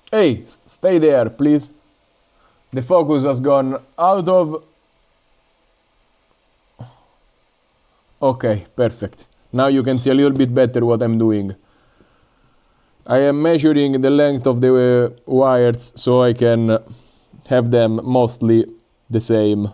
Hey, stay there, please. The focus has gone out of... Okay, perfect. Now you can see a little bit better what I'm doing. I am measuring the length of the wires so I can have them mostly the same.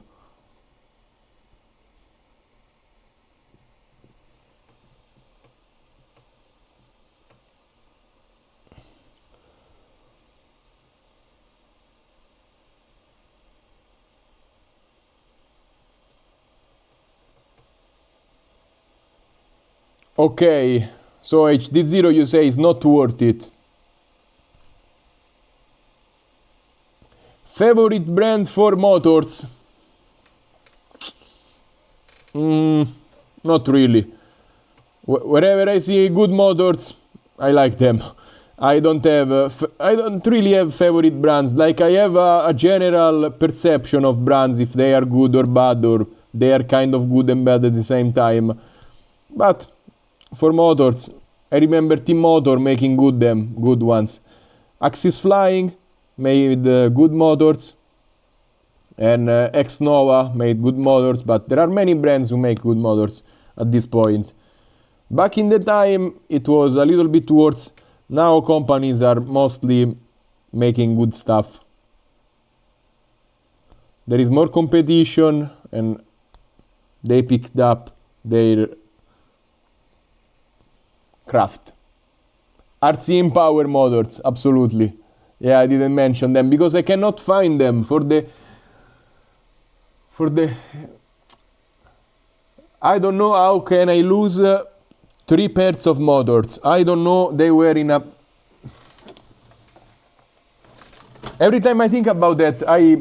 Okay, so HD0 you say is not worth it. Favorite brand for motors? Not really. Wherever I see good motors, I like them. I don't really have favorite brands. Like I have a general perception of brands, if they are good or bad, or they are kind of good and bad at the same time. But for motors, I remember Team Motor making good ones. Axis Flying made good motors, and X-Nova made good motors, but there are many brands who make good motors at this point. Back in the time, it was a little bit worse. Now companies are mostly making good stuff. There is more competition, and they picked up their craft. RC Empower motors, absolutely. Yeah, I didn't mention them because I cannot find them for the I don't know how can I lose 3 pairs of motors. I don't know, they were in a... Every time I think about that, I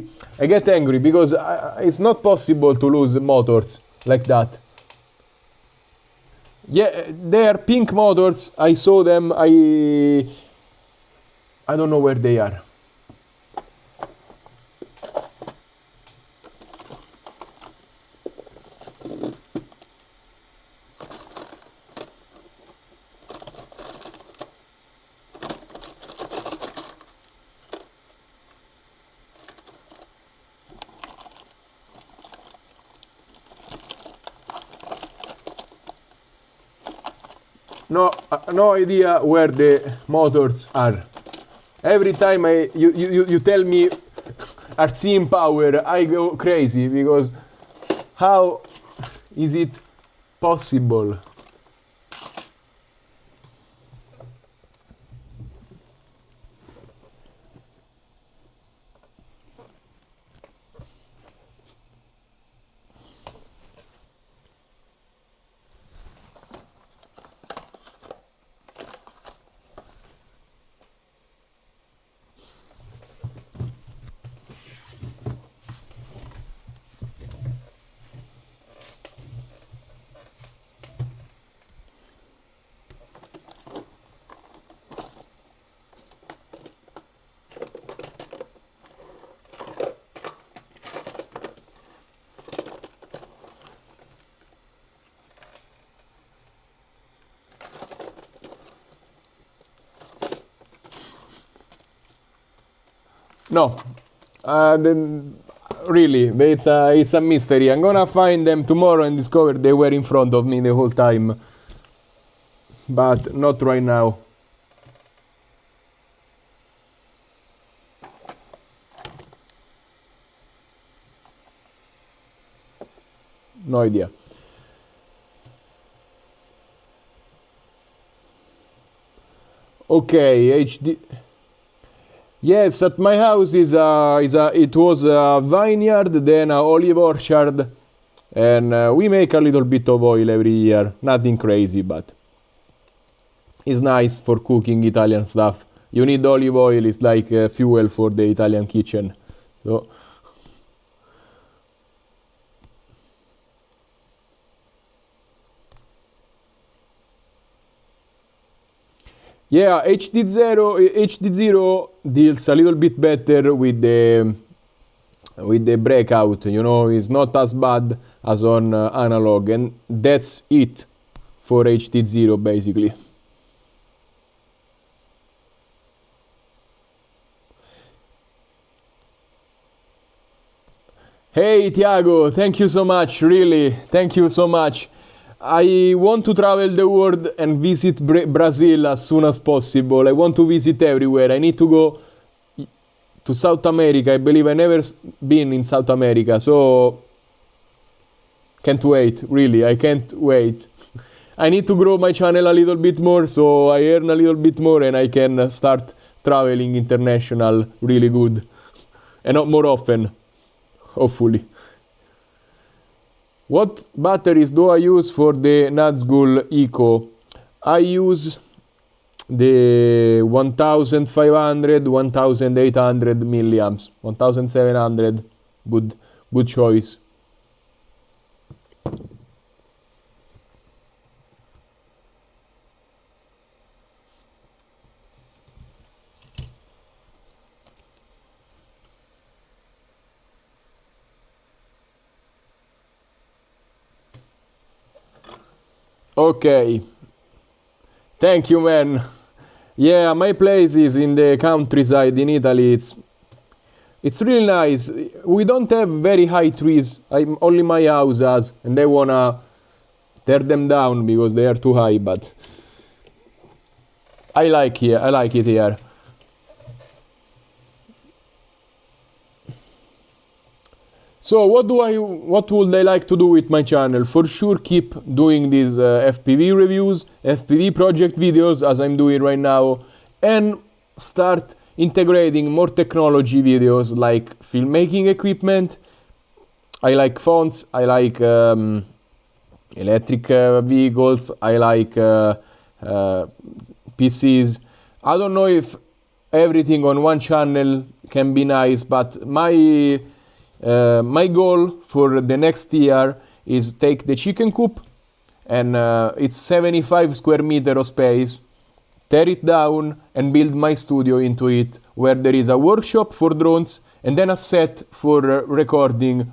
get angry because it's not possible to lose motors like that. Yeah, they are pink motors. I saw them. I don't know where they are. no idea where the motors are. Every time you tell me RC power, I go crazy because how is it possible? No, then really, it's a mystery. I'm gonna find them tomorrow and discover they were in front of me the whole time, but not right now. No idea. Okay, HD. Yes, at my house it was a vineyard, then a olive orchard, and we make a little bit of oil every year. Nothing crazy, but it's nice for cooking Italian stuff. You need olive oil; it's like fuel for the Italian kitchen. So. Yeah, HD0 deals a little bit better with the breakout. You know, it's not as bad as on analog, and that's it for HD0 basically. Hey Tiago, thank you so much, really, thank you so much. I want to travel the world and visit Brazil as soon as possible. I want to visit everywhere. I need to go to South America. I believe I never been in South America, so can't wait, really, I can't wait. I need to grow my channel a little bit more so I earn a little bit more and I can start traveling international really good. And not more often, hopefully. What batteries do I use for the Nazgul Eco? I use the 1500, 1800 milliamps, 1700, good choice. Okay, thank you, man. Yeah, my place is in the countryside in Italy. It's really nice. We don't have very high trees. Only my house has, and they wanna tear them down because they are too high. But I like it here. So what would I like to do with my channel? For sure keep doing these FPV reviews, FPV project videos as I'm doing right now, and start integrating more technology videos like filmmaking equipment. I like phones, I like electric vehicles, I like PCs. I don't know if everything on one channel can be nice, but my goal for the next year is take the chicken coop, and it's 75 square meter of space, tear it down and build my studio into it, where there is a workshop for drones and then a set for recording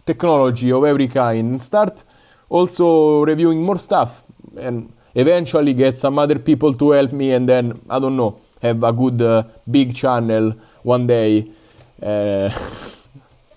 technology of every kind, and start also reviewing more stuff and eventually get some other people to help me, and then, I don't know, have a good big channel one day.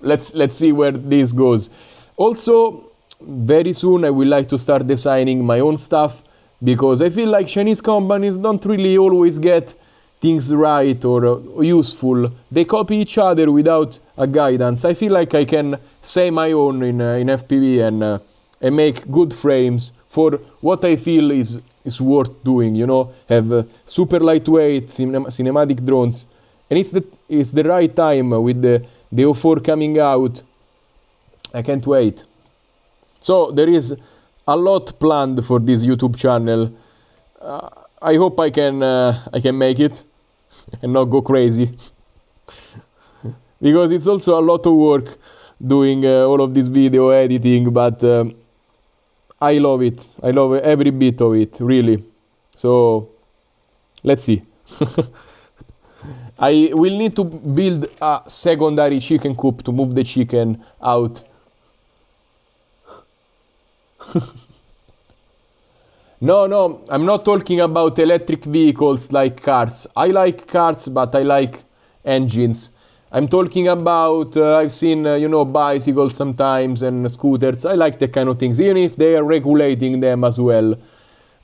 Let's see where this goes. Also, very soon I would like to start designing my own stuff, because I feel like Chinese companies don't really always get things right or useful. They copy each other without a guidance. I feel like I can say my own in FPV and make good frames for what I feel is worth doing, you know, have super lightweight cinematic drones. And it's the right time with the O4 coming out. I can't wait. So there is a lot planned for this YouTube channel. I hope I can make it and not go crazy. Because it's also a lot of work doing all of this video editing, but I love it. I love every bit of it, really. So let's see. I will need to build a secondary chicken coop to move the chicken out. No, I'm not talking about electric vehicles like cars. I like cars, but I like engines. I'm talking about, I've seen, you know, bicycles sometimes and scooters. I like that kind of things, even if they are regulating them as well.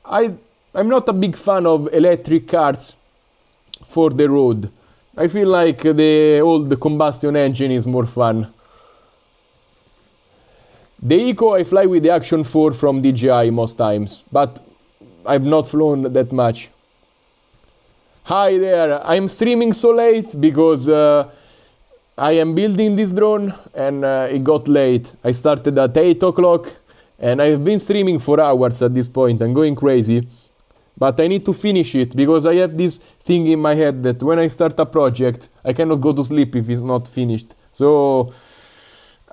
I'm not a big fan of electric cars for the road. I feel like the old combustion engine is more fun. The Eco, I fly with the Action 4 from DJI most times, but I've not flown that much. Hi there, I'm streaming so late because I am building this drone and it got late. I started at 8 o'clock and I've been streaming for hours at this point. I'm going crazy. But I need to finish it because I have this thing in my head that when I start a project, I cannot go to sleep if it's not finished. So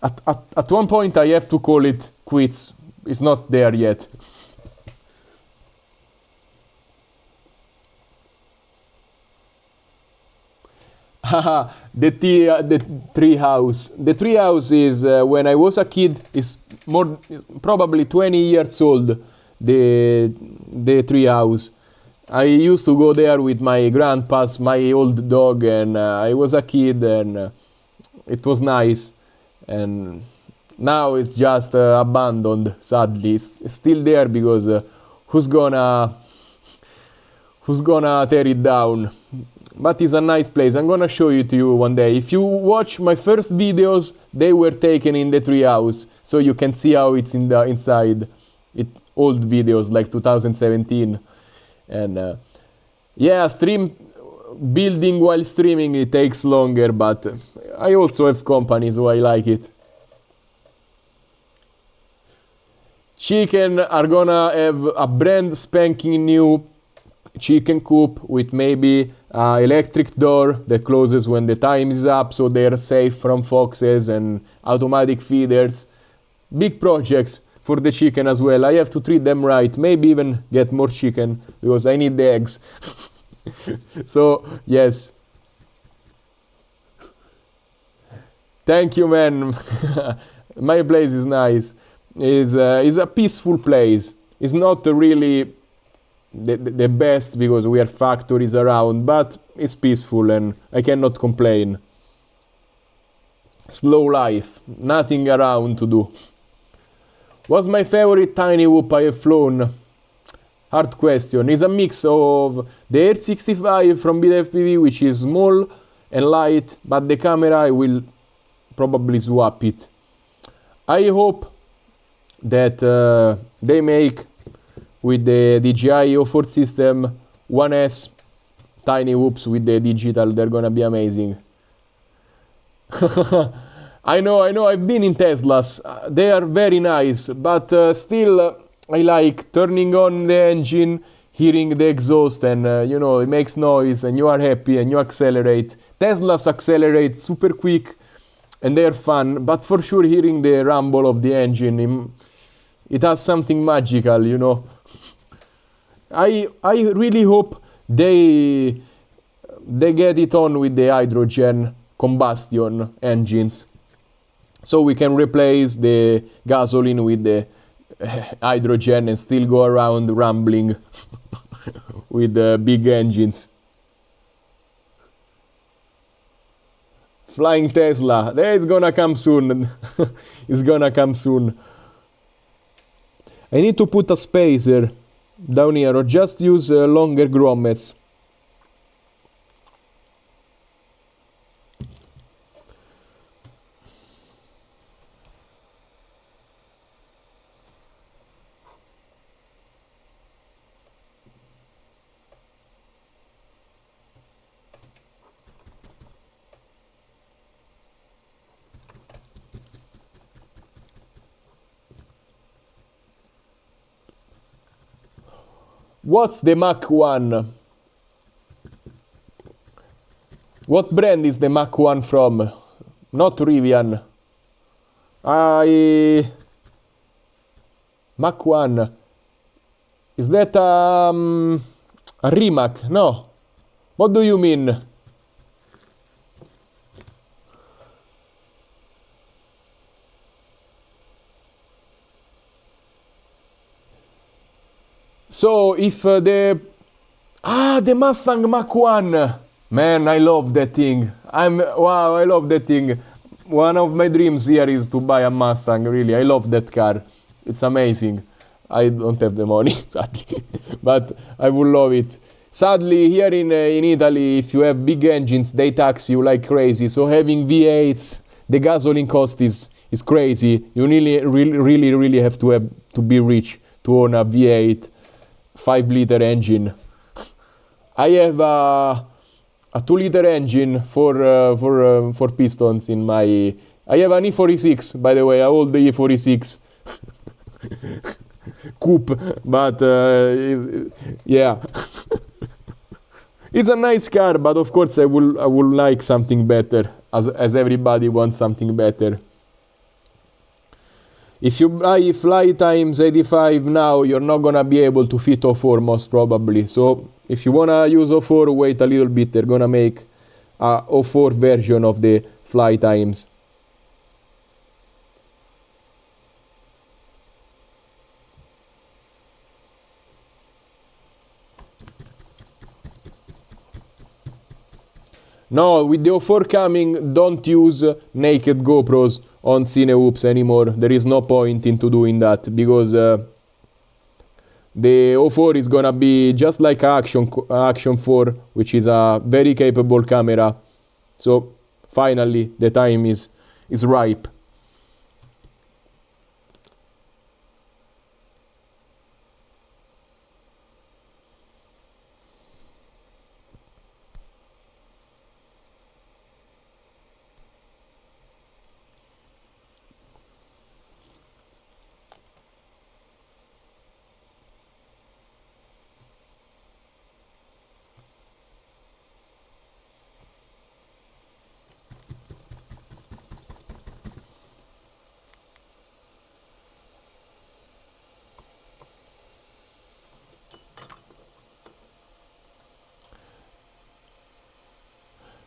at one point I have to call it quits. It's not there yet. Haha, the tree house. The tree house is when I was a kid. Is more probably 20 years old. The tree house. I used to go there with my grandpa's, my old dog, and I was a kid, and it was nice. And now it's just abandoned. Sadly, it's still there because who's gonna tear it down? But it's a nice place. I'm gonna show it to you one day. If you watch my first videos, they were taken in the treehouse, so you can see how it's in the inside. Old videos like 2017, and yeah, building while streaming it takes longer, but I also have company, so I like it. Chicken are gonna have a brand spanking new chicken coop with maybe electric door that closes when the time is up, so they're safe from foxes and automatic feeders. Big projects for the chicken as well. I have to treat them right, maybe even get more chicken because I need the eggs. So yes, thank you, man. My place is nice. It's a peaceful place. It's not really the best because we have factories around, but it's peaceful and I cannot complain. Slow life, nothing around to do. What's my favorite tiny whoop I have flown? Hard question. It's a mix of the Air 65 from BFPV, which is small and light, but the camera I will probably swap it. I hope that they make with the DJI O4 system 1S tiny whoops with the digital. They're gonna be amazing. I know, I've been in Teslas. They are very nice, but still I like turning on the engine, hearing the exhaust, and you know, it makes noise and you are happy and you accelerate. Teslas accelerate super quick and they're fun, but for sure hearing the rumble of the engine, it has something magical, you know. I really hope they get it on with the hydrogen combustion engines, so we can replace the gasoline with the hydrogen and still go around rumbling with the big engines. Flying Tesla, it's gonna come soon. It's gonna come soon. I need to put a spacer down here, or just use longer grommets. What's the Mach 1? What brand is the Mach 1 from? Not Rivian. Mach 1. Is that a Rimac? No. What do you mean? So if the Mustang Mach 1, man, I love that thing. Wow, I love that thing. One of my dreams here is to buy a Mustang. Really, I love that car. It's amazing. I don't have the money, sadly, but I would love it. Sadly, here in Italy, if you have big engines, they tax you like crazy. So having V8s, the gasoline cost is crazy. You really have to be rich to own a V8. 5-liter engine. I have a 2-liter engine for pistons in my. I have an E46, by the way, a old E46 coupe, but yeah, it's a nice car, but of course I would like something better, as everybody wants something better. If you buy Fly Times 85 now, you're not gonna be able to fit 04 most probably. So if you wanna use 04, wait a little bit. They're gonna make a 04 version of the Fly Times. No, with the 04 coming, don't use naked GoPros on Cinehoops anymore. There is no point into doing that, because the 04 is gonna be just like Action 4, which is a very capable camera. So finally the time is ripe.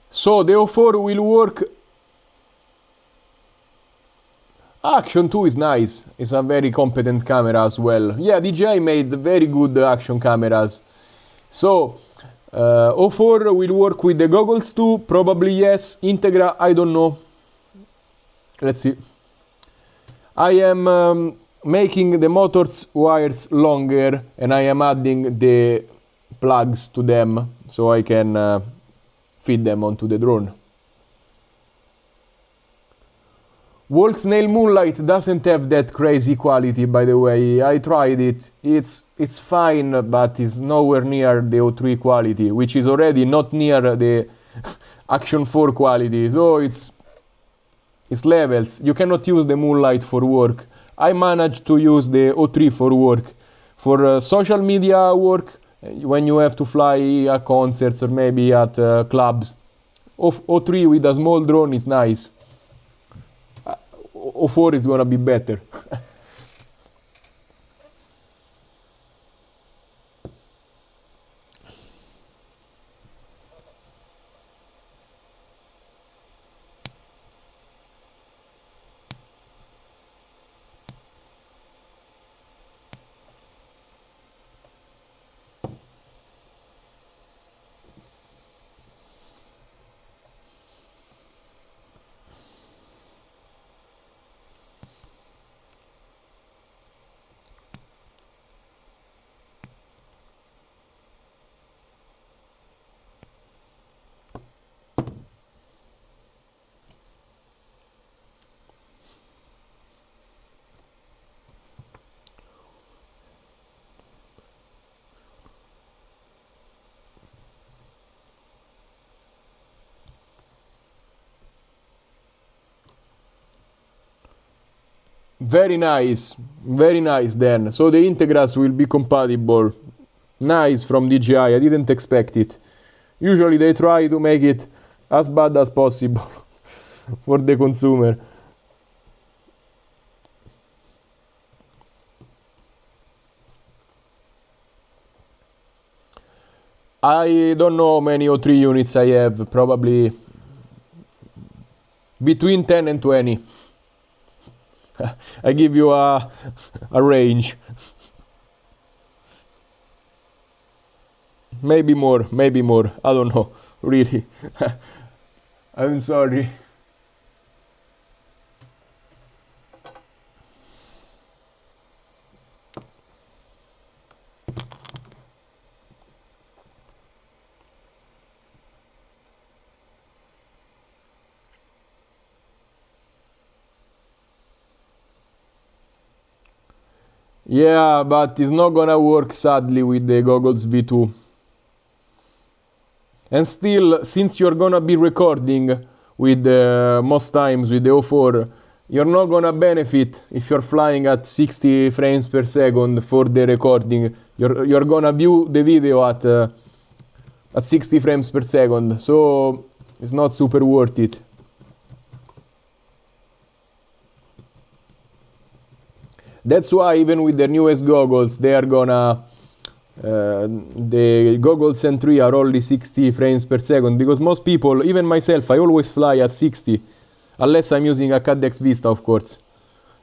So the 04 will work. Action 2 is nice. It's a very competent camera as well. Yeah, DJI made very good action cameras. So 04 will work with the goggles too. Probably yes. Integra, I don't know. Let's see. I am making the motors wires longer, and I am adding the plugs to them so I can feed them onto the drone. Walk Snail Moonlight doesn't have that crazy quality, by the way. I tried it. It's fine, but it's nowhere near the 03 quality, which is already not near the Action 4 quality. So it's levels. You cannot use the Moonlight for work. I managed to use the 03 for work. For social media work, when you have to fly at concerts or maybe at clubs, 03 with a small drone is nice. 04 is gonna be better. Very nice then. So the Integras will be compatible. Nice from DJI, I didn't expect it. Usually they try to make it as bad as possible for the consumer. I don't know how many O3 units I have, probably between 10 and 20. I give you a range. Maybe more, I don't know, really. I'm sorry. Yeah, but it's not gonna work sadly with the Goggles V2. And still, since you're gonna be recording with most times with the O4, you're not gonna benefit if you're flying at 60 frames per second for the recording. You're gonna view the video at 60 frames per second, so it's not super worth it. That's why even with the newest goggles, they are gonna the goggles M3 are only 60 frames per second, because most people, even myself, I always fly at 60, unless I'm using a Cadex Vista, of course.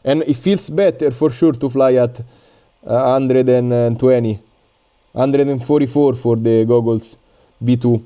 And it feels better for sure to fly at 120, 144 for the goggles V2.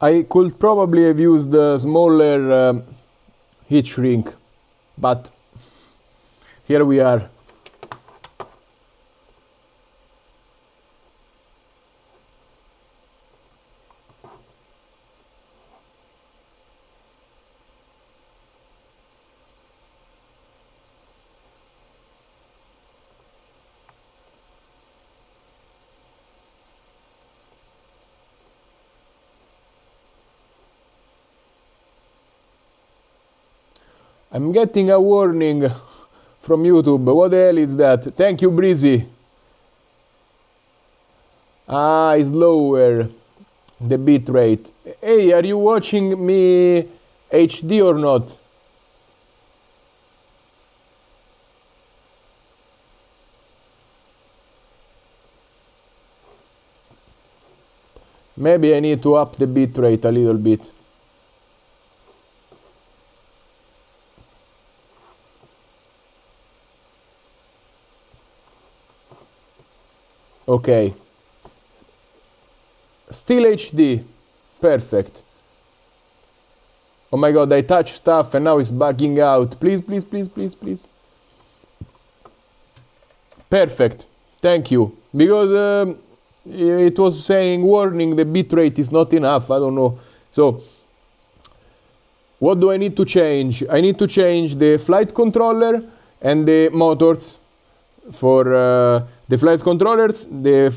I could probably have used a smaller heat shrink, but here we are. I'm getting a warning from YouTube. What the hell is that? Thank you, Breezy. Ah, it's lower, the bit rate. Hey, are you watching me HD or not? Maybe I need to up the bit rate a little bit. Okay. Still HD. Perfect. Oh my god, I touched stuff and now it's bugging out. Please, please, please, please, please. Perfect. Thank you. Because it was saying warning, the bitrate is not enough. I don't know. So, what do I need to change? I need to change the flight controller and the motors. for the flight controllers, the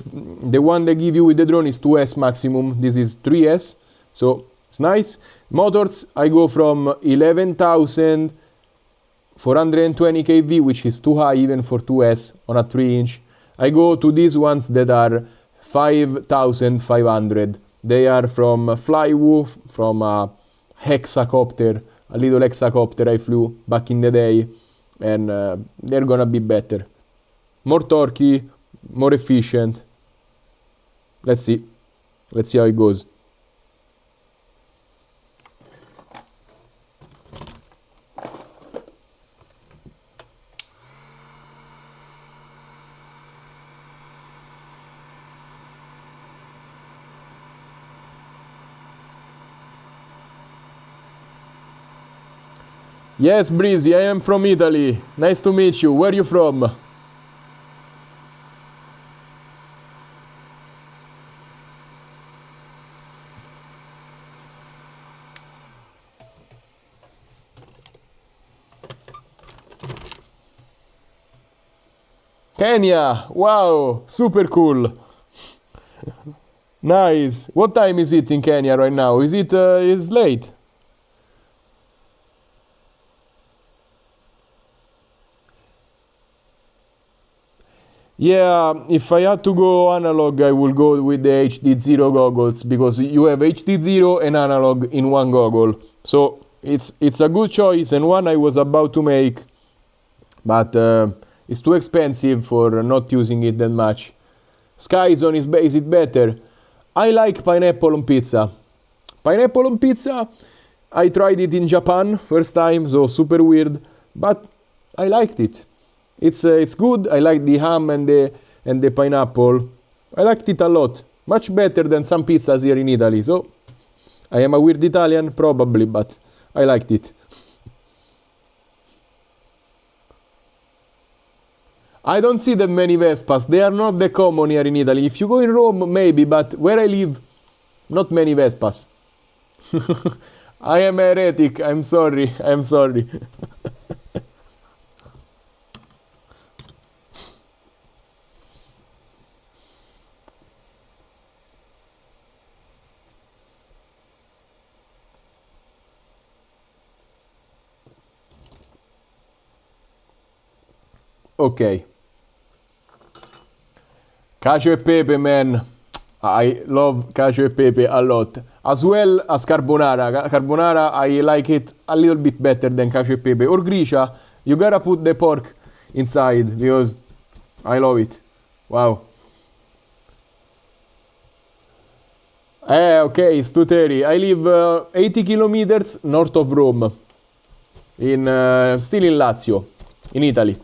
one they give you with the drone is 2S maximum. This is 3S, so it's nice. Motors, I go from 11,420 kV, which is too high even for 2S on a 3-inch. I go to these ones that are 5,500. They are from Flywoo, from a hexacopter, a little hexacopter I flew back in the day, and they're gonna be better. More torquey, more efficient. Let's see how it goes. Yes, Breezy, I am from Italy. Nice to meet you. Where are you from? Kenya! Wow! Super cool! Nice! What time is it in Kenya right now? Is it is late? Yeah, if I had to go analog, I will go with the HD0 goggles, because you have HD0 and analog in one goggle. So it's a good choice, and one I was about to make, but it's too expensive for not using it that much. Skyzone is it better? I like pineapple on pizza. Pineapple on pizza, I tried it in Japan first time, so super weird, but I liked it. It's good. I like the ham and the pineapple. I liked it a lot. Much better than some pizzas here in Italy. So I am a weird Italian, probably, but I liked it. I don't see that many Vespas. They are not that common here in Italy. If you go in Rome, maybe, but where I live, not many Vespas. I am a heretic. I'm sorry. I'm sorry. Okay. Cacio e pepe, man. I love cacio e pepe a lot. As well as carbonara. Carbonara, I like it a little bit better than cacio e pepe. Or gricia, you gotta put the pork inside, because I love it. Wow. Okay, it's 2:30. I live 80 kilometers north of Rome. Still in Lazio, in Italy.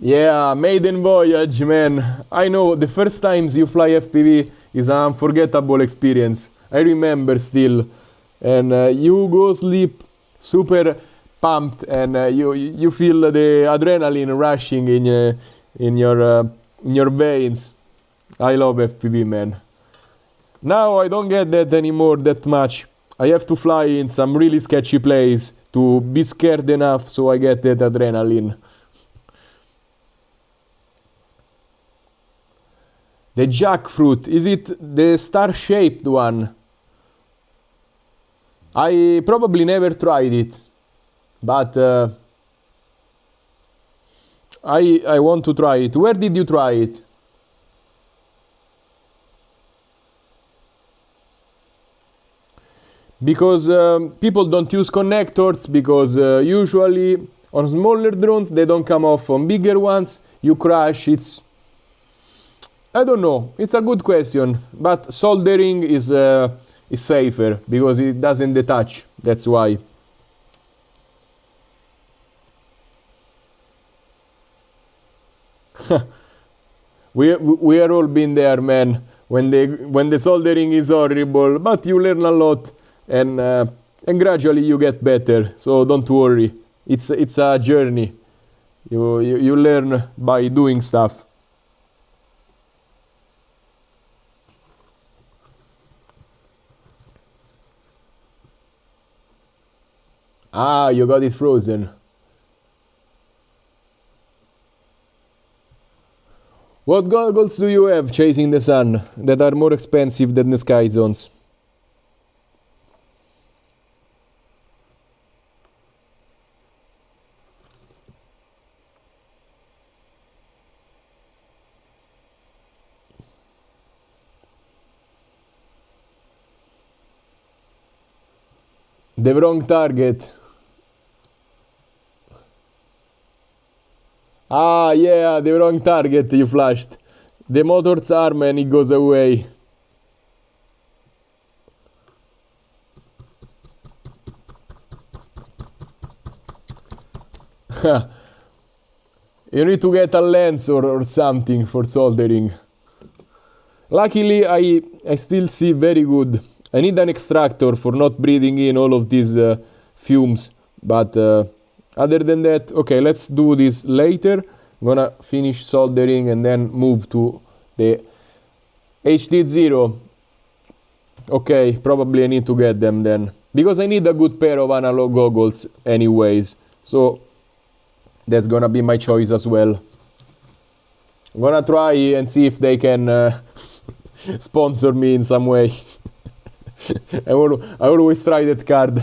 Yeah, maiden voyage, man. I know, the first times you fly FPV is an unforgettable experience. I remember still. And you go sleep super pumped, and you feel the adrenaline rushing in your veins. I love FPV, man. Now I don't get that anymore that much. I have to fly in some really sketchy place to be scared enough so I get that adrenaline. The jackfruit, is it the star-shaped one? I probably never tried it, but I want to try it. Where did you try it? Because people don't use connectors, because usually on smaller drones they don't come off. On bigger ones you crash. I don't know. It's a good question, but soldering is safer because it doesn't detach. That's why. We are all been there, man. When the soldering is horrible, but you learn a lot, and gradually you get better. So don't worry. It's a journey. You learn by doing stuff. Ah, you got it frozen. What goggles do you have chasing the sun that are more expensive than the Sky Zones? The wrong target. Ah, yeah, the wrong target you flashed. The motor's arm and it goes away. You need to get a lens or something for soldering. Luckily, I still see very good. I need an extractor for not breathing in all of these fumes. But other than that, okay, let's do this later. I'm gonna finish soldering and then move to the HD0. Okay, probably I need to get them then. Because I need a good pair of analog goggles anyways. So that's gonna be my choice as well. I'm gonna try and see if they can sponsor me in some way. I always try that card.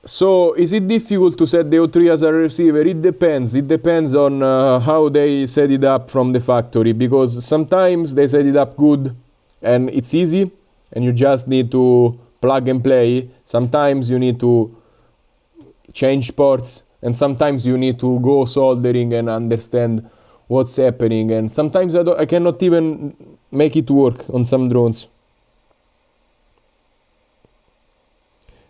So, is it difficult to set the O3 as a receiver? It depends. It depends on how they set it up from the factory. Because sometimes they set it up good and it's easy and you just need to plug and play. Sometimes you need to change ports and sometimes you need to go soldering and understand what's happening. And sometimes I cannot even make it work on some drones.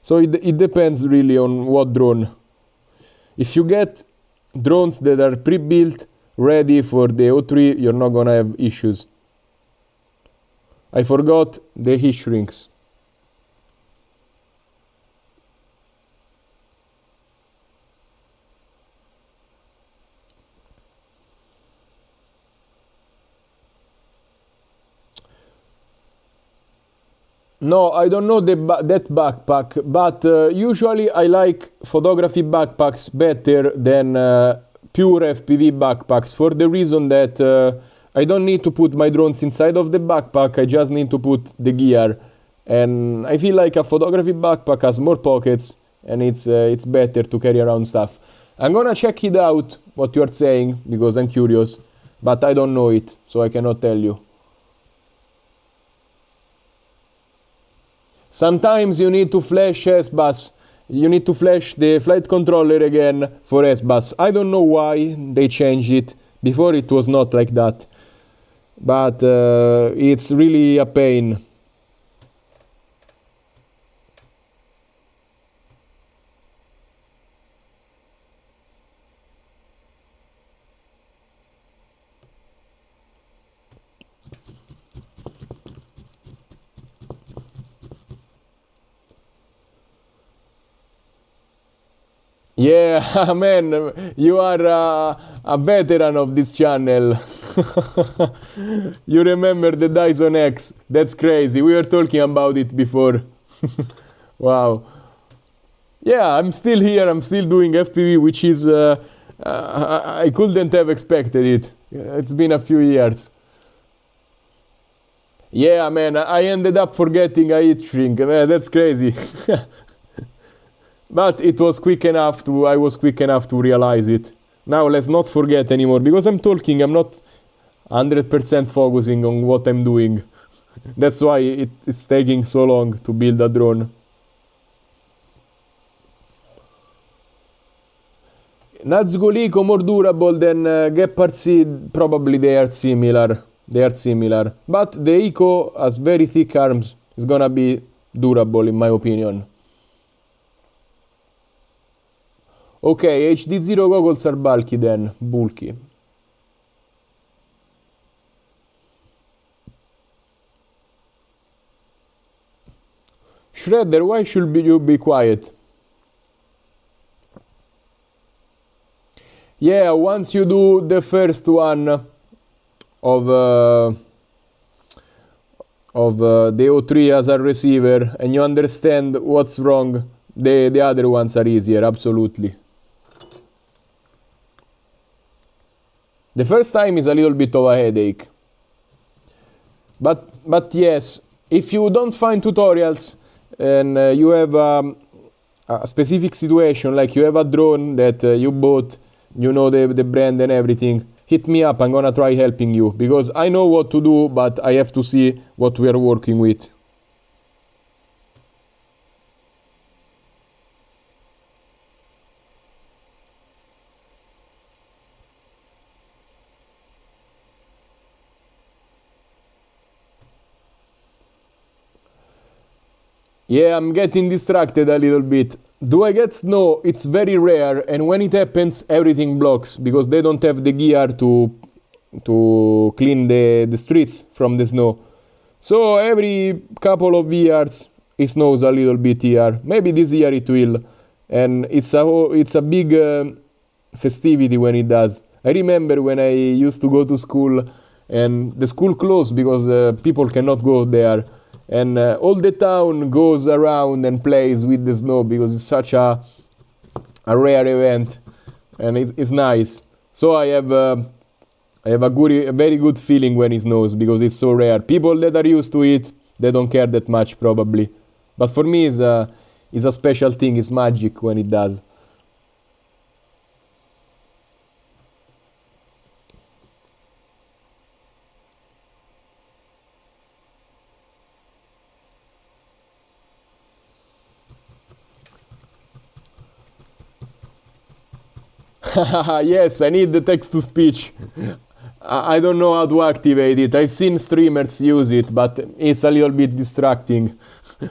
So it depends really on what drone. If you get drones that are pre-built, ready for the O3, you're not gonna have issues. I forgot the heat shrinks. No, I don't know that backpack, but usually I like photography backpacks better than pure FPV backpacks for the reason that I don't need to put my drones inside of the backpack, I just need to put the gear. And I feel like a photography backpack has more pockets and it's better to carry around stuff. I'm gonna check it out, what you are saying, because I'm curious, but I don't know it, so I cannot tell you. Sometimes you need to flash S-Bus. You need to flash the flight controller again for S-Bus. I don't know why they changed it. Before it was not like that. But it's really a pain. Yeah, man, you are a veteran of this channel. You remember the Dyson X? That's crazy. We were talking about it before. Wow. Yeah, I'm still here. I'm still doing FPV, which is... I couldn't have expected it. It's been a few years. Yeah, man, I ended up forgetting a heat shrink. Man, that's crazy. But it was quick enough to, I was quick enough to realize it. Now let's not forget anymore, because I'm talking, I'm not 100% focusing on what I'm doing. That's why it's taking so long to build a drone. Nazgul Eco more durable than Gepard C, probably they are similar. They are similar. But the Eco has very thick arms. It's gonna be durable in my opinion. Okay, HD0 goggles are bulky then. Bulky. Shredder, why should you be quiet? Yeah, once you do the first one of of the O3 as a receiver and you understand what's wrong, the other ones are easier, absolutely. The first time is a little bit of a headache. But yes, if you don't find tutorials and you have a specific situation, like you have a drone that you bought, you know the brand and everything, hit me up, I'm gonna try helping you, because I know what to do, but I have to see what we are working with. Yeah, I'm getting distracted a little bit. Do I get snow? It's very rare, and when it happens, everything blocks, because they don't have the gear to clean the streets from the snow. So every couple of years it snows a little bit here. Maybe this year it will, and it's a big festivity when it does. I remember when I used to go to school, and the school closed because people cannot go there, and all the town goes around and plays with the snow because it's such a rare event, and it's nice. So I have a very good feeling when it snows because it's so rare. People that are used to it, they don't care that much probably, but for me it's a special thing. It's magic when it does. Yes, I need the text to speech. I don't know how to activate it. I've seen streamers use it, but it's a little bit distracting,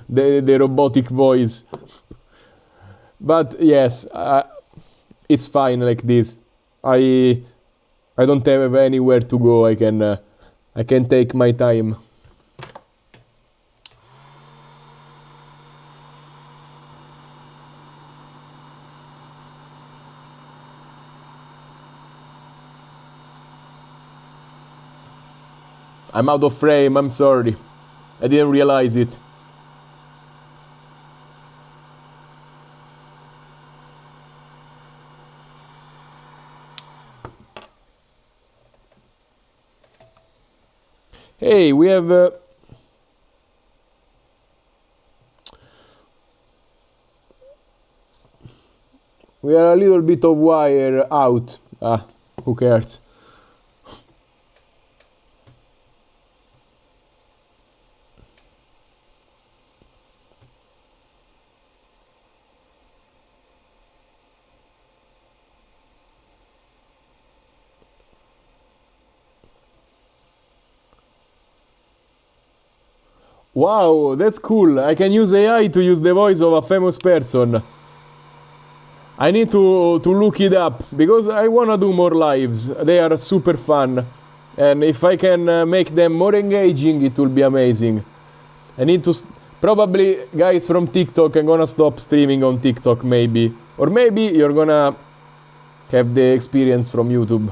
the robotic voice. But yes, it's fine like this. I don't have anywhere to go. I can take my time. I'm out of frame, I'm sorry. I didn't realize it. Hey, we have... we are a little bit of wire out. Who cares? Wow, that's cool. I can use AI to use the voice of a famous person. I need to look it up, because I wanna do more lives. They are super fun. And if I can make them more engaging, it will be amazing. I need to... probably, guys from TikTok, I'm gonna stop streaming on TikTok, maybe. Or maybe you're gonna have the experience from YouTube.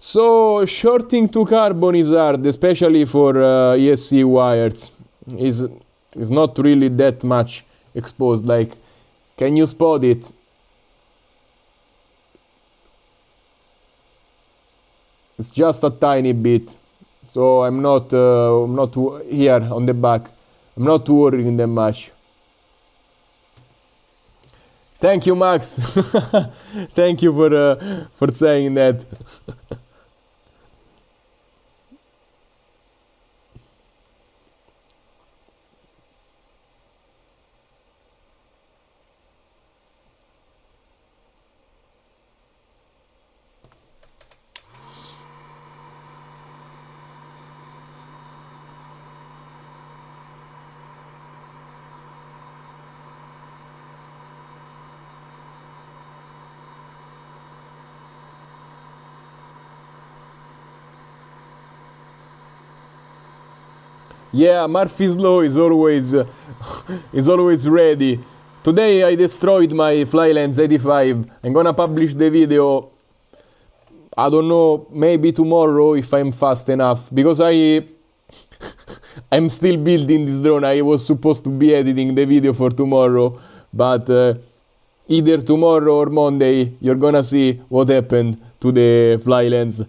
So, shorting to carbon is hard, especially for ESC wires. Is not really that much exposed. Like, can you spot it? It's just a tiny bit. So I'm not here on the back. I'm not worrying that much. Thank you, Max. Thank you for saying that. Yeah, Murphy's Law is always is always ready. Today I destroyed my Flylens 85. I'm gonna publish the video, I don't know, maybe tomorrow if I'm fast enough, because I'm still building this drone. I was supposed to be editing the video for tomorrow, but either tomorrow or Monday you're gonna see what happened to the Flylens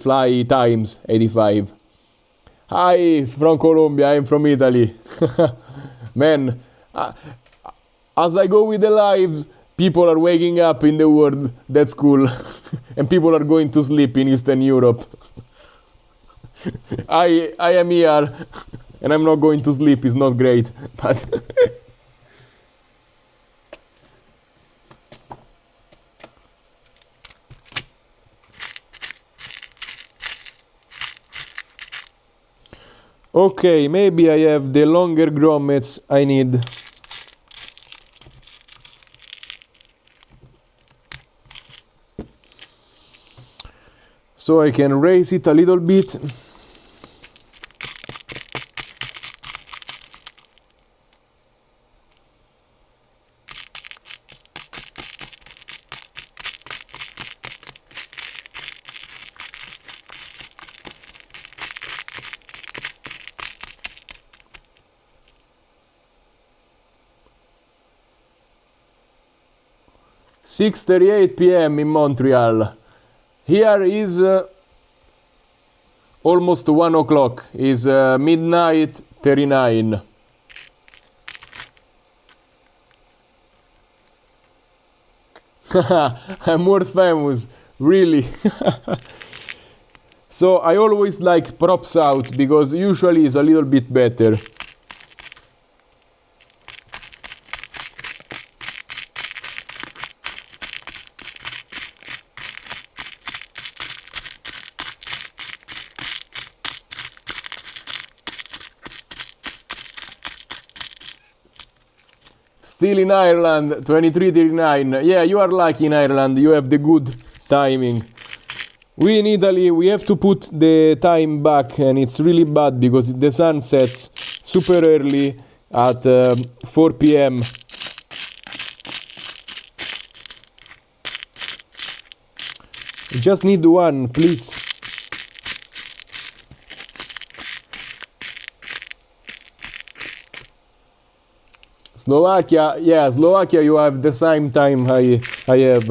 Fly Times 85. Hi from Colombia, I'm from Italy. Man, as I go with the lives, people are waking up in the world. That's cool. And people are going to sleep in Eastern Europe. I am here, and I'm not going to sleep. It's not great, but okay, maybe I have the longer grommets I need. So I can raise it a little bit. (6:38 p.m. in Montreal. Here is almost 1 o'clock. Is midnight 39. I'm world famous, really. So I always like props out because usually it's a little bit better. Still in Ireland, 23:39. Yeah, you are lucky in Ireland, you have the good timing. We in Italy, we have to put the time back, and it's really bad because the sun sets super early at 4 p.m. You just need one, please. Slovakia, yeah, Slovakia, you have the same time I have.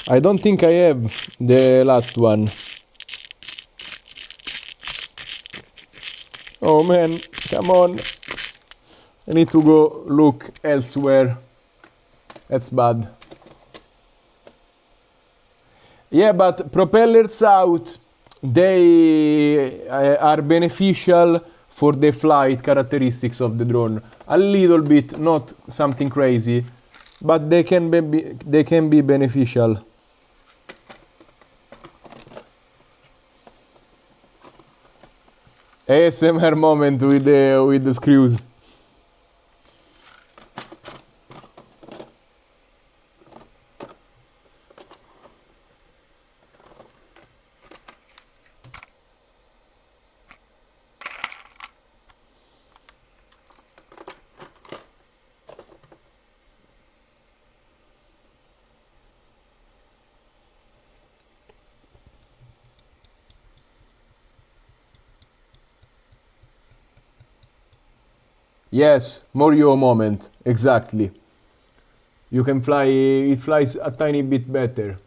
I don't think I have the last one. Oh man, come on. I need to go look elsewhere. That's bad. Yeah, but propellers out, they are beneficial for the flight characteristics of the drone. A little bit, not something crazy, but they can be beneficial. ASMR moment with the screws. Yes, Morio moment, exactly. You can fly, it flies a tiny bit better.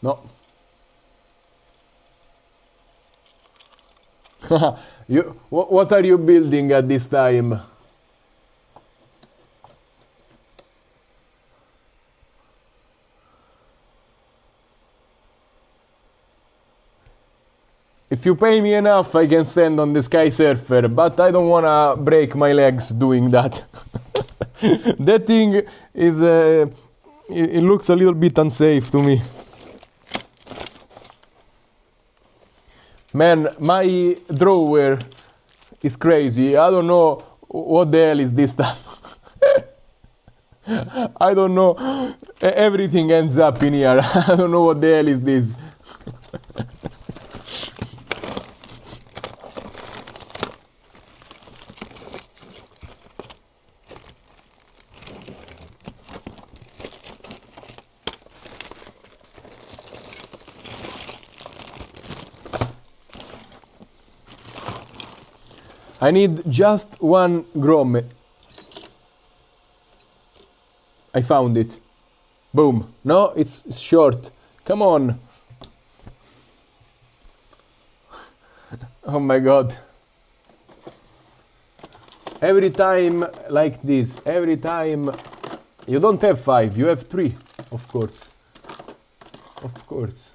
No. What are you building at this time? If you pay me enough, I can stand on the Sky Surfer, but I don't wanna break my legs doing that. That thing is, it looks a little bit unsafe to me. Man, my drawer is crazy. I don't know what the hell is this stuff. I don't know. Everything ends up in here. I don't know what the hell is this. I need just one grommet. I found it. Boom. No, it's short. Come on. Oh my god. Every time like this, every time. You don't have 5, you have 3, of course. Of course.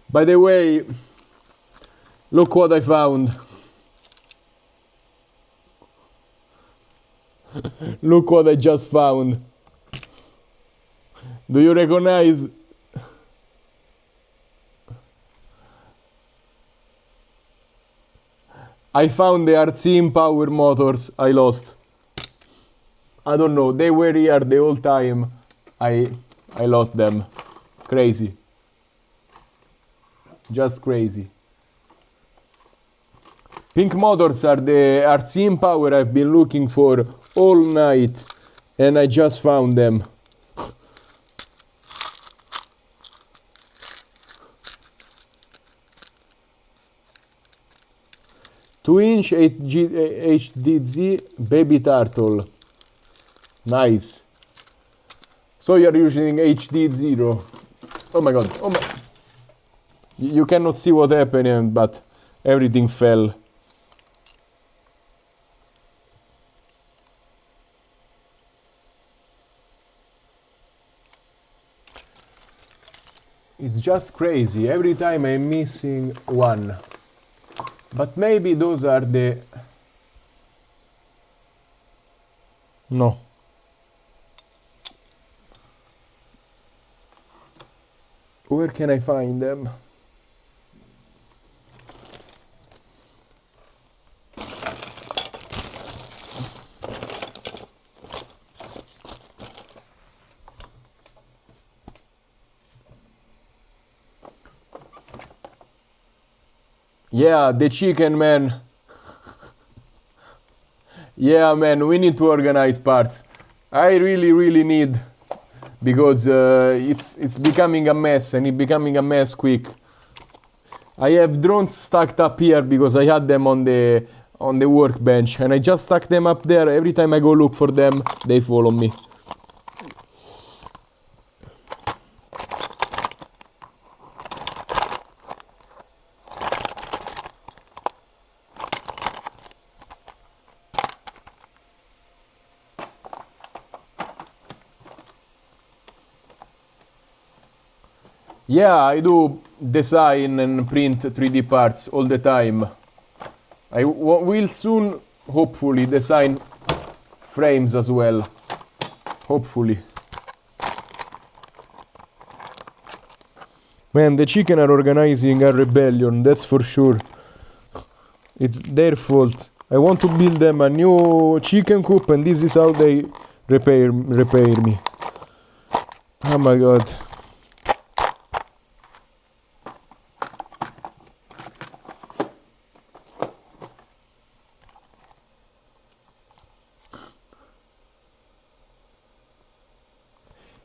By the way, look what I found. Look what I just found. Do you recognize? I found the RC power motors I lost. I don't know, they were here the whole time. I lost them. Crazy. Just crazy. Pink motors are the RC power I've been looking for all night, and I just found them. 2-inch HDZ baby turtle. Nice. So you're using HD0. Oh my god. Oh my. You cannot see what happened, but everything fell. It's just crazy. Every time I'm missing one. But maybe those are the... No. Where can I find them? Yeah, the chicken, man. Yeah, man, we need to organize parts. I really need, because it's becoming a mess, and it's becoming a mess quick. I have drones stacked up here because I had them on the workbench, and I just stuck them up there. Every time I go look for them, they follow me. Yeah, I do design and print 3D parts all the time. I will soon, hopefully, design frames as well. Hopefully. Man, the chicken are organizing a rebellion, that's for sure. It's their fault. I want to build them a new chicken coop, and this is how they repair me. Oh my god.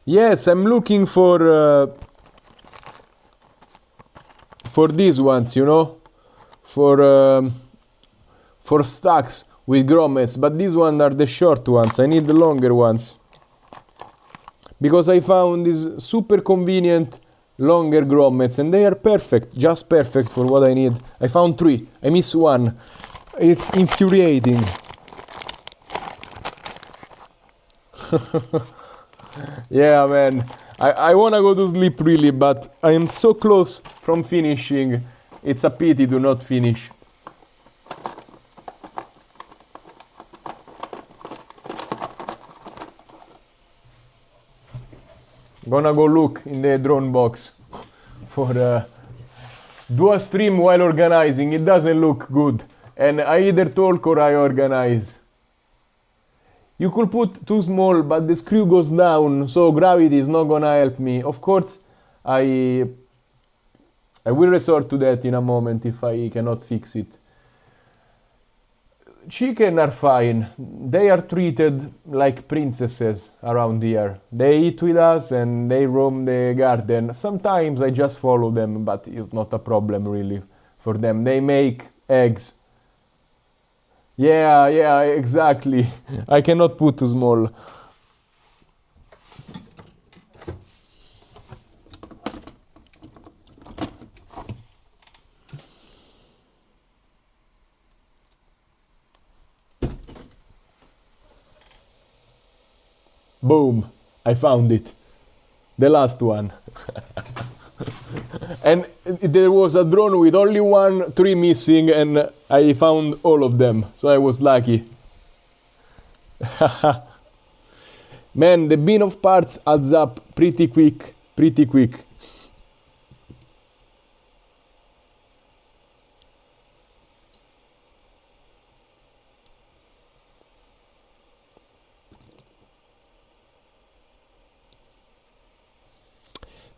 Yes, I'm looking for these ones, you know, for stacks with grommets, but these ones are the short ones. I need the longer ones because I found these super convenient longer grommets and they are perfect, just perfect for what I need. I found 3. I miss one. It's infuriating. Yeah, man. I wanna go to sleep really, but I am so close from finishing. It's a pity to not finish. Gonna go look in the drone box for do a stream while organizing. It doesn't look good, and I either talk or I organize. You could put too small, but the screw goes down, so gravity is not gonna help me. Of course, I will resort to that in a moment if I cannot fix it. Chicken are fine. They are treated like princesses around here. They eat with us and they roam the garden. Sometimes I just follow them, but it's not a problem really for them. They make eggs. Yeah, exactly. I cannot put too small. Boom, I found it. The last one. And there was a drone with only 1 tree missing and I found all of them, so I was lucky. Man, the bin of parts adds up pretty quick.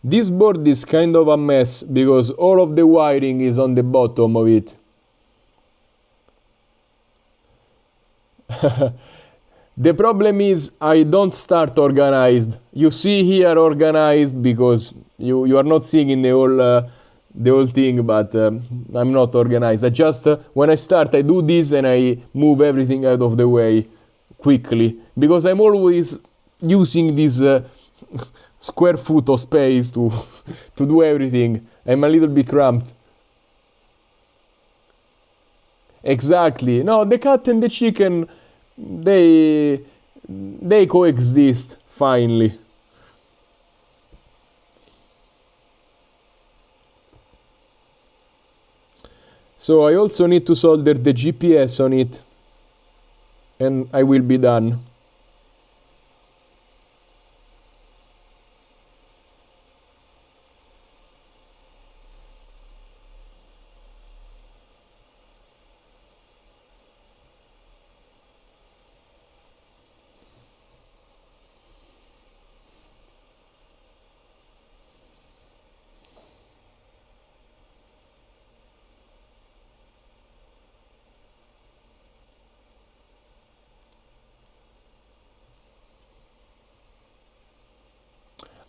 This board is kind of a mess because all of the wiring is on the bottom of it. The problem is I don't start organized. You see here organized because you are not seeing in the whole thing, but I'm not organized. I just when I start I do this and I move everything out of the way quickly because I'm always using this square foot of space to do everything. I'm a little bit cramped. Exactly. No, the cat and the chicken, they coexist finally. So I also need to solder the GPS on it and I will be done.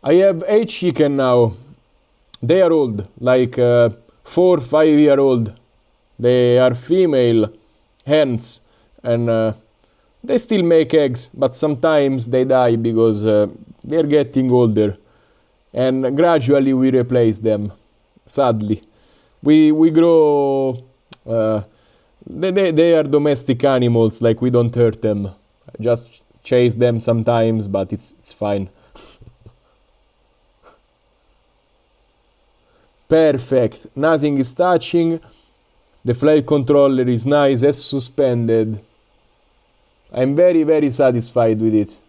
I have 8 chicken now. They are old, like 4-5-year-old. They are female hens and they still make eggs, but sometimes they die because they're getting older. And gradually we replace them, sadly. We grow... they are domestic animals, like we don't hurt them. Just chase them sometimes, but it's fine. Perfect, nothing is touching. The flight controller is nice as suspended. I'm very satisfied with it.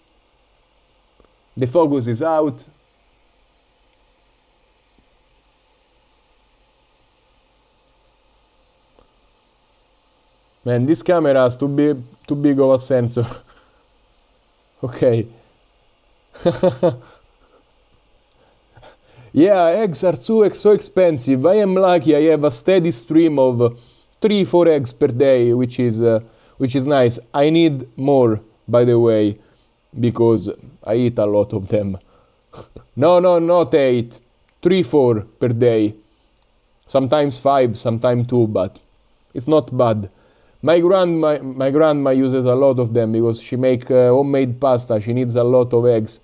The focus is out. Man, this camera has too big of a sensor. Okay. Yeah, eggs are so expensive. I am lucky. I have a steady stream of 3-4 eggs per day, which is nice. I need more, by the way, because I eat a lot of them. No, not 8. 3-4 per day. Sometimes 5, sometimes 2, but it's not bad. My grandma uses a lot of them because she makes homemade pasta. She needs a lot of eggs.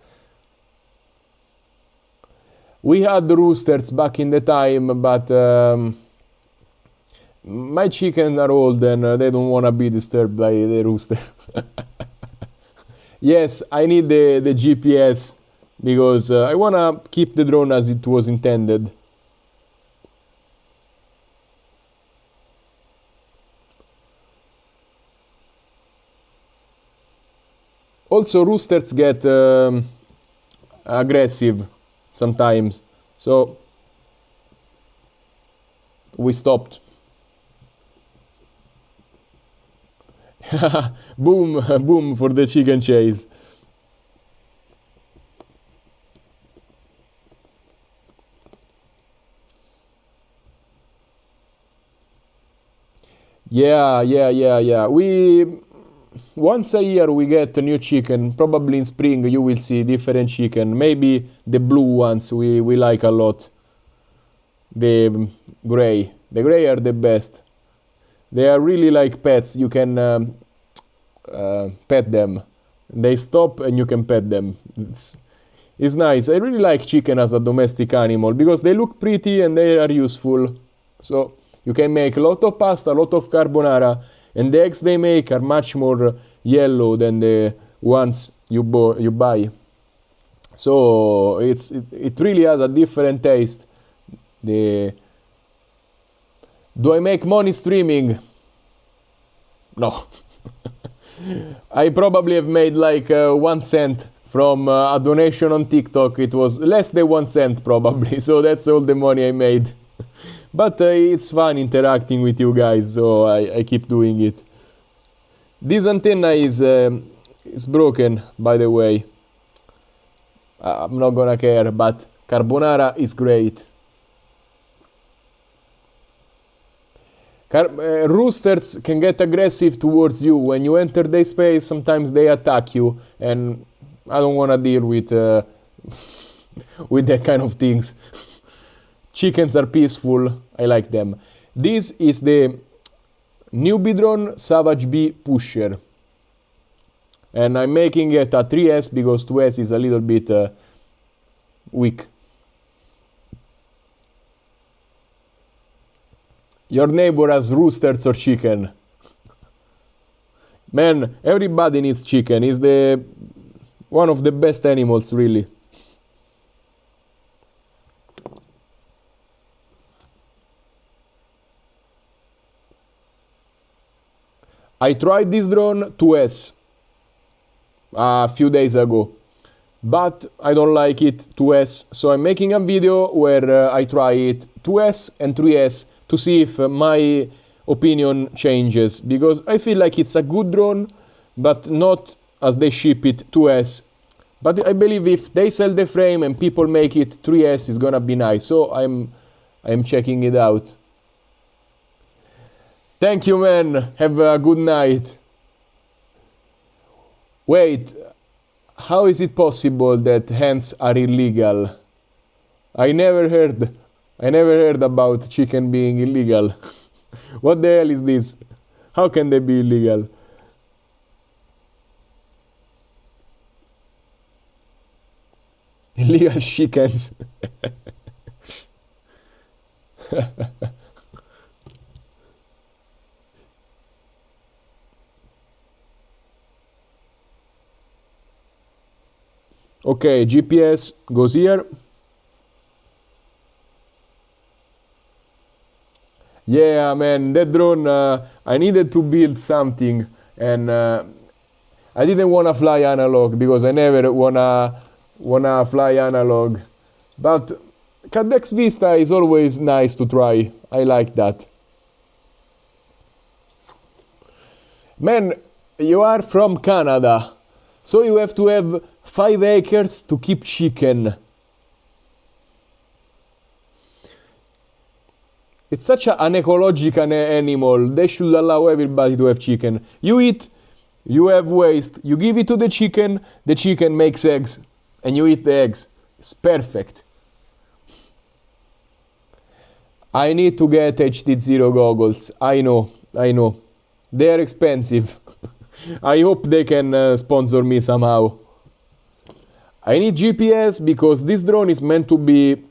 We had roosters back in the time, but my chickens are old and they don't want to be disturbed by the rooster. Yes, I need the GPS because I want to keep the drone as it was intended. Also, roosters get aggressive sometimes, so we stopped. Boom, boom for the chicken chase. Yeah. Once a year we get a new chicken. Probably in spring you will see different chicken. Maybe the blue ones we like a lot. The gray are the best. They are really like pets. You can pet them. They stop and you can pet them. It's nice. I really like chicken as a domestic animal because they look pretty and they are useful. So you can make a lot of pasta, a lot of carbonara, and the eggs they make are much more yellow than the ones you buy. So it really has a different taste. Do I make money streaming? No. I probably have made like 1 cent from a donation on TikTok. It was less than 1 cent probably, so that's all the money I made. But it's fun interacting with you guys, so I keep doing it. This antenna is broken, by the way. I'm not gonna care, but carbonara is great. Roosters can get aggressive towards you. When you enter their space, sometimes they attack you, and I don't want to deal with with that kind of things. Chickens are peaceful. I like them. This is the Newbeedrone Savagebee pusher. And I'm making it a 3S because 2S is a little bit weak. Your neighbor has roosters or chicken. Man, everybody needs chicken. It's one of the best animals, really. I tried this drone 2S a few days ago, but I don't like it 2S, so I'm making a video where I try it 2S and 3S to see if my opinion changes, because I feel like it's a good drone, but not as they ship it 2S. But I believe if they sell the frame and people make it 3S, it's gonna be nice, so I'm checking it out. Thank you, man. Have a good night. Wait, how is it possible that hens are illegal? I never heard about chicken being illegal. What the hell is this? How can they be illegal? Illegal chickens. Okay, GPS goes here. Yeah, man, that drone, I needed to build something, and I didn't want to fly analog because I never wanna fly analog. But Cadex Vista is always nice to try. I like that. Man, you are from Canada, so you have to have 5 acres to keep chicken. It's such an ecological animal. They should allow everybody to have chicken. You eat, you have waste, you give it to the chicken makes eggs, and you eat the eggs. It's perfect. I need to get HD0 goggles. I know. They are expensive. I hope they can sponsor me somehow. I need GPS because this drone is meant to be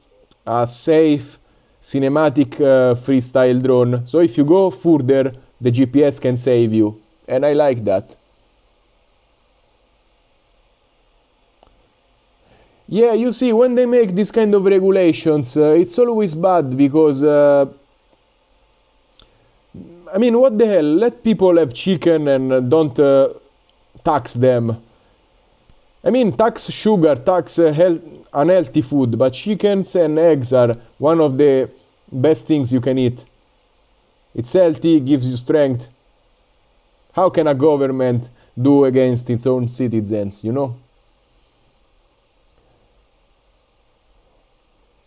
a safe, cinematic freestyle drone. So if you go further, the GPS can save you. And I like that. Yeah, you see, when they make this kind of regulations, it's always bad because, I mean, what the hell? Let people have chicken and don't tax them. I mean, tax sugar, tax unhealthy food, but chickens and eggs are one of the best things you can eat. It's healthy, gives you strength. How can a government do against its own citizens, you know?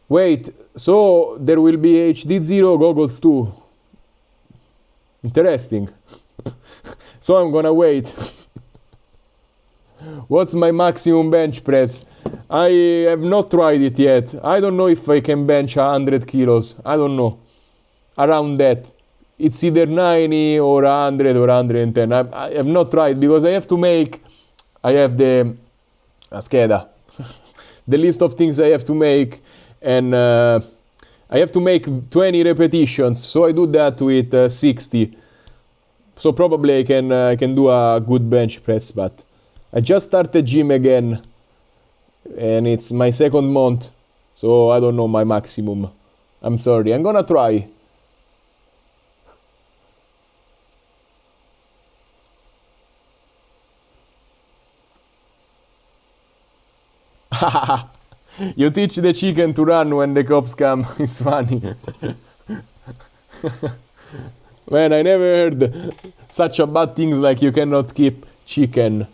Wait, so there will be HD0 goggles too. Interesting. So I'm gonna wait. What's my maximum bench press? I have not tried it yet. I don't know if I can bench 100 kilos. I don't know. Around that. It's either 90 or 100 or 110. I have not tried because I have the scheda. The list of things I have to make, and I have to make 20 repetitions, so I do that with 60. So probably I can do a good bench press, but I just started gym again, and it's my second month, so I don't know my maximum. I'm sorry, I'm gonna try. You teach the chicken to run when the cops come. It's funny. Man, I never heard such a bad thing like you cannot keep chicken.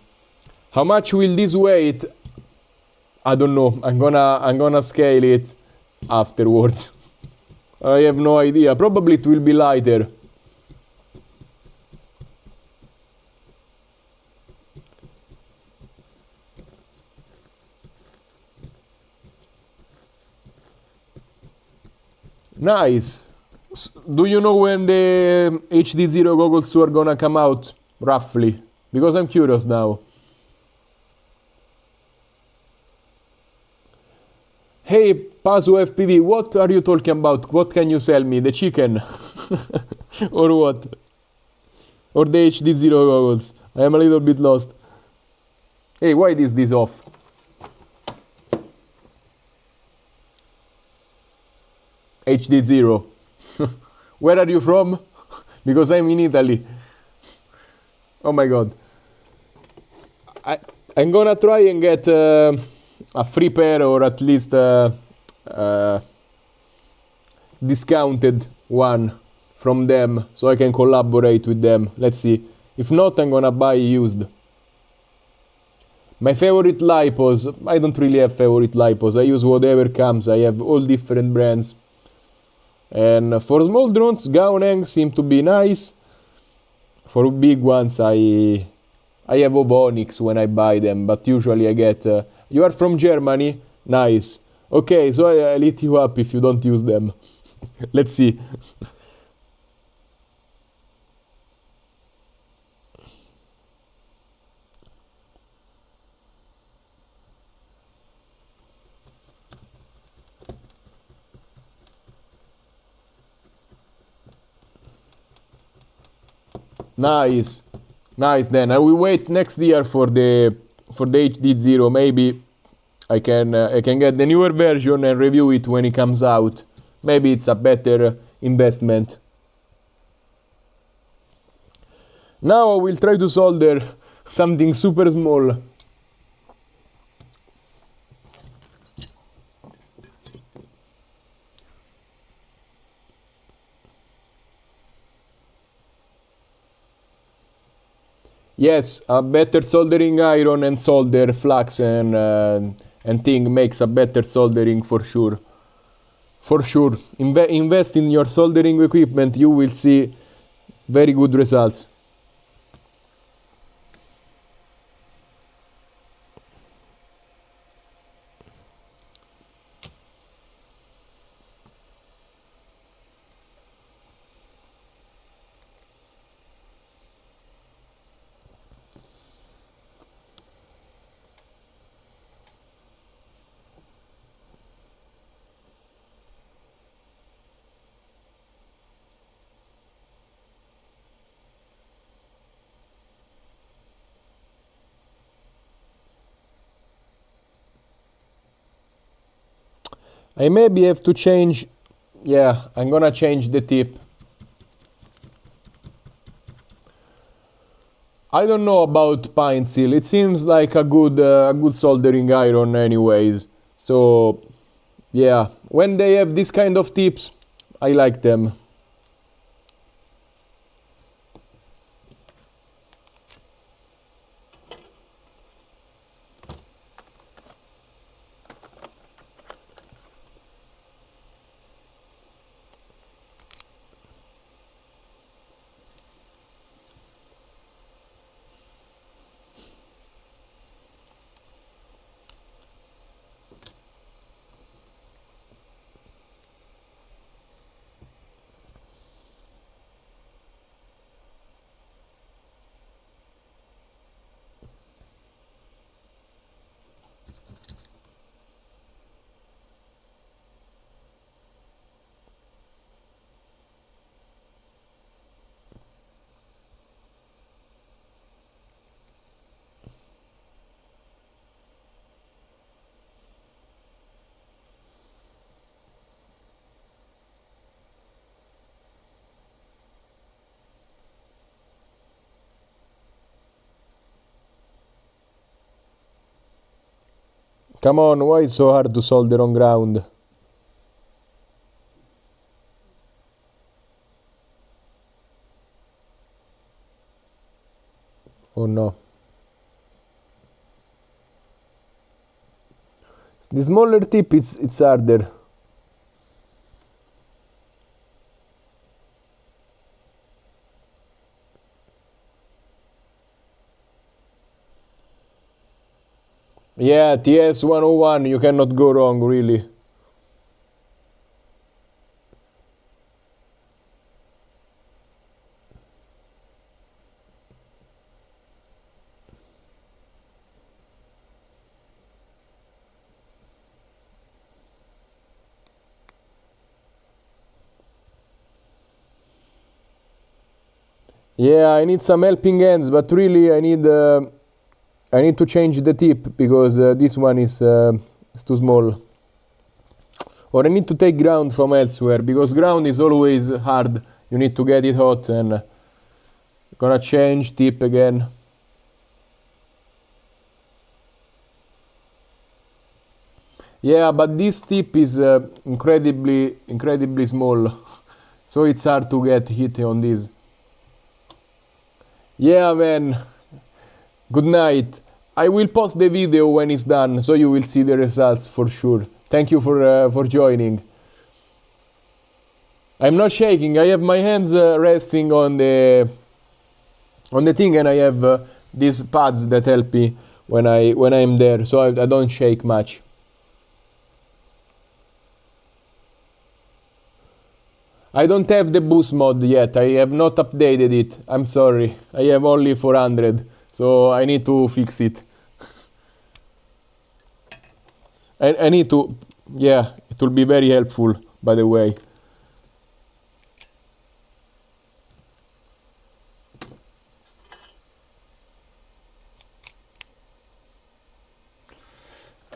How much will this weight? I don't know. I'm gonna scale it afterwards. I have no idea. Probably it will be lighter. Nice. Do you know when the HD0 goggles 2 are gonna come out, roughly? Because I'm curious now. Hey, Pazu FPV, what are you talking about? What can you sell me? The chicken? Or what? Or the HD0 goggles? I am a little bit lost. Hey, why is this off? HD0. Where are you from? Because I'm in Italy. Oh my god. I'm gonna try and get a free pair, or at least discounted one from them, so I can collaborate with them. Let's see. If not, I'm gonna buy used. My favorite lipos. I don't really have favorite lipos. I use whatever comes. I have all different brands. And for small drones, Gaoneng seem to be nice. For big ones, I have Ovonix when I buy them, but usually I get... you are from Germany? Nice. Okay, so I'll hit you up if you don't use them. Let's see. Nice. Nice then. I will wait next year for the HD0. Maybe I can get the newer version and review it when it comes out. Maybe it's a better investment. Now I will try to solder something super small. Yes, a better soldering iron and solder flux and thing makes a better soldering for sure. For sure. Invest in your soldering equipment, you will see very good results. I maybe have to change. Yeah, I'm gonna change the tip. I don't know about pine seal. It seems like a good soldering iron, anyways. So yeah, when they have this kind of tips, I like them. Come on, why is so hard to solder on ground? Oh no. The smaller tip, it's harder. Yeah, TS 101, you cannot go wrong, really. Yeah, I need some helping hands, but really I need to change the tip because this one is too small. Or I need to take ground from elsewhere because ground is always hard. You need to get it hot and gonna change tip again. Yeah, but this tip is incredibly small, so it's hard to get hit on this. Yeah, man. Good night. I will post the video when it's done, so you will see the results for sure. Thank you for joining. I'm not shaking. I have my hands resting on the thing, and I have these pads that help me when I'm there, so I don't shake much. I don't have the boost mod yet. I have not updated it. I'm sorry. I have only 400, so I need to fix it. I need to. Yeah, it will be very helpful, by the way.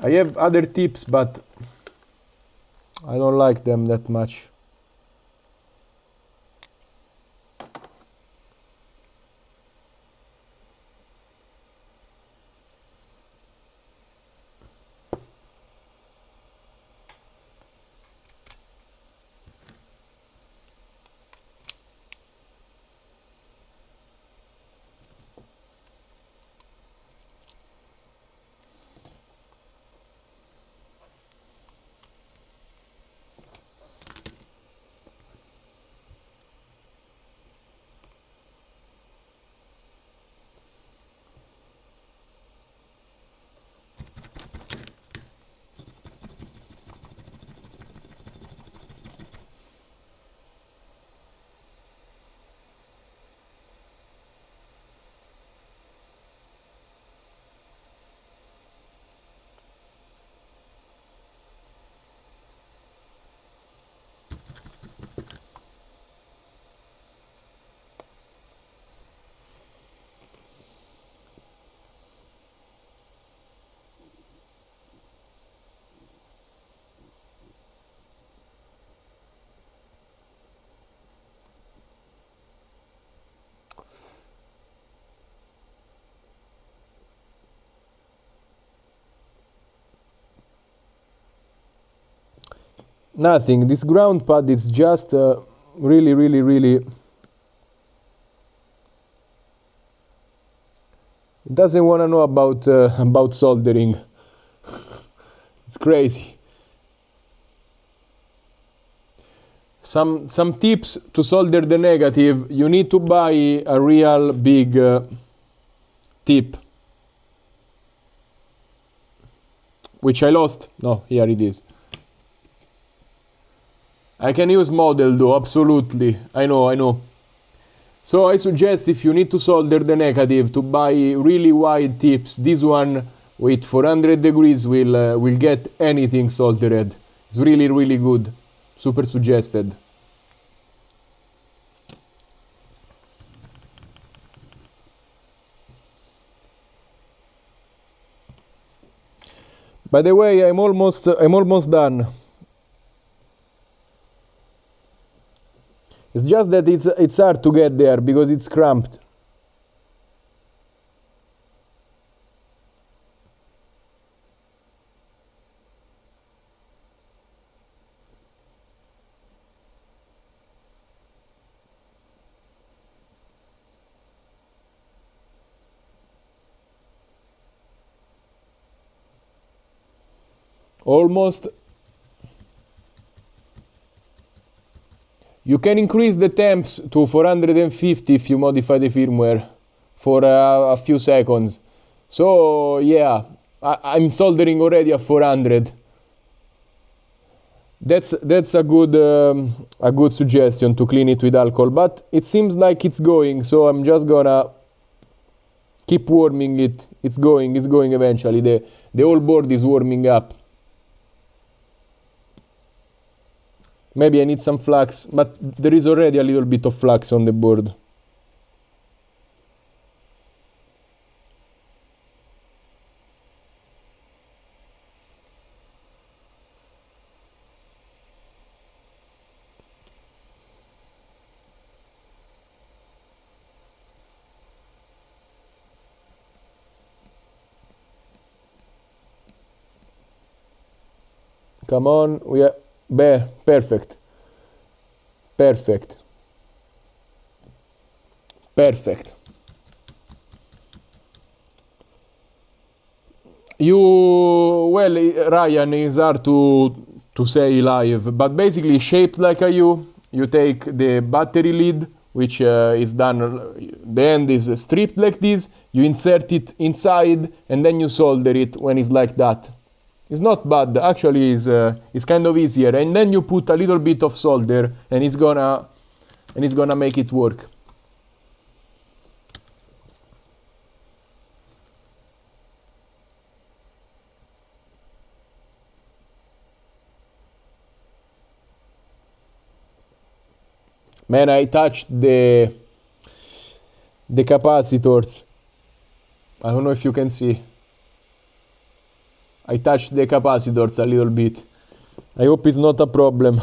I have other tips, but I don't like them that much. Nothing. This ground pad is just really, really, really... It doesn't want to know about soldering. It's crazy. Some tips to solder the negative. You need to buy a real big tip, which I lost. No, here it is. I can use model though, absolutely. I know. So I suggest, if you need to solder the negative, to buy really wide tips. This one with 400 degrees will get anything soldered. It's really, really good. Super suggested. By the way, I'm almost done. It's just that it's hard to get there because it's cramped. Almost. You can increase the temps to 450 if you modify the firmware for a few seconds. So yeah, I'm soldering already at 400. That's a good suggestion, to clean it with alcohol. But it seems like it's going, so I'm just gonna keep warming it. It's going eventually. The whole board is warming up. Maybe I need some flux, but there is already a little bit of flux on the board. Come on, we are... Perfect. Well, Ryan, is hard to say live, but basically shaped like a U. You take the battery lead, which is done, the end is stripped like this, you insert it inside, and then you solder it when it's like that. It's not bad, actually it's kind of easier, and then you put a little bit of solder, and it's gonna make it work. Man, I touched the capacitors. I don't know if you can see. I touched the capacitors a little bit. I hope it's not a problem.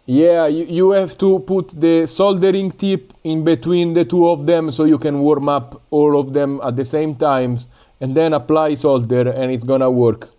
Yeah, you have to put the soldering tip in between the two of them so you can warm up all of them at the same times, and then apply solder, and it's gonna work.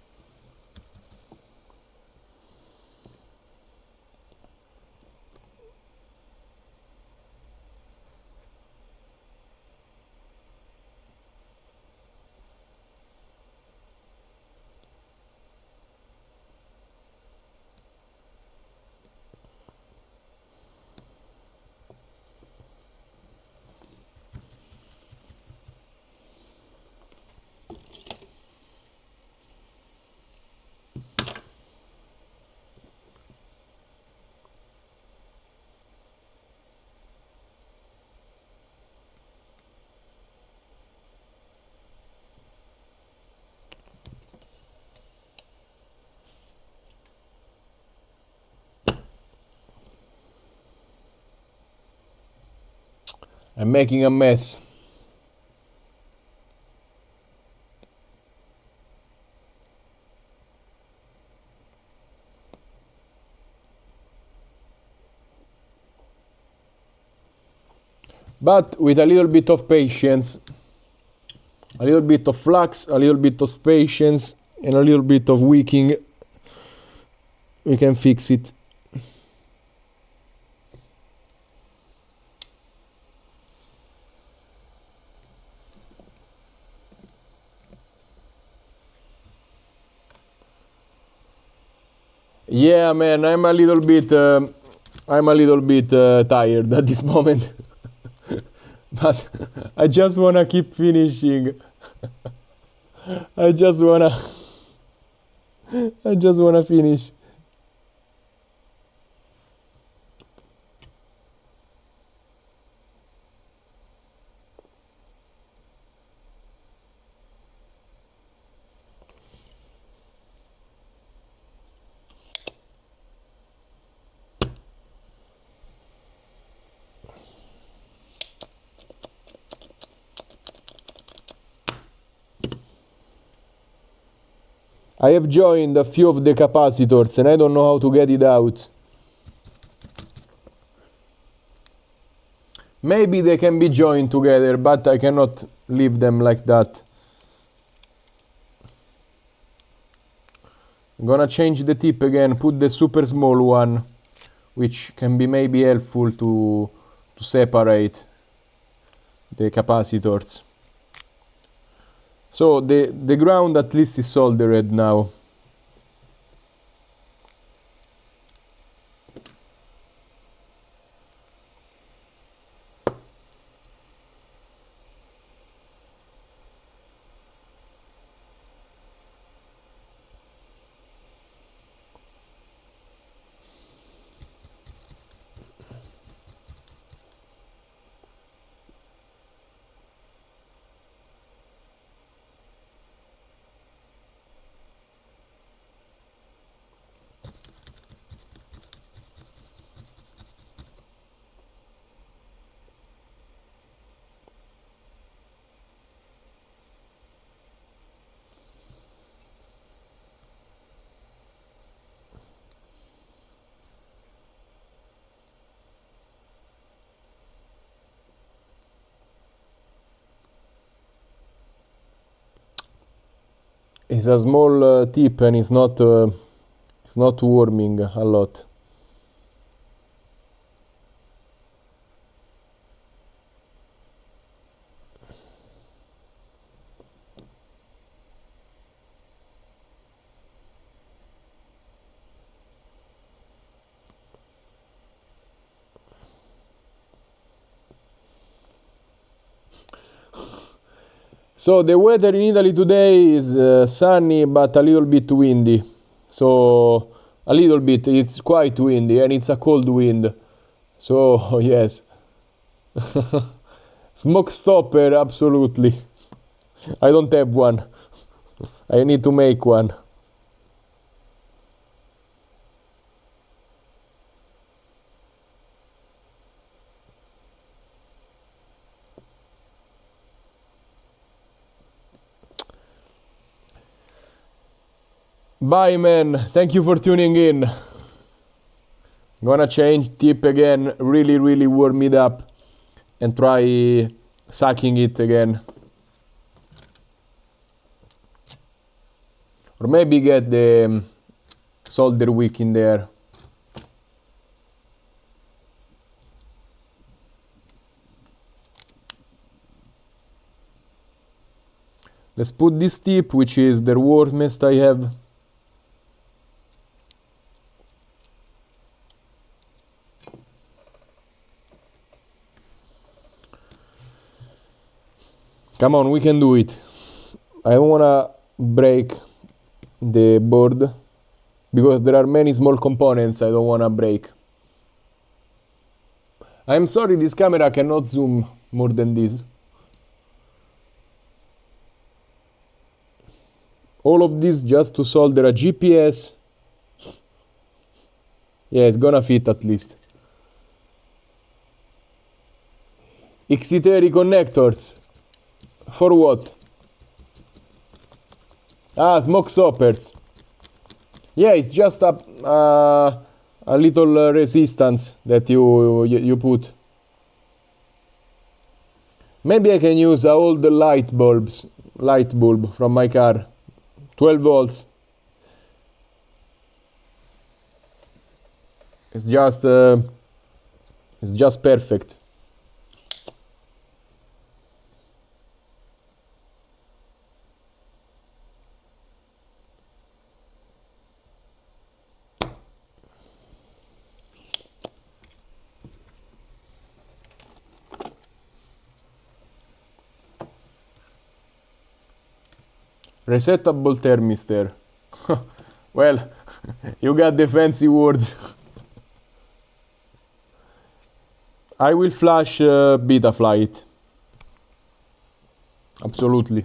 I'm making a mess. But with a little bit of patience, a little bit of flux, a little bit of patience, and a little bit of wicking, we can fix it. Yeah, man, I'm a little bit tired at this moment. But I just wanna keep finishing. I just wanna finish. I have joined a few of the capacitors and I don't know how to get it out. Maybe they can be joined together, but I cannot leave them like that. I'm gonna change the tip again, put the super small one, which can be maybe helpful to separate the capacitors. So the ground at least is soldered now. It's a small tip and it's not warming a lot. So the weather in Italy today is sunny but a little bit windy. So a little bit, it's quite windy and it's a cold wind. So yes. Smoke stopper, absolutely. I don't have one. I need to make one. Bye man, thank you for tuning in. I'm gonna change tip again, really warm it up and try sucking it again. Or maybe get the solder wick in there. Let's put this tip, which is the warmest I have. Come on, we can do it. I don't wanna break the board because there are many small components I don't wanna break. I'm sorry, this camera cannot zoom more than this. All of this just to solder a GPS. Yeah, it's gonna fit at least. XT3 connectors. For what? Ah, smoke stoppers. Yeah, it's just a little resistance that you put. Maybe I can use a old light bulb from my car. 12 volts. It's just perfect. Resettable thermistor. Well, you got the fancy words. I will flash beta flight. Absolutely.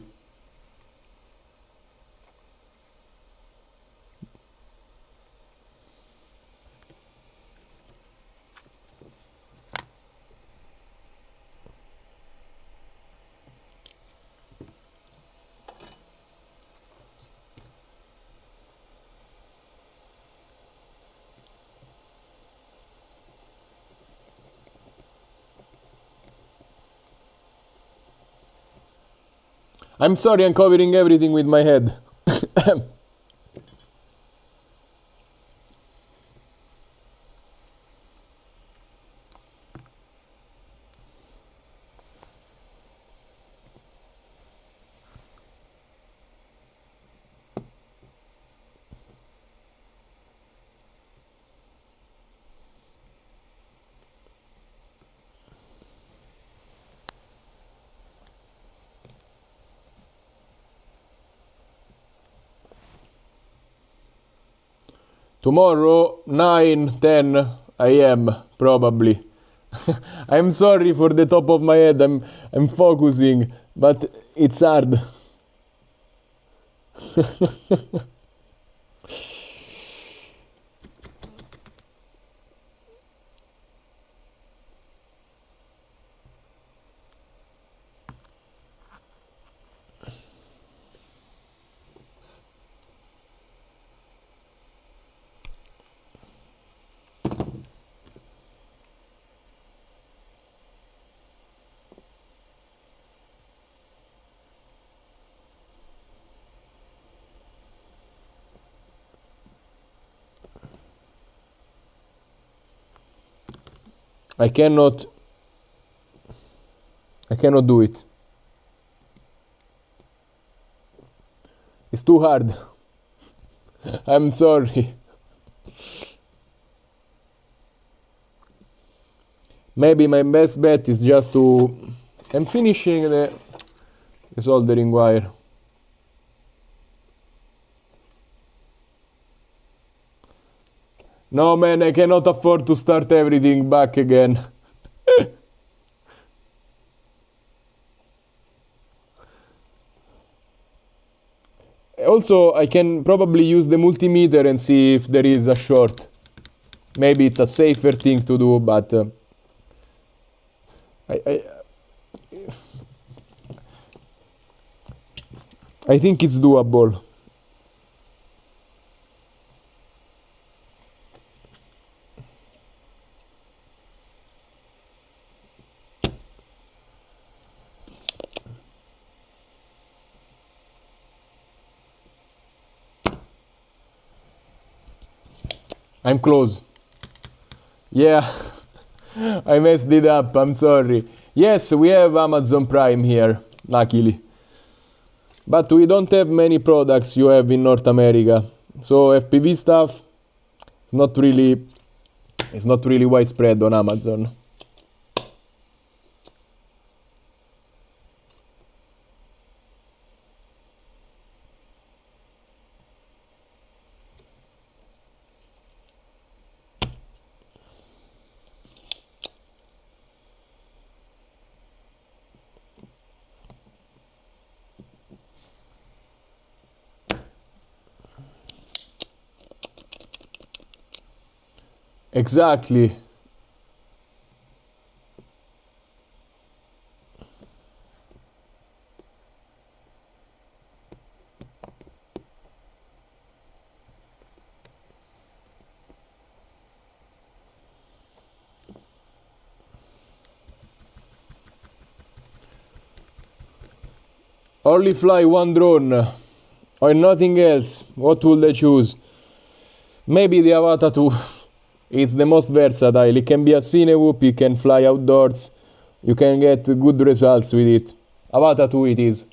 I'm sorry, I'm covering everything with my head. Tomorrow, 9:10 a.m. probably. I'm sorry for the top of my head, I'm focusing, but it's hard. I cannot do it. It's too hard. I'm sorry. Maybe my best bet is just to... I'm finishing the soldering wire. No man, I cannot afford to start everything back again. Also, I can probably use the multimeter and see if there is a short. Maybe it's a safer thing to do, but I think it's doable. I'm close. Yeah, I messed it up, I'm sorry. Yes, we have Amazon Prime here, luckily. But we don't have many products you have in North America. So FPV stuff is not really widespread on Amazon. Exactly. Only fly one drone or nothing else. What would I choose? Maybe the Avata 2. It's the most versatile. It can be a Cinewhoop, you can fly outdoors, you can get good results with it. Avata 2 it is.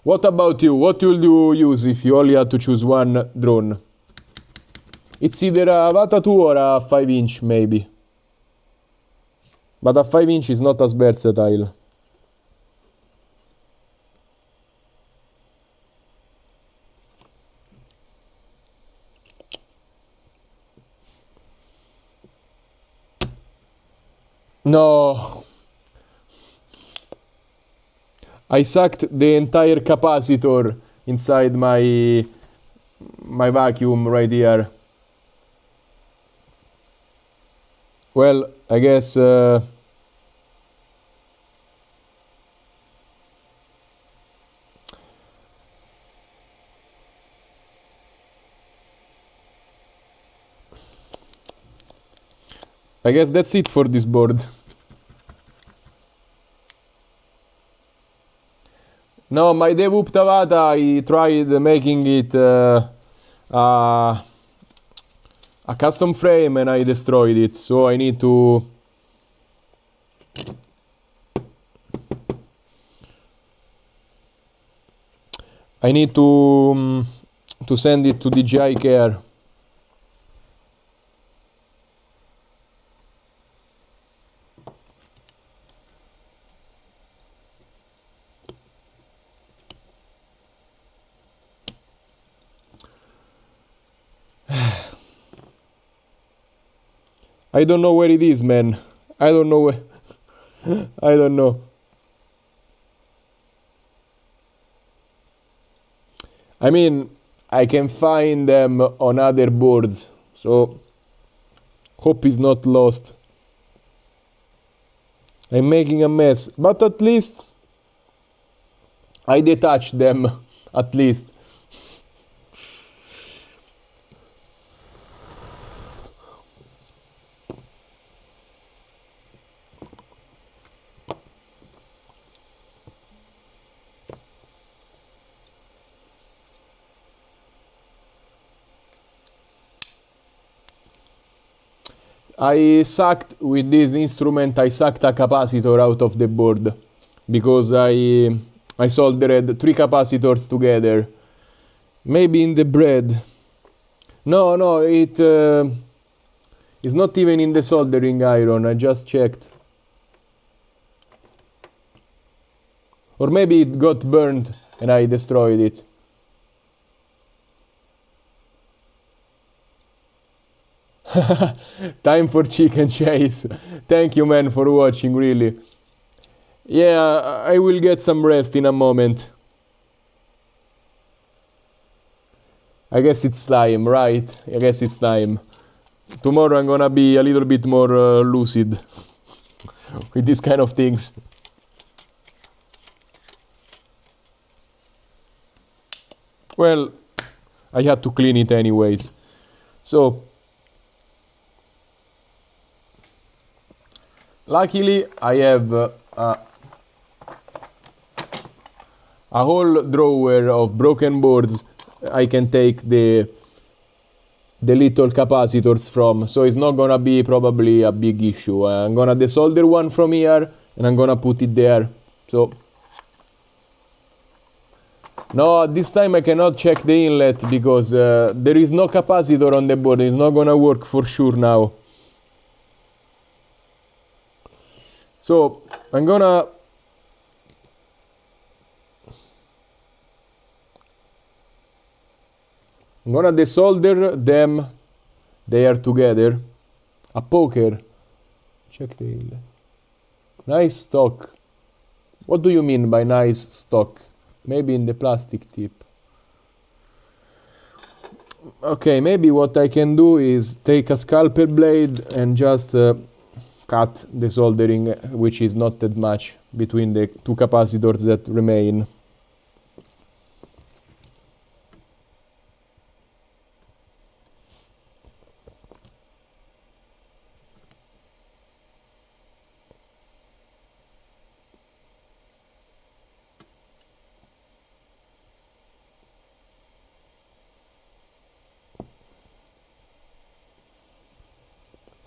What about you? What will you use if you only had to choose one drone? It's either a Avata 2 or a 5-inch maybe. But a 5-inch is not as versatile. No. I sucked the entire capacitor inside my vacuum right here. Well, I guess that's it for this board. No, my Devoop Avata, I tried making it a custom frame and I destroyed it, so I need to send it to DJI Care. I don't know where it is, man. I don't know where. I don't know. I mean, I can find them on other boards, so hope is not lost. I'm making a mess, but at least I detached them, at least. I sucked with this instrument, I sucked a capacitor out of the board because I soldered 3 capacitors together. Maybe in the bread. No, it is not even in the soldering iron, I just checked. Or maybe it got burnt and I destroyed it. Time for chicken chase. Thank you, man, for watching, really. Yeah, I will get some rest in a moment. I guess it's time, right? I guess it's time. Tomorrow I'm gonna be a little bit more lucid with these kind of things. Well, I had to clean it anyways. So, luckily, I have a whole drawer of broken boards I can take the little capacitors from, so it's not gonna be probably a big issue. I'm gonna desolder one from here and I'm gonna put it there. So, no, this time I cannot check the inlet because there is no capacitor on the board. It's not gonna work for sure now. So, I'm gonna desolder them. They are together. A poker. Check the inlet. Nice stock. What do you mean by nice stock? Maybe in the plastic tip. Okay, maybe what I can do is take a scalpel blade and just cut the soldering, which is not that much, between the 2 capacitors that remain.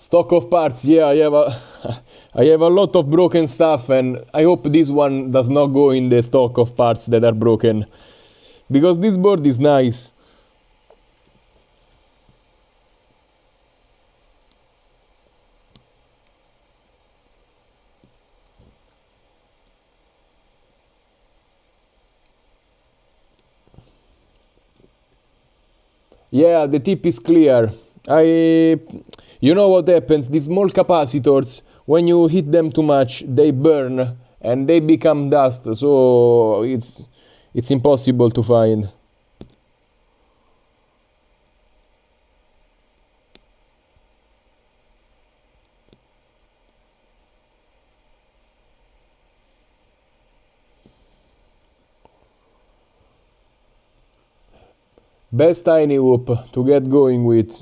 Stock of parts, yeah, I have a I have a lot of broken stuff, and I hope this one does not go in the stock of parts that are broken, because this board is nice. Yeah, the tip is clear. You know what happens? These small capacitors, when you hit them too much, they burn and they become dust. So it's impossible to find. Best tiny whoop to get going with.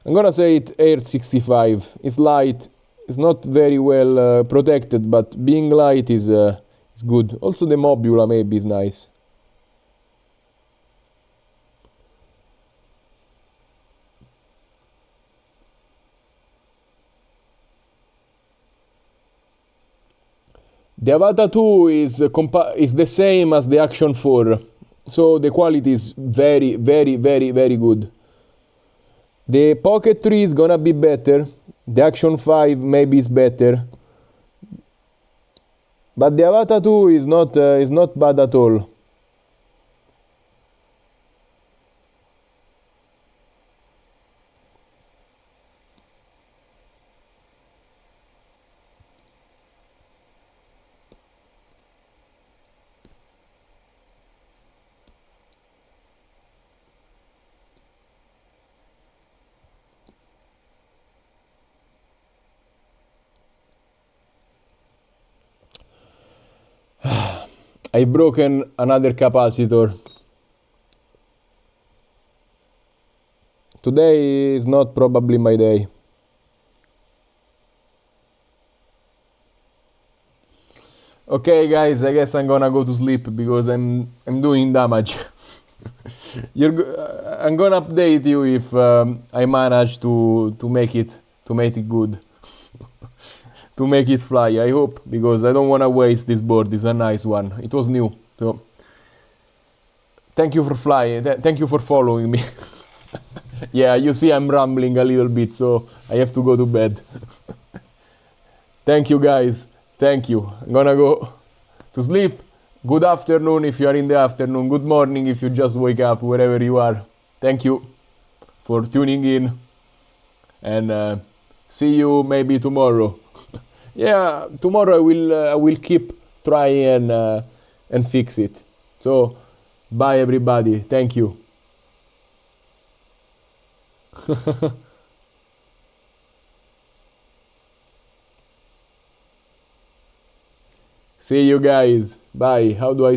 I'm gonna say it Air 65. It's light. It's not very well protected, but being light is good. Also the Mobula maybe is nice. The Avata 2 is the same as the Action 4, so the quality is very, very, very, very good. The Pocket 3 is gonna be better. The Action 5 maybe is better, but the Avata 2 is not bad at all. I've broken another capacitor. Today is not probably my day. Okay guys, I guess I'm gonna go to sleep because I'm doing damage. I'm gonna update you if I manage to make it good. To make it fly, I hope, because I don't want to waste this board. It's a nice one. It was new, so thank you for flying. Thank you for following me. Yeah, you see I'm rambling a little bit, so I have to go to bed. Thank you guys. Thank you. I'm gonna go to sleep. Good afternoon if you are in the afternoon. Good morning if you just wake up, wherever you are. Thank you for tuning in, and see you maybe tomorrow. Yeah, tomorrow I will keep trying and fix it. So, bye everybody. Thank you. See you guys. Bye. How do I